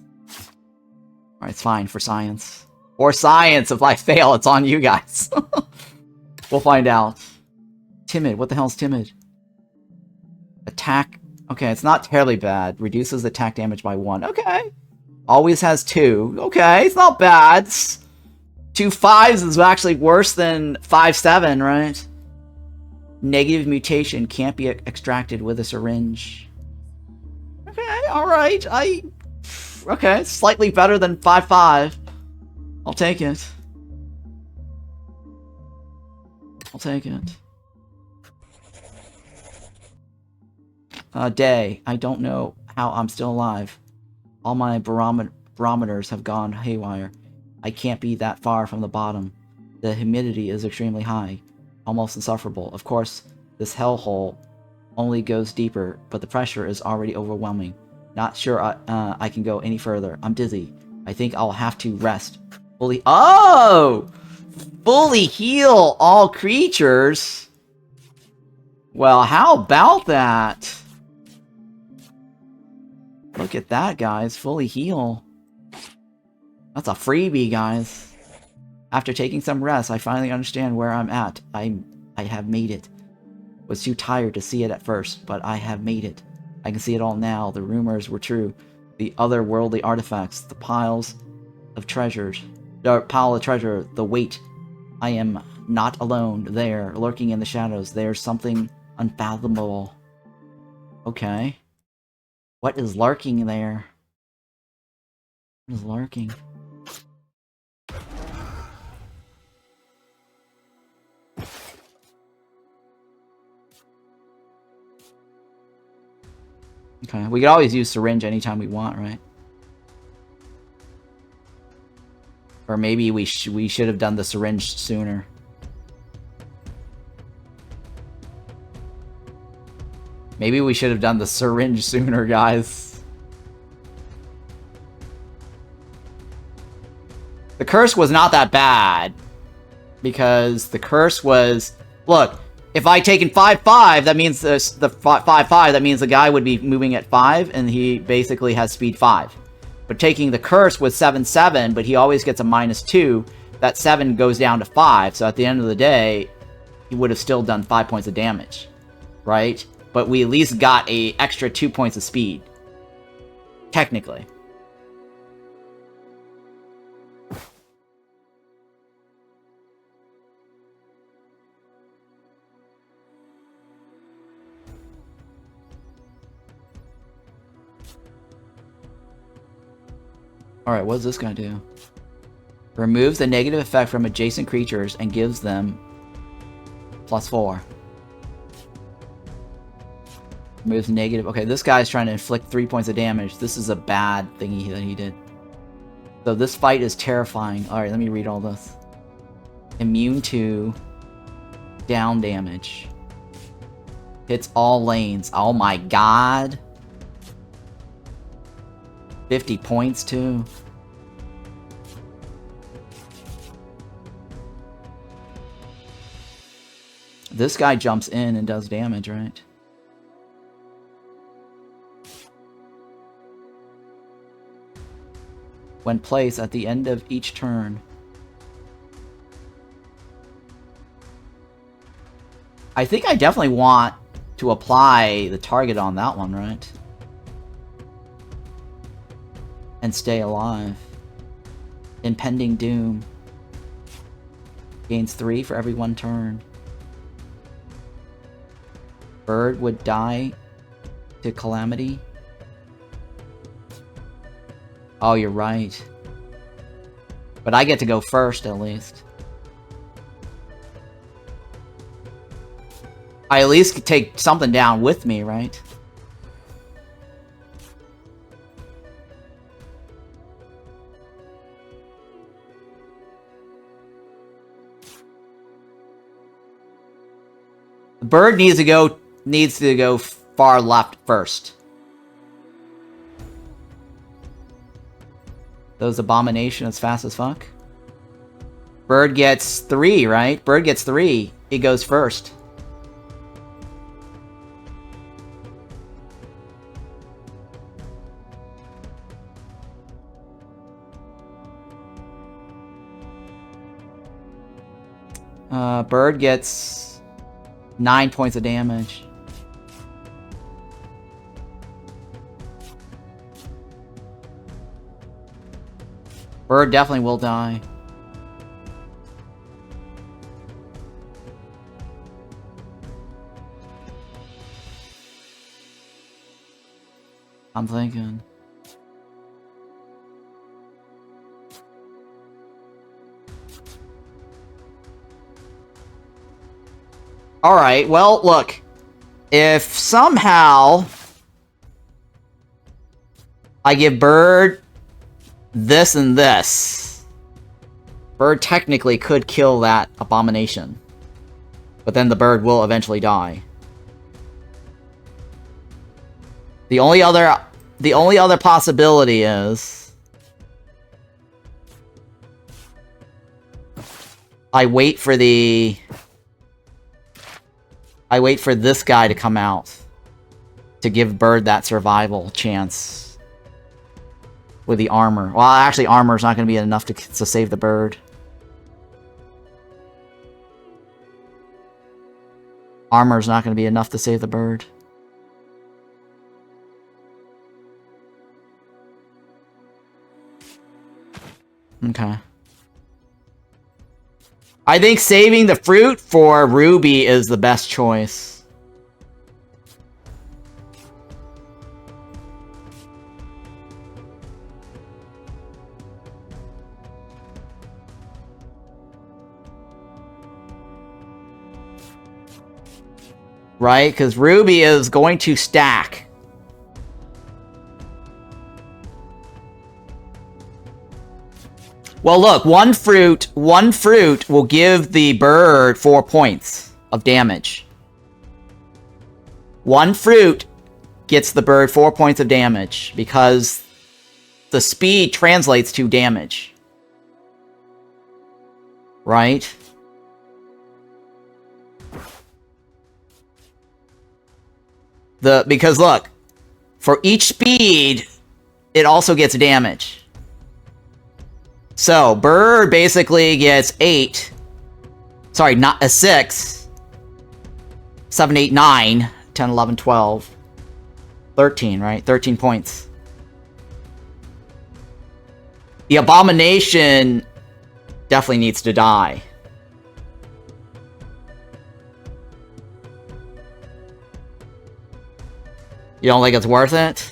Alright, it's fine for science. For science! If I fail, it's on you guys. We'll find out. Timid. What the hell is timid? Attack. Okay, it's not terribly bad. Reduces attack damage by 1. Okay. Always has 2. Okay, it's not bad. 2 5s is actually worse than 5 7, right? Negative mutation can't be extracted with a syringe. Okay, alright. Okay, slightly better than 5-5. I'll take it. I'll take it. Day. I don't know how I'm still alive. All my barometers have gone haywire. I can't be that far from the bottom. The humidity is extremely high. Almost insufferable. Of course, this hellhole only goes deeper, but the pressure is already overwhelming. Not sure I can go any further. I'm dizzy. I think I'll have to rest. Fully heal all creatures? Well, how about that? Look at that, guys. Fully heal. That's a freebie, guys. After taking some rest, I finally understand where I'm at. I have made it. Was too tired to see it at first, but I have made it. I can see it all now. The rumors were true. The otherworldly artifacts, the piles of treasures, the pile of treasure, the weight. I am not alone there, lurking in the shadows. There's something unfathomable. Okay. What is lurking there? What is lurking? Okay, we could always use syringe anytime we want, right? Or maybe we should have done the syringe sooner. Maybe we should have done the syringe sooner, guys. The curse was not that bad. Because the curse was... Look, if I taken 5-5, that means the 5-5, that means the guy would be moving at 5, and he basically has speed 5. But taking the curse with 7-7, but he always gets a -2, that 7 goes down to 5, so at the end of the day, he would have still done 5 points of damage, right? But we at least got a extra 2 points of speed. Technically. Alright, what does this guy do? Removes the negative effect from adjacent creatures and gives them +4. Removes negative. Okay, this guy's trying to inflict 3 points of damage. This is a bad thingy that he did. So this fight is terrifying. Alright, let me read all this. Immune to down damage. Hits all lanes. Oh my god. 50 points too. This guy jumps in and does damage, right? When placed at the end of each turn. I think I definitely want to apply the target on that one, right? And stay alive. Impending Doom. Gains 3 for every 1 turn. Bird would die to Calamity. Oh, you're right. But I get to go first, at least. I at least could take something down with me, right? The bird needs to go far left first. Those abomination as fast as fuck. Bird gets 3, right? Bird gets 3. He goes first. Bird gets 9 points of damage. Bird definitely will die. I'm thinking. Alright, well, look. If somehow I give Bird this and this, Bird technically could kill that abomination. But then the bird will eventually die. The only other possibility is I wait for this guy to come out to give Bird that survival chance with the armor. Well, actually, armor's not going to be enough to save the bird. Armor's not going to be enough to save the bird. Okay. I think saving the fruit for Ruby is the best choice. Right? Because Ruby is going to stack. Well, look, one fruit will give the bird 4 points of damage. One fruit gets the bird 4 points of damage because the speed translates to damage. Right? Because look, for each speed, it also gets damage. So, bird basically gets 8. Sorry, not a 6. 7, 8, 9. 10, 11, 12. 13, right? 13 points. The abomination definitely needs to die. You don't think it's worth it?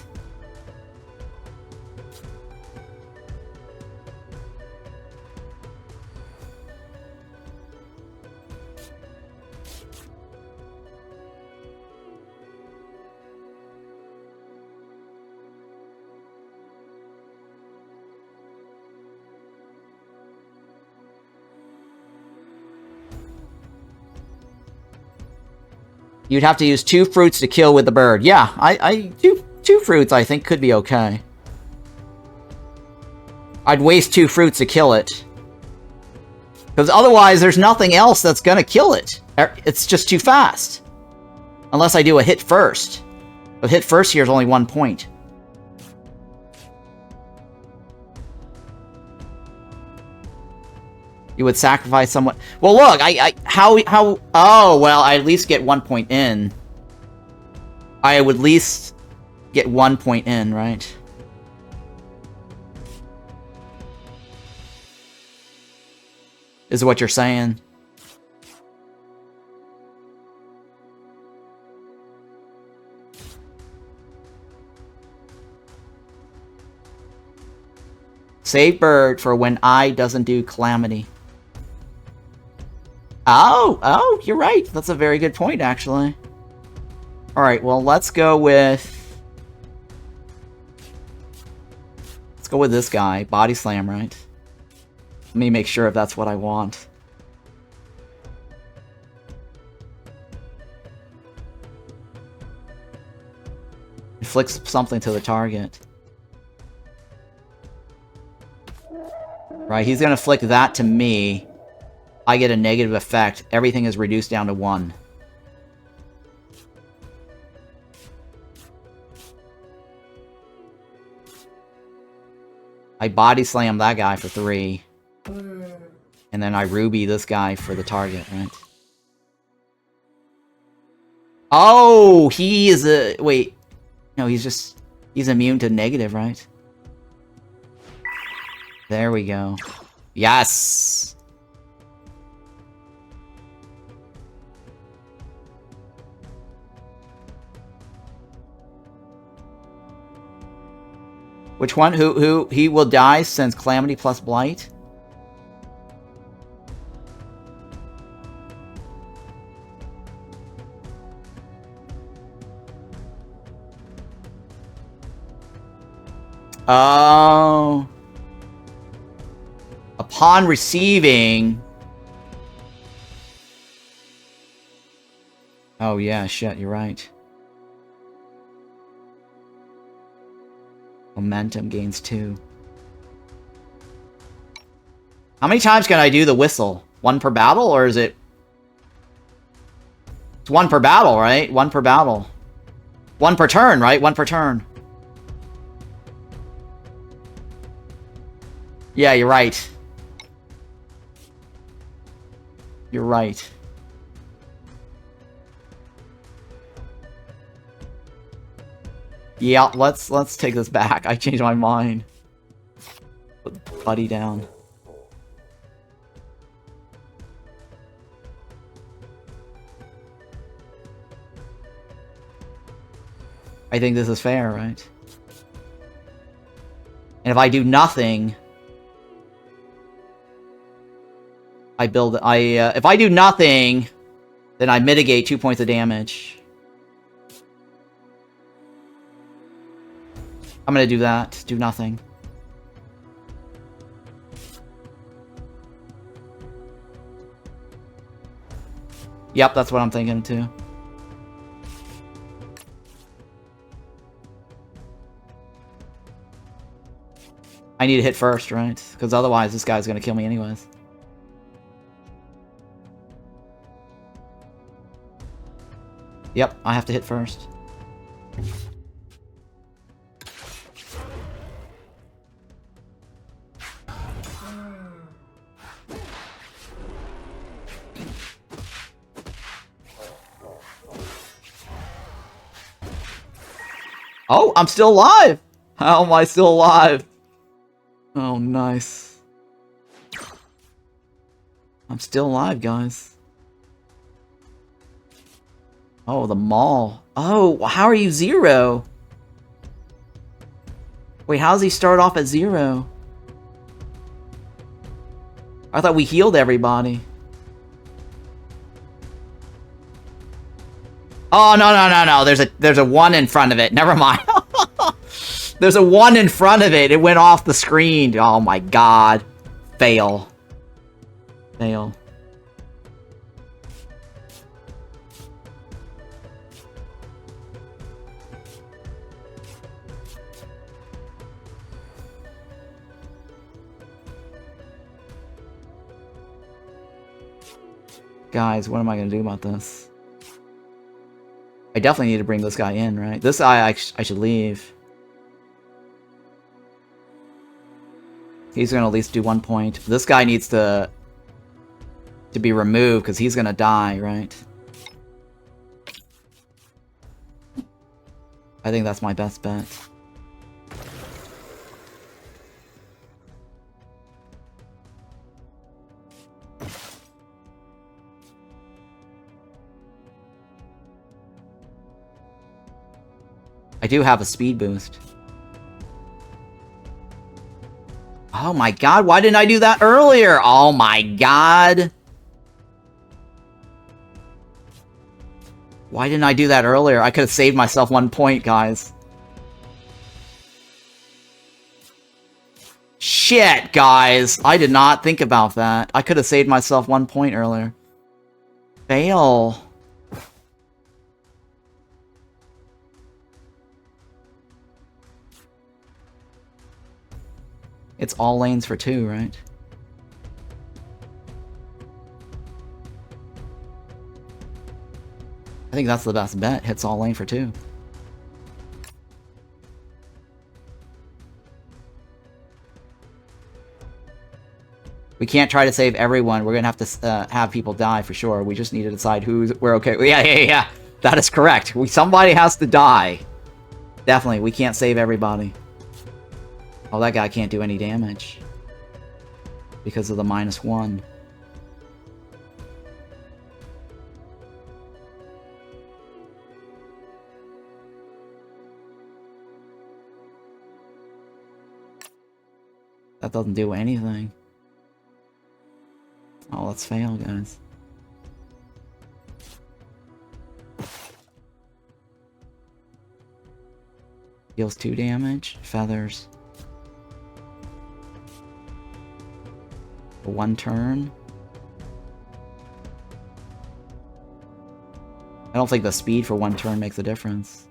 You'd have to use 2 fruits to kill with the bird. Yeah, two fruits I think could be okay. I'd waste 2 fruits to kill it. Because otherwise there's nothing else that's gonna kill it. It's just too fast. Unless I do a hit first. But hit first here is only 1 point. You would sacrifice someone. Well, look, oh, well, I at least get 1 point in. I would at least get 1 point in, right? Is what you're saying? Save bird for when I doesn't do calamity. Oh, you're right. That's a very good point, actually. Alright, well, let's go with this guy. Body slam, right? Let me make sure if that's what I want. Inflicts something to the target. Right, he's gonna flick that to me. I get a negative effect. Everything is reduced down to 1. I body slam that guy for 3. And then I ruby this guy for the target, right? Oh, he is a... Wait. No, he's immune to negative, right? There we go. Yes! Which one? Who? He will die since Calamity plus Blight? Oh. Upon receiving... Oh yeah, shit, you're right. Momentum gains 2. How many times can I do the whistle? 1 per battle, or is it... It's 1 per battle, right? 1 per battle. 1 per turn, right? 1 per turn. Yeah, you're right. You're right. Yeah, let's take this back. I changed my mind. Put Buddy down. I think this is fair, right? And if I do nothing, if I do nothing, then I mitigate 2 points of damage. I'm gonna do that. Do nothing. Yep, that's what I'm thinking too. I need to hit first, right? Because otherwise this guy's gonna kill me anyways. Yep, I have to hit first. Oh, I'm still alive! How am I still alive? Oh, nice. I'm still alive, guys. Oh, the mall. Oh, how are you 0? Wait, how does he start off at 0? I thought we healed everybody. Oh, no. There's a 1 in front of it. Never mind. There's a 1 in front of it. It went off the screen. Oh my god. Fail. Fail. Guys, what am I going to do about this? I definitely need to bring this guy in, right? This guy, I should leave. He's going to at least do 1 point. This guy needs to be removed because he's going to die, right? I think that's my best bet. I do have a speed boost. Oh my god, why didn't I do that earlier? Oh my god. Why didn't I do that earlier? I could have saved myself 1 point, guys. Shit, guys. I did not think about that. I could have saved myself 1 point earlier. Fail. It's all lanes for 2, right? I think that's the best bet. Hits all lane for 2. We can't try to save everyone. We're gonna have to have people die for sure. We just need to decide we're okay. Yeah. That is correct. Somebody has to die. Definitely. We can't save everybody. Oh, that guy can't do any damage. Because of the -1. That doesn't do anything. Oh, let's fail, guys. Deals 2 damage. Feathers. For 1 turn. I don't think the speed for 1 turn makes a difference.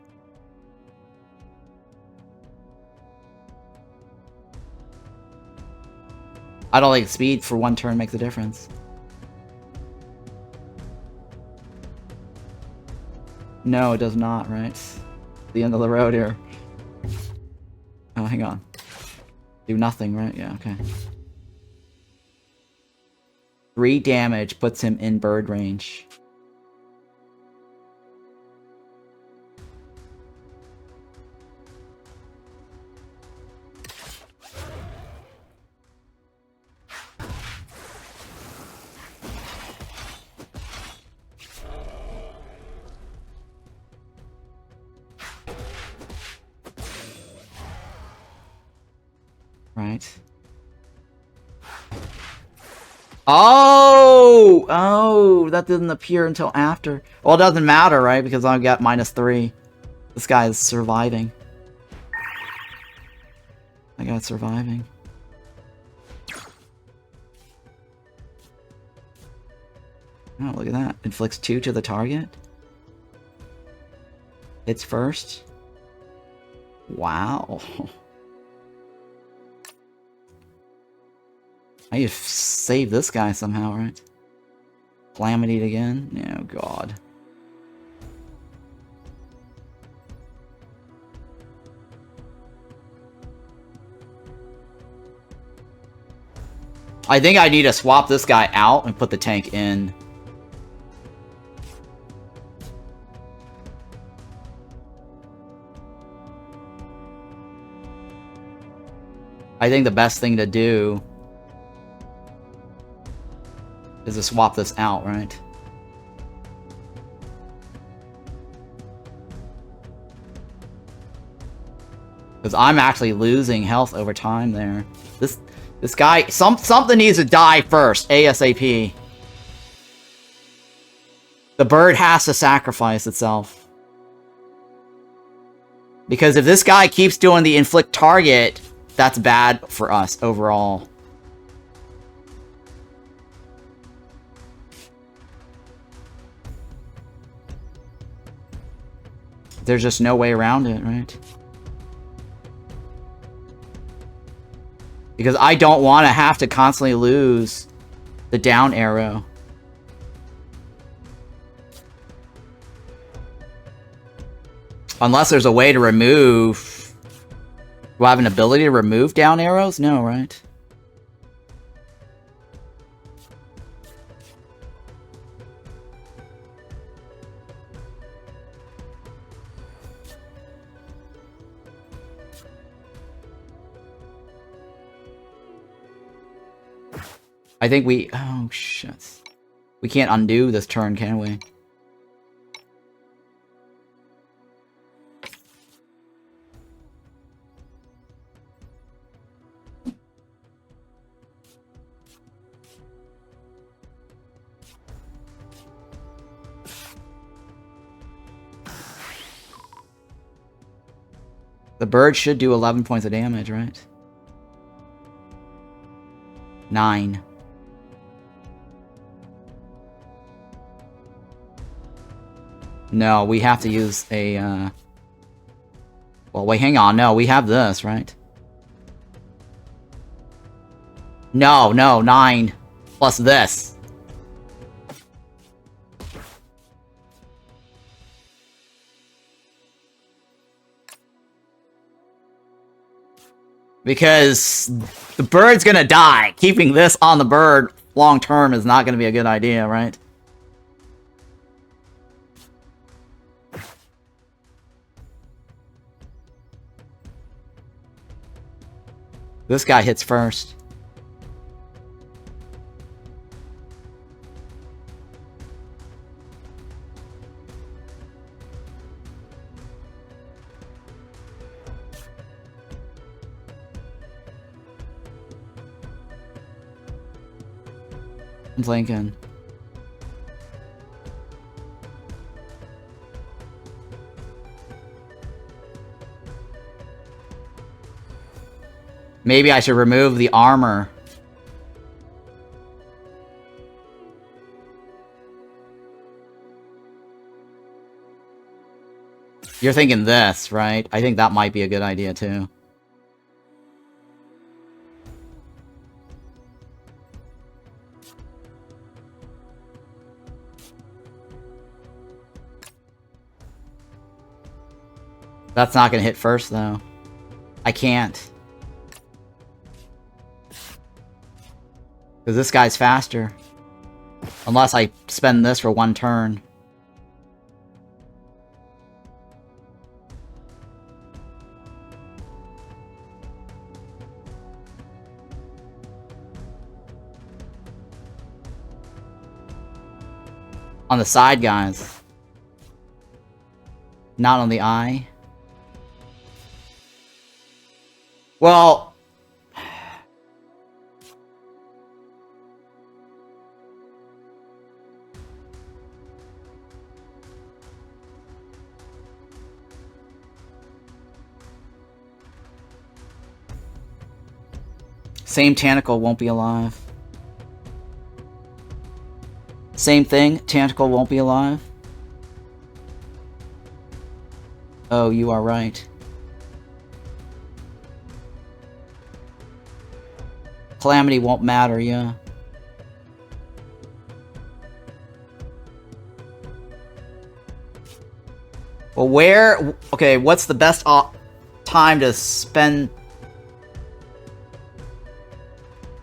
I don't think speed for 1 turn makes a difference. No, it does not, right? The end of the road here. Oh, hang on. Do nothing, right? Yeah, okay. 3 damage puts him in bird range. Right. Oh, that didn't appear until after. Well, it doesn't matter, right? Because I've got -3. This guy is surviving. I got surviving. Oh, look at that. Inflicts 2 to the target. Hits first. Wow. I need to save this guy somehow, right? Calamity again? Oh, God. I think I need to swap this guy out and put the tank in. I think the best thing to do is to swap this out, right? Because I'm actually losing health over time there. This guy, something needs to die first, ASAP. The bird has to sacrifice itself. Because if this guy keeps doing the inflict target, that's bad for us overall. There's just no way around it, right? Because I don't want to have to constantly lose the down arrow. Unless there's a way to remove... Do I have an ability to remove down arrows? No, right? I think we... Oh, shit. We can't undo this turn, can we? The bird should do 11 points of damage, right? 9. No, we have to use a, Well, wait, hang on. No, we have this, right? No, 9. Plus this. Because the bird's gonna die. Keeping this on the bird long term is not gonna be a good idea, right? This guy hits first. I'm thinking. Maybe I should remove the armor. You're thinking this, right? I think that might be a good idea, too. That's not gonna hit first, though. I can't. Because this guy's faster. Unless I spend this for one turn. On the side, guys. Not on the eye. Well... Same tentacle won't be alive. Same thing, tentacle won't be alive. Oh, you are right. Calamity won't matter, yeah. Well, where... Okay, what's the best time to spend...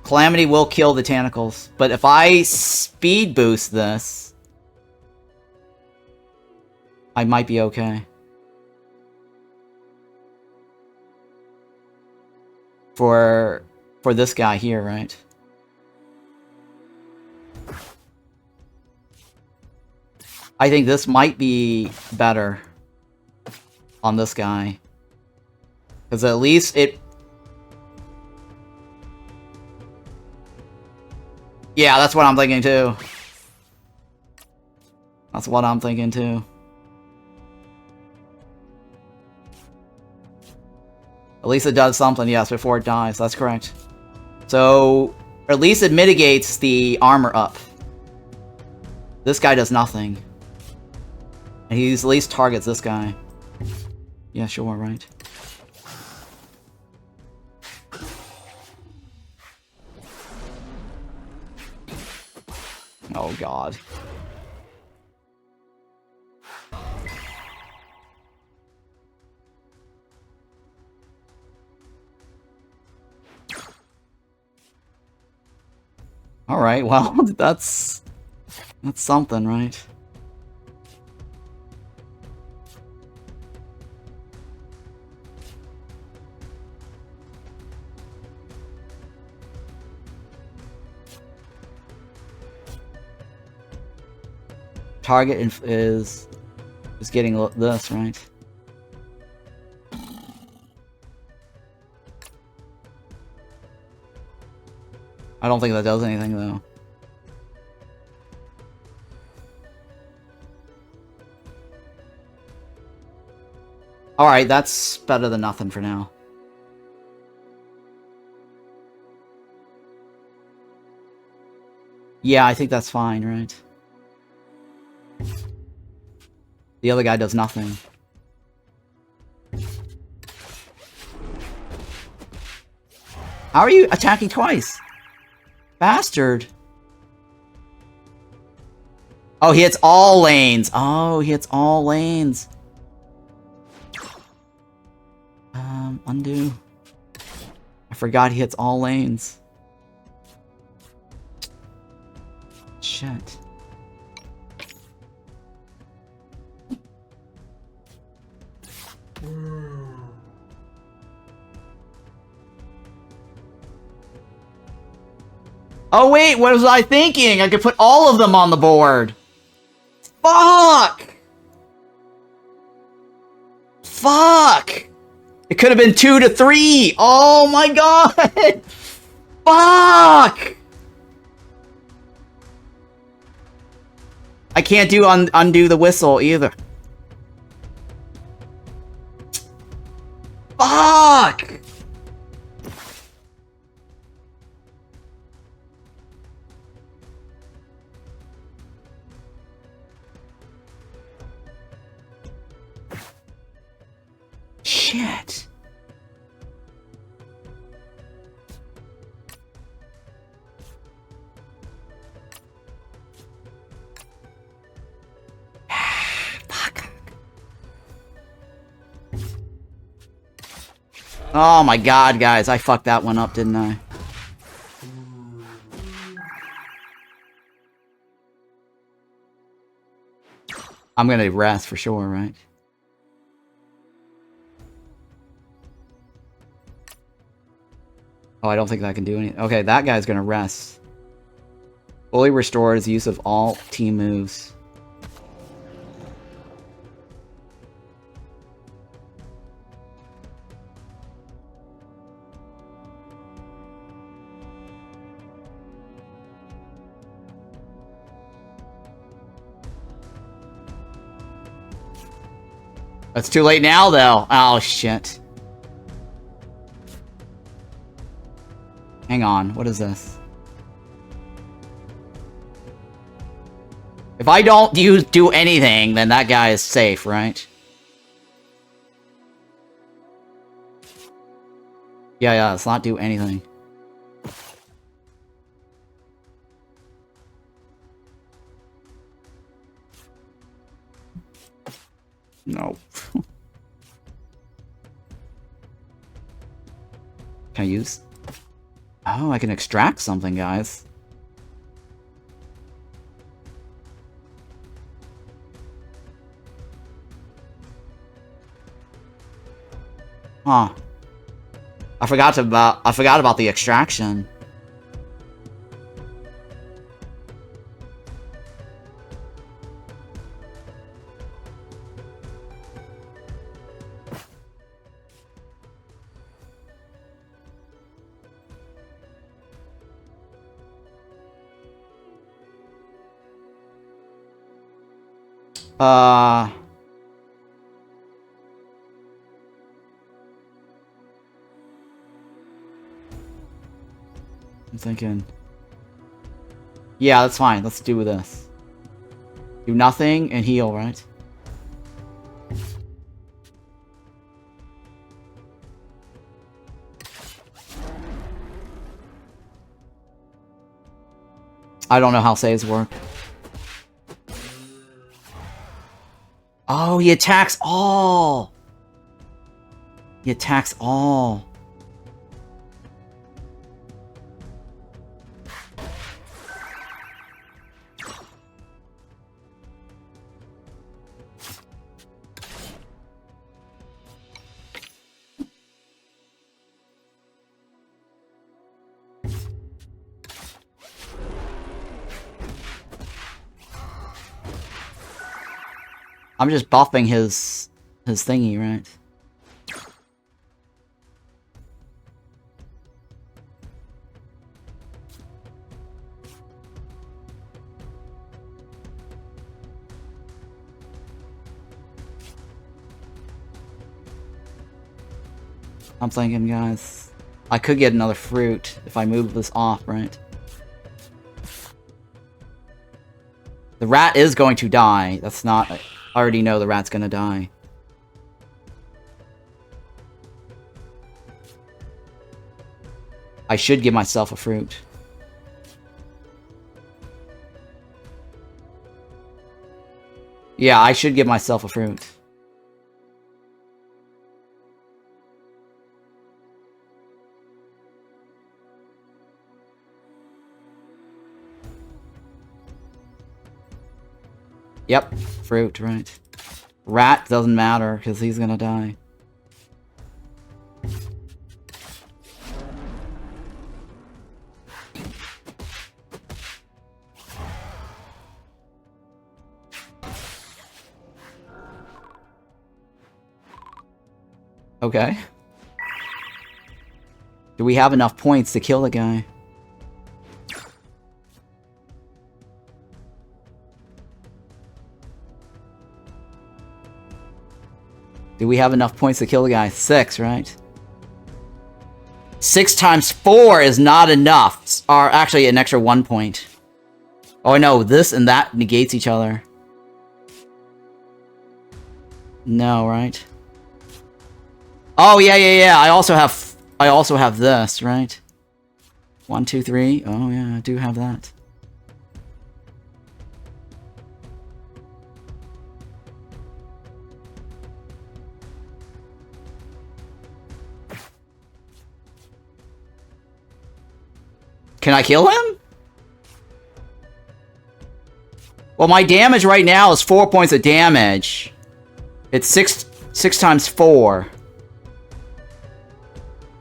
Calamity will kill the tentacles, but if I speed boost this, I might be okay. for this guy here, right? I think this might be better on this guy. Because at least it... Yeah, that's what I'm thinking too. That's what I'm thinking too. At least it does something, yes, before it dies. That's correct. So, at least it mitigates the armor up. This guy does nothing. And he at least targets this guy. Yeah, sure, right. Oh, God. Alright, well, that's something, right? Target is getting this, right? I don't think that does anything, though. Alright, that's better than nothing for now. Yeah, I think that's fine, right? The other guy does nothing. How are you attacking twice? Bastard. Oh, he hits all lanes. Oh, he hits all lanes. Undo. I forgot he hits all lanes. Shit. Oh wait, what was I thinking? I could put all of them on the board. Fuck! Fuck! It could have been 2 to 3. Oh my god! Fuck! I can't do undo the whistle either. Fuck! Shit. Fuck. Oh my god, guys. I fucked that one up, didn't I? I'm gonna rest for sure, right? Oh, I don't think that can do anything. Okay, that guy's gonna rest. Fully restores use of all team moves. It's too late now, though. Oh, shit. Hang on, what is this? If I don't do anything, then that guy is safe, right? Yeah, let's not do anything. No. Can I use? Oh, I can extract something, guys. Huh. I forgot about the extraction. I'm thinking. Yeah, that's fine. Let's do this. Do nothing and heal, right? I don't know how saves work. Oh, he attacks all! He attacks all. I'm just buffing his thingy, right? I'm thinking, guys, I could get another fruit if I move this off, right? The rat is going to die. That's not... I already know the rat's gonna die. I should give myself a fruit. Yeah, I should give myself a fruit. Yep, fruit, right. Rat doesn't matter, because he's gonna die. Okay. Do we have enough points to kill the guy? Do we have enough points to kill the guy? 6, right? 6 times 4 is not enough. Or actually an extra 1 point. Oh no, this and that negates each other. No, right? Oh yeah. I also have this, right? 1, 2, 3. Oh yeah, I do have that. Can I kill him? Well, my damage right now is 4 points of damage. It's 6 times 4.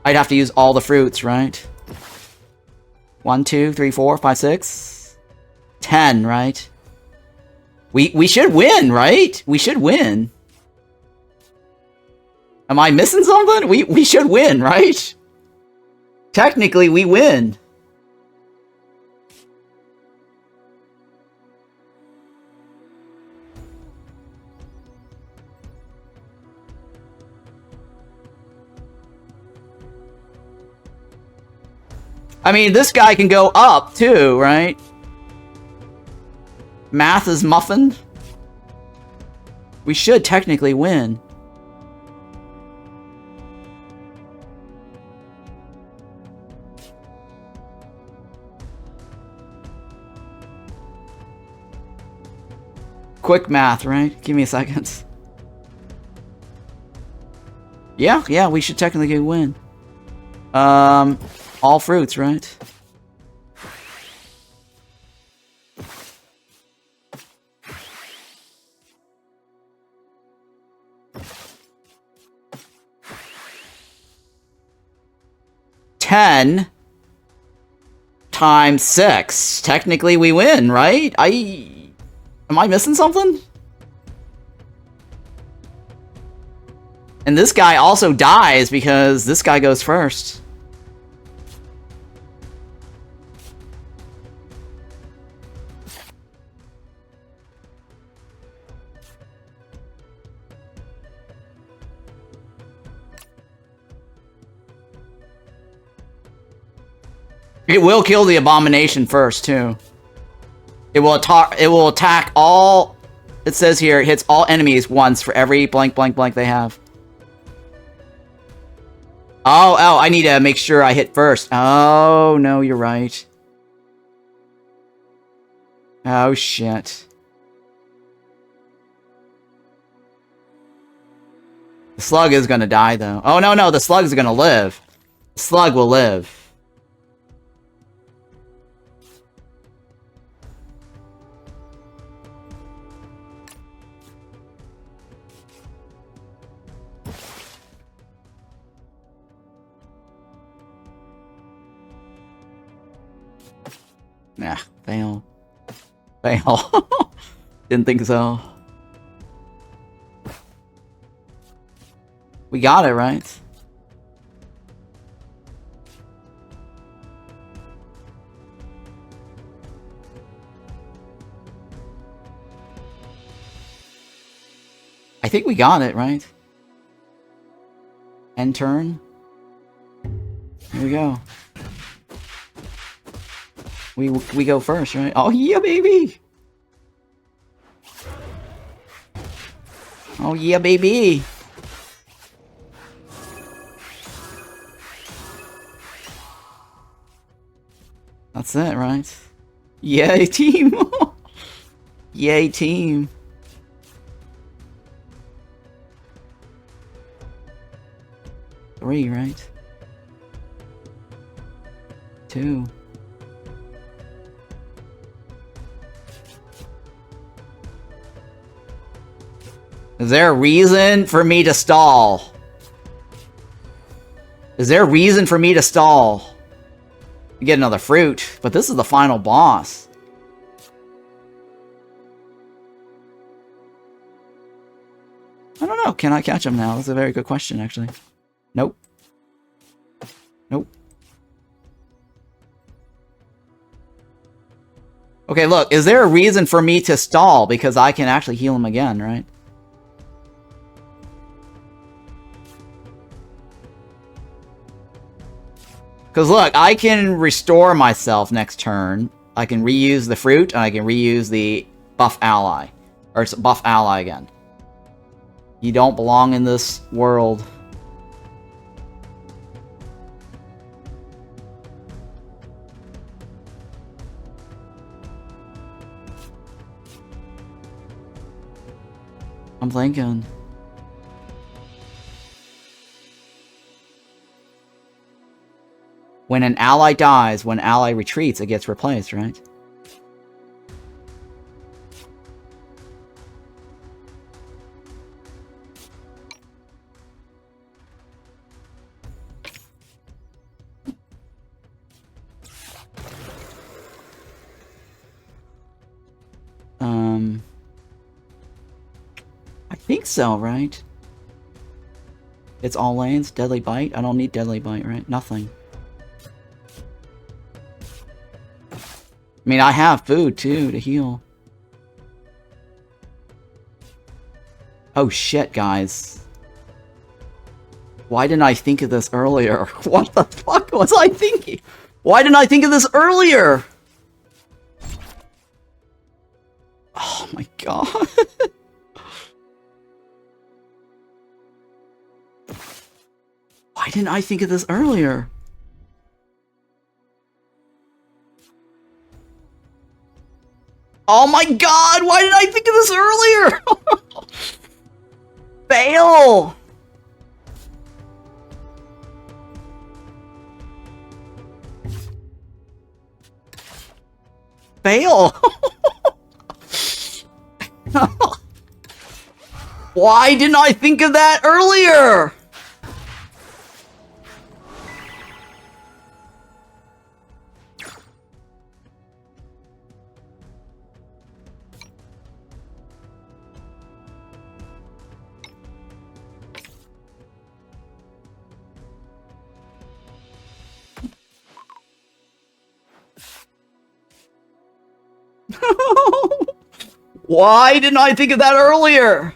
I'd have to use all the fruits, right? 1, 2, 3, 4, 5, 6. 10, right? We should win, right? We should win. Am I missing something? We should win, right? Technically, we win. I mean, this guy can go up, too, right? Math is muffin. We should technically win. Quick math, right? Give me a second. Yeah, we should technically win. All fruits, right? 10 times 6. Technically, we win, right? Am I missing something? And this guy also dies because this guy goes first. It will kill the abomination first, too. It will attack all... It says here, it hits all enemies once for every blank, blank, blank they have. Oh, I need to make sure I hit first. Oh, no, you're right. Oh, shit. The slug is gonna die, though. Oh, no, the slug is gonna live. The slug will live. Nah, fail. Fail. Didn't think so. We got it, right? I think we got it, right? End turn. Here we go. We go first, right? Oh yeah, baby! Oh yeah, baby! That's it, right? Yay, team! Yay, team! Three, right? Two. Is there a reason for me to stall? Is there a reason for me to stall? You get another fruit, but this is the final boss. I don't know. Can I catch him now? That's a very good question, actually. Nope. Nope. Okay, look. Is there a reason for me to stall? Because I can actually heal him again, right? Because look, I can restore myself next turn. I can reuse the fruit, and I can reuse the buff ally. Or it's buff ally again. You don't belong in this world. I'm thinking. When an ally dies, when ally retreats, it gets replaced, right? I think so, right? It's all lanes, deadly bite. I don't need deadly bite, right? Nothing. I mean, I have food, too, to heal. Oh, shit, guys. Why didn't I think of this earlier? What the fuck was I thinking? Why didn't I think of this earlier? Oh, my God. Why didn't I think of this earlier? Oh my god, why did I think of this earlier? Fail! Fail! Why didn't I think of that earlier? Why didn't I think of that earlier?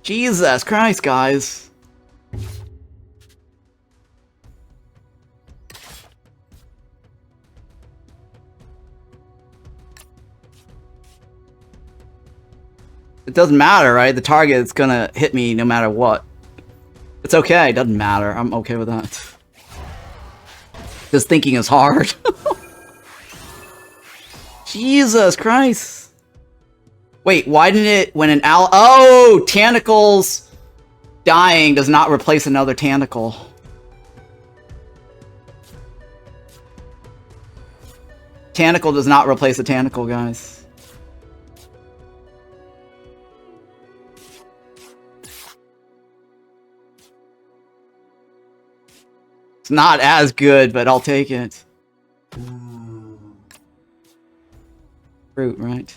Jesus Christ, guys. It doesn't matter, right? The target is gonna hit me no matter what. It's okay, it doesn't matter. I'm okay with that. This thinking is hard. Jesus Christ. Wait, why didn't it, when an oh, tentacles dying does not replace another tentacle. Tentacle does not replace a tentacle, guys. It's not as good, but I'll take it. Fruit, right?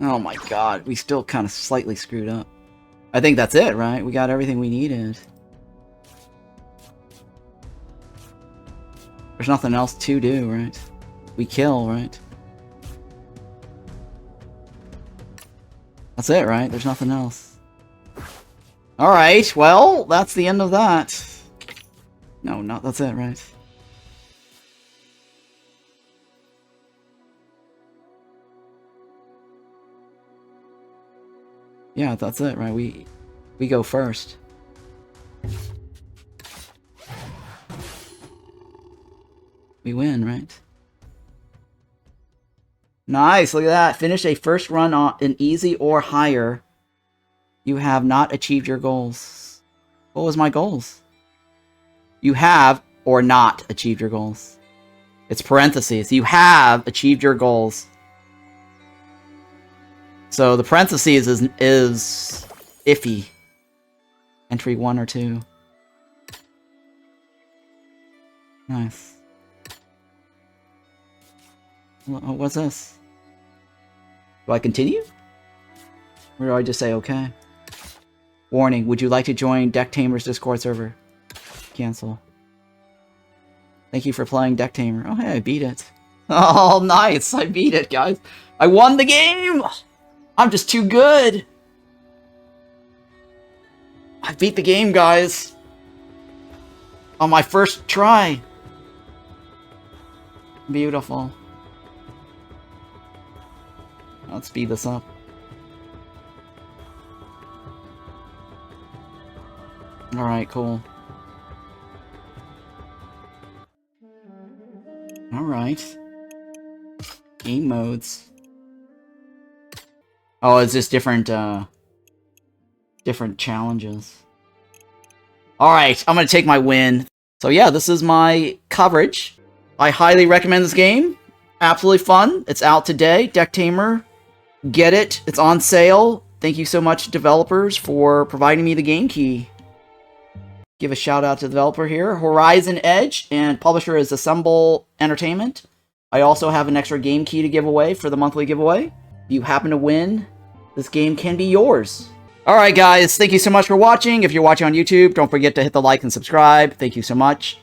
Oh my god, we still kind of slightly screwed up. I think that's it, right? We got everything we needed. There's nothing else to do, right? We kill, right? That's it, right? There's nothing else. Alright, well, that's the end of that. No, not that's it, right? Yeah, that's it, right? We go first. We win, right? Nice, look at that. Finish a first run on an easy or higher. You have not achieved your goals. What was my goals? You have or not achieved your goals. It's parentheses. You have achieved your goals. So the parentheses is iffy. Entry 1 or 2. Nice. What's this? Do I continue? Or do I just say okay? Warning, would you like to join Decktamer's Discord server? Cancel. Thank you for playing Decktamer. Oh hey, I beat it. Oh nice, I beat it, guys. I won the game! I'm just too good! I beat the game, guys. On my first try. Beautiful. Let's speed this up. Alright, cool. Alright. Game modes. Oh, it's just different, different challenges. Alright, I'm gonna take my win. So yeah, this is my coverage. I highly recommend this game. Absolutely fun. It's out today. Decktamer. Get it. It's on sale. Thank you so much, developers, for providing me the game key. Give a shout out to the developer here. Horizon Edge, and publisher is Assemble Entertainment. I also have an extra game key to give away for the monthly giveaway. If you happen to win, this game can be yours. Alright guys, thank you so much for watching. If you're watching on YouTube, don't forget to hit the like and subscribe. Thank you so much.